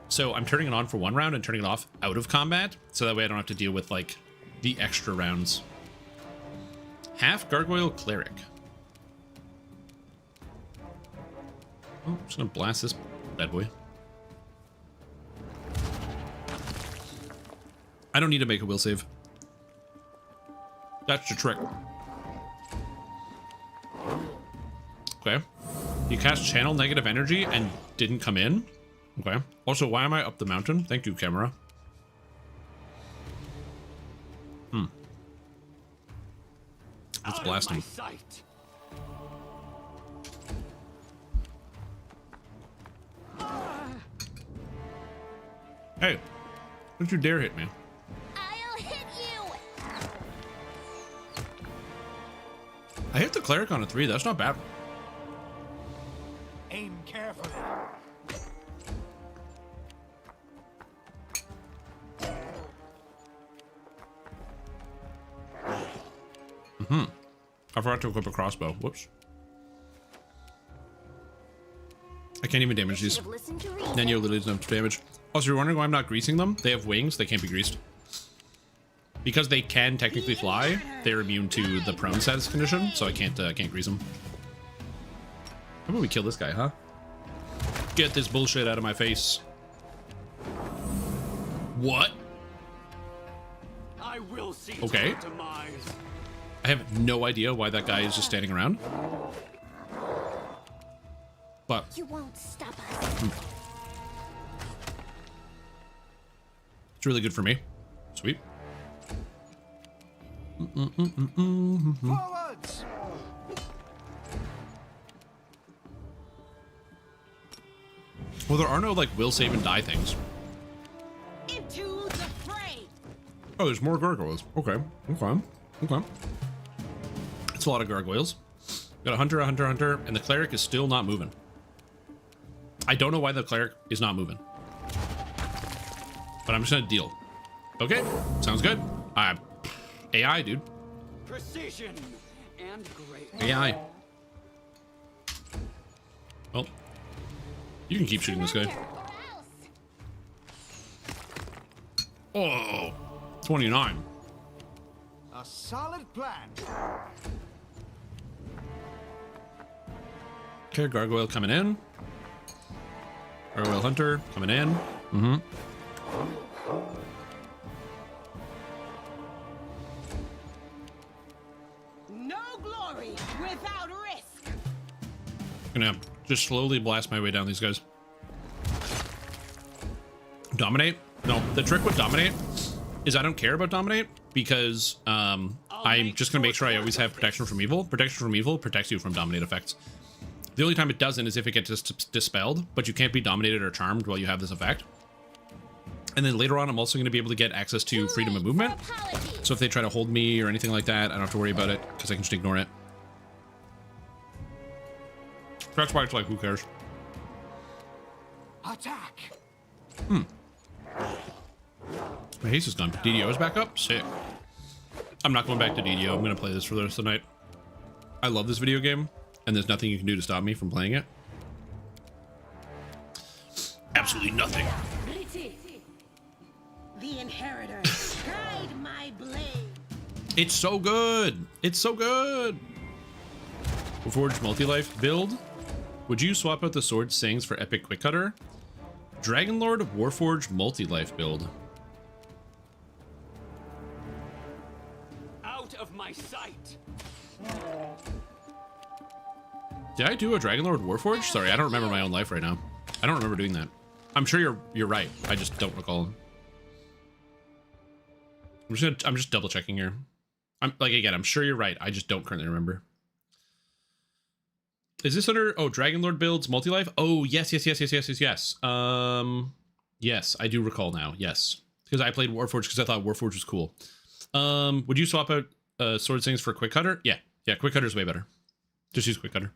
So I'm turning it on for 1 round and turning it off out of combat, so that way I don't have to deal with like the extra rounds. Half Gargoyle Cleric. Oh, I'm just gonna blast this bad boy. I don't need to make a will save. That's the trick. Okay. You cast Channel Negative Energy and didn't come in. Okay. Also, why am I up the mountain? Thank you, camera. Let's blast him. Hey, don't you dare hit me. I'll hit you. I hit the cleric on a 3. That's not bad. Aim carefully. I forgot to equip a crossbow. Whoops. I can't even damage these. Then you literally don't have to damage. Also, you're wondering why I'm not greasing them? They have wings. They can't be greased. Because they can technically fly, they're immune to the prone status condition, so I can't grease them. How about we kill this guy, huh? Get this bullshit out of my face. What? I will see Okay. your demise. I have no idea why that guy is just standing around. But You won't stop us. it's really good for me. Sweet. Forwards! Well, there are no like will save and die things. Into the fray. Oh, there's more gargoyles. Okay. Okay. It's a lot of gargoyles. Got a hunter, and the cleric is still not moving. I don't know why the cleric is not moving. But I'm just gonna deal. Okay, sounds good. AI, dude. Precision and great. AI. Well, you can keep shooting this guy. Oh, 29. A solid plan. Okay, gargoyle coming in. Gargoyle hunter coming in. Mm-hmm. No glory without risk. Gonna just slowly blast my way down these guys. Dominate? No, the trick with dominate is I don't care about dominate because I'm just gonna make sure I always have protection from evil. Protection from evil protects you from dominate effects. The only time it doesn't is if it gets dispelled, but you can't be dominated or charmed while you have this effect. And then later on, I'm also going to be able to get access to freedom of movement. So if they try to hold me or anything like that, I don't have to worry about it because I can just ignore it. That's why it's like, who cares? Attack! My haste is gone. DDO is back up? Sick. I'm not going back to DDO. I'm going to play this for the rest of the night. I love this video game, and there's nothing you can do to stop me from playing it. Absolutely nothing. The inheritor, guide my blade. It's so good. It's so good. Warforged multi-life build. Would you swap out the sword sings for epic quick cutter? Dragonlord Warforged multi-life build. Out of my sight. Did I do a Dragonlord Warforged? Sorry, I don't remember my own life right now. I don't remember doing that. I'm sure you're right. I just don't recall. I'm just double checking here. I'm sure you're right. I just don't currently remember. Is this under Dragonlord builds multi-life? Oh, yes. Yes, I do recall now. Yes. Because I played Warforged because I thought Warforged was cool. Would you swap out Sword Sings for Quick Cutter? Yeah, Quick Cutter is way better. Just use Quick Cutter.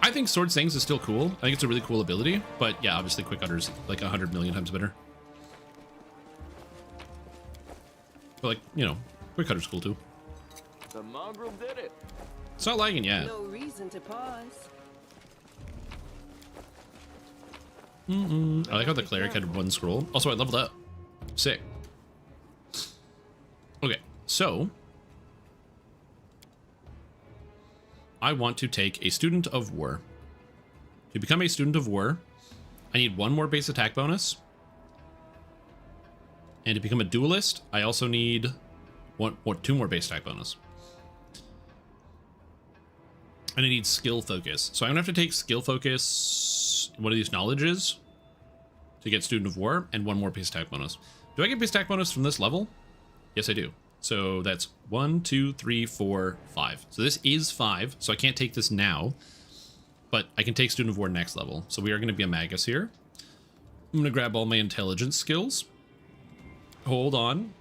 I think Sword Sings is still cool. I think it's a really cool ability, but yeah, obviously Quick Cutter is like 100 million times better. But like, you know, Quick Cutter's cool too. The mongrel did it. It's not lagging yet. No reason to pause. I like how the cleric had one scroll. Also, I leveled up. Sick. Okay, so I want to take a student of war. To become a student of war, I need one more base attack bonus. And to become a duelist, I also need two more base attack bonus. And I need skill focus. So I'm gonna have to take skill focus, one of these knowledges, to get student of war, and one more base attack bonus. Do I get base attack bonus from this level? Yes, I do. So that's 1, 2, 3, 4, 5. So this is 5, so I can't take this now, but I can take student of war next level. So we are gonna be a magus here. I'm gonna grab all my intelligence skills. Hold on.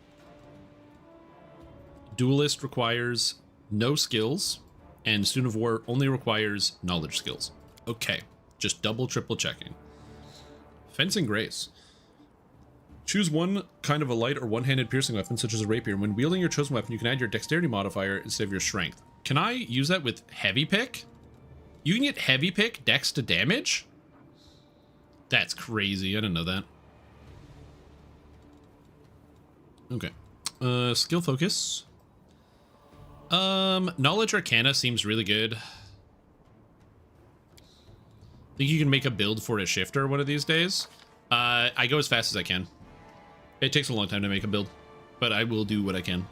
Duelist requires no skills, and student of war only requires knowledge skills. Okay, just double, triple checking. Fencing Grace. Choose one kind of a light or one-handed piercing weapon, such as a rapier. When wielding your chosen weapon, you can add your dexterity modifier instead of your strength. Can I use that with heavy pick? You can get heavy pick dex to damage? That's crazy. I didn't know that. Okay. Skill focus. Knowledge Arcana seems really good. Think you can make a build for a shifter one of these days. I go as fast as I can. It takes a long time to make a build, but I will do what I can.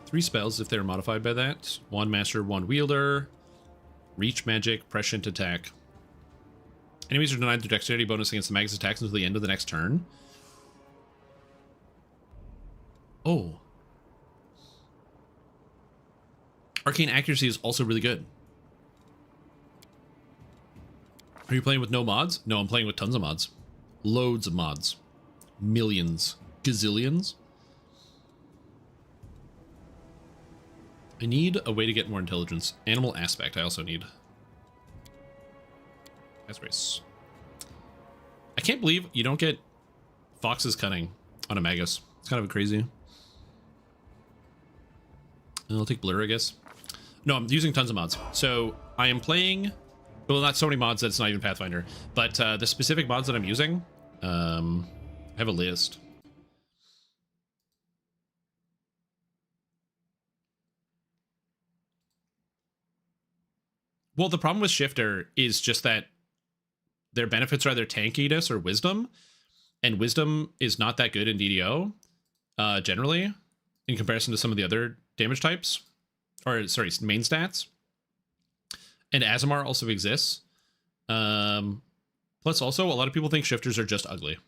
3 spells if they're modified by that. 1 master, 1 wielder. Reach magic, prescient attack. Enemies are denied their dexterity bonus against the magic's attacks until the end of the next turn. Oh. Arcane accuracy is also really good. Are you playing with no mods? No, I'm playing with tons of mods. Loads of mods. Millions. Gazillions. I need a way to get more intelligence. Animal aspect I also need. That's race. I can't believe you don't get Fox's Cunning on a Magus. It's kind of crazy. I'll take Blur, I guess. No, I'm using tons of mods. So I am playing... Well, not so many mods that it's not even Pathfinder. But the specific mods that I'm using, I have a list. Well, the problem with Shifter is just that their benefits are either tankiness or wisdom. And wisdom is not that good in DDO, generally, in comparison to some of the other damage types. Or, sorry, main stats. And Azamar also exists. Plus, also, a lot of people think shifters are just ugly.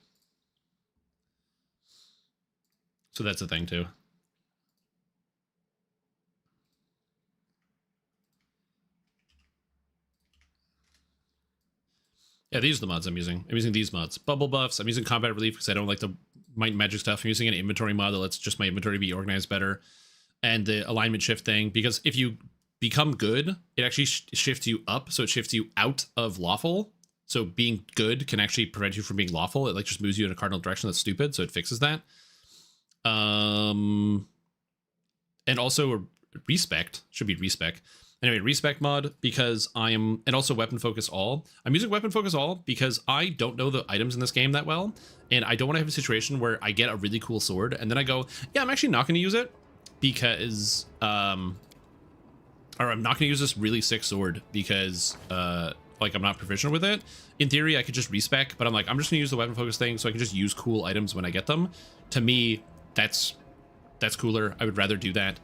So that's a thing, too. Yeah, these are the mods I'm using. I'm using these mods. Bubble buffs. I'm using combat relief because I don't like the might and magic stuff. I'm using an inventory mod that lets just my inventory be organized better. And the alignment shift thing, because if you become good, it actually shifts you up, so it shifts you out of lawful. So being good can actually prevent you from being lawful. It like just moves you in a cardinal direction that's stupid, so it fixes that. And also respect should be respec. Anyway, respec mod because I am, and also weapon focus all. I'm using weapon focus all because I don't know the items in this game that well, and I don't want to have a situation where I get a really cool sword and then I go, yeah, I'm actually not going to use it because or I'm not going to use this really sick sword because, like, I'm not proficient with it. In theory, I could just respec, but I'm like, I'm just going to use the weapon focus thing so I can just use cool items when I get them. To me, that's cooler. I would rather do that.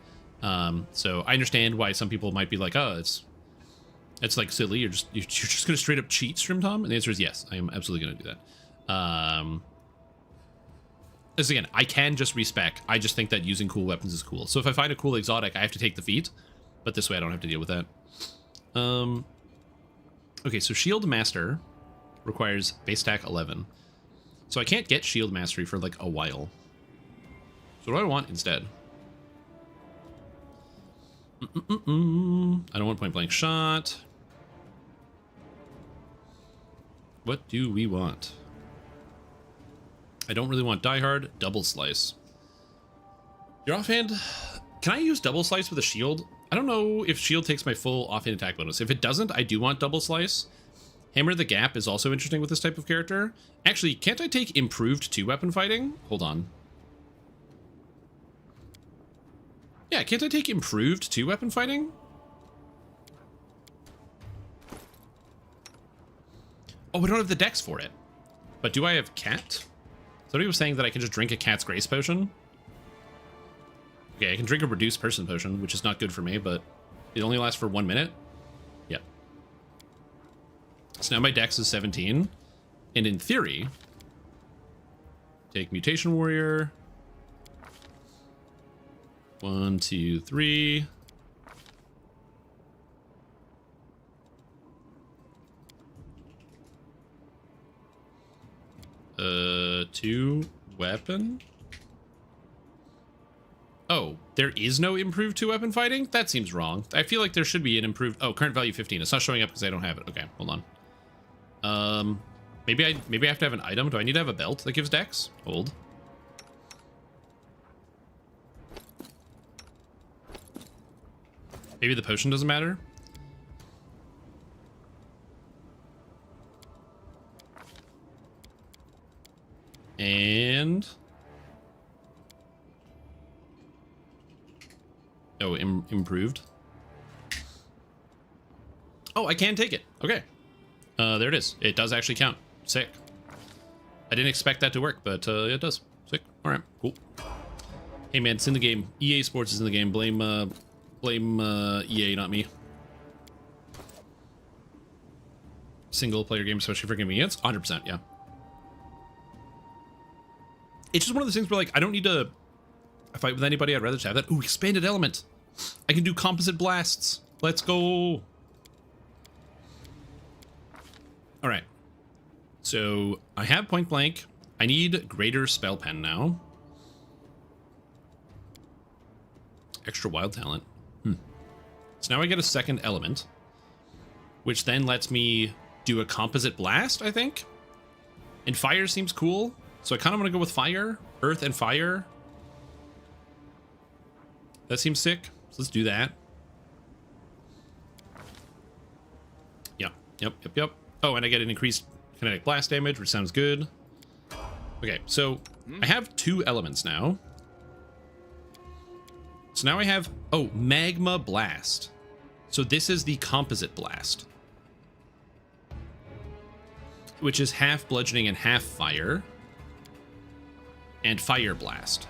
So I understand why some people might be like, oh, it's like silly. You're just going to straight up cheat, Stream Tom? And the answer is yes, I am absolutely going to do that. As again, I can just respec. I just think that using cool weapons is cool. So if I find a cool exotic, I have to take the feat. But this way I don't have to deal with that. Okay, so Shield Master requires base attack 11. So I can't get Shield Mastery for like a while. So what do I want instead? I don't want point blank shot. What do we want? I don't really want Die Hard. Double Slice. Your offhand, can I use Double Slice with a shield? I don't know if shield takes my full offhand attack bonus. If it doesn't, I do want Double Slice. Hammer the Gap is also interesting with this type of character. Actually, can't I take Improved 2-weapon fighting? Hold on. Yeah, can't I take Improved 2-weapon fighting? Oh, we don't have the dex for it. But do I have Cat? Somebody was saying that I can just drink a Cat's Grace potion. Okay, I can drink a Reduced Person potion, which is not good for me, but it only lasts for 1 minute. Yep. So now my dex is 17. And in theory, take Mutation Warrior. 1, 2, 3. Two weapon. Oh, there is no improved 2-weapon fighting? That seems wrong. I feel like there should be an improved... Oh, current value 15. It's not showing up because I don't have it. Okay, hold on. Maybe I have to have an item. Do I need to have a belt that gives dex? Hold. Maybe the potion doesn't matter? And... oh, improved. Oh, I can take it. Okay. There it is. It does actually count. Sick. I didn't expect that to work, but it does. Sick. All right, cool. Hey man, it's in the game. EA Sports is in the game. Blame EA, not me. Single player game, especially for convenience. 100%, yeah. It's just one of those things where, like, I don't need to fight with anybody. I'd rather just have that. Ooh, expanded element. I can do composite blasts. Let's go. All right. So I have point blank. I need greater spell pen now. Extra wild talent. So now I get a second element, which then lets me do a composite blast, I think. And fire seems cool. So I kind of want to go with fire, earth and fire. That seems sick. So let's do that. Yep. Oh, and I get an increased kinetic blast damage, which sounds good. Okay, so I have 2 elements now. So now I have, oh, magma blast. So this is the composite blast, which is half bludgeoning and half fire. And fire blast.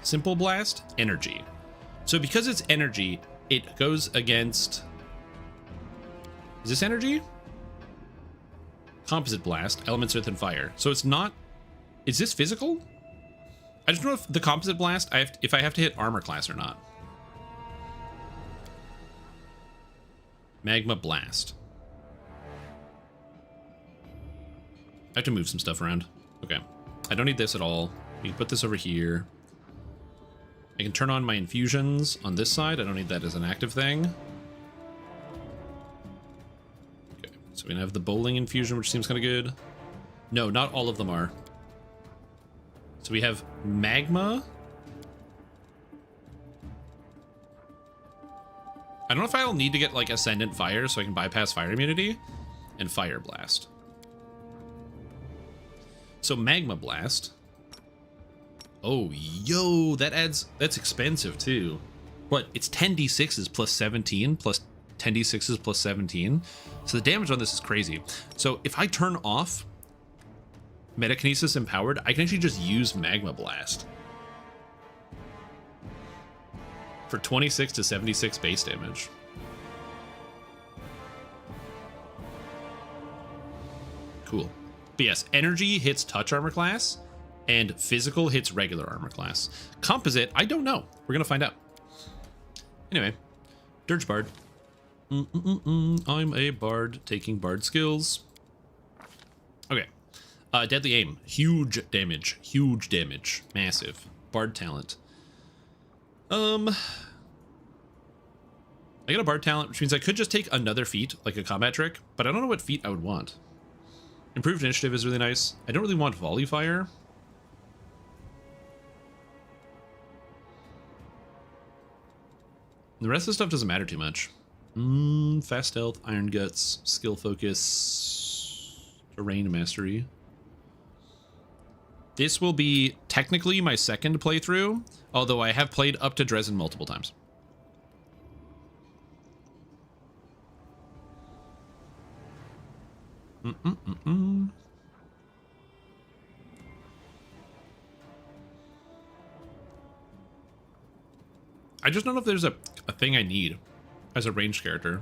Simple blast, energy. So because it's energy, it goes against... is this energy? Composite blast, elements earth and fire. So it's not... is this physical? I just don't know if the composite blast, if I have to hit armor class or not. Magma blast. I have to move some stuff around. Okay. I don't need this at all. We can put this over here. I can turn on my infusions on this side. I don't need that as an active thing. Okay, so we have the bowling infusion, which seems kind of good. No, not all of them are. So we have magma. I don't know if I'll need to get like ascendant fire so I can bypass fire immunity, and fire blast. So magma blast. Oh, yo, that's expensive too. What? It's 10d6s plus 17 plus 10d6s plus 17. So the damage on this is crazy. So if I turn off Metakinesis Empowered, I can actually just use Magma Blast for 26 to 76 base damage. Cool. But yes, energy hits touch armor class, and physical hits regular armor class. Composite, I don't know. We're gonna find out. Anyway, Dirge Bard. I'm a bard taking bard skills. Okay. Deadly aim. Huge damage. Huge damage. Massive. Bard talent. I got a bard talent, which means I could just take another feat, like a combat trick, but I don't know what feat I would want. Improved initiative is really nice. I don't really want volley fire. The rest of the stuff doesn't matter too much. Fast stealth, iron guts, skill focus, terrain mastery. This will be technically my second playthrough, although I have played up to Dresden multiple times. I just don't know if there's a thing I need as a ranged character.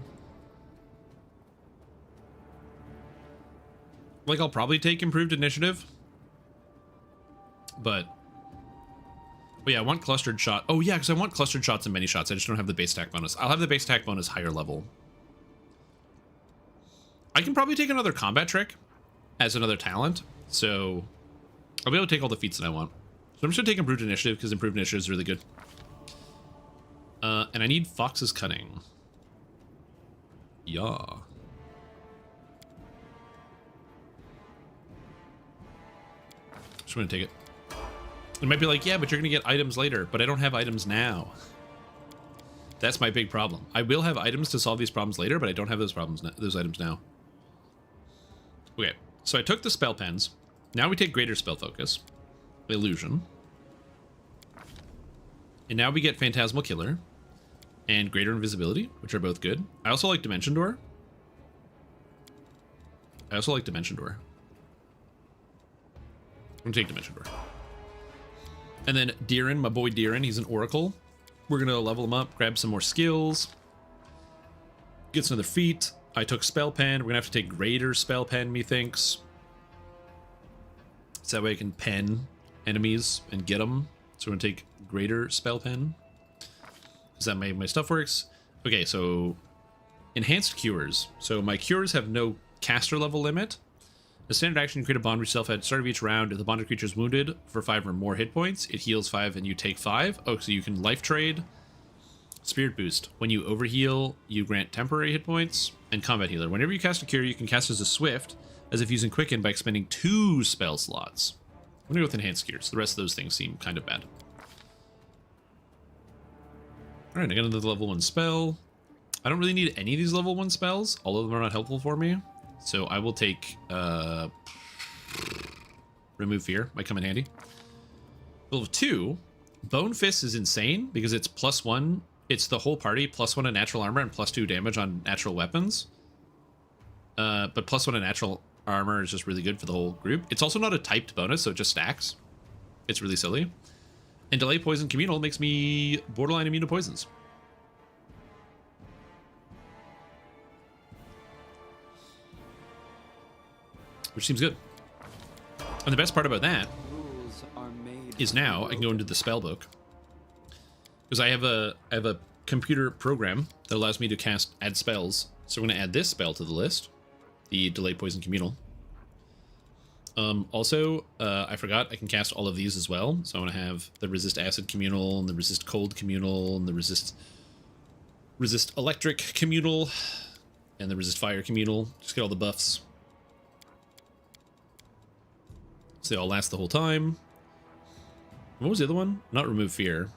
Like, I'll probably take improved initiative. But yeah, I want clustered shot. Oh yeah, because I want clustered shots and many shots. I just don't have the base attack bonus. I'll have the base attack bonus higher level. I can probably take another combat trick as another talent. So I'll be able to take all the feats that I want. So I'm just going to take improved initiative because improved initiative is really good. And I need Fox's Cunning. Yeah. Just going to take it. It might be like, yeah, but you're going to get items later, but I don't have items now. That's my big problem. I will have items to solve these problems later, but I don't have those items now. Okay, so I took the spell pens. Now we take greater spell focus. Illusion. And now we get Phantasmal Killer and Greater Invisibility, which are both good. I also like Dimension Door. I'm gonna take Dimension Door. And then Deeren, my boy Deeren, he's an Oracle. We're gonna level him up, grab some more skills. Gets another feat. I took Spell Pen. We're gonna have to take Greater Spell Pen, methinks. So that way I can pen enemies and get them. So we're gonna take Greater Spell Pen. Is that my stuff works? Okay, so Enhanced Cures. So my cures have no caster level limit. The standard action, create a bond with yourself at the start of each round. If the bonded creature is wounded for 5 or more hit points, it heals 5 and you take 5. Oh, so you can life trade. Spirit Boost. When you overheal, you grant temporary hit points. And Combat Healer. Whenever you cast a cure, you can cast as a Swift, as if using Quicken by expending 2 spell slots. I'm gonna go with Enhanced Cures. The rest of those things seem kind of bad. Alright, I got another level 1 spell. I don't really need any of these level 1 spells. All of them are not helpful for me. So I will take Remove Fear. Might come in handy. Level 2, Bone Fist is insane because it's +1. It's the whole party, +1 in natural armor and +2 damage on natural weapons. But +1 in natural armor is just really good for the whole group. It's also not a typed bonus, so it just stacks. It's really silly. And Delay Poison Communal makes me borderline immune to poisons. Which seems good. And the best part about that is now I can go into the spell book. Because I have a computer program that allows me to add spells. So I'm going to add this spell to the list. The Delay Poison Communal. Also, I forgot I can cast all of these as well. So I'm going to have the Resist Acid Communal, and the Resist Cold Communal, and the Resist Electric Communal, and the Resist Fire Communal. Just get all the buffs. So they all last the whole time. What was the other one? Not Remove Fear.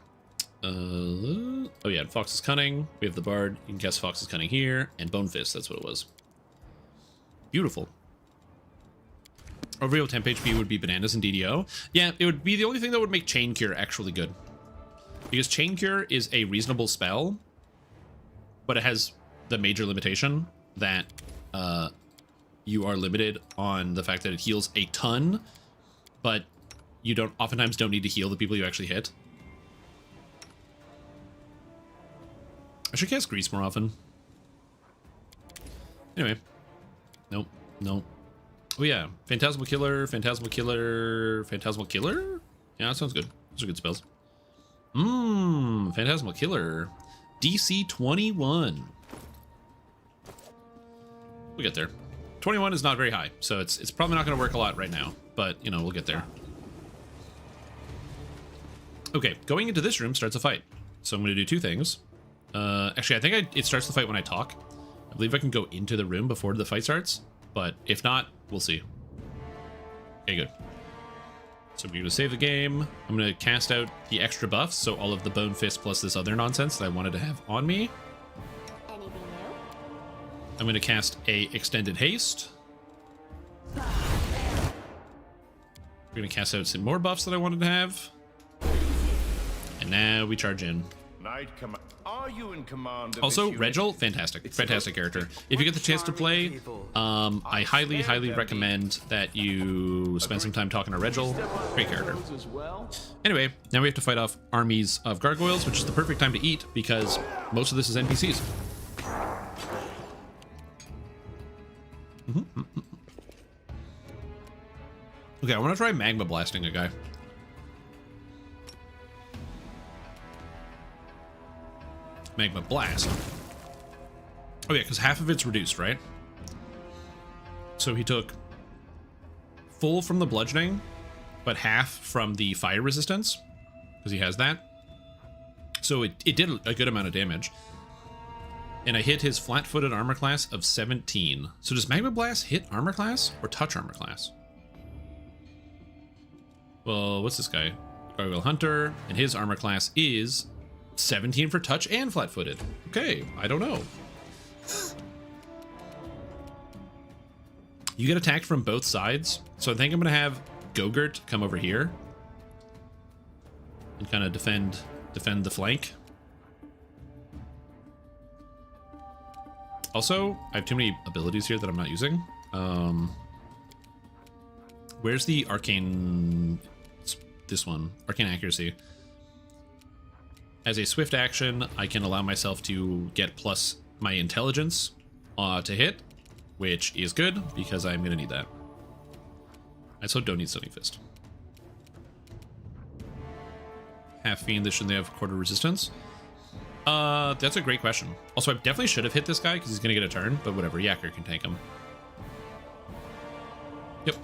Oh yeah, Fox's Cunning. We have the Bard. You can cast Fox's Cunning here. And Bone Fist, that's what it was. Beautiful. Overheal temp HP would be bananas in DDO. Yeah, it would be the only thing that would make Chain Cure actually good. Because Chain Cure is a reasonable spell, but it has the major limitation that you are limited on the fact that it heals a ton, but you oftentimes don't need to heal the people you actually hit. I should cast Grease more often. Anyway. Nope. Nope. Oh yeah. Phantasmal Killer, Phantasmal Killer, Phantasmal Killer? Yeah, that sounds good. Those are good spells. Phantasmal Killer. DC 21. We'll get there. 21 is not very high, so it's probably not going to work a lot right now, but, you know, we'll get there. Okay, going into this room starts a fight. So I'm going to do 2 things. Actually, I think it starts the fight when I talk. I believe I can go into the room before the fight starts, but if not, we'll see. Okay, good. So we're going to save the game. I'm going to cast out the extra buffs, so all of the Bone Fist plus this other nonsense that I wanted to have on me. Anything new? I'm going to cast a Extended Haste. We're going to cast out some more buffs that I wanted to have. And now we charge in. Are you in command of Also, Regil, fantastic character. If you get the chance to play, I highly recommend that you spend some time talking to Regil. Great character. Anyway, now we have to fight off armies of gargoyles, which is the perfect time to eat because most of this is NPCs. Okay, I want to try magma blasting a guy. Magma blast. Oh yeah, because half of it's reduced, right? So he took full from the bludgeoning, but half from the fire resistance, because he has that. So it did a good amount of damage. And I hit his flat-footed armor class of 17. So does Magma Blast hit armor class or touch armor class? Well, what's this guy? Gargoyle Hunter, and his armor class is 17 for touch and flat-footed. Okay, I don't know. You get attacked from both sides, so I think I'm gonna have Gogurt come over here and kind of defend the flank. Also, I have too many abilities here that I'm not using. Where's the arcane? This one, arcane accuracy. As a swift action, I can allow myself to get plus my intelligence to hit, which is good because I'm gonna need that. I also don't need Stunning Fist. Half Fiend, shouldn't they have quarter resistance? That's a great question. Also, I definitely should have hit this guy because he's gonna get a turn, but whatever, Yacker can tank him. Yep.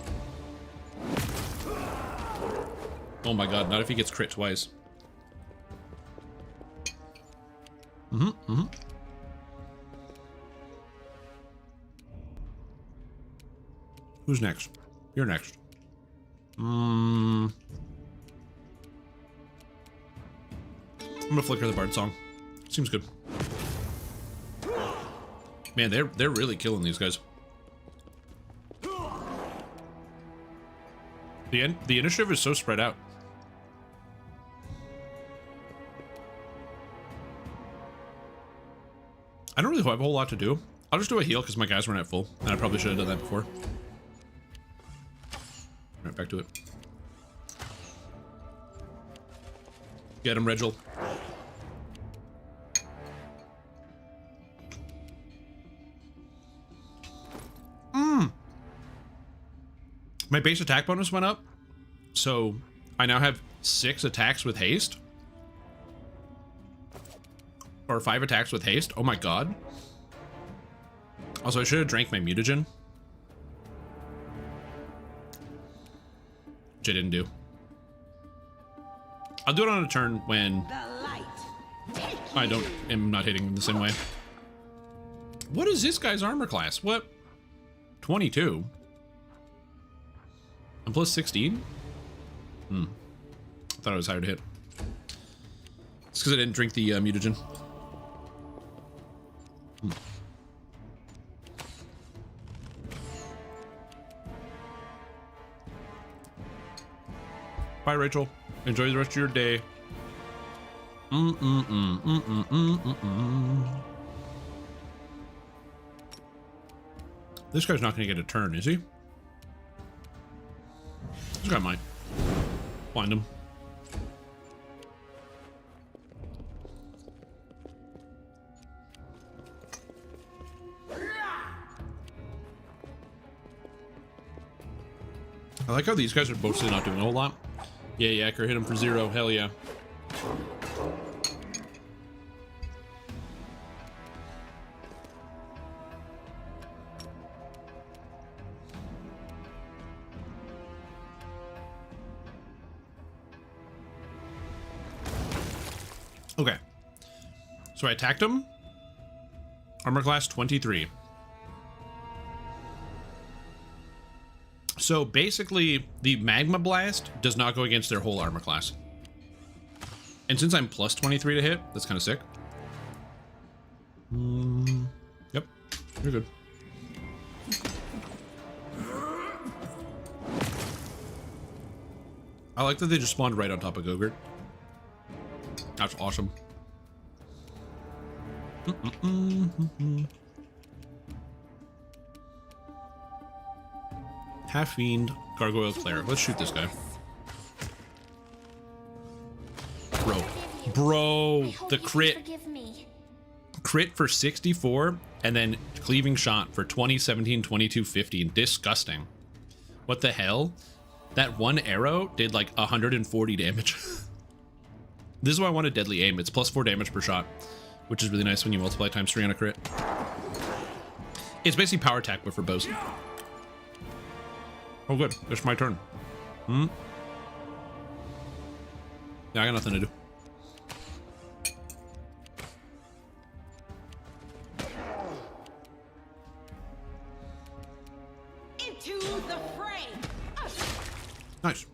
Oh my god, not if he gets crit twice. Who's next? You're next. I'm gonna flicker the Bard song. Seems good. Man, they're really killing these guys. The initiative is so spread out. I don't really have a whole lot to do. I'll just do a heal because my guys weren't at full, and I probably should have done that before. Alright, back to it. Get him, Regil. My base attack bonus went up, so I now have 6 attacks with haste. Or 5 attacks with haste. Oh my god. Also, I should have drank my mutagen, which I didn't do. I'll do it on a turn when I am not hitting him the same way. What is this guy's armor class? What? 22? I'm plus 16? I thought it was higher to hit. It's because I didn't drink the mutagen. Bye, Rachel. Enjoy the rest of your day. This guy's not going to get a turn, is he? This guy might. Find him. I like how these guys are mostly not doing a whole lot. Yeah, Yacker, hit him for 0. Hell yeah. Okay. So I attacked him. Armor class 23. So basically, the Magma Blast does not go against their whole armor class. And since I'm plus 23 to hit, that's kind of sick. Yep, you're good. I like that they just spawned right on top of Gogurt. That's awesome. Half Fiend, Gargoyle Claire. Let's shoot this guy. Bro, the crit. Crit for 64, and then cleaving shot for 20, 17, 22, 15. Disgusting. What the hell? That one arrow did like 140 damage. This is why I want a deadly aim. It's plus 4 damage per shot, which is really nice when you multiply times 3 on a crit. It's basically power attack, but for bows. Oh good, it's my turn. Yeah, I got nothing to do. Into the fray. Nice.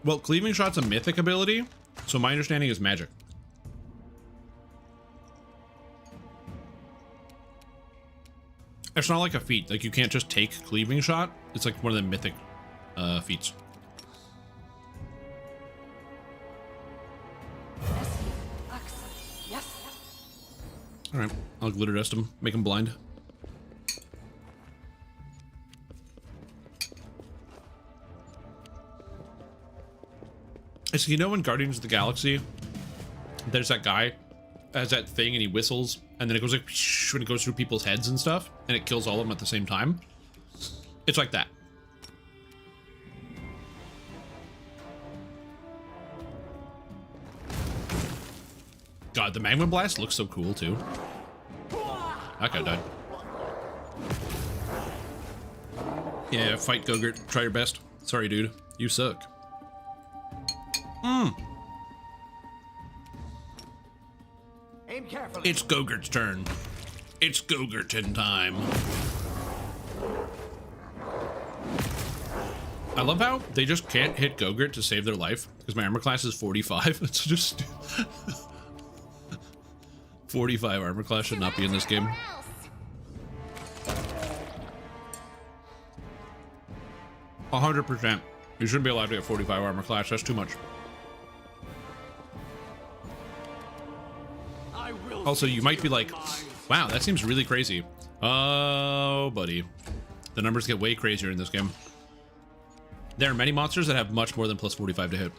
Well, cleaving shot's a mythic ability, so my understanding is magic. It's not like a feat. Like, you can't just take cleaving shot. It's like one of the mythic feats. Yes. All right, I'll glitter dust him, make him blind. So you know in Guardians of the Galaxy, there's that guy has that thing and he whistles and then it goes like when it goes through people's heads and stuff and it kills all of them at the same time. It's like that. God, the Magma Blast looks so cool too. That guy died. Yeah, fight Gogurt. Try your best. Sorry, dude. You suck. Aim carefully. It's Gogurt's turn. It's Gogurtin time. I love how they just can't hit Gogurt to save their life because my armor class is 45. It's just 45 armor class should not be in this game. A 100%. You shouldn't be allowed to get 45 armor class. That's too much. Also, you might be like, wow, that seems really crazy. Oh, buddy. The numbers get way crazier in this game. There are many monsters that have much more than plus 45 to hit.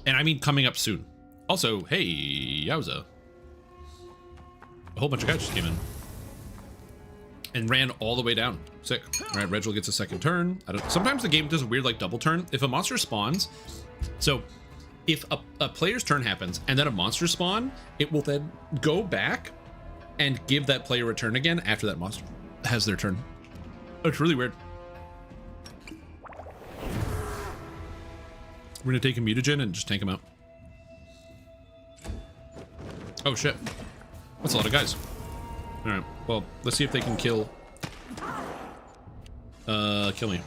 And I mean coming up soon. Also, hey, yowza. A whole bunch of guys just came in. And ran all the way down. Sick. All right, Regil gets a second turn. Sometimes the game does a weird like double turn. If a monster spawns, so if a player's turn happens and then a monster spawn, it will then go back and give that player a turn again after that monster has their turn. It's really weird. We're gonna take a mutagen and just tank him out. Oh shit. That's a lot of guys. Alright, well, let's see if they can kill me.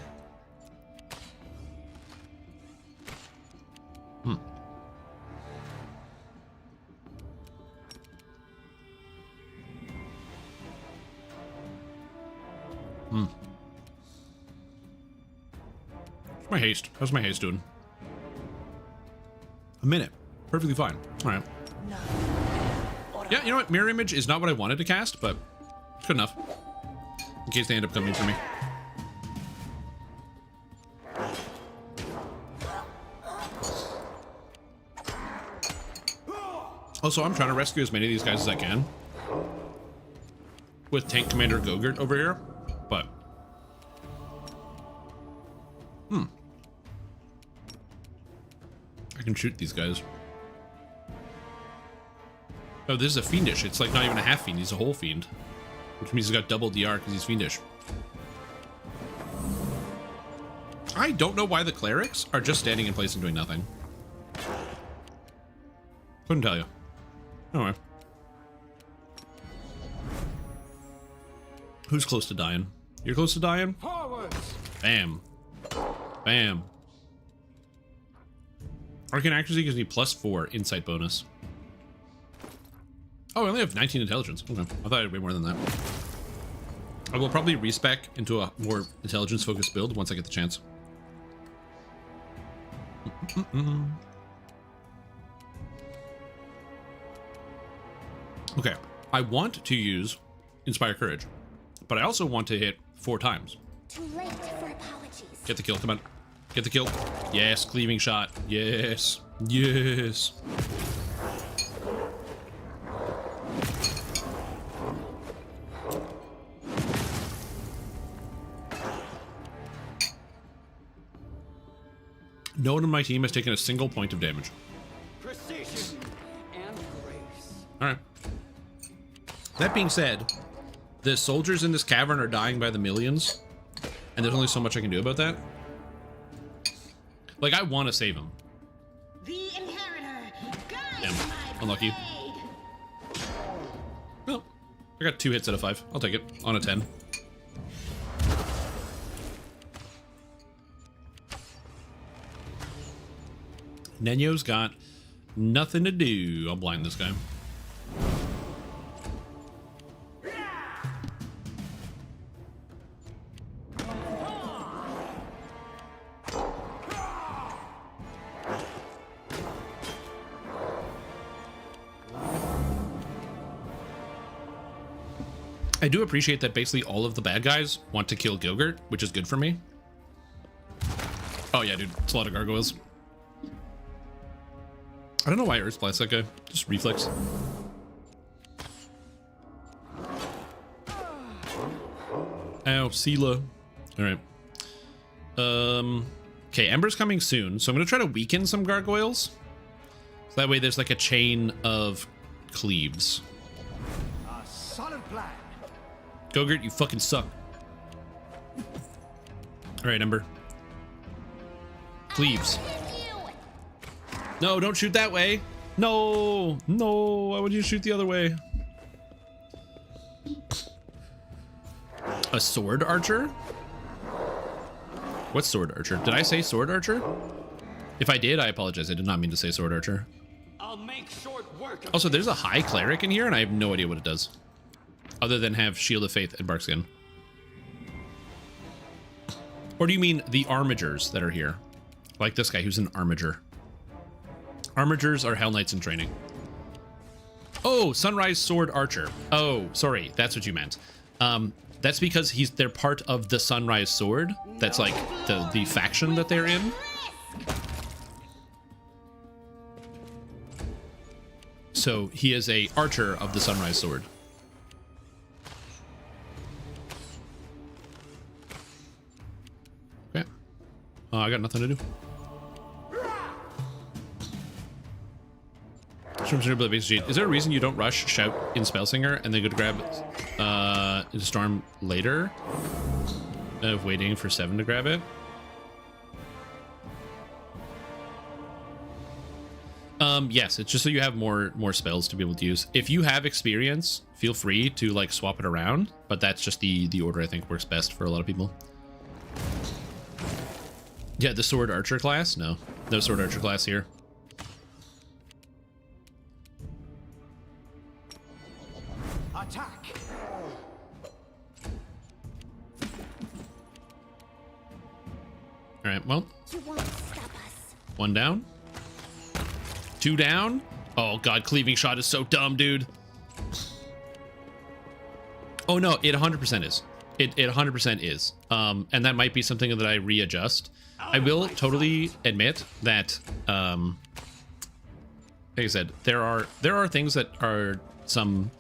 How's my haste? How's my haste doing? A minute. Perfectly fine. Alright. Yeah, you know what? Mirror Image is not what I wanted to cast, but it's good enough. In case they end up coming for me. Also, I'm trying to rescue as many of these guys as I can. With Tank Commander Gogurt over here, but... I can shoot these guys. Oh, this is a Fiendish. It's like not even a half Fiend. He's a whole Fiend. Which means he's got double DR because he's Fiendish. I don't know why the Clerics are just standing in place and doing nothing. Couldn't tell you. Anyway. Who's close to dying? You're close to dying? Forwards. Bam. Bam. Arcane Accuracy gives me +4 insight bonus. Oh, I only have 19 intelligence. Okay. I thought I had way more than that. I will probably respec into a more intelligence-focused build once I get the chance. Okay. I want to use Inspire Courage, but I also want to hit 4 times. Too late for apologies. Get the kill. Come on. Get the kill. Yes, cleaving shot. Yes. Yes. No one on my team has taken a single point of damage. Precision and grace. All right. That being said, the soldiers in this cavern are dying by the millions, and there's only so much I can do about that. Like, I want to save them. The inheritor. Damn. Unlucky. Well, I got 2 hits out of 5. I'll take it. On a 10. Nenyo's got nothing to do. I'll blind this guy. I do appreciate that basically all of the bad guys want to kill Gilgert, which is good for me. Oh yeah, dude, it's a lot of gargoyles. I don't know why Earth Blast that guy. Just reflex. Ow, Sela. All right. Okay, Ember's coming soon, so I'm gonna try to weaken some gargoyles. So that way there's like a chain of cleaves. A solid plan. Gogurt, you fucking suck. All right, Ember. Cleaves. No, don't shoot that way. No, no, why would you shoot the other way? A sword archer? What sword archer? Did I say sword archer? If I did, I apologize. I did not mean to say sword archer. I'll make short work of Also, there's a high cleric in here, and I have no idea what it does. Other than have Shield of Faith and Barkskin. Or do you mean the armigers that are here? Like this guy who's an armiger. Armigers are Hell Knights in training. Oh, Sunrise Sword Archer. Oh, sorry. That's what you meant. That's because they're part of the Sunrise Sword. That's like the faction that they're in. So he is a archer of the Sunrise Sword. Okay. I got nothing to do. Is there a reason you don't rush Shout in Spellsinger and then go to grab Storm later? Of waiting for 7 to grab it? Yes, it's just so you have more spells to be able to use. If you have experience, feel free to like swap it around, but that's just the order I think works best for a lot of people. Yeah, the Sword Archer class? No Sword Archer class here. Attack. All right, well, You won't stop us. 1 down, 2 down. Oh god, cleaving shot is so dumb, dude. Oh no, it 100% is. It 100% is. And that might be something that I readjust. I will totally admit that, like I said, there are things that are some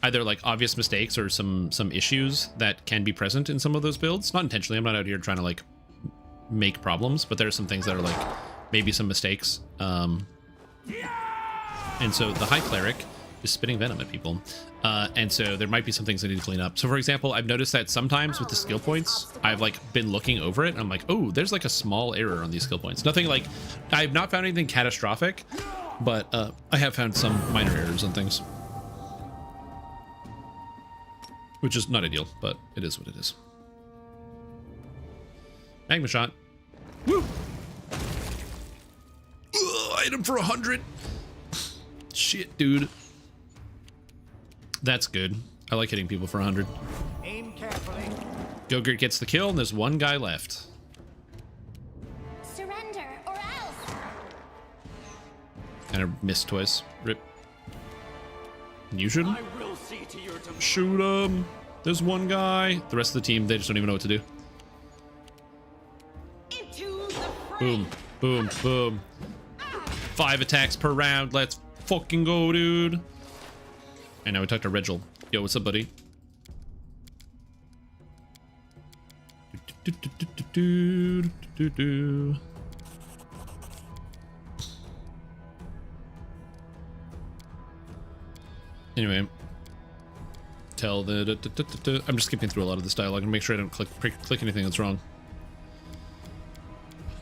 either like obvious mistakes or some issues that can be present in some of those builds. Not intentionally. I'm not out here trying to like make problems, but there are some things that are like maybe some mistakes. And so the High Cleric is spitting venom at people. And so there might be some things I need to clean up. So for example, I've noticed that sometimes with the skill points, I've like been looking over it and I'm like, oh, there's like a small error on these skill points. Nothing like, I've not found anything catastrophic, but I have found some minor errors on things. Which is not ideal, but it is what it is. Magma shot. Woo! Ugh, item for 100. Shit, dude. That's good. I like hitting people for 100. Aim carefully. Gogurt gets the kill, and there's 1 guy left. Surrender or else. Kind of missed twice. Rip. You shoot him? I will see to your demise. Shoot him. There's 1 guy. The rest of the team, they just don't even know what to do. Into the fray. Boom, boom, boom. 5 attacks per round. Let's fucking go, dude. And now we talked to Regil. Yo, what's up, buddy? Anyway, tell the. I'm just skipping through a lot of this dialogue and make sure I don't click anything that's wrong.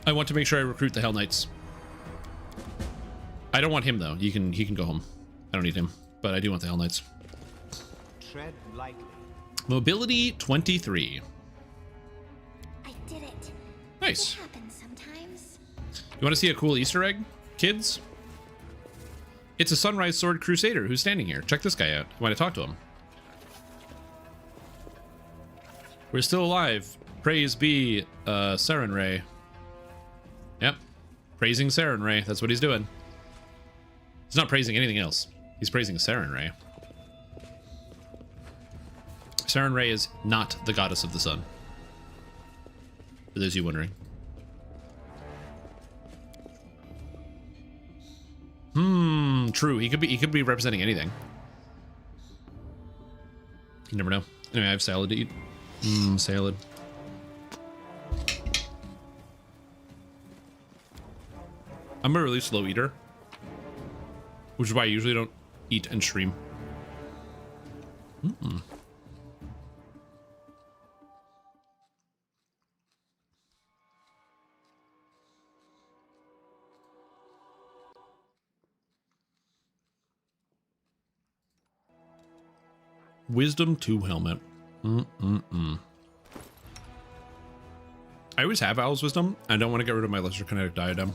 I want to make sure I recruit the Hell Knights. I don't want him though. He can go home. I don't need him, but I do want the Hell Knights. Tread lightly. Mobility 23. I did it. Nice. It happens sometimes. You want to see a cool Easter egg, kids? It's a Sunrise Sword Crusader who's standing here. Check this guy out. I want to talk to him. We're still alive. Praise be Saren Ray. Yep. Praising Saren Ray. That's what he's doing. He's not praising anything else. He's praising Saren Ray. Saren Ray is not the goddess of the sun. For those of you wondering. True. He could be representing anything. You never know. Anyway, I have salad to eat. Salad. I'm a really slow eater, which is why I usually don't eat and stream. Wisdom 2 helmet. I always have Owl's Wisdom. I don't want to get rid of my Lesser Kinetic Diadem.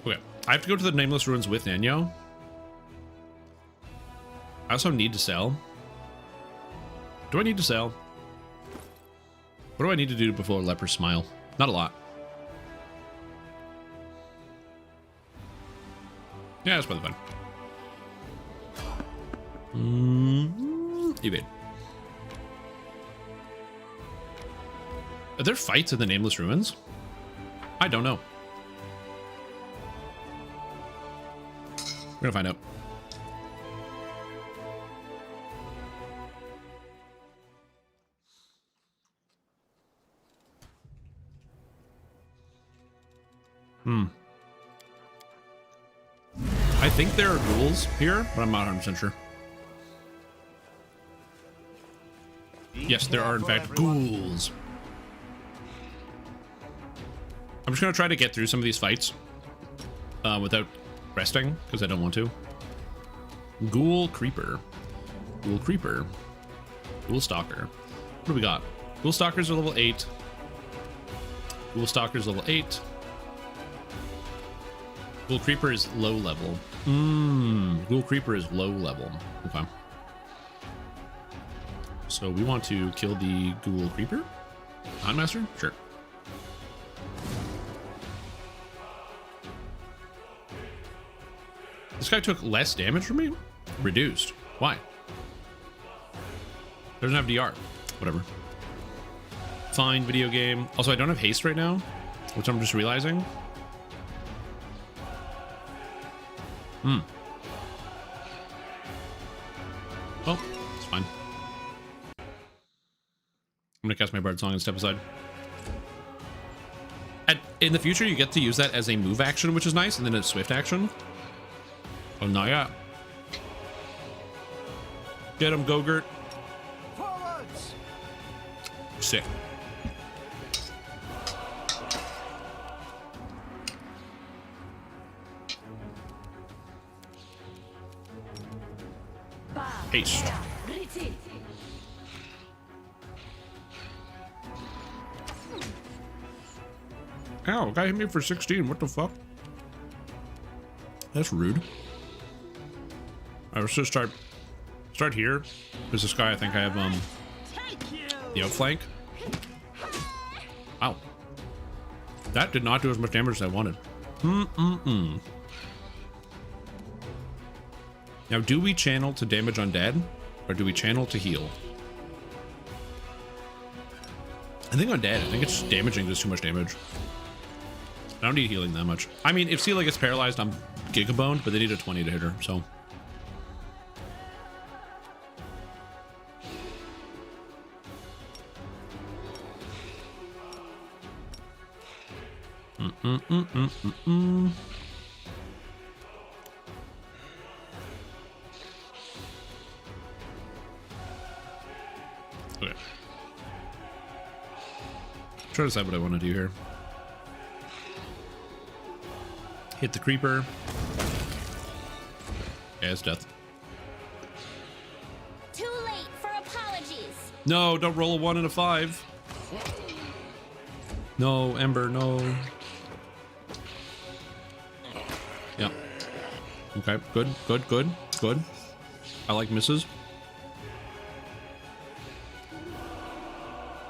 Okay, I have to go to the Nameless Ruins with Nanyo. I also need to sell. Do I need to sell? What do I need to do before Leper Smile? Not a lot. Yeah, that's probably fine. Evade. Are there fights in the Nameless Ruins? I don't know. We're gonna find out. I think there are ghouls here, but I'm not 100% sure. Yes, there are in fact ghouls. I'm just gonna try to get through some of these fights without resting, because I don't want to. Ghoul Creeper. Ghoul Creeper. Ghoul Stalker. What do we got? Ghoul Stalkers are level 8. Ghoul Stalkers level 8. Ghoul Creeper is low level. Ghoul Creeper is low level. Okay. So we want to kill the Ghoul Creeper? Master? Sure. This guy took less damage from me? Reduced. Why? Doesn't have DR. Whatever. Fine, video game. Also, I don't have haste right now, which I'm just realizing. Well, it's fine. I'm gonna cast my Bard Song and step aside. In the future, you get to use that as a move action, which is nice, and then a swift action. Oh, not yet. Get him, Gogurt. Forwards! Sick. Haste. Ow, guy hit me for 16. What the fuck? That's rude. I was just start here. There's this guy. I think I have the outflank. Wow. That did not do as much damage as I wanted. Now, do we channel to damage undead, or do we channel to heal? I think undead. I think it's just damaging does too much damage. I don't need healing that much. I mean, if Seela gets paralyzed, I'm gigaboned, but they need a 20 to hit her, so. Okay. Try to decide what I want to do here. Hit the creeper. Yeah, it's death. Too late for apologies. No, don't roll a 1 and a 5. No, Ember, no. Yeah. Okay, good, good, good, good. I like misses.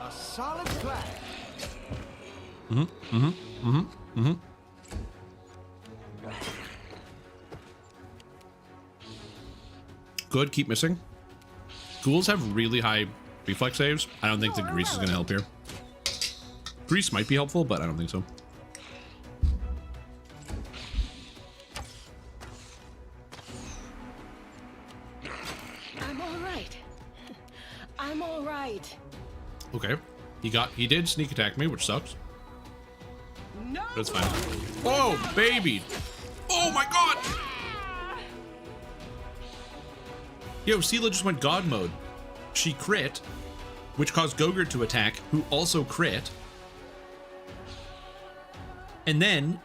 A solid plan. Good, keep missing. ghouls have really high reflex saves. I don't think the grease is going to help here. Grease might be helpful, but I don't think so. I'm all right. I'm all right. Okay. He did sneak attack me, which sucks. No. That's fine. Oh, baby. Oh my god. Yo, Seela just went god mode. She crit, which caused Gogurt to attack, who also crit. And then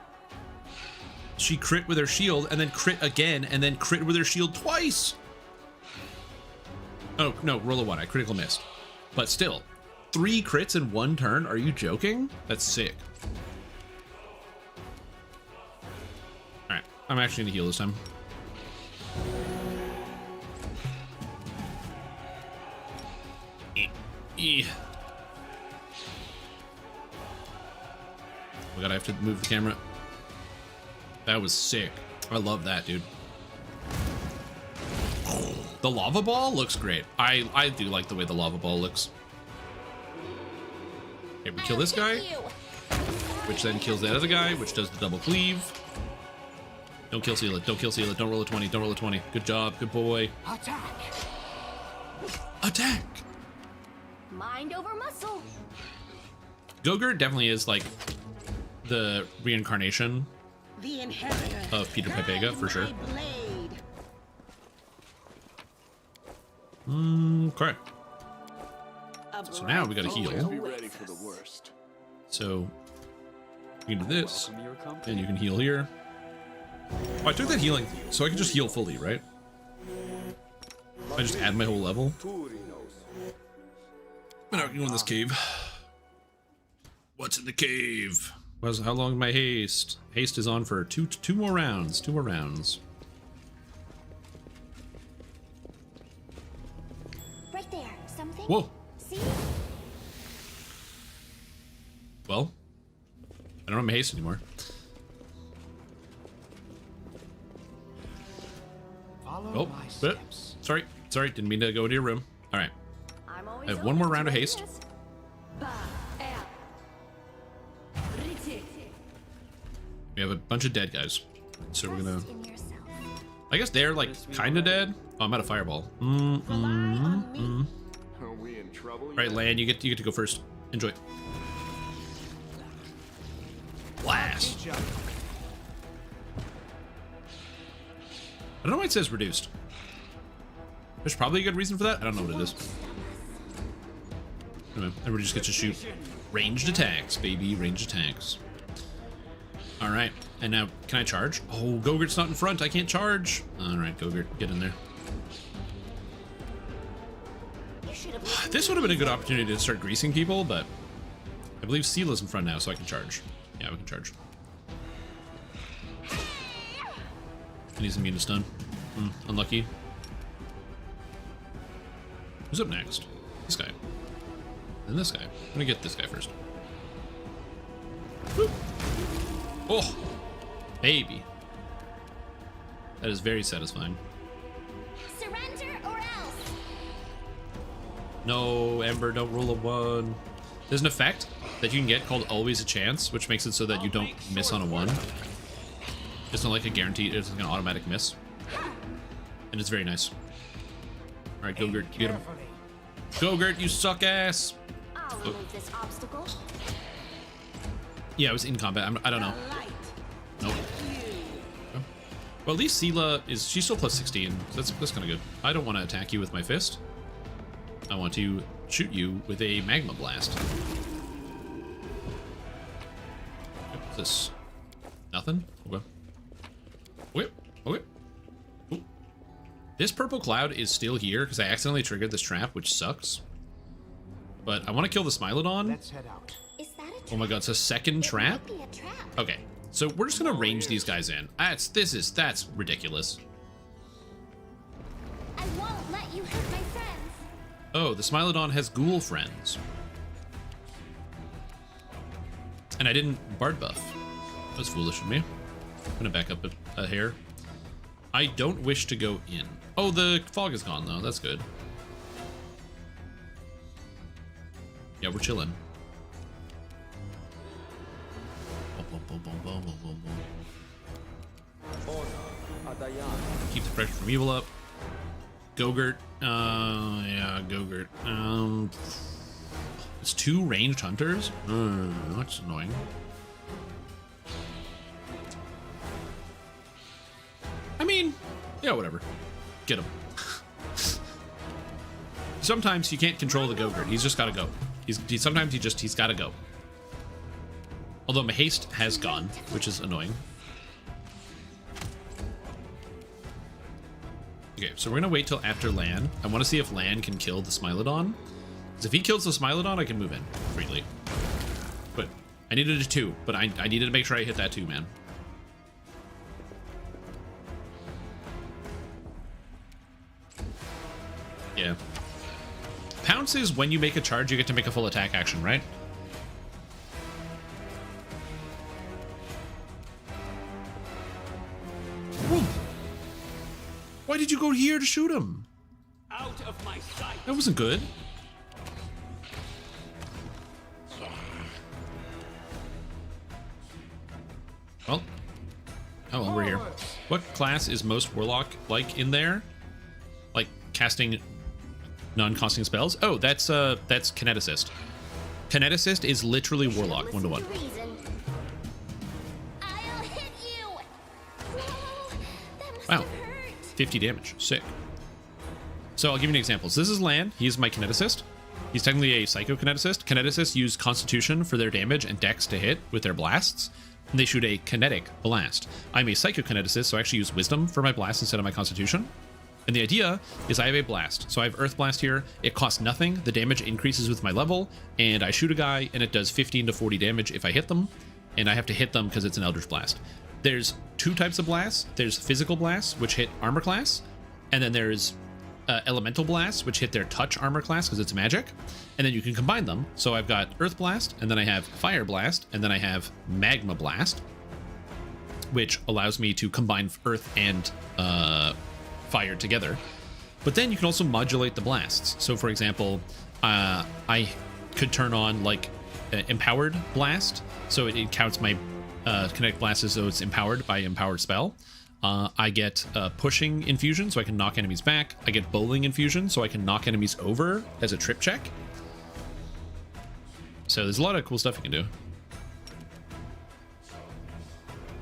she crit with her shield, and then crit again, and then crit with her shield twice. Oh, no, roll a 1. I critical missed. But still, 3 crits in 1 turn? Are you joking? That's sick. Alright, I'm actually gonna heal this time. Oh my god, I have to move the camera. That was sick. I love that, dude. The lava ball looks great. I do like the way the lava ball looks. Okay, we kill this guy, which then kills that other guy, which does the double cleave. Don't kill Seela. Don't kill Seela. Don't roll a 20. Don't roll a 20. Good job. Good boy. Attack. Attack. Mind over muscle. Gogurt definitely is like the reincarnation The inheritor. of Peter Pepega for sure. Okay. So now we gotta heal. Be ready for the worst. So you can do this, and you can heal here. Oh, I took that healing, so I can just heal fully, right? I just add my whole level. I'm not going in this cave. What's in the cave? How long is my haste? Haste is on for two more rounds. 2 more rounds. Right there. Something? Whoa. See? Well, I don't have my haste anymore. Oh, sorry, didn't mean to go into your room. All right, I have 1 more round of haste. We have a bunch of dead guys, so we're gonna. I guess they're like kind of dead. Oh, I'm out of fireball. Are we in trouble? All right, Lan, you get to go first. Enjoy. Blast. I don't know why it says reduced. There's probably a good reason for that. I don't know what it is. Anyway, everybody just gets to shoot ranged attacks, baby. Ranged attacks. All right, and now can I charge? Oh, Gogurt's not in front. I can't charge. All right, Gogurt, get in there. This would have been a good opportunity to start greasing people, but I believe Seela's in front now, so I can charge. Yeah, we can charge. And he's immune to stun. Unlucky. Who's up next? This guy. And this guy. I'm gonna get this guy first. Woo. Oh, baby. That is very satisfying. Surrender or else. No, Ember, don't roll a 1. There's an effect that you can get called Always a Chance, which makes it so that you don't miss on a 1. It's not like a guaranteed, it's like an automatic miss. And it's very nice. Alright, Gogurt, get him. Gogurt, you suck ass! I'll remove this obstacle. Yeah, I was in combat. I don't know. Nope. Well, at least Seela she's still plus 16. So that's kind of good. I don't want to attack you with my fist. I want to shoot you with a magma blast. What's this? Nothing? Okay. Okay. Okay. Ooh. This purple cloud is still here because I accidentally triggered this trap, which sucks. But I want to kill the Smilodon. Let's head out. Is that a trap? Oh my god, it's a second trap? It might be a trap. Okay, so we're just gonna range these guys in. That's ridiculous. I won't let you hurt my friends. Oh, the Smilodon has ghoul friends. And I didn't bard buff. That was foolish of me. I'm gonna back up a hair. I don't wish to go in. Oh, the fog is gone though, that's good. Yeah, we're chilling. Keep the pressure from evil up. Gogurt. Yeah, Gogurt. It's 2 ranged hunters? That's annoying. I mean, yeah, whatever. Get him. Sometimes you can't control the Gogurt. He's just gotta go. Sometimes he's gotta go. Although my haste has gone, which is annoying. Okay, so we're gonna wait till after Lan. I want to see if Lan can kill the Smilodon. Because if he kills the Smilodon, I can move in freely. But I needed a 2, but I needed to make sure I hit that 2, man. Yeah. Pounce is when you make a charge, you get to make a full attack action, right? Whoa. Why did you go here to shoot him? Out of my sight. That wasn't good. Well, oh, well, we're here. What class is most Warlock-like in there? Like casting non-costing spells? Oh, that's Kineticist. Kineticist is literally Warlock, 1-to-1. Wow, 50 damage, sick. So I'll give you an example. So this is Lan, he's my Kineticist. He's technically a Psycho Kineticist. Kineticists use Constitution for their damage and Dex to hit with their blasts. And they shoot a kinetic blast. I'm a Psycho Kineticist, so I actually use Wisdom for my blast instead of my Constitution. And the idea is I have a blast. So I have Earth Blast here. It costs nothing. The damage increases with my level. And I shoot a guy, and it does 15 to 40 damage if I hit them. And I have to hit them because it's an Eldritch Blast. There's 2 types of blasts. There's Physical Blasts, which hit Armor Class. And then there's Elemental Blasts, which hit their Touch Armor Class because it's magic. And then you can combine them. So I've got Earth Blast, and then I have Fire Blast, and then I have Magma Blast, which allows me to combine Earth and fire together. But then you can also modulate the blasts. So for example, I could turn on like Empowered Blast, so it counts my kinetic blast as though it's empowered by Empowered Spell. I get Pushing Infusion, so I can knock enemies back. I get Bowling Infusion, so I can knock enemies over as a trip check. So there's a lot of cool stuff you can do.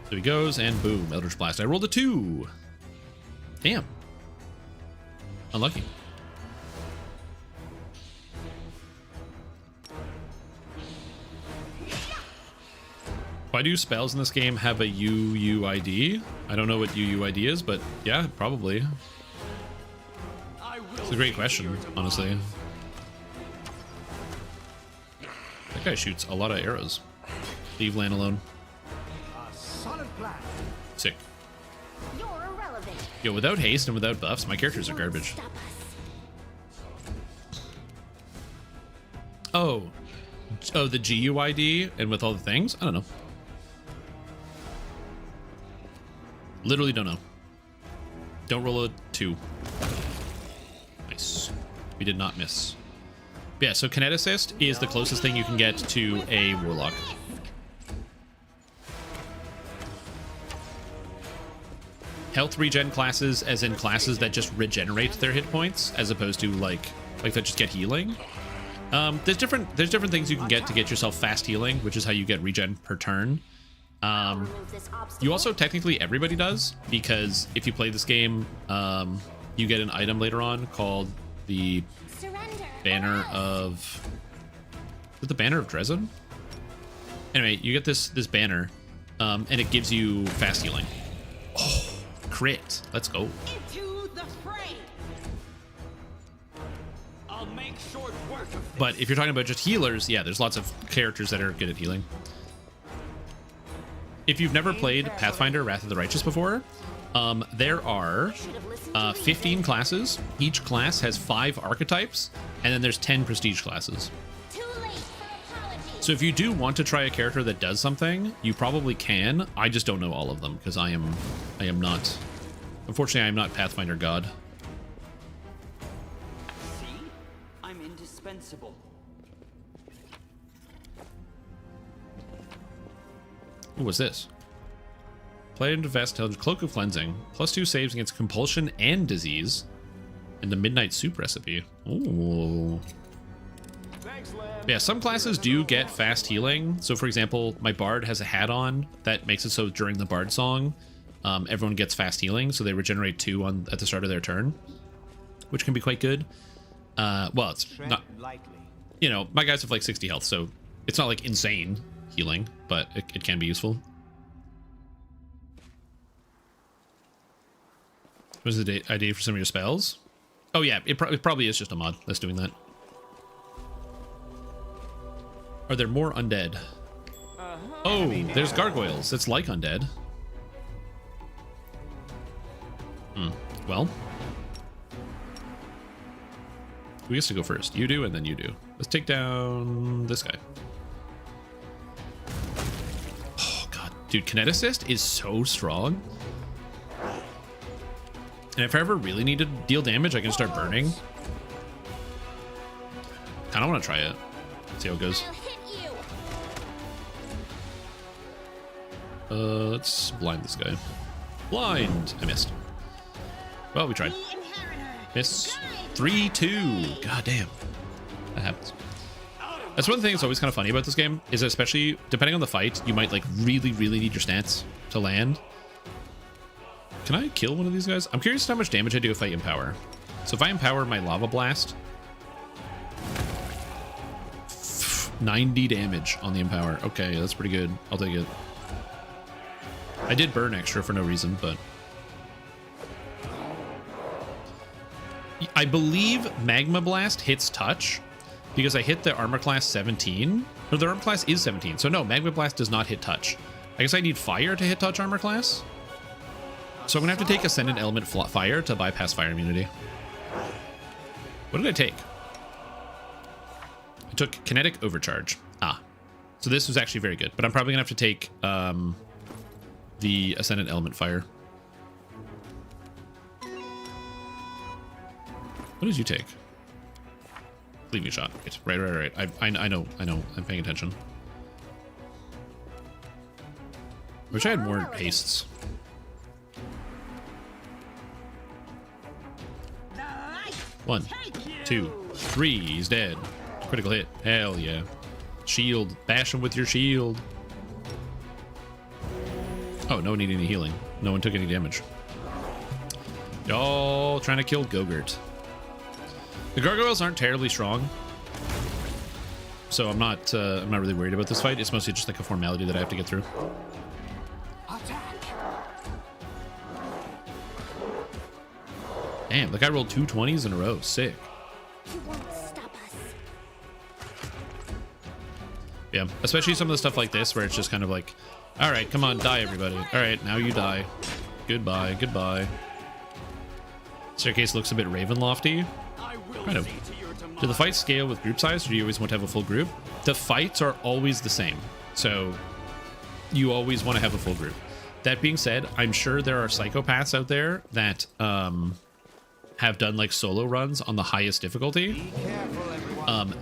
So he goes, and boom, Eldritch Blast. I rolled a 2. Damn. Unlucky. Why do spells in this game have a UUID? I don't know what UUID is, but yeah, probably. It's a great question, honestly. That guy shoots a lot of arrows. Leave Lan alone. Sick. Yo, without haste and without buffs, my characters are garbage. Oh, the GUID and with all the things? I don't know. Literally don't know. Don't roll a 2. Nice. We did not miss. But yeah, so Kineticist is the closest thing you can get to a Warlock. Health regen classes, as in classes that just regenerate their hit points, as opposed to like that just get healing. There's different things you can get to get yourself fast healing, which is how you get regen per turn. You also technically everybody does, because if you play this game, you get an item later on called the Banner of... Is it the Banner of Dresden? Anyway, you get this banner, and it gives you fast healing. Oh, crit. Let's go. Into the fray. I'll make short work of this. But if you're talking about just healers, yeah, there's lots of characters that are good at healing. If you've never played Pathfinder Wrath of the Righteous before, there are 15 classes. Each class has 5 archetypes, and then there's 10 prestige classes. So if you do want to try a character that does something, you probably can. I just don't know all of them, because I am not... Unfortunately, I am not Pathfinder God. See? I'm indispensable. Ooh, what's this? Player Vest held Cloak of Cleansing. +2 saves against compulsion and disease. And the Midnight Soup recipe. Ooh. Yeah, some classes do get fast healing. So for example, my Bard has a hat on that makes it so during the Bard song, everyone gets fast healing. So they regenerate 2 at the start of their turn, which can be quite good. Well, it's not, you know, my guys have like 60 health, so it's not like insane healing, but it can be useful. What is the idea for some of your spells? Oh yeah, it probably is just a mod that's doing that. Are there more undead? Oh, there's gargoyles. It's like undead. Well. Who gets to go first? You do, and then you do. Let's take down this guy. Oh god, dude, Kineticist is so strong. And if I ever really need to deal damage, I can start burning. Kinda wanna try it. See how it goes. Let's blind this guy. Blind! I missed. Well, we tried. Miss. 3-2. God damn. That happens. That's one thing that's always kind of funny about this game, is especially depending on the fight, you might like really need your stance to land. Can I kill one of these guys? I'm curious how much damage I do if I empower. So if I empower my Lava Blast, 90 damage on the empower. Okay, that's pretty good. I'll take it. I did burn extra for no reason, but I believe Magma Blast hits touch because I hit the armor class 17. Or the armor class is 17. So no, Magma Blast does not hit touch. I guess I need fire to hit touch armor class. So I'm gonna have to take Ascendant Element Fire to bypass fire immunity. What did I take? I took Kinetic Overcharge. Ah, so this was actually very good, but I'm probably gonna have to take the Ascendant Element Fire. What did you take? Leaving shot. Right. I know. I'm paying attention. Wish I had more hastes. One, 2, 3. He's dead. Critical hit. Hell yeah. Shield. Bash him with your shield. Oh, no one needed any healing. No one took any damage. Y'all trying to kill Gogurt. The gargoyles aren't terribly strong, so I'm not really worried about this fight. It's mostly just like a formality that I have to get through. Damn, like I rolled 2 20s in a row. Sick. You won't stop us. Yeah, especially some of the stuff like this where it's just kind of like, all right, come on, die everybody. All right, now you die. Goodbye, goodbye. Staircase looks a bit Ravenlofty. Kind of. Do the fights scale with group size, or do you always want to have a full group? The fights are always the same, so you always want to have a full group. That being said, I'm sure there are psychopaths out there that have done like solo runs on the highest difficulty.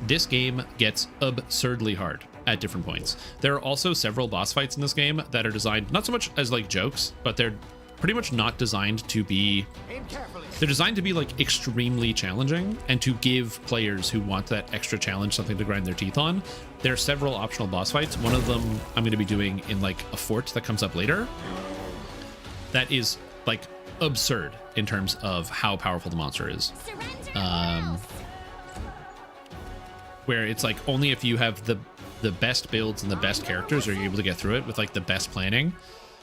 This game gets absurdly hard at different points. There are also several boss fights in this game that are designed not so much as like jokes, but they're pretty much not designed to be... They're designed to be like extremely challenging and to give players who want that extra challenge something to grind their teeth on. There are several optional boss fights. One of them I'm going to be doing in like a fort that comes up later. That is like absurd in terms of how powerful the monster is. Where it's like only if you have the best builds and the best characters are you able to get through it with like the best planning.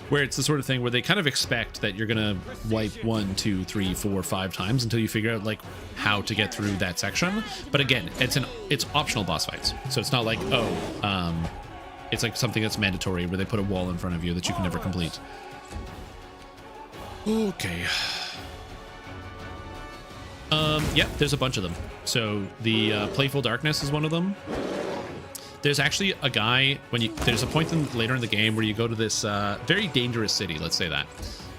Where it's the sort of thing where they kind of expect that you're gonna wipe 1, 2, 3, 4, 5 times until you figure out like how to get through that section. But again, it's optional boss fights, so it's not like it's like something that's mandatory where they put a wall in front of you that you can never complete. Okay. Yeah, there's a bunch of them. So the Playful Darkness is one of them. There's actually a guy there's a point later in the game where you go to this very dangerous city. Let's say that.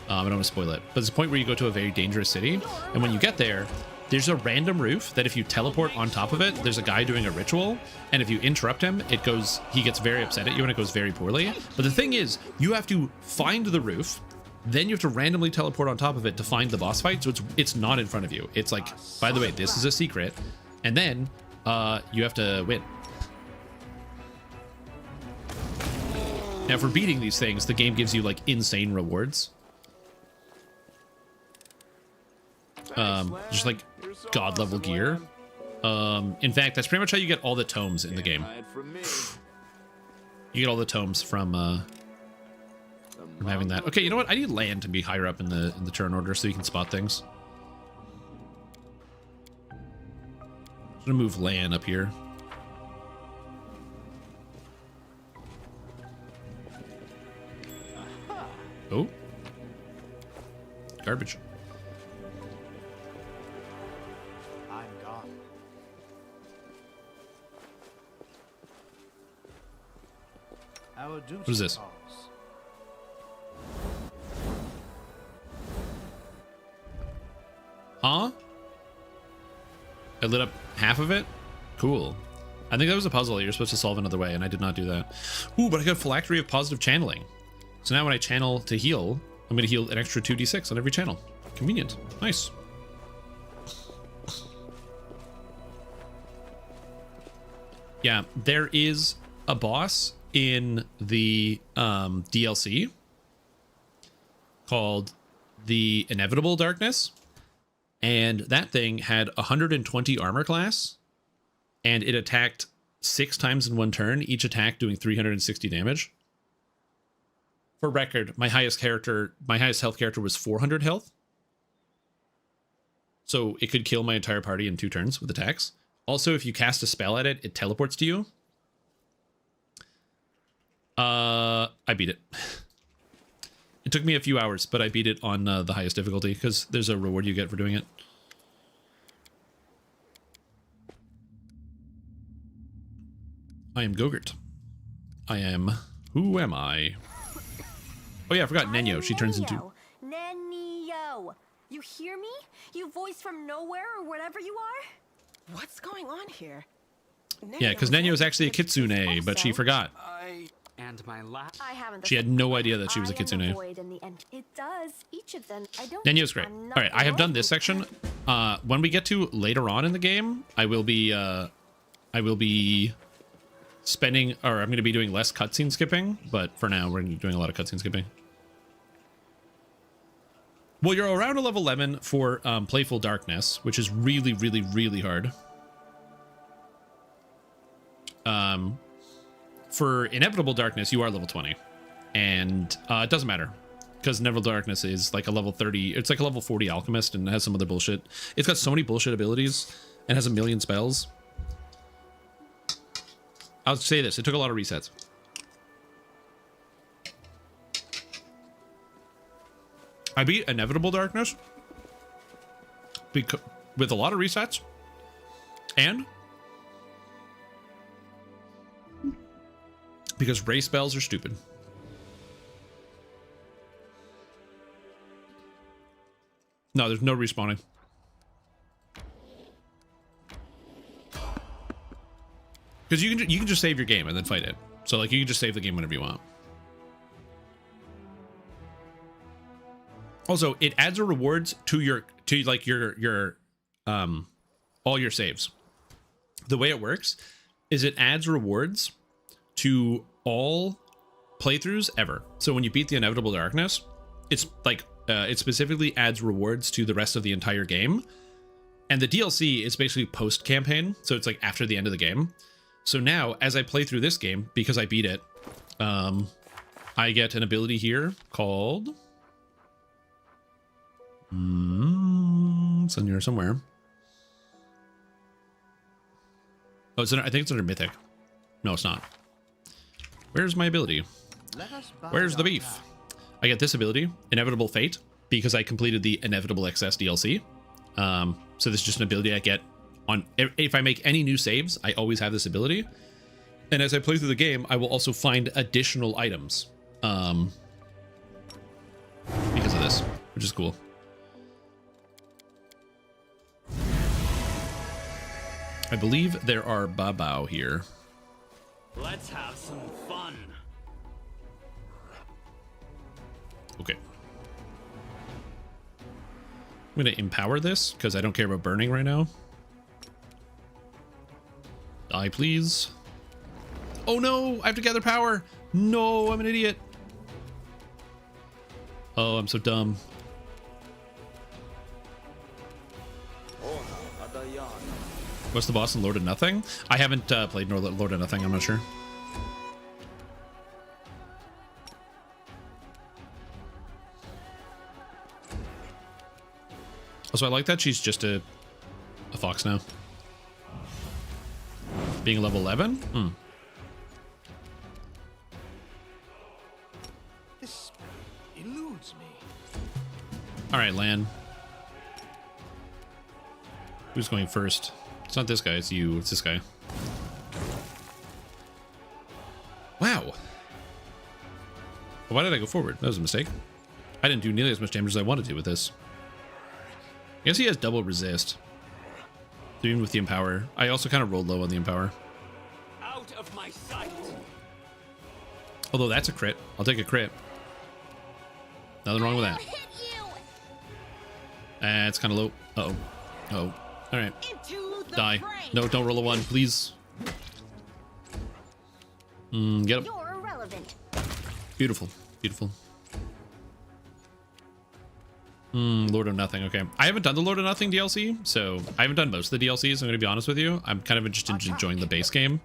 I don't want to spoil it, but there's a point where you go to a very dangerous city, and when you get there, there's a random roof that if you teleport on top of it, there's a guy doing a ritual, and if you interrupt him, he gets very upset at you and it goes very poorly. But the thing is, you have to find the roof, then you have to randomly teleport on top of it to find the boss fight, so it's not in front of you. It's like, by the way, this is a secret, and then you have to win. Now, for beating these things, the game gives you like insane rewards. Just like god level gear. In fact, that's pretty much how you get all the tomes in the game. You get all the tomes from having that. Okay, you know what? I need land to be higher up in the turn order so you can spot things. I'm gonna move land up here. Oh, garbage. What is this? Huh? I lit up half of it? Cool. I think that was a puzzle that you're supposed to solve another way, and I did not do that. Ooh, but I got a phylactery of positive channeling. So now when I channel to heal, I'm going to heal an extra 2d6 on every channel. Convenient. Nice. Yeah, there is a boss in the DLC called the Inevitable Darkness, and that thing had 120 armor class, and it attacked 6 times in one turn, each attack doing 360 damage. For record, my highest health character was 400 health, so it could kill my entire party in 2 turns with attacks. Also, if you cast a spell at it, it teleports to you. I beat it. It took me a few hours, but I beat it on the highest difficulty because there's a reward you get for doing it. I am Gogurt. I am... Who am I? Oh yeah, I forgot Nenyo. She turns into... Nenyo! You hear me? You voice from nowhere or whatever you are? What's going on here? Yeah, because Nenyo is actually a kitsune, but she forgot. She had no idea that she was a kitsune. It does. Each of them. Nenyo's great. All right, I have done this section. When we get to later on in the game, I will be spending, or I'm going to be doing less cutscene skipping. But for now, we're going to be doing a lot of cutscene skipping. Well, you're around a level 11 for Playful Darkness, which is really, really, really hard. For Inevitable Darkness, you are level 20. And it doesn't matter, because Inevitable Darkness is like a level 30. It's like a level 40 Alchemist and has some other bullshit. It's got so many bullshit abilities and has a million spells. I'll say this. It took a lot of resets. I beat Inevitable Darkness with a lot of resets, and because ray spells are stupid. No, there's no respawning. Because you can just save your game and then fight it. So like you can just save the game whenever you want. Also, it adds a rewards to your all your saves. The way it works is it adds rewards to all playthroughs ever. So when you beat the Inevitable Darkness, it's like it specifically adds rewards to the rest of the entire game. And the DLC is basically post campaign, so it's like after the end of the game. So now, as I play through this game, because I beat it, I get an ability here called... it's in here somewhere. Oh, it's under, I think it's under Mythic. No, it's not. Where's my ability? Where's the beef? I get this ability, Inevitable Fate, because I completed the Inevitable XS DLC. So this is just an ability I get on... If I make any new saves, I always have this ability. And as I play through the game, I will also find additional items. Because of this, which is cool. I believe there are Babao here. Let's have some fun. Okay. I'm going to empower this because I don't care about burning right now. Die, please. Oh no, I have to gather power. No, I'm an idiot. Oh, I'm so dumb. What's the boss in Lord of Nothing? I haven't played Lord of Nothing, I'm not sure. Also, I like that she's just a fox now. Being level 11? Hmm. This eludes me. Alright, Lan. Who's going first? It's not this guy, it's you. It's this guy. Wow. Why did I go forward? That was a mistake. I didn't do nearly as much damage as I wanted to with this. I guess he has double resist. Even with the Empower. I also kind of rolled low on the Empower. Out of my sight. Although that's a crit. I'll take a crit. Nothing wrong with that. It's kind of low. Uh-oh. Uh-oh. Alright. Die. No, don't roll a 1, please. Get him. You're irrelevant. Beautiful. Beautiful. Lord of Nothing. Okay. I haven't done the Lord of Nothing DLC, so I haven't done most of the DLCs, I'm going to be honest with you. I'm kind of interested in enjoying the base game,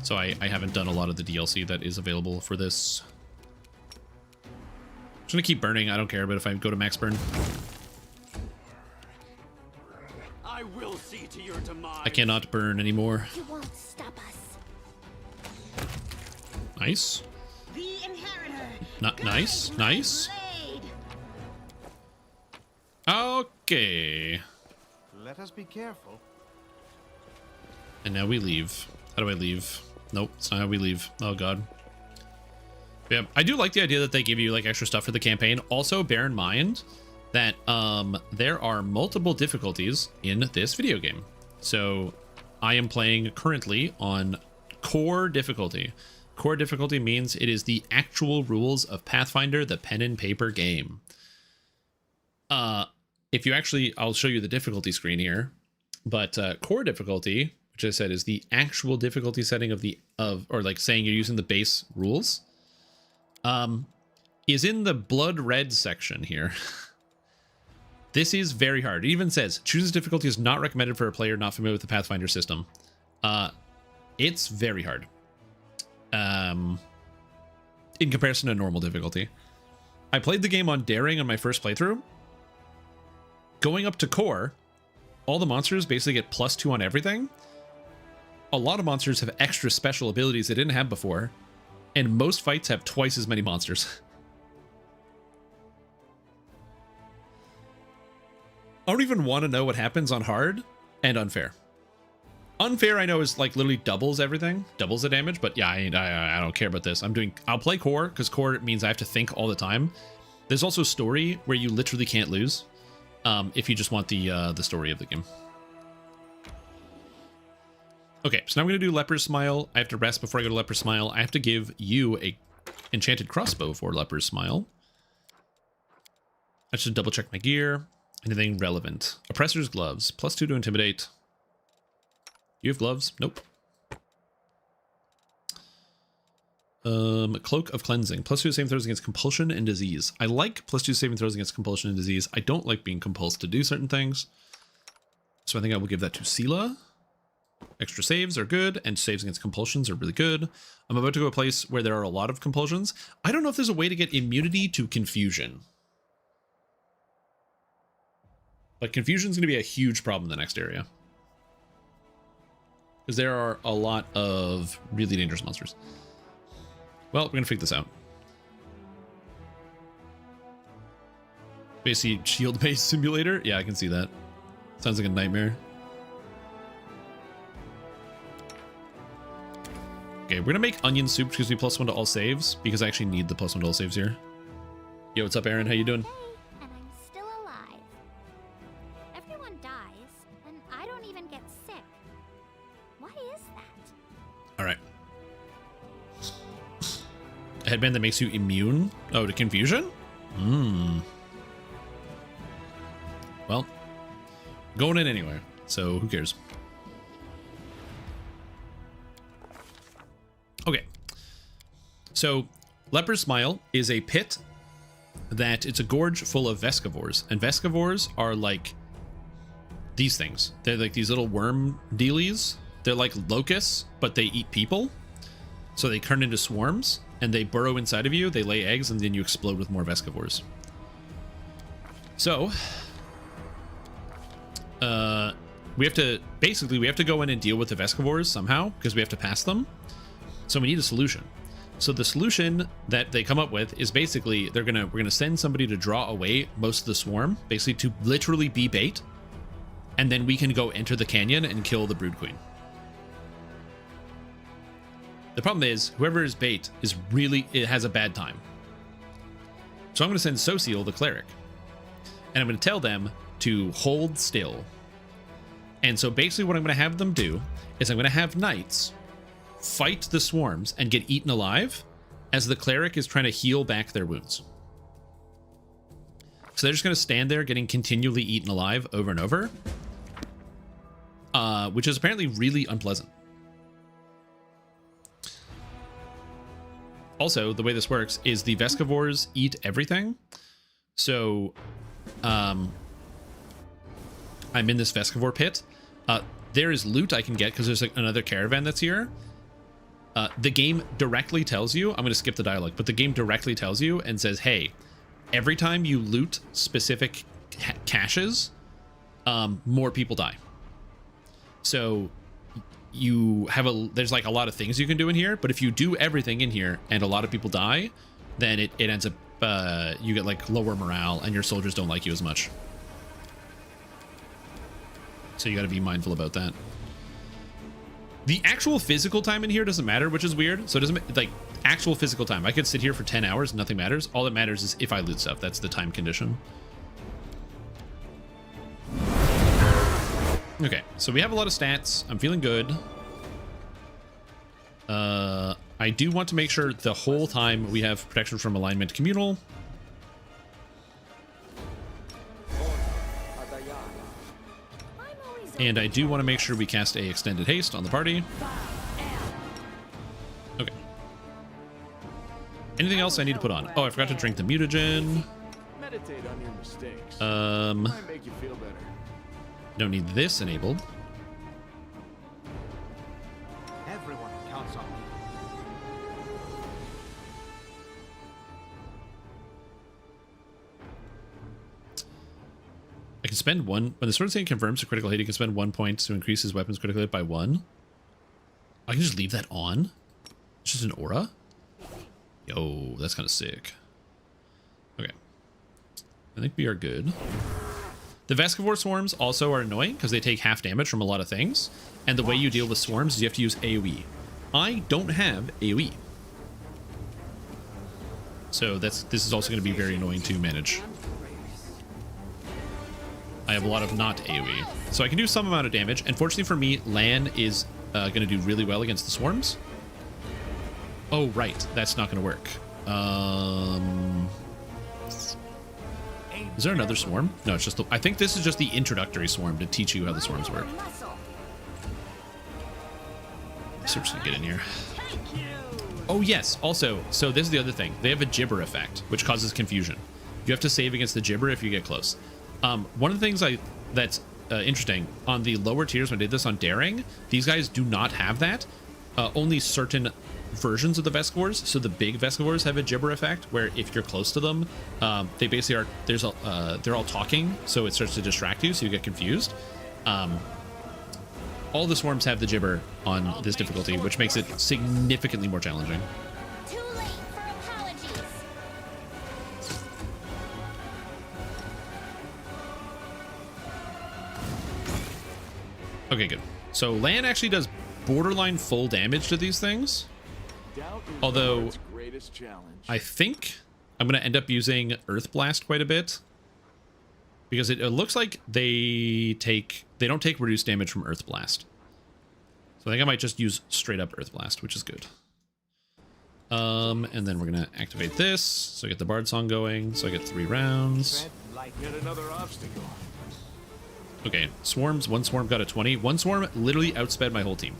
so I haven't done a lot of the DLC that is available for this. I'm just going to keep burning. I don't care, but if I go to max burn. I will see to your demise. I cannot burn anymore. You won't stop us. Nice. The inheritor. Not nice. Nice. Okay. Let us be careful. And now we leave. How do I leave? Nope, it's not how we leave. Oh god. Yeah, I do like the idea that they give you like extra stuff for the campaign. Also, bear in mind that there are multiple difficulties in this video game. So I am playing currently on core difficulty. Core difficulty means it is the actual rules of Pathfinder, the pen and paper game. If you actually, I'll show you the difficulty screen here, but core difficulty, which I said is the actual difficulty setting or like saying you're using the base rules, is in the blood red section here. This is very hard. It even says chooses difficulty is not recommended for a player not familiar with the Pathfinder system. It's very hard. In comparison to normal difficulty. I played the game on daring on my first playthrough. Going up to core, all the monsters basically get +2 on everything. A lot of monsters have extra special abilities they didn't have before, and most fights have twice as many monsters. I don't even want to know what happens on hard and unfair. Unfair, I know, is like literally doubles everything, doubles the damage, but yeah, I don't care about this. I'll play core because core means I have to think all the time. There's also story where you literally can't lose. If you just want the story of the game. Okay, so now I'm going to do Leper's Smile. I have to rest before I go to Leper's Smile. I have to give you a enchanted crossbow for Leper's Smile. I should double check my gear. Anything relevant. Oppressor's Gloves. +2 to Intimidate. You have gloves? Nope. Cloak of Cleansing. +2 saving throws against compulsion and disease. I like +2 saving throws against compulsion and disease. I don't like being compulsed to do certain things. So I think I will give that to Sela. Extra saves are good, and saves against compulsions are really good. I'm about to go to a place where there are a lot of compulsions. I don't know if there's a way to get immunity to confusion. But confusion is going to be a huge problem in the next area. Because there are a lot of really dangerous monsters. Well, we're going to figure this out. Basically, shield-based simulator? Yeah, I can see that. Sounds like a nightmare. Okay, we're going to make onion soup, which gives me +1 to all saves, because I actually need the +1 to all saves here. Yo, what's up, Aaron? How you doing? Hey, and I'm still alive. Everyone dies, and I don't even get sick. Why is that? All right. A headband that makes you immune? Oh, to confusion? Well, going in anyway, so who cares? Okay. So, Leper's Smile is a pit that it's a gorge full of Vescivores, and Vescivores are like these things. They're like these little worm dealies. They're like locusts, but they eat people. So they turn into swarms, and they burrow inside of you, they lay eggs, and then you explode with more Vescivores. So, we have to go in and deal with the Vescivores somehow, because we have to pass them. So we need a solution. So the solution that they come up with is basically we're gonna send somebody to draw away most of the swarm, basically to literally be bait, and then we can go enter the canyon and kill the Brood Queen. The problem is, whoever is bait it has a bad time. So I'm going to send Sociel, the cleric, and I'm going to tell them to hold still. And so basically what I'm going to have them do is I'm going to have knights fight the swarms and get eaten alive as the cleric is trying to heal back their wounds. So they're just going to stand there getting continually eaten alive over and over, which is apparently really unpleasant. Also, the way this works is the Vescivores eat everything. So, I'm in this Vescivore pit. There is loot I can get because there's like another caravan that's here. The game directly tells you, I'm going to skip the dialogue, but the game directly tells you and says, hey, every time you loot specific caches, more people die. So there's like a lot of things you can do in here, but if you do everything in here and a lot of people die, then it ends up, you get like lower morale and your soldiers don't like you as much. So you got to be mindful about that. The actual physical time in here doesn't matter, which is weird. So it doesn't, like, actual physical time. I could sit here for 10 hours, nothing matters. All that matters is if I loot stuff. That's the time condition. Okay, so we have a lot of stats. I'm feeling good. I do want to make sure the whole time we have protection from alignment communal. And I do want to make sure we cast a extended haste on the party. Okay. Anything else I need to put on? Oh, I forgot to drink the mutagen. Meditate on your mistakes. Might make you feel better. Don't need this enabled. Everyone counts on me. I can spend one when the sword saint confirms a critical hit. He can spend 1 point to increase his weapon's critical hit by 1. I can just leave that on. It's just an aura. Yo, that's kind of sick. Okay, I think we are good. The Vescivore swarms also are annoying because they take half damage from a lot of things, and the way you deal with swarms is you have to use AoE. I don't have AoE, so this is also going to be very annoying to manage. I have a lot of not AoE, so I can do some amount of damage. Unfortunately for me, Lan is going to do really well against the swarms. Oh right, that's not going to work. Is there another swarm? No, it's just I think this is just the introductory swarm to teach you how the swarms work. Seriously, get in here. Oh yes, also, so this is the other thing. They have a gibber effect, which causes confusion. You have to save against the gibber if you get close. One of the things that's interesting, on the lower tiers when I did this on Daring, these guys do not have that. Only certain versions of the Vescivores, so the big Vescivores have a gibber effect, where if you're close to them, they basically are, they're all talking, so it starts to distract you, so you get confused. All the swarms have the gibber on this difficulty, which makes it significantly more challenging. Too late for apologies. Okay, good. So Lan actually does borderline full damage to these things. Although, I think I'm going to end up using Earth Blast quite a bit. Because it looks like they don't take reduced damage from Earth Blast. So I think I might just use straight up Earth Blast, which is good. And then we're gonna activate this, so I get the Bard Song going, so I get 3 rounds. Yet another obstacle. Okay, swarms, one swarm got a 20. One swarm literally outsped my whole team.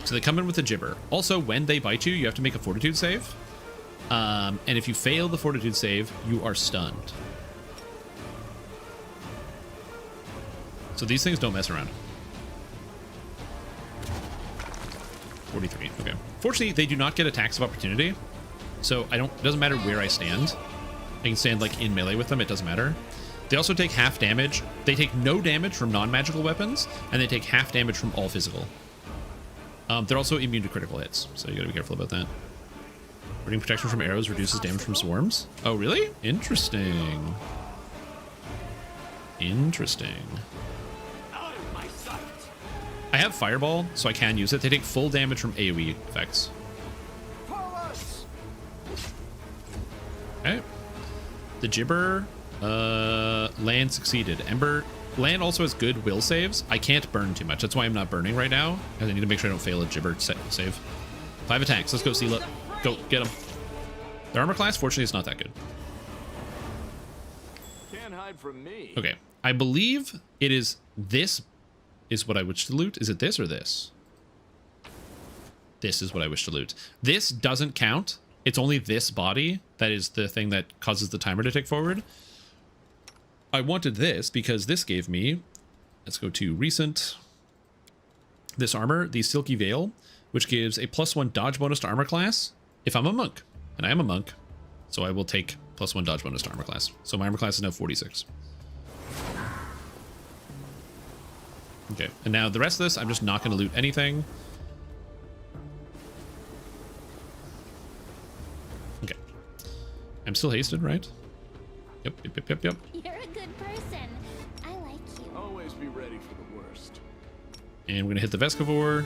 So they come in with a gibber. Also, when they bite you, you have to make a fortitude save. And if you fail the fortitude save, you are stunned. So these things don't mess around. 43, okay. Fortunately, they do not get attacks of opportunity. So it doesn't matter where I stand. I can stand like in melee with them, it doesn't matter. They also take half damage. They take no damage from non-magical weapons, and they take half damage from all physical. They're also immune to critical hits, so you gotta be careful about that. Burning protection from arrows reduces damage from swarms. Oh, really? Interesting. Interesting. I have Fireball, so I can use it. They take full damage from AoE effects. Okay. The Gibber, land succeeded. Ember, land also has good will saves. I can't burn too much. That's why I'm not burning right now, because I need to make sure I don't fail a Gibber save. 5 attacks. Let's go, Sela. Go, get him. Their armor class, fortunately, is not that good. Can't hide from me. Okay. I believe it is this is what I wish to loot. Is it this or this? This is what I wish to loot. This doesn't count. It's only this body that is the thing that causes the timer to tick forward. I wanted this because this gave me, let's go to recent, this armor, the Silky Veil, which gives a +1 dodge bonus to armor class if I'm a monk. And I am a monk, so I will take +1 dodge bonus to armor class. So my armor class is now 46. Okay, and now the rest of this, I'm just not going to loot anything. Okay. I'm still hasted, right? Yep. You're a good person. I like you. Always be ready for the worst. And we're going to hit the Vescivore.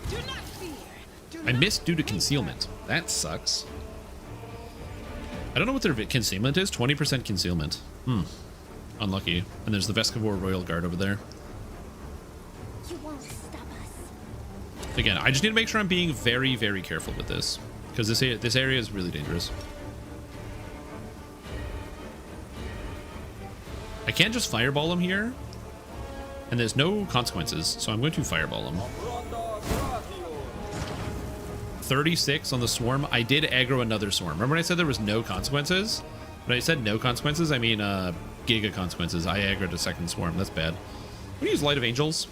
Do not fear. I missed due to concealment. That sucks. I don't know what their concealment is. 20% concealment. Unlucky. And there's the Vescivore Royal Guard over there. You won't stop us. Again, I just need to make sure I'm being very, very careful with this, because this area is really dangerous. I can't just fireball him here, and there's no consequences, so I'm going to fireball him. 36 on the swarm. I did aggro another swarm. Remember when I said there was no consequences? When I said no consequences, I mean giga consequences. I aggroed a second swarm. That's bad. I'm gonna use Light of Angels.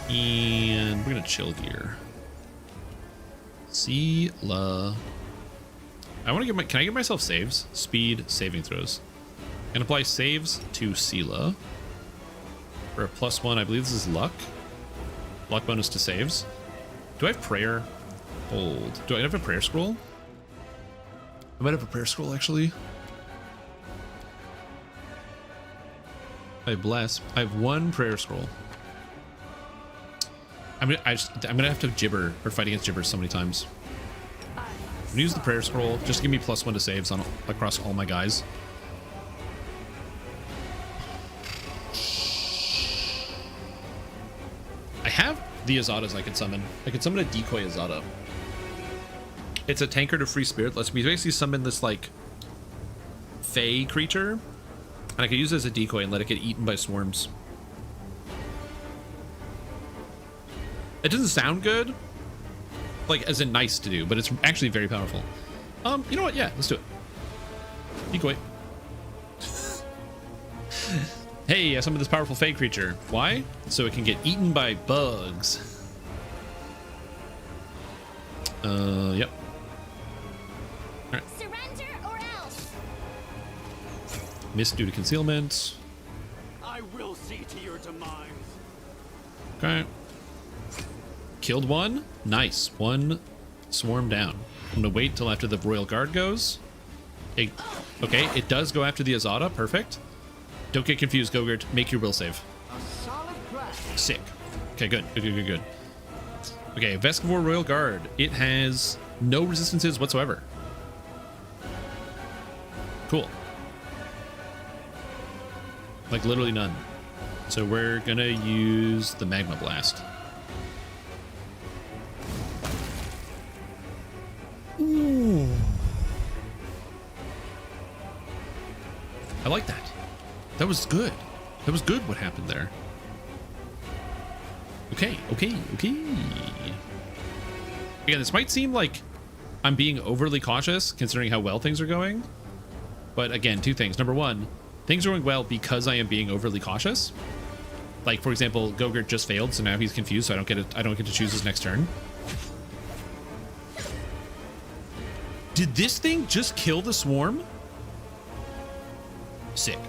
And we're gonna chill gear. Sela. I want to get can I get myself saves? Speed saving throws. And apply saves to Sela. For a +1, I believe this is luck. Luck bonus to saves. Do I have prayer? Hold. Do I have a prayer scroll? I might have a prayer scroll actually. I bless. I have 1 prayer scroll. I'm gonna have to gibber or fight against gibbers so many times. I'm gonna use the prayer scroll just to give me +1 to saves on across all my guys. I have the Azadas I can summon. I can summon a decoy Azada. It's a tankard of free spirit. Lets me basically summon this like fey creature, and I can use it as a decoy and let it get eaten by swarms. It doesn't sound good, like as in nice to do, but it's actually very powerful. You know what? Yeah, let's do it. Decoy. Hey, I summoned this powerful fey creature. Why? So it can get eaten by bugs. Yep. All right. Surrender or else. Missed due to concealment. I will see to your demise. Okay. Killed 1. Nice. 1 swarm down. I'm gonna wait till after the Royal Guard goes. Okay, it does go after the Azada. Perfect. Don't get confused, Gogurt. Make your will save. Sick. Okay, good. Good. Okay, Vescivore Royal Guard. It has no resistances whatsoever. Cool. Like literally none. So we're gonna use the Magma Blast. Ooh. I like that. That was good. That was good what happened there. Okay. Again, this might seem like I'm being overly cautious considering how well things are going. But again, two things. Number one, things are going well because I am being overly cautious. Like, for example, Gogurt just failed, so now he's confused, so I don't get to choose his next turn. Did this thing just kill the swarm? Sick.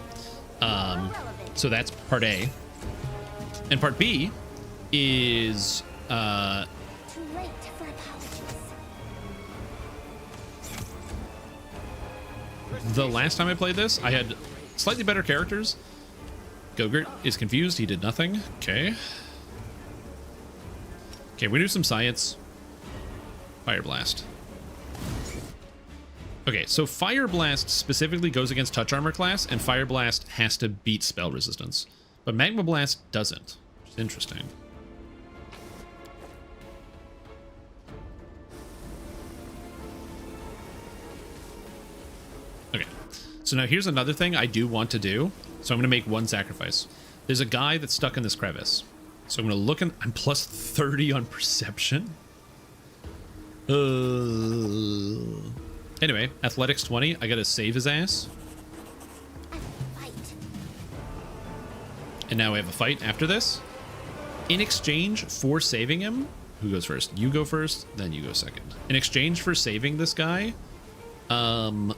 So that's part A. And part B is Too late for apologies. the last time I played this, I had slightly better characters. Gogurt is confused. He did nothing. Okay. Okay, we do some science. Fire Blast. Okay, so Fire Blast specifically goes against Touch Armor class, and Fire Blast has to beat spell resistance. But Magma Blast doesn't, which is interesting. Okay, so now here's another thing I do want to do. So I'm going to make one sacrifice. There's a guy that's stuck in this crevice. So I'm going to look and I'm plus 30 on perception. Anyway, athletics 20. I got to save his ass. And now we have a fight after this. In exchange for saving him, who goes first? You go first, then you go second. In exchange for saving this guy, do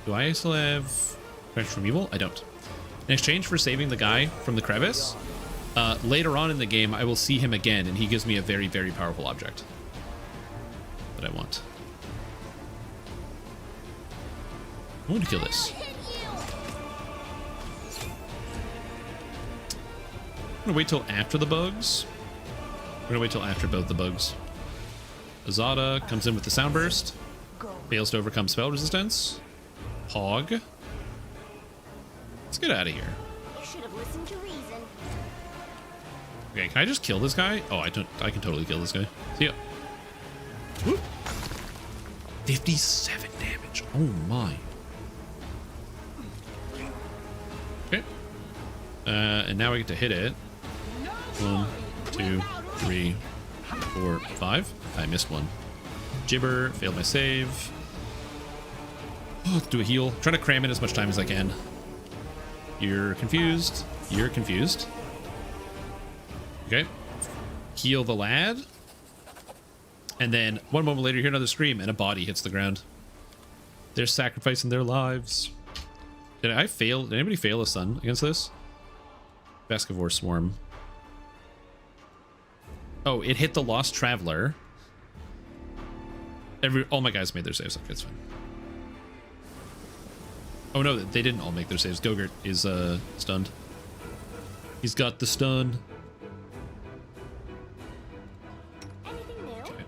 I still have Refuge from Evil? I don't. In exchange for saving the guy from the crevice, later on in the game, I will see him again, and he gives me a very, very powerful object that I want. I want to kill this. I'm gonna wait till after the bugs. We're gonna wait till after both the bugs. Azada comes in with the sound burst. Fails to overcome spell resistance. Hog. Let's get out of here. You should have listened to reason. Okay, can I just kill this guy? Oh, I can totally kill this guy. See ya. Whoop. 57 damage. Oh my. Okay. And now I get to hit it. 1, 2, 3, 4, 5. I missed one. Gibber, failed my save. Oh, let's do a heal. Try to cram in as much time as I can. You're confused. You're confused. Okay. Heal the lad. And then one moment later, you hear another scream and a body hits the ground. They're sacrificing their lives. Did I fail? Did anybody fail a sun against this? Bascavor Swarm. Oh, it hit the Lost Traveler. All my guys made their saves. Okay, it's fine. Oh no, they didn't all make their saves. Gogurt is stunned. He's got the stun. Anything new? Okay.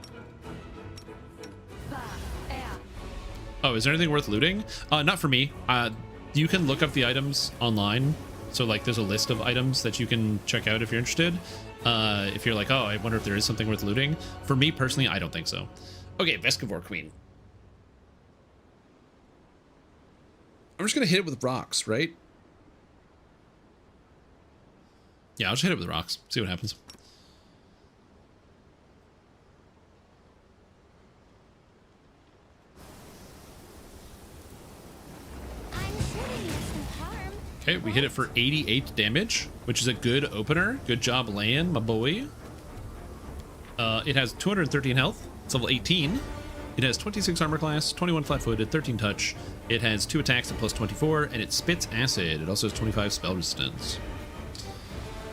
Oh, is there anything worth looting? Not for me. You can look up the items online. So like there's a list of items that you can check out if you're interested. If you're like, oh, I wonder if there is something worth looting. For me personally, I don't think so. Okay, Bascavor Queen. I'm just gonna hit it with rocks, right? Yeah, I'll just hit it with rocks. See what happens. Okay, we hit it for 88 damage, which is a good opener. Good job, Lan, my boy. It has 213 health. It's level 18. It has 26 armor class, 21 flat-footed, 13 touch. It has 2 attacks at plus 24, and it spits acid. It also has 25 spell resistance.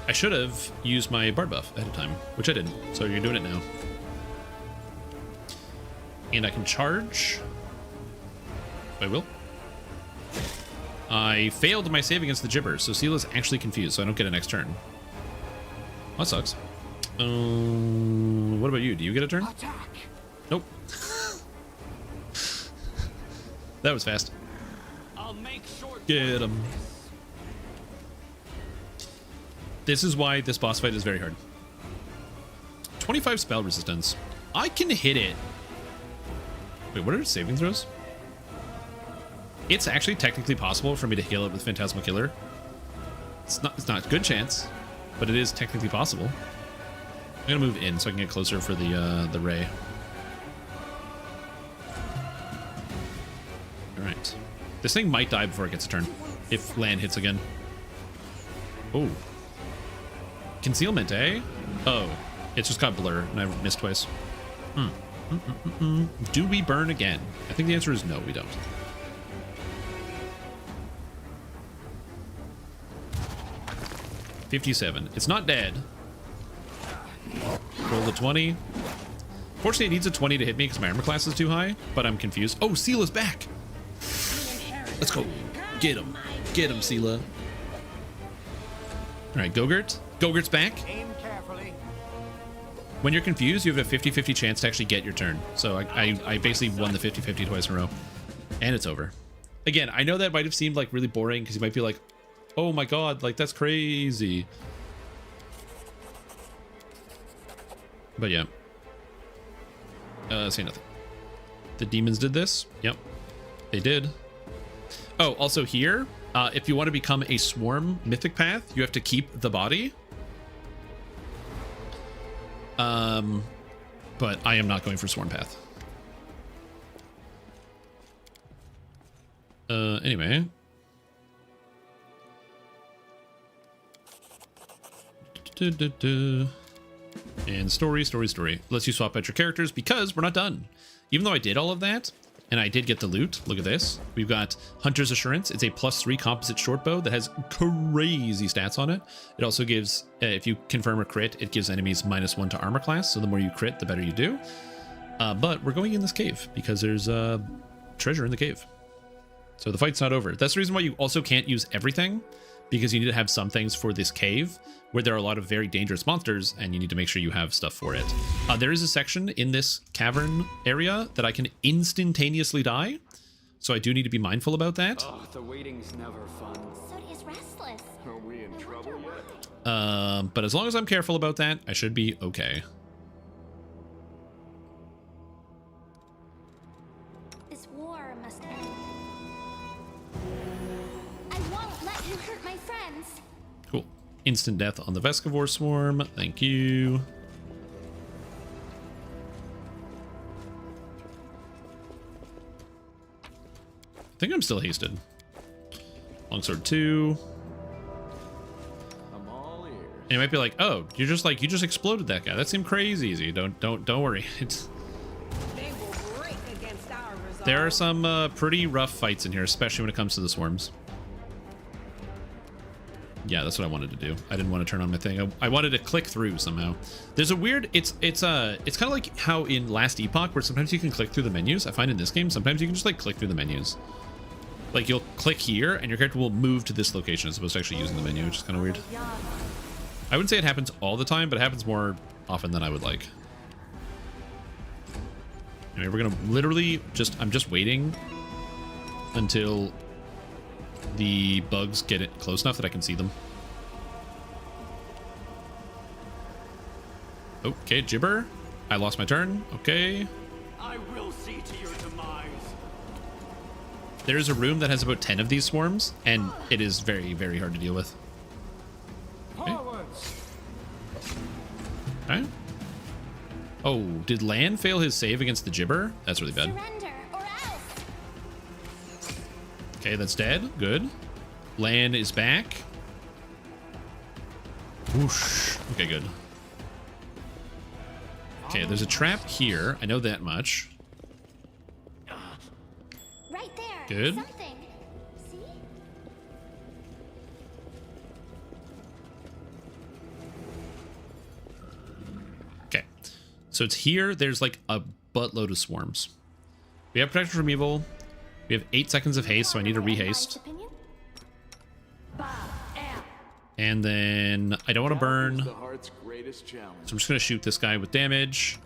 I should have used my bard buff ahead of time, which I didn't. So you're doing it now. And I can charge. I will. I failed my save against the Gibber, so Seela's actually confused, so I don't get a next turn. Well, that sucks. What about you? Do you get a turn? Attack. Nope. That was fast. I'll make short Get him. This is why this boss fight is very hard. 25 spell resistance. I can hit it. Wait, what are its saving throws? It's actually technically possible for me to heal it with Phantasmal Killer. It's not a good chance, but it is technically possible. I'm gonna move in so I can get closer for the ray. All right. This thing might die before it gets a turn if land hits again. Oh. Concealment, eh? Oh, it's just got blur and I've missed twice. Do we burn again? I think the answer is no, we don't. $57. It's not dead. Roll the 20. Fortunately, it needs a 20 to hit me because my armor class is too high, but I'm confused. Oh, Sela's back. Let's go. Get him. Get him, Sela. All right, Gogurt. Gogurt's back. Aim carefully. When you're confused, you have a 50-50 chance to actually get your turn. So I basically won the 50-50 twice in a row. And it's over. Again, I know that might have seemed like really boring because you might be like, oh my god, like that's crazy. But yeah. Say nothing. The demons did this. Yep. They did. Oh, also here, if you want to become a swarm mythic path, you have to keep the body. But I am not going for swarm path. Anyway. And story. Lets you swap out your characters because we're not done. Even though I did all of that, and I did get the loot, look at this. We've got Hunter's Assurance. It's a +3 composite short bow that has crazy stats on it. It also gives, if you confirm a crit, it gives enemies -1 to armor class. So the more you crit, the better you do. But we're going in this cave because there's treasure in the cave. So the fight's not over. That's the reason why you also can't use everything, because you need to have some things for this cave where there are a lot of very dangerous monsters and you need to make sure you have stuff for it. There is a section in this cavern area that I can instantaneously die. So I do need to be mindful about that. Oh, the waiting's never fun. Sodi is restless. Are we in trouble yet? But as long as I'm careful about that, I should be okay. This war must end. I won't let you hurt my friends. Cool. Instant death on the Vescivore swarm. Thank you. I think I'm still hasted. Longsword 2. I'm all ears. And you might be like, oh, you just exploded that guy. That seemed crazy easy. Don't worry. They will break against our resolve. There are some pretty rough fights in here, especially when it comes to the swarms. Yeah, that's what I wanted to do. I didn't want to turn on my thing. I wanted to click through somehow. There's a weird, it's kind of like how in Last Epoch, where sometimes you can click through the menus. I find in this game, sometimes you can just like click through the menus. Like you'll click here and your character will move to this location as opposed to actually using the menu, which is kind of weird. I wouldn't say it happens all the time, but it happens more often than I would like. Anyway, we're gonna literally I'm just waiting until the bugs get it close enough that I can see them. Okay, Gibber. I lost my turn. Okay. I will see to your demise. There is a room that has about 10 of these swarms, and it is very, very hard to deal with. Okay. Okay. Oh, did Lan fail his save against the Gibber? That's really bad. Surrender or else. Okay, that's dead. Good. Lan is back. Whoosh. Okay, good. Okay, there's a trap here. I know that much. Right there. Good. Something. See? Okay. So it's here. There's like a buttload of swarms. We have protection from evil. We have 8 seconds of haste, so I need to rehaste. And then I don't want to burn. The heart's greatest challenge. So I'm just gonna shoot this guy with damage.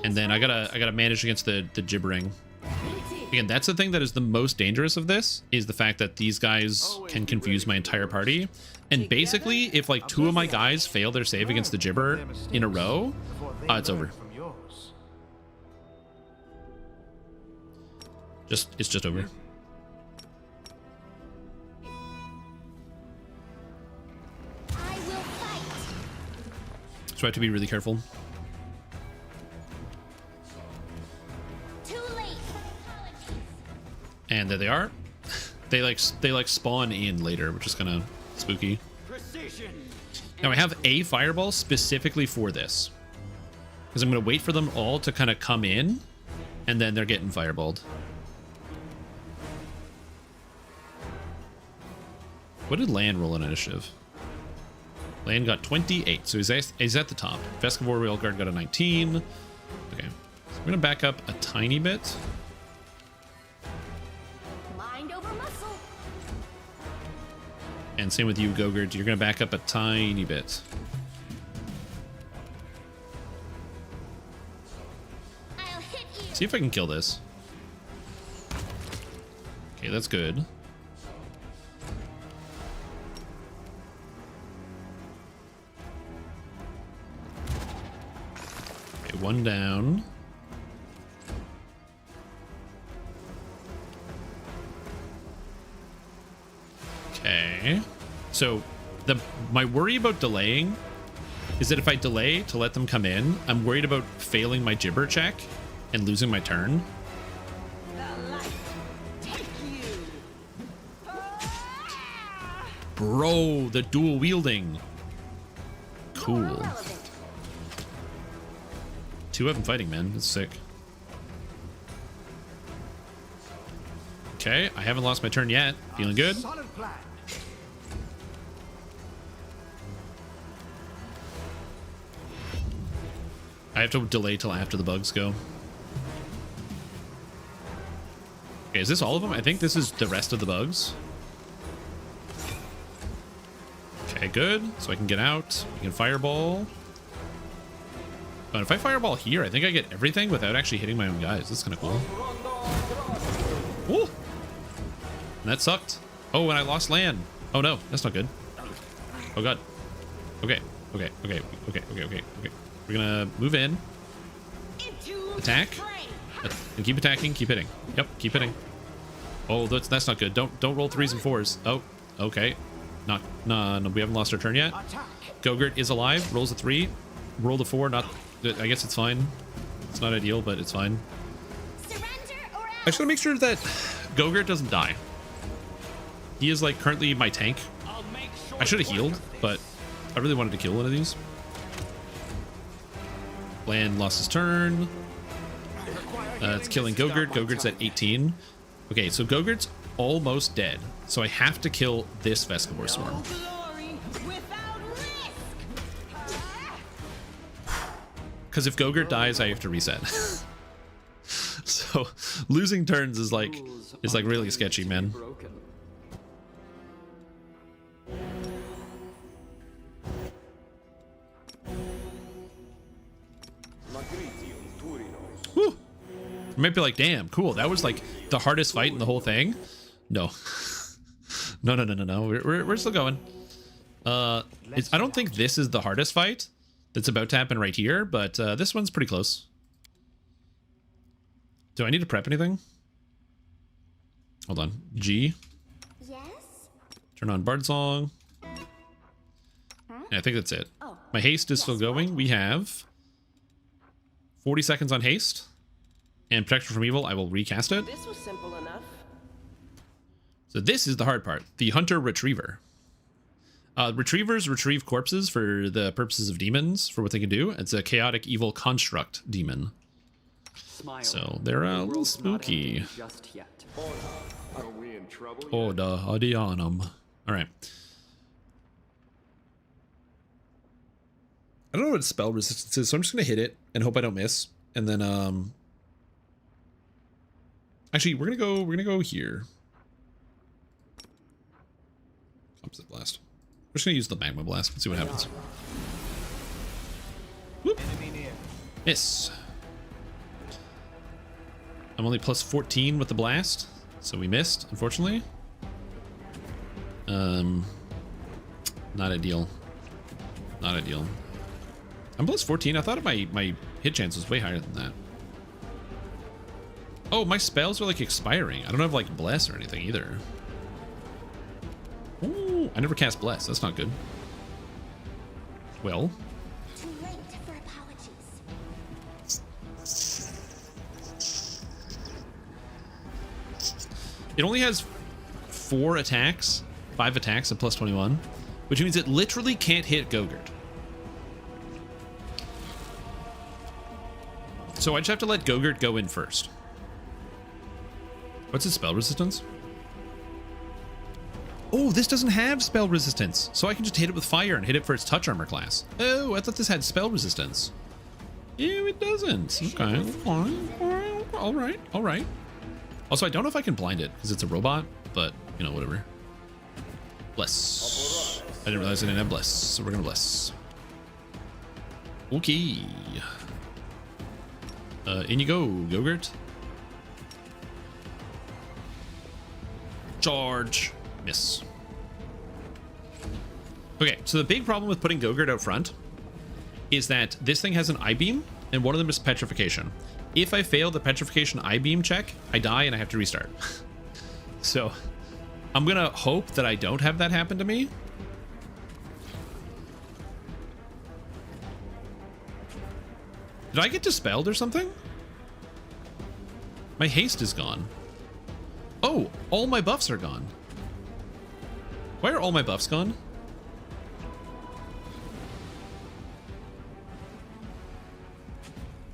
And then I gotta manage against the gibbering. Again, that's the thing that is the most dangerous of this, is the fact that these guys can confuse my entire party. And basically, if like 2 of my guys fail their save against the Gibber in a row, it's over. It's just over. I will fight. So I have to be really careful. Too late. And there they are. They like spawn in later, which is kind of spooky. Now I have a fireball specifically for this, because I'm going to wait for them all to kind of come in, and then they're getting fireballed. What did Lan roll on initiative? Lan got 28, so he's at the top. Vescivore Railguard got a 19. Okay, so I'm going to back up a tiny bit. Mind over muscle. And same with you, Gogurt. You're going to back up a tiny bit. I'll hit you. See if I can kill this. Okay, that's good. Okay, 1 down. Okay. So my worry about delaying is that if I delay to let them come in, I'm worried about failing my Gibber check and losing my turn. Bro, the dual wielding. Cool. 2 of them fighting, man. That's sick. Okay, I haven't lost my turn yet. Feeling good. I have to delay till after the bugs go. Okay, is this all of them? I think this is the rest of the bugs. Okay, good. So I can get out. We can fireball. But if I fireball here, I think I get everything without actually hitting my own guys. That's kind of cool. Ooh! And that sucked. Oh, and I lost land. Oh no, that's not good. Oh god. Okay, okay, okay, okay, okay, okay, okay. We're gonna move in. Attack. And keep attacking, keep hitting. Yep, keep hitting. Oh, that's not good. Don't roll 3s and 4s. Oh, okay. No, we haven't lost our turn yet. Gogurt is alive. Rolls a 3. Roll the 4. Not. I guess it's fine. It's not ideal, but it's fine. I just gotta make sure that Gogurt doesn't die. He is like currently my tank. I should have healed, but I really wanted to kill one of these. Lan lost his turn. It's killing Gogurt. Gogurt's at 18. Okay, so Gogurt's almost dead. So I have to kill this Vescivore Swarm. Because if Gogurt dies, I have to reset. So losing turns is like really sketchy, man. Whew. I might be like, damn, cool. That was like the hardest fight in the whole thing. No. No. We're still going. I don't think this is the hardest fight that's about to happen right here, but this one's pretty close. Do I need to prep anything? Hold on. G. Yes? Turn on Bard Song. Yeah, I think that's it. My haste is still going. We have 40 seconds on haste. And protection from evil, I will recast it. This was simple enough. So this is the hard part. The Hunter Retriever. Retrievers retrieve corpses for the purposes of demons, for what they can do. It's a chaotic evil construct demon. So they're a little spooky. Are we in trouble? Oda Adianum. Alright. I don't know what spell resistance is, so I'm just gonna hit it and hope I don't miss. And then actually we're gonna go here. Composite blast. We're just gonna use the magma blast and see what happens. Whoop. Miss. I'm only plus 14 with the blast, so we missed, unfortunately. Not ideal. Not ideal. I'm plus 14. I thought my hit chance was way higher than that. Oh, my spells are like expiring. I don't have like bless or anything either. Ooh, I never cast bless. That's not good. Well. Too late for apologies. It only has 4 attacks, 5 attacks at plus 21, which means it literally can't hit Gogurt. So I just have to let Gogurt go in first. What's its spell resistance? Oh, this doesn't have spell resistance, so I can just hit it with fire and hit it for its touch armor class. Oh, I thought this had spell resistance. Yeah, it doesn't. Okay, fine. All right, all right. Also, I don't know if I can blind it because it's a robot, but you know, whatever. Bless. I didn't realize I didn't have bless, so we're gonna bless. Okay. In you go, Gogurt. Charge. Miss. Okay, so the big problem with putting Gogurt out front is that this thing has an I-beam, and one of them is petrification. If I fail the petrification I-beam check, I die and I have to restart. So I'm gonna hope that I don't have that happen to me. Did I get dispelled or something? My haste is gone. Oh, all my buffs are gone. Why are all my buffs gone?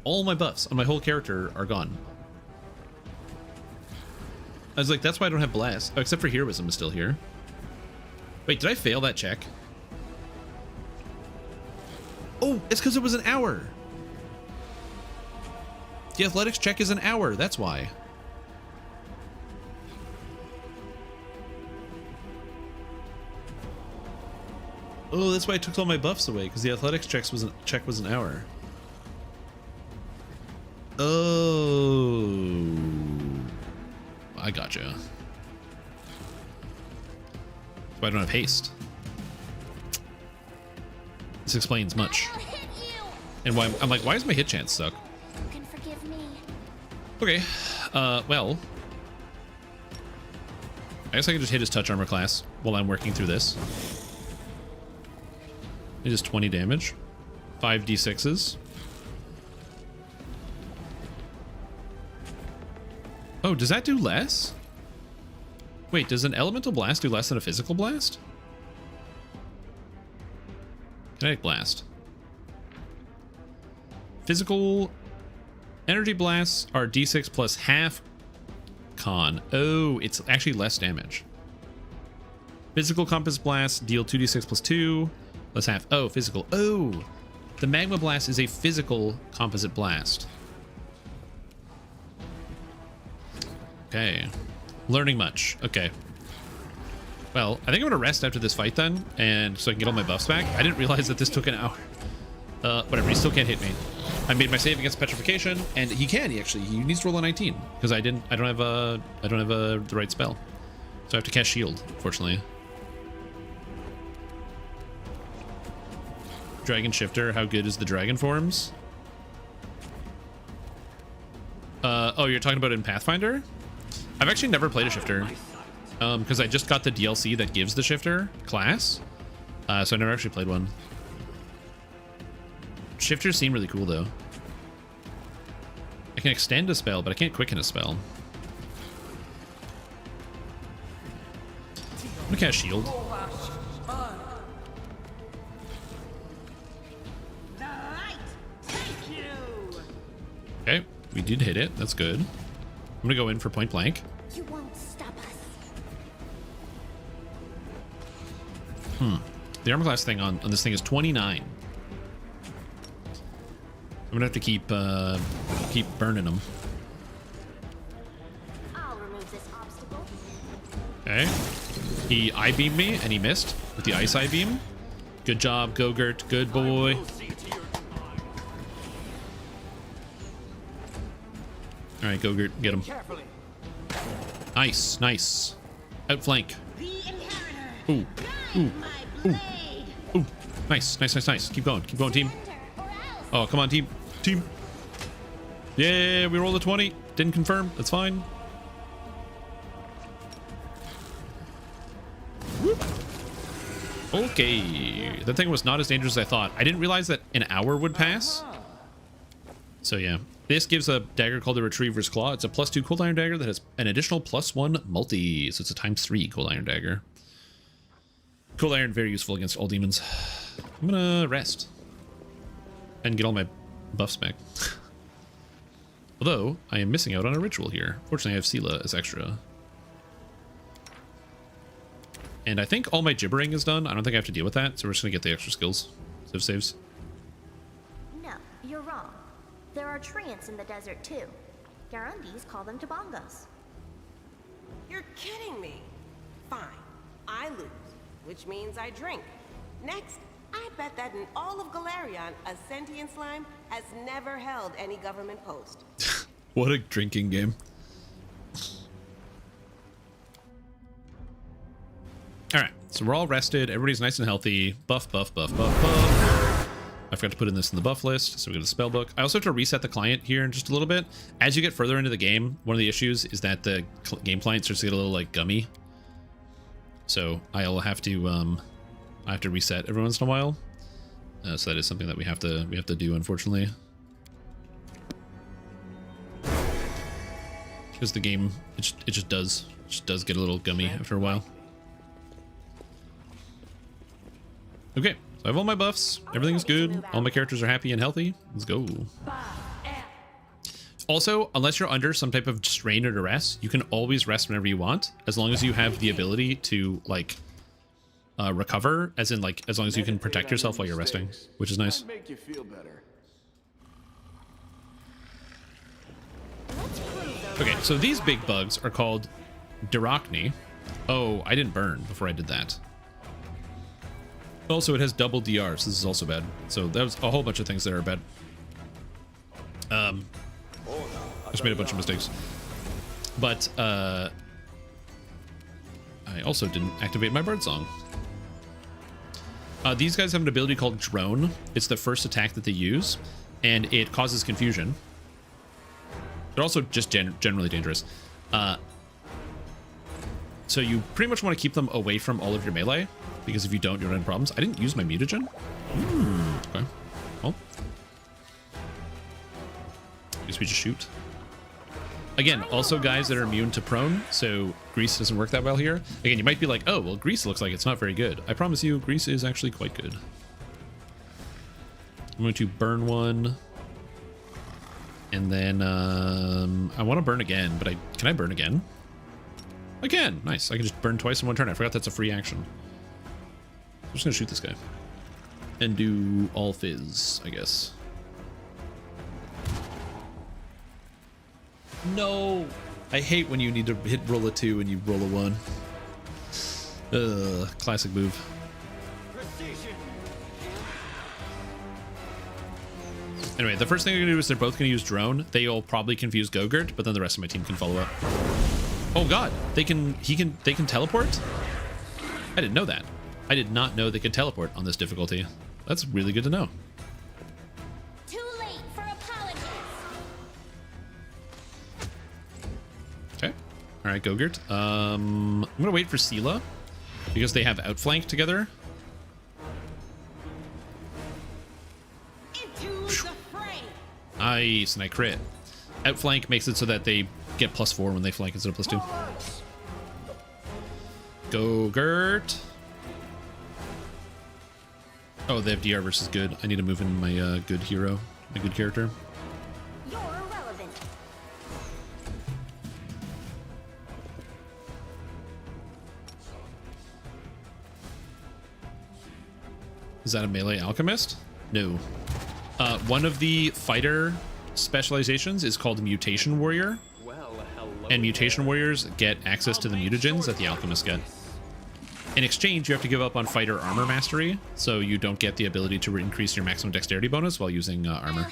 All my buffs on my whole character are gone. I was like, that's why I don't have blast. Oh, except for heroism is still here. Wait, did I fail that check? Oh, it's because it was an hour. The athletics check is an hour, that's why. Oh, that's why I took all my buffs away, because the athletics check was an hour. Oh, I gotcha. That's why I don't have haste. This explains much. And why I'm like, why does my hit chance suck? You can forgive me. Okay, well, I guess I can just hit his touch armor class while I'm working through this. It is 20 damage, 5 d6s. Oh, does that do less? Wait, does an elemental blast do less than a physical blast? Kinetic blast. Physical energy blasts are d6 plus half con. Oh, it's actually less damage. Physical compass blasts deal 2d6 plus 2 plus half. Oh, physical. Oh, the magma blast is a physical composite blast. Okay, learning much. Okay, well, I think I'm gonna rest after this fight then, and so I can get all my buffs back. I didn't realize that this took an hour. Whatever, he still can't hit me. I made my save against petrification, and he needs to roll a 19 because I don't have the right spell, so I have to cast shield, unfortunately. Dragon shifter, how good is the dragon forms? Oh, you're talking about in Pathfinder? I've actually never played a shifter because I just got the DLC that gives the shifter class, so I never actually played one. Shifters seem really cool though. I can extend a spell, but I can't quicken a spell. I'm gonna cast shield. Okay, we did hit it. That's good. I'm gonna go in for point blank. You won't stop us. The armor class thing on this thing is 29. I'm gonna have to keep burning them. I'll remove this obstacle. Okay. He I-beamed me and he missed with the ice I-beam. Good job, Gogurt. Good boy. All right, Gogurt, get him. Nice, nice. Outflank. Ooh, ooh, ooh, ooh. Nice, nice, nice, nice. Keep going, team. Oh, come on, team. Yeah, we rolled a 20. Didn't confirm. That's fine. Okay, that thing was not as dangerous as I thought. I didn't realize that an hour would pass. So yeah, this gives a dagger called the Retriever's Claw. It's a +2 cold iron dagger that has an additional +1 multi. So it's a ×3 cold iron dagger. Cold iron, very useful against all demons. I'm gonna rest and get all my buffs back. Although I am missing out on a ritual here. Fortunately, I have Sela as extra. And I think all my gibbering is done. I don't think I have to deal with that, so we're just gonna get the extra skills. Saves. No, you're wrong. There are treants in the desert too. Garundis call them tabongos. You're kidding me. Fine, I lose, which means I drink. Next, I bet that in all of Galarion, a sentient slime has never held any government post. What a drinking game. All right, so we're all rested. Everybody's nice and healthy. Buff. I forgot to put in this in the buff list, so we go to the spell book. I also have to reset the client here in just a little bit. As you get further into the game, one of the issues is that the game client starts to get a little like gummy. So I'll have to reset every once in a while. So that is something that we have to do, unfortunately. Because the game it just does get a little gummy after a while. Okay, so I have all my buffs. Everything's good. All my characters are happy and healthy. Let's go. Also, unless you're under some type of strain or duress, you can always rest whenever you want, as long as you have the ability to like recover, as in like as long as you can protect yourself while you're resting, which is nice. Make you feel better. Okay, so these big bugs are called Dirachni. Oh, I didn't burn before I did that. Also, it has double DR, so this is also bad. So that was a whole bunch of things that are bad. I just made a bunch of mistakes. But I also didn't activate my bird song. These guys have an ability called Drone. It's the first attack that they use, and it causes confusion. They're also just generally dangerous. So you pretty much want to keep them away from all of your melee, because if you don't, you'll run into problems. I didn't use my mutagen. Okay. Well, I guess we just shoot. Again, also guys that are immune to prone, so grease doesn't work that well here. Again, you might be like, oh, well, grease looks like it's not very good. I promise you, grease is actually quite good. I'm going to burn one. And then I want to burn again, but can I burn again? I can. Nice. I can just burn twice in one turn. I forgot that's a free action. I'm just going to shoot this guy. And do all fizz, I guess. No! I hate when you need to roll a 2 and you roll a 1. Ugh, classic move. Anyway, the first thing they're gonna do is they're both gonna use drone. They'll probably confuse Gogurt, but then the rest of my team can follow up. Oh god, they can teleport? I didn't know that. I did not know they could teleport on this difficulty. That's really good to know. Too late for apologies. Okay. All right, Gogurt. I'm gonna wait for Sela because they have outflank together. Nice, and I crit. Outflank makes it so that they get +4 when they flank instead of +2. Gogurt. Oh, they have DR versus good. I need to move in my good hero, my good character. You're irrelevant. Is that a melee alchemist? No. One of the fighter specializations is called Mutation Warrior. And Mutation Warriors get access to the mutagens that the alchemists get. In exchange, you have to give up on fighter armor mastery, so you don't get the ability to increase your maximum dexterity bonus while using armor.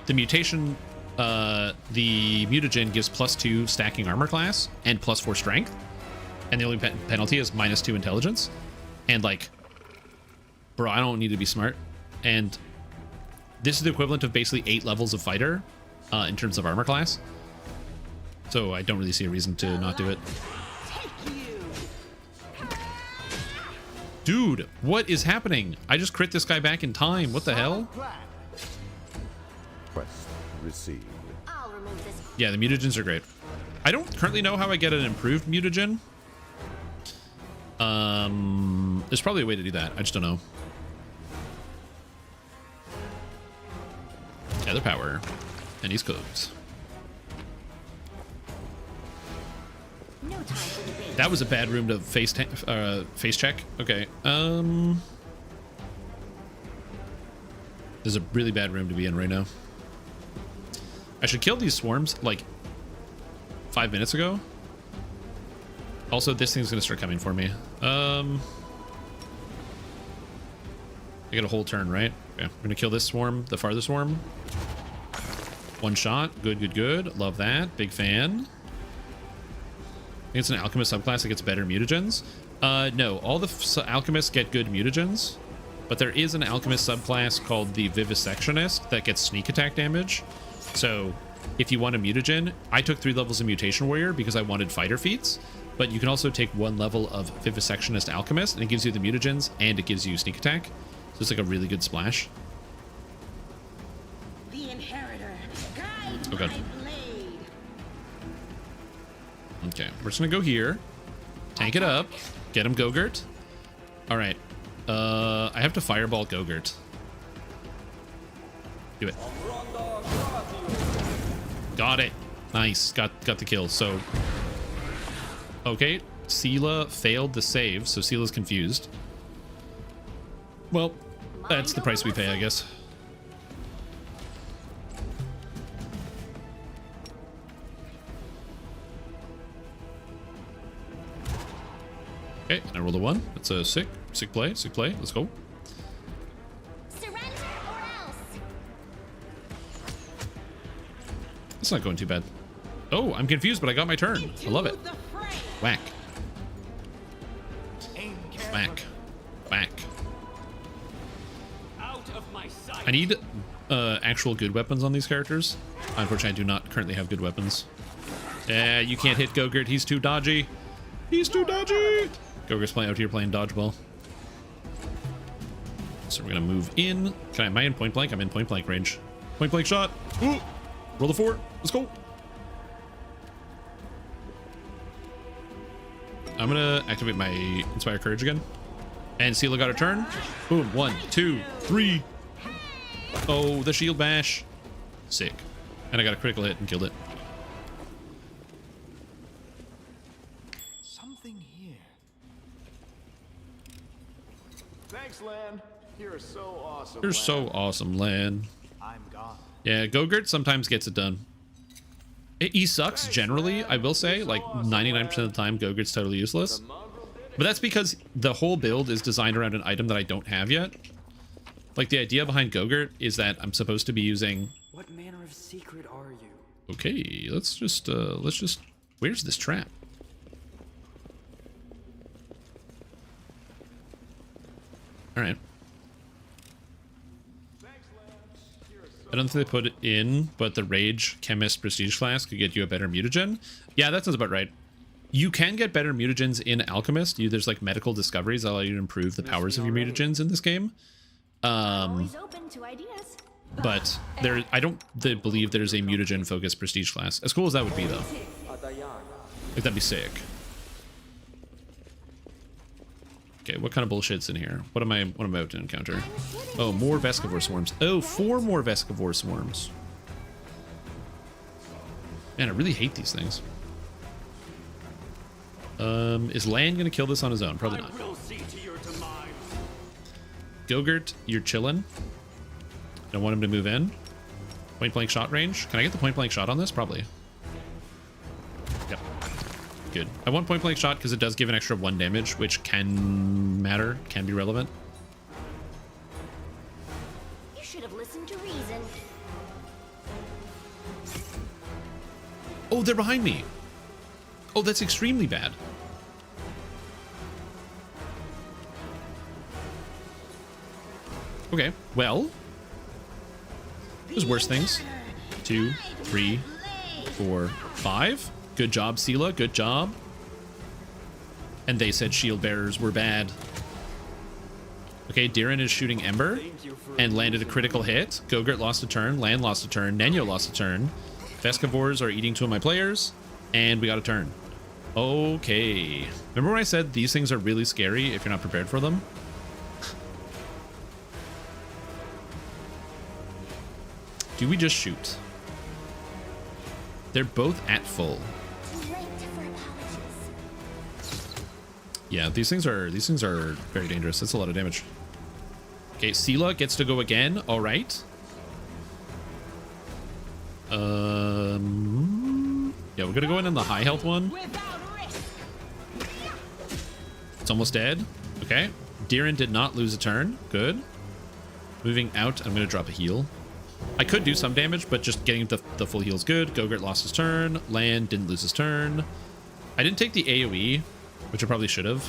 the mutation, the mutagen gives +2 stacking armor class and +4 strength, and the only penalty is -2 intelligence. And like, bro, I don't need to be smart. And this is the equivalent of basically 8 levels of fighter in terms of armor class. So I don't really see a reason to not do it. Dude, what is happening? I just crit this guy back in time. What the hell? Quest received. Yeah, the mutagens are great. I don't currently know how I get an improved mutagen. There's probably a way to do that. I just don't know. Gather power. And he's cooked. That was a bad room to face check. Okay. There's a really bad room to be in right now. I should kill these swarms like 5 minutes ago. Also, this thing's gonna start coming for me. I got a whole turn, right? Okay, I'm gonna kill this swarm, the farthest swarm. One shot. Good, good, good. Love that. Big fan. I think it's an alchemist subclass that gets better mutagens. No, all the alchemists get good mutagens, but there is an alchemist subclass called the Vivisectionist that gets sneak attack damage. So if you want a mutagen, I took 3 levels of Mutation Warrior because I wanted fighter feats, but you can also take 1 level of Vivisectionist Alchemist and it gives you the mutagens and it gives you sneak attack. So it's like a really good splash. The inheritor, guide Oh god. my blade. Okay, we're just gonna go here, tank it up, get him Gogurt. All right, I have to fireball Gogurt. Do it. Got it. Nice. Got the kill. So, okay, Sela failed the save, so Sela's confused. Well, that's the price we pay, I guess. Okay, I rolled a 1. That's a sick play, sick play. Let's go. Surrender or else. It's not going too bad. Oh, I'm confused, but I got my turn. I love it. Whack. Whack. Whack. I need actual good weapons on these characters. Unfortunately, I do not currently have good weapons. Yeah, you can't hit Gogurt. He's too dodgy. He's too dodgy. Gogurt's playing out here playing dodgeball. So we're gonna move in. Am I in point blank? I'm in point blank range. Point blank shot. Ooh. Roll the 4. Let's go. I'm gonna activate my Inspire Courage again. And Sela got her turn. Boom. 1, 2, 3. Oh, the shield bash. Sick. And I got a critical hit and killed it. Something here. Thanks, Lan. You're so awesome. You're so awesome, Lan. I'm gone. Yeah, Gogurt sometimes gets it done. He sucks generally, I will say. Like 99% of the time, Gogurt's totally useless. But that's because the whole build is designed around an item that I don't have yet. Like the idea behind Gogurt is that I'm supposed to be using... What manner of secret are you? Okay, let's just... Where's this trap? Alright. I don't think they put it in, but the Rage Chemist Prestige class could get you a better mutagen. Yeah, that sounds about right. You can get better mutagens in Alchemist. There's like medical discoveries that allow you to improve the powers of your mutagens in this game. Always open to ideas. But I don't believe there's a mutagen focused prestige class. As cool as that would be, though. Like, that'd be sick. Okay, what kind of bullshit's in here? What am I about to encounter? Oh, more Vescivore swarms. Oh, 4 more Vescivore swarms. Man, I really hate these things. Is Lan gonna kill this on his own? Probably not. Gogurt, you're chilling. Don't want him to move in. Point blank shot range. Can I get the point blank shot on this? Probably. Yep. Good. I want point blank shot because it does give an extra 1 damage, which can matter, can be relevant. You should have listened to reason. Oh, they're behind me. Oh, that's extremely bad. Okay, well, there's worse things. 2, 3, 4, 5. Good job, Sela. Good job. And they said shield bearers were bad. Okay, Diren is shooting Ember and landed a critical hit. Gogurt lost a turn. Land lost a turn. Nenyo lost a turn. Vescavores are eating 2 of my players. And we got a turn. Okay. Remember when I said these things are really scary if you're not prepared for them? Do we just shoot? They're both at full. Yeah, these things are very dangerous. That's a lot of damage. Okay, Sela gets to go again. All right. Yeah, we're gonna go in on the high health one. It's almost dead. Okay. Diren did not lose a turn. Good. Moving out, I'm gonna drop a heal. I could do some damage, but just getting the full heal is good. Gogurt lost his turn. Land didn't lose his turn. I didn't take the AoE, which I probably should have.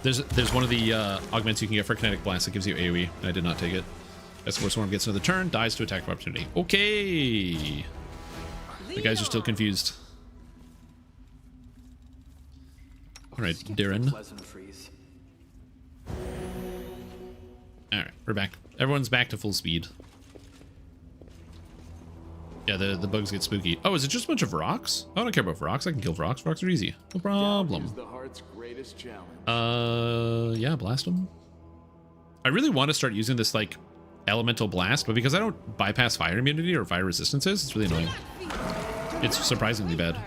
There's one of the augments you can get for Kinetic Blast that gives you AoE, and I did not take it. Escort gets another turn, dies to attack of opportunity. Okay. The guys are still confused. Alright, Diren. Alright, we're back. Everyone's back to full speed. Yeah, the bugs get spooky. Oh, is it just a bunch of rocks? Oh, I don't care about rocks. I can kill rocks. Rocks are easy. No problem. The heart's greatest challenge. Yeah, blast them. I really want to start using this, like, elemental blast, but because I don't bypass fire immunity or fire resistances, it's really annoying. It's surprisingly bad.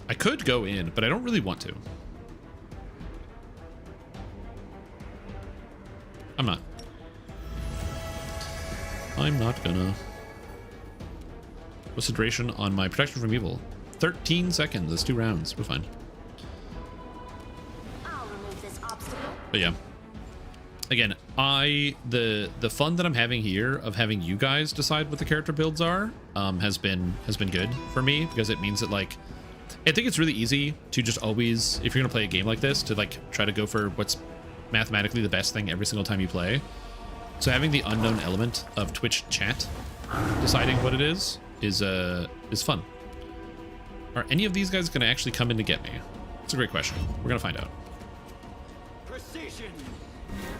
I could go in, but I don't really want to. I'm not. I'm not gonna. What's the duration on my protection from evil? 13 seconds. That's 2 rounds. We're fine. But yeah. Again, the fun that I'm having here of having you guys decide what the character builds are has been good for me, because it means that, like, I think it's really easy to just always, if you're gonna play a game like this, to like try to go for what's mathematically the best thing every single time you play. So having the unknown element of Twitch chat deciding what it is fun. Are any of these guys gonna actually come in to get me? It's a great question. We're gonna find out. Precision.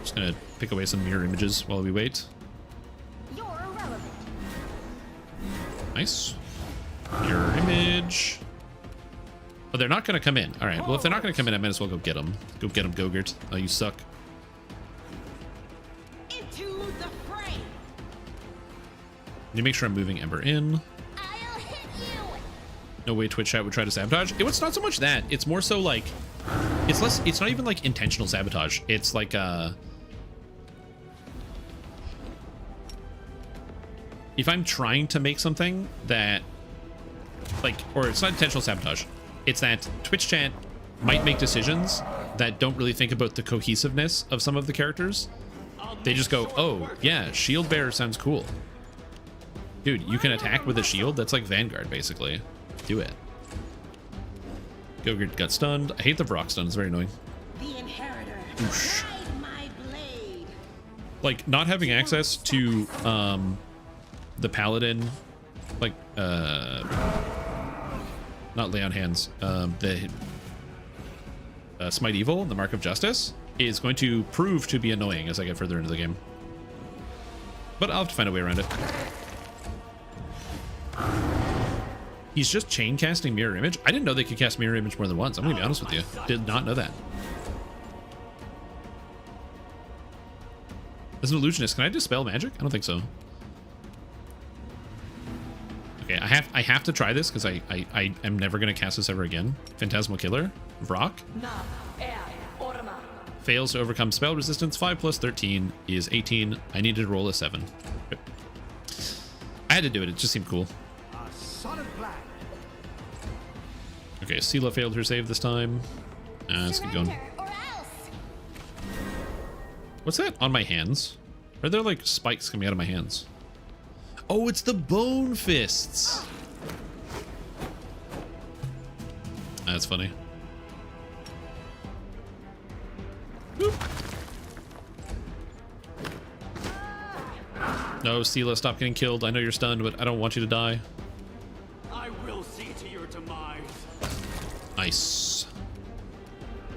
Just gonna pick away some mirror images while we wait. You're irrelevant. Nice. Mirror image. Oh, they're not gonna come in. All right. Well, if they're not gonna come in, I might as well go get them. Go get them, Gogurt. Oh, you suck. Into the fray. Need to make sure I'm moving Ember in. I'll hit you. No way Twitch chat would try to sabotage. It's not so much that. It's more so like, it's not even like intentional sabotage. It's like if I'm trying to make something that, like, or it's not intentional sabotage. It's that Twitch chat might make decisions that don't really think about the cohesiveness of some of the characters. They just go, oh, yeah, shield bearer sounds cool. Dude, you can attack with a shield? That's like Vanguard, basically. Do it. Gogurt got stunned. I hate the Vrock stun. It's very annoying. The inheritor. Oosh. Guide my blade. Like, not having access to the Paladin, like, not lay on hands, the Smite Evil, the Mark of Justice, is going to prove to be annoying as I get further into the game. But I'll have to find a way around it. He's just chain casting Mirror Image. I didn't know they could cast Mirror Image more than once. I'm gonna be honest with you. Did not know that. As an illusionist, can I dispel magic? I don't think so. Okay, I have to try this because I am never gonna cast this ever again. Phantasmal Killer, Vrock. Fails to overcome spell resistance. 5 plus 13 is 18. I needed to roll a 7. Yep. I had to do it. It just seemed cool. Okay, Sela failed her save this time. Let's keep going. What's that on my hands? Are there like spikes coming out of my hands? Oh, it's the bone fists. That's funny. Boop. No, Stila, stop getting killed. I know you're stunned, but I don't want you to die. I will see to your demise. Nice.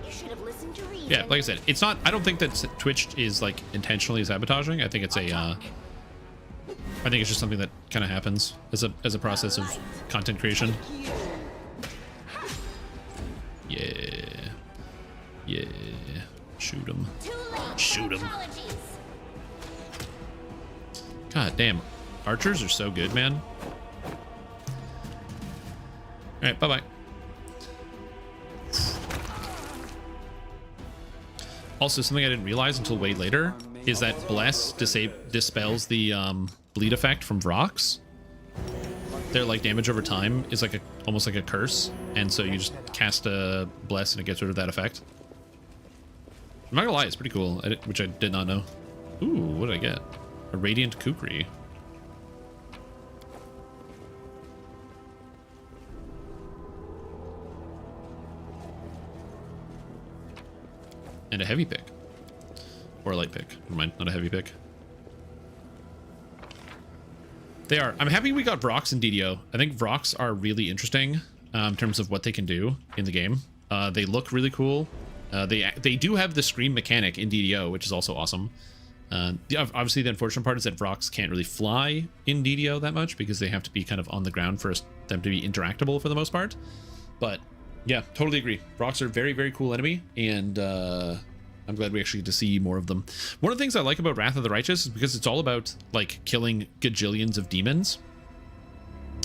You should have listened to reason. Yeah, like I said, it's not. I don't think that Twitch is like intentionally sabotaging. I think it's a. I think it's just something that kind of happens as a process of content creation. Yeah. Yeah. Shoot him. Shoot him. God damn. Archers are so good, man. Alright, bye-bye. Also, something I didn't realize until way later is that Bless dispels the bleed effect from Vrox. Their like damage over time is like almost like a curse, and so you just cast a Bless and it gets rid of that effect. I'm not gonna lie, it's pretty cool, which I did not know. Ooh, what did I get? A Radiant Kukri. And a heavy pick. Or a light pick. Never mind, not a heavy pick. They are. I'm happy we got Vrox and DDO. I think Vrox are really interesting in terms of what they can do in the game. They look really cool. They do have the scream mechanic in DDO, which is also awesome. Obviously, the unfortunate part is that Vrox can't really fly in DDO that much because they have to be kind of on the ground for them to be interactable for the most part. But yeah, totally agree. Vrox are very, very cool enemy, and I'm glad we actually get to see more of them. One of the things I like about Wrath of the Righteous is because it's all about like killing gajillions of demons,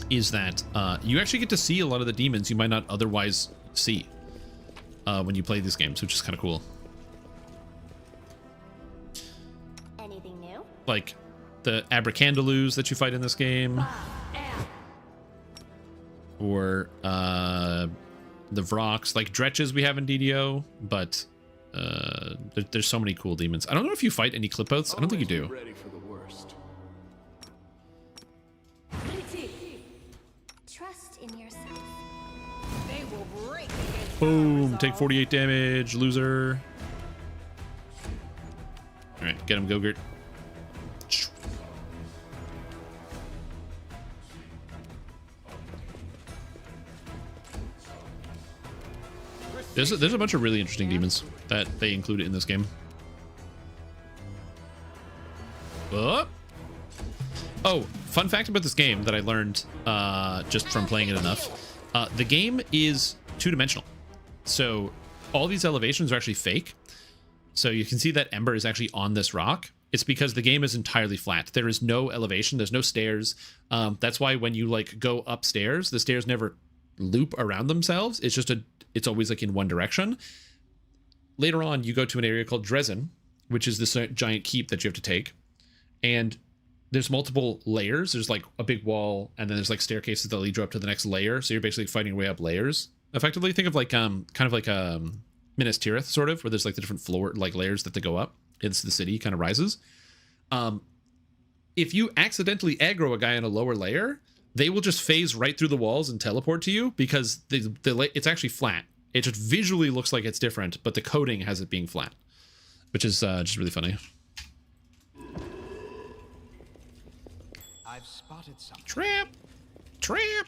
is that you actually get to see a lot of the demons you might not otherwise see when you play these games, which is kind of cool. Anything new? Like the Abracandaloos that you fight in this game, or the Vrox, like Dretches we have in DDO, but there's so many cool demons. I don't know if you fight any Clipoths. I don't think you do. Ready for the worst. Trust in yourself. They will break. Boom, take 48 damage, loser. All right, get him, Gogurt. There's a bunch of really interesting demons that they included in this game. Oh, fun fact about this game that I learned just from playing it enough. The game is two-dimensional. So all these elevations are actually fake. So you can see that Ember is actually on this rock. It's because the game is entirely flat. There is no elevation. There's no stairs. That's why when you like go upstairs, the stairs never loop around themselves. It's just it's always like in one direction. Later on, you go to an area called Dresden, which is this giant keep that you have to take. And there's multiple layers. There's like a big wall, and then there's like staircases that lead you up to the next layer. So you're basically fighting your way up layers. Effectively, think of like kind of like Minas Tirith, sort of, where there's like the different floor like layers that they go up. It's the city kind of rises. If you accidentally aggro a guy on a lower layer, they will just phase right through the walls and teleport to you because it's actually flat. It just visually looks like it's different, but the coding has it being flat, which is just really funny. I've spotted something. Trap! Trap!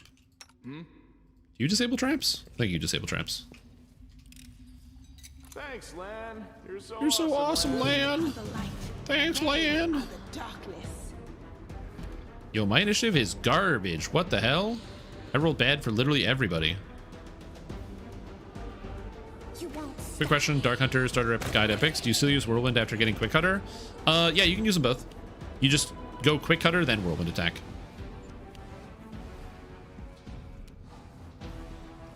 Hmm? You disable traps? I think you disable traps. Thanks, Lan. You're so awesome, Lan. Thanks, Lan. Yo, my initiative is garbage. What the hell? I rolled bad for literally everybody. Quick question, Dark Hunter, Starter Epic, Guide Epics. Do you still use Whirlwind after getting Quick Cutter? Yeah, you can use them both. You just go Quick Cutter, then Whirlwind attack.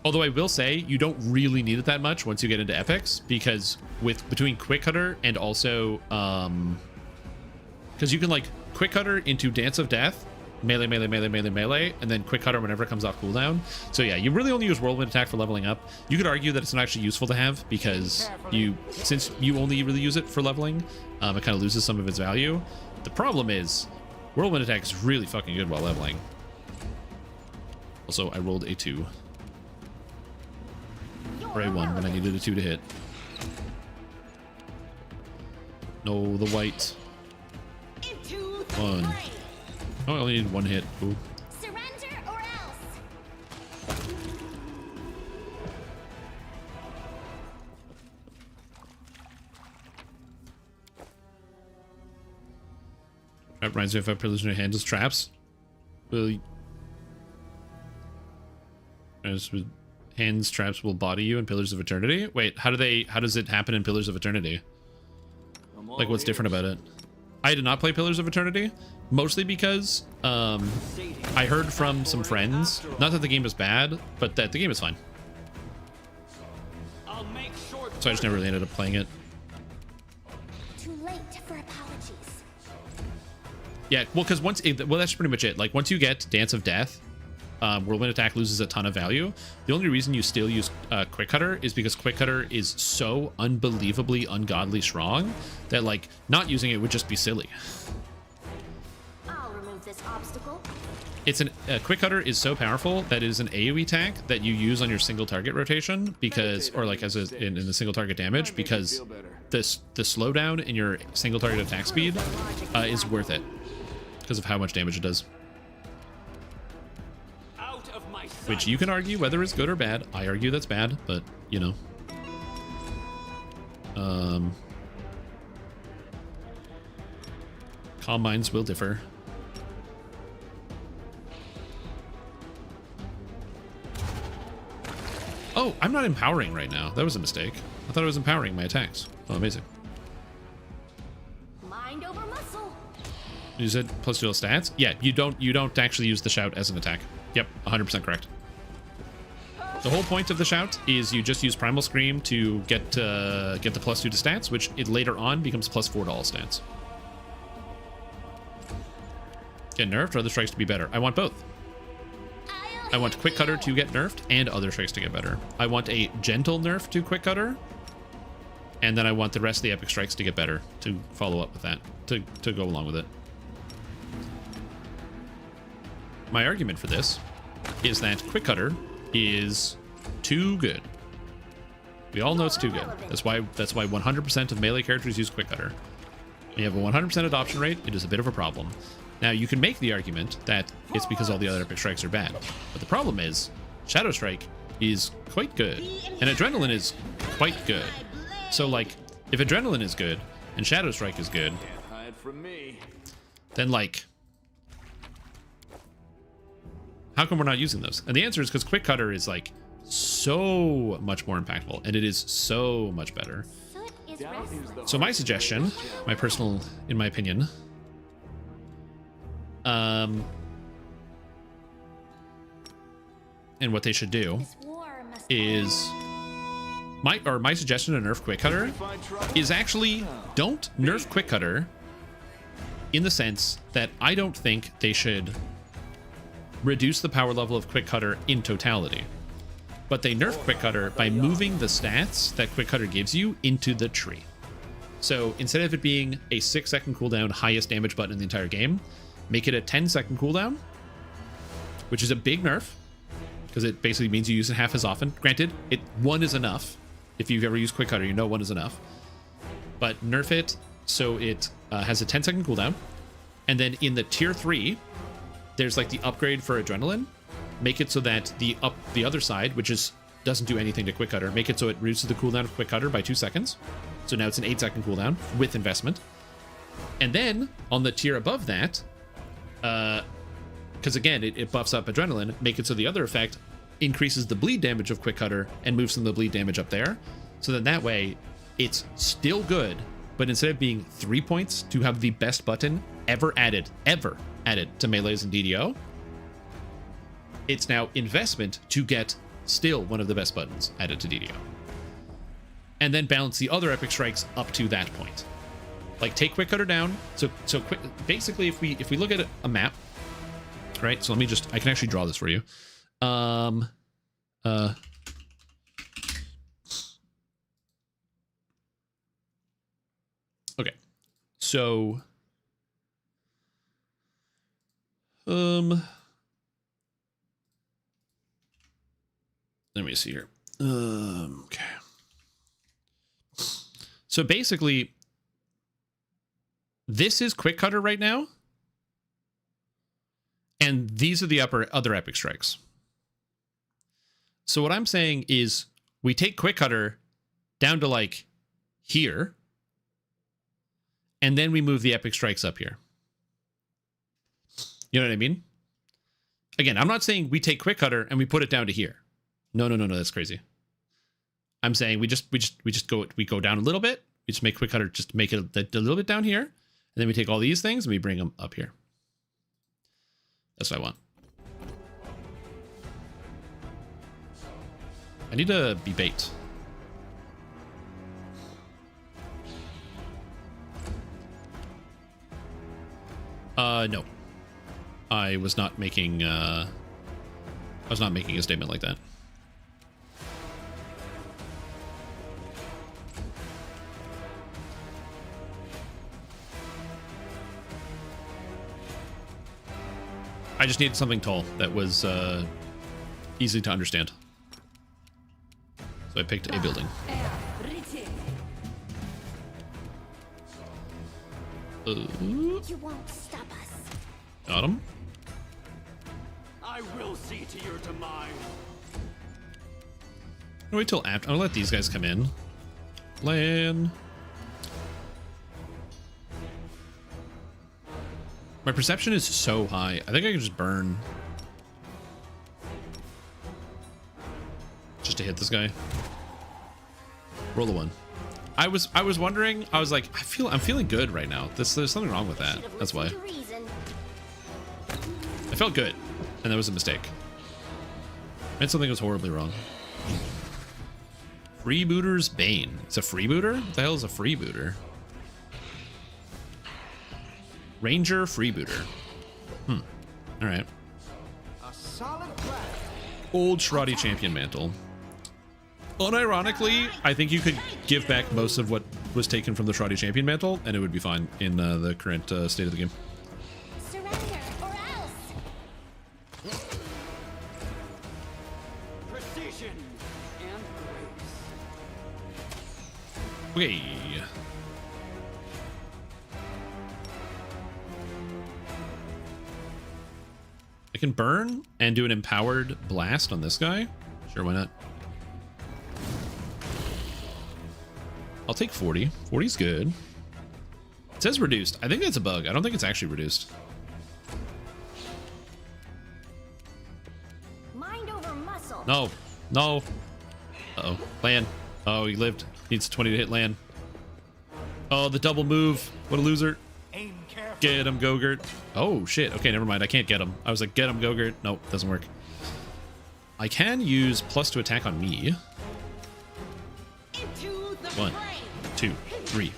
Although I will say, you don't really need it that much once you get into Epics, because between Quick Cutter and also... because you can like Quick Cutter into Dance of Death, melee, melee, melee, melee, melee, and then Quick Cutter whenever it comes off cooldown. So yeah, you really only use Whirlwind attack for leveling up. You could argue that it's not actually useful to have because since you only really use it for leveling, it kind of loses some of its value. The problem is, whirlwind attack is really fucking good while leveling. Also, I rolled a 2. Or a 1 when I needed a 2 to hit. No, the white. 1. Oh, I only need 1 hit. Ooh. Surrender or else. Trap reminds me of 5 pillars in your hand as traps. Well, as with hands, traps will body you in Pillars of Eternity. Wait, how does it happen in Pillars of Eternity? Like, what's different about it? I did not play Pillars of Eternity, mostly because I heard from some friends, not that the game is bad, but that the game is fine. So I just never really ended up playing it. Too late for apologies. Yeah, well, because well, that's pretty much it. Like, once you get Dance of Death, whirlwind attack loses a ton of value. The only reason you still use quick cutter is because quick cutter is so unbelievably ungodly strong that, like, not using it would just be silly. I'll remove this obstacle. It's quick cutter is so powerful that it is an AoE attack that you use on your single target rotation because, or like as in the single target damage, because the slowdown in your single target attack speed is worth it because of how much damage it does. Which you can argue whether it's good or bad. I argue that's bad, but you know. Calm minds will differ. Oh, I'm not empowering right now. That was a mistake. I thought I was empowering my attacks. Oh, amazing. Mind over muscle. Use it plus dual stats? Yeah, you don't actually use the shout as an attack. Yep, 100% correct. The whole point of the shout is you just use Primal Scream to get the +2 to stats, which it later on becomes +4 to all stats. Get nerfed or other strikes to be better? I want both. I want Quick Cutter to get nerfed and other strikes to get better. I want a gentle nerf to Quick Cutter, and then I want the rest of the epic strikes to get better to follow up with that, to go along with it. My argument for this is that Quick Cutter is too good. We all know it's too good. That's why 100% of melee characters use Quick Cutter. When you have a 100% adoption rate, it is a bit of a problem. Now, you can make the argument that it's because all the other epic strikes are bad. But the problem is, Shadow Strike is quite good, and Adrenaline is quite good. So, like, if Adrenaline is good, and Shadow Strike is good, then, like, how come we're not using those? And the answer is because Quick Cutter is, like, so much more impactful, and it is so much better. So my suggestion, in my opinion, and what they should do is my suggestion to nerf Quick Cutter is actually don't nerf Quick Cutter in the sense that I don't think they should reduce the power level of Quick Cutter in totality, but they nerf Quick Cutter by moving the stats that Quick Cutter gives you into the tree. So instead of it being a 6-second cooldown highest damage button in the entire game, make it a 10-second cooldown, which is a big nerf, because it basically means you use it half as often. Granted, 1 is enough. If you've ever used Quick Cutter, you know 1 is enough. But nerf it so it has a 10-second cooldown, and then in the tier 3, there's like the upgrade for Adrenaline. Make it so that the other side, which doesn't do anything to Quick Cutter, make it so it reduces the cooldown of Quick Cutter by 2 seconds. So now it's an 8-second cooldown with investment. And then on the tier above that, because again, it buffs up Adrenaline, make it so the other effect increases the bleed damage of Quick Cutter and moves some of the bleed damage up there. So then that way, it's still good, but instead of being 3 points to have the best button ever added to melees and DDO, it's now investment to get still one of the best buttons added to DDO. And then balance the other epic strikes up to that point. Like, take Quick Cutter down. Basically, if we look at a map, right? So I can actually draw this for you. Okay. So, let me see here. Okay. So basically, this is Quick Cutter right now, and these are the other epic strikes. So what I'm saying is we take Quick Cutter down to like here, and then we move the epic strikes up here. You know what I mean? Again, I'm not saying we take Quick Cutter and we put it down to here. No, that's crazy. I'm saying we go down a little bit. We just make Quick Cutter, just make it a little bit down here, and then we take all these things and we bring them up here. That's what I want. I need to be bait. No. I was not making a statement like that. I just needed something tall that was easy to understand. So I picked a building. You won't stop us. Got him. I will see to your demise. I'll wait till after. I'll let these guys come in. Land. My perception is so high. I think I can just burn. Just to hit this guy. Roll the one. I was wondering. I was like, I'm feeling good right now. There's something wrong with that. That's why. I felt good, and that was a mistake. And something was horribly wrong. Freebooter's Bane. It's a freebooter? What the hell is a freebooter? Ranger freebooter. All right. A solid plan. Old Shrotty Champion Mantle. Unironically, I think you could give back most of what was taken from the Shrotty Champion Mantle, and it would be fine in the current state of the game. Surrender or else. Precision and grace. Okay. I can burn and do an empowered blast on this guy. Sure, why not? I'll take 40. 40's good. It says reduced. I think that's a bug. I don't think it's actually reduced. Mind over muscle. No. No. Uh-oh. Land. Oh, he lived. Needs 20 to hit land. Oh, the double move. What a loser. Aim carefully. Get him, Gogurt. Oh, shit. Okay, never mind. I can't get him. I was like, get him, Gogurt. Nope, doesn't work. I can use plus to attack on me. 1, 2, 3,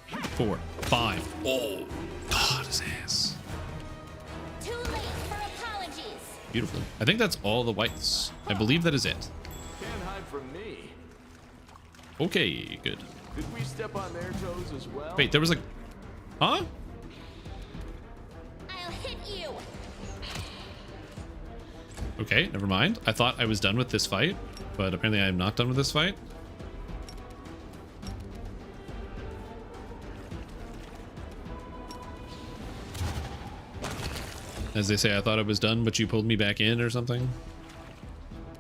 4, 5. Oh, God, his ass. Too late for apologies. Beautiful. I think that's all the whites. I believe that is it. Can't hide from me. Okay, good. Did we step on their toes as well? Wait, there was a... Huh? I'll hit you. Okay, never mind. I thought I was done with this fight, but apparently I am not done with this fight. As they say, I thought I was done, but you pulled me back in or something.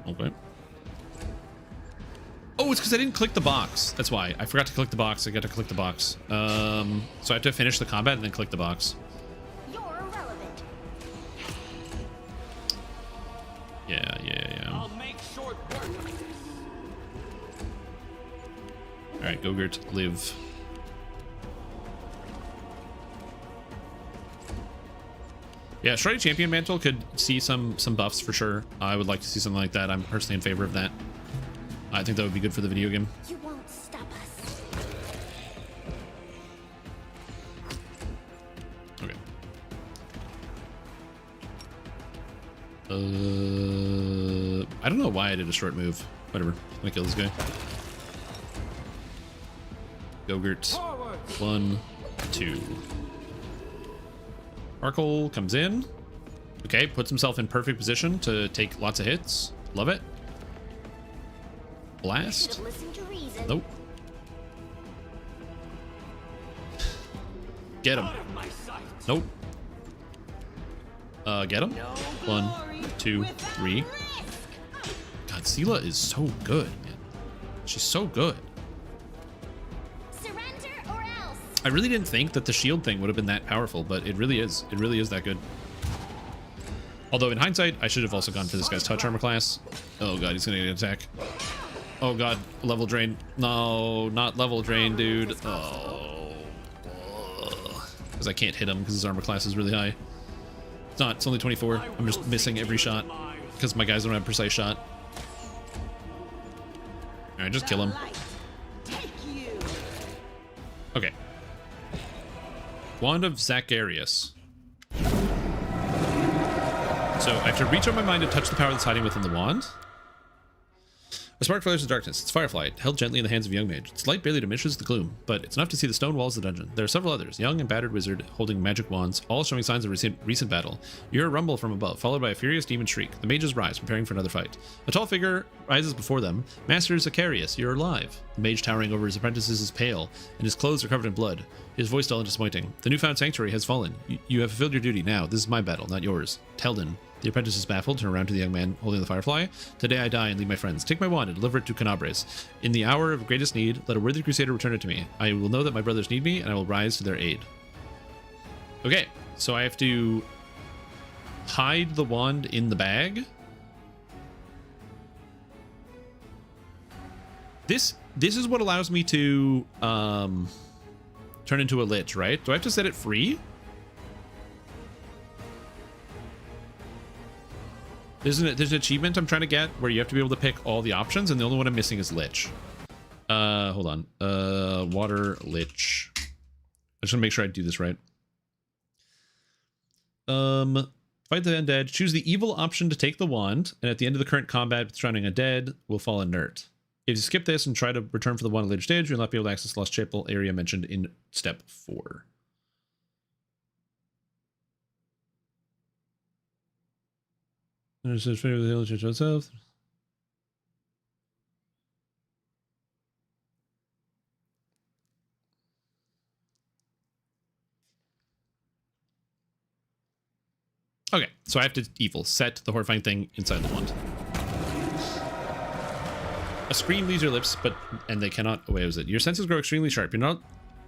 Okay. Oh, it's because I didn't click the box. That's why. I forgot to click the box. I got to click the box. So I have to finish the combat and then click the box. You're irrelevant. Yeah. I'll make short work of this. All right, Gogurt, live. Yeah, Shrotty Champion Mantle could see some buffs for sure. I would like to see something like that. I'm personally in favor of that. I think that would be good for the video game. You won't stop us. Okay. I don't know why I did a short move. Whatever. I'm gonna kill this guy. Gogurt. 1, 2. Sparkle comes in. Okay, puts himself in perfect position to take lots of hits. Love it. Blast. Nope. Get him. Nope. Get him. 1, 2, 3. God, Sela is so good, man. She's so good. I really didn't think that the shield thing would have been that powerful, but it really is. It really is that good. Although in hindsight, I should have also gone for this guy's touch armor class. Oh god, he's gonna get an attack. Oh god, level drain. No, not level drain, dude. Oh. Because I can't hit him because his armor class is really high. It's not, it's only 24. I'm just missing every shot because my guys don't have precise shot. Alright, just kill him. Okay. Wand of Zacharias. So I have to reach out my mind to touch the power that's hiding within the wand. A spark flares in darkness. It's Firefly, held gently in the hands of a young mage. Its light barely diminishes the gloom, but it's enough to see the stone walls of the dungeon. There are several others, young and battered wizard, holding magic wands, all showing signs of recent battle. You hear a rumble from above, followed by a furious demon shriek. The mages rise, preparing for another fight. A tall figure rises before them. Master Zacharias, you're alive. The mage towering over his apprentices is pale, and his clothes are covered in blood. His voice dull and disappointing. The newfound sanctuary has fallen. You have fulfilled your duty. Now, this is my battle, not yours. Telden. The apprentice is baffled, turn around to the young man holding the firefly. Today I die and leave my friends. Take my wand and deliver it to Canabres. In the hour of greatest need, let a worthy crusader return it to me. I will know that my brothers need me, and I will rise to their aid. Okay, so I have to hide the wand in the bag. This is what allows me to turn into a lich, right? Do I have to set it free? There's an achievement I'm trying to get where you have to be able to pick all the options, and the only one I'm missing is Lich. Hold on. Water Lich. I just want to make sure I do this right. Fight the undead. Choose the evil option to take the wand, and at the end of the current combat with surrounding undead, will fall inert. If you skip this and try to return for the wand at a later stage, you'll not be able to access the Lost Chapel area mentioned in step 4. There's a trade with the illusion itself. Okay, so I have to evil set the horrifying thing inside the wand. A scream leaves your lips, and they cannot. Oh, wait, was it? Your senses grow extremely sharp. You're not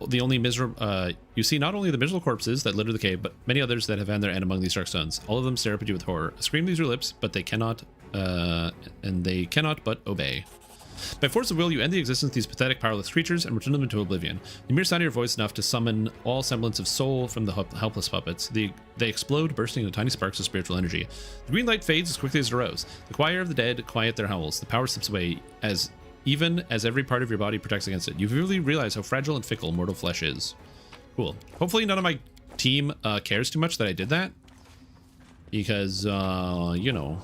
the only miserable. You see not only the miserable corpses that litter the cave, but many others that have found their end among these dark stones. All of them stare up at you with horror. A scream leaves your lips, but they cannot, and they cannot but obey. By force of will, you end the existence of these pathetic, powerless creatures and return them into oblivion. The mere sound of your voice is enough to summon all semblance of soul from the helpless puppets. They explode, bursting into tiny sparks of spiritual energy. The green light fades as quickly as it arose. The choir of the dead quiet their howls. The power slips away even as every part of your body protects against it. You really realize how fragile and fickle mortal flesh is. Cool. Hopefully none of my team cares too much that I did that. Because, you know.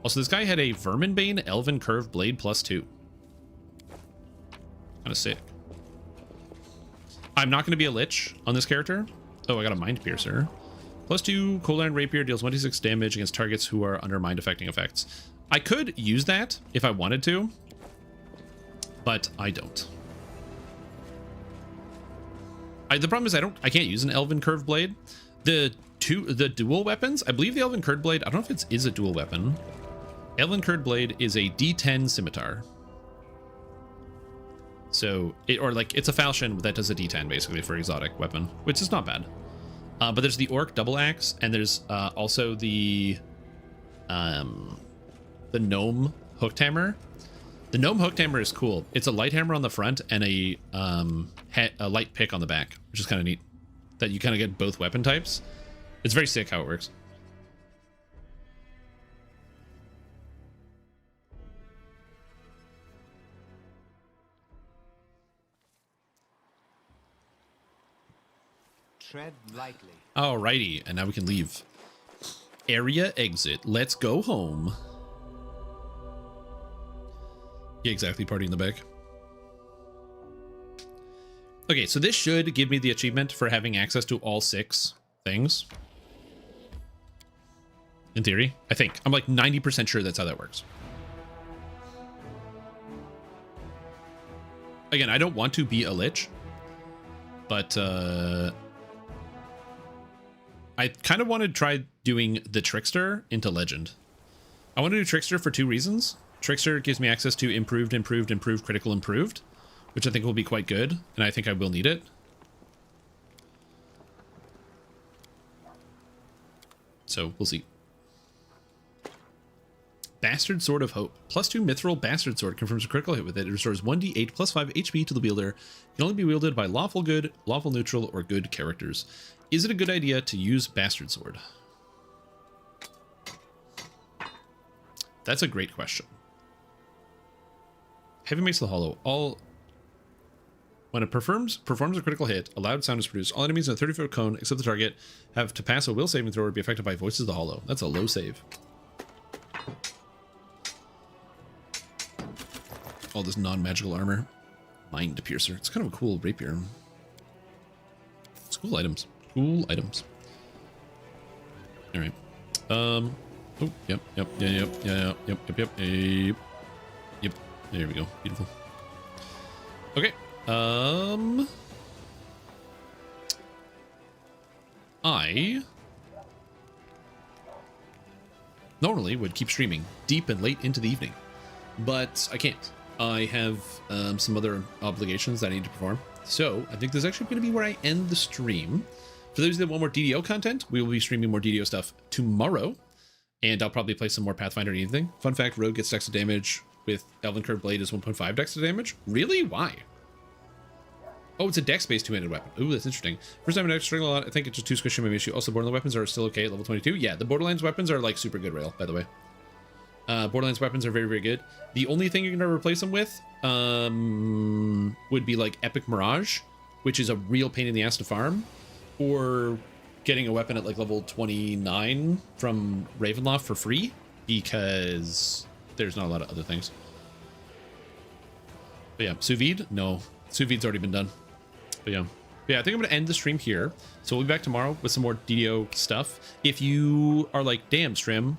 Also, this guy had a Verminbane Elven Curved Blade +2. Kind of sick. I'm not going to be a Lich on this character. Oh, I got a Mind Piercer. +2 Cold Iron Rapier deals 1d6 damage against targets who are under mind affecting effects. I could use that if I wanted to, but I don't. The problem is I can't use an Elven Curved Blade. The dual weapons, I believe the Elven Curved Blade, I don't know if it is a dual weapon. Elven Curved Blade is a D10 scimitar. So, it's a falchion that does a D10 basically for exotic weapon, which is not bad. But there's the Orc Double Axe, and there's also the Gnome Hooked Hammer. The Gnome Hooked Hammer is cool. It's a light hammer on the front and a light pick on the back, which is kind of neat. That you kind of get both weapon types. It's very sick how it works. Tread lightly. Alrighty, and now we can leave. Area exit. Let's go home. Yeah, exactly. Party in the back. Okay, so this should give me the achievement for having access to all 6 things. In theory, I think. I'm like 90% sure that's how that works. Again, I don't want to be a lich, but I kind of want to try doing the Trickster into Legend. I want to do Trickster for 2 reasons. Trickster gives me access to improved, critical improved, which I think will be quite good, and I think I will need it. So, we'll see. Bastard Sword of Hope. +2 Mithril Bastard Sword confirms a critical hit with it. It restores 1d8 +5 HP to the wielder. It can only be wielded by lawful good, lawful neutral, or good characters. Is it a good idea to use Bastard Sword? That's a great question. Heavy Mace of the Hollow. When it performs a critical hit, a loud sound is produced. All enemies in a 30-foot cone, except the target, have to pass a will saving throw or be affected by Voices of the Hollow. That's a low save. All this non-magical armor. Mind Piercer. It's kind of a cool rapier. It's cool items. Cool items. All right. Oh, yep. Yep. There we go. Beautiful. Okay. I normally would keep streaming deep and late into the evening, but I can't. I have some other obligations that I need to perform. So I think this is actually going to be where I end the stream. For those that want more DDO content, we will be streaming more DDO stuff tomorrow, and I'll probably play some more Pathfinder and anything. Fun fact, Rogue gets dex to damage with Elven Curved Blade is 1.5 dex to damage. Really? Why? Oh, it's a dex-based 2-handed weapon. Ooh, that's interesting. First time I struggling a lot. I think it's just too squishy my issue. Also, Borderlands weapons are still okay at level 22. Yeah, the Borderlands weapons are like super good rail, by the way. Borderlands weapons are very, very good. The only thing you're going to replace them with would be like Epic Mirage, which is a real pain in the ass to farm, or getting a weapon at like level 29 from Ravenloft for free, because there's not a lot of other things. But yeah, sous vide? No, sous vide's already been done. But yeah, I think I'm going to end the stream here. So we'll be back tomorrow with some more DDO stuff. If you are like, damn, Strim,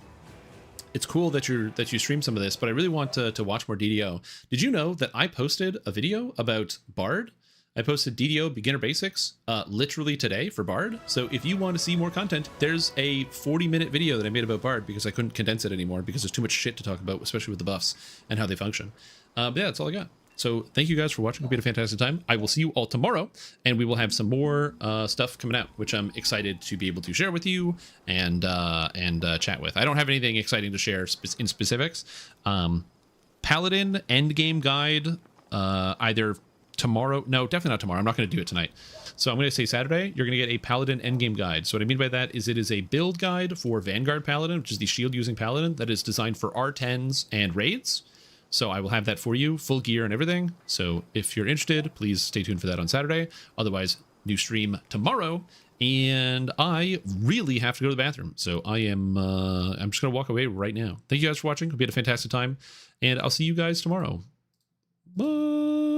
it's cool that you stream some of this, but I really want to watch more DDO. Did you know that I posted a video about Bard? I posted DDO Beginner Basics literally today for Bard. So if you want to see more content, there's a 40-minute video that I made about Bard because I couldn't condense it anymore because there's too much shit to talk about, especially with the buffs and how they function. But yeah, that's all I got. So thank you guys for watching. Hope you had a fantastic time. I will see you all tomorrow, and we will have some more stuff coming out, which I'm excited to be able to share with you and chat with. I don't have anything exciting to share in specifics. Paladin Endgame Guide, either tomorrow. No, definitely not tomorrow. I'm not going to do it tonight. So I'm going to say Saturday, you're going to get a Paladin Endgame Guide. So what I mean by that is it is a build guide for Vanguard Paladin, which is the shield-using Paladin that is designed for R10s and raids. So I will have that for you, full gear and everything. So if you're interested, please stay tuned for that on Saturday. Otherwise, new stream tomorrow. And I really have to go to the bathroom. So I'm just going to walk away right now. Thank you guys for watching. Hope you had a fantastic time. And I'll see you guys tomorrow. Bye.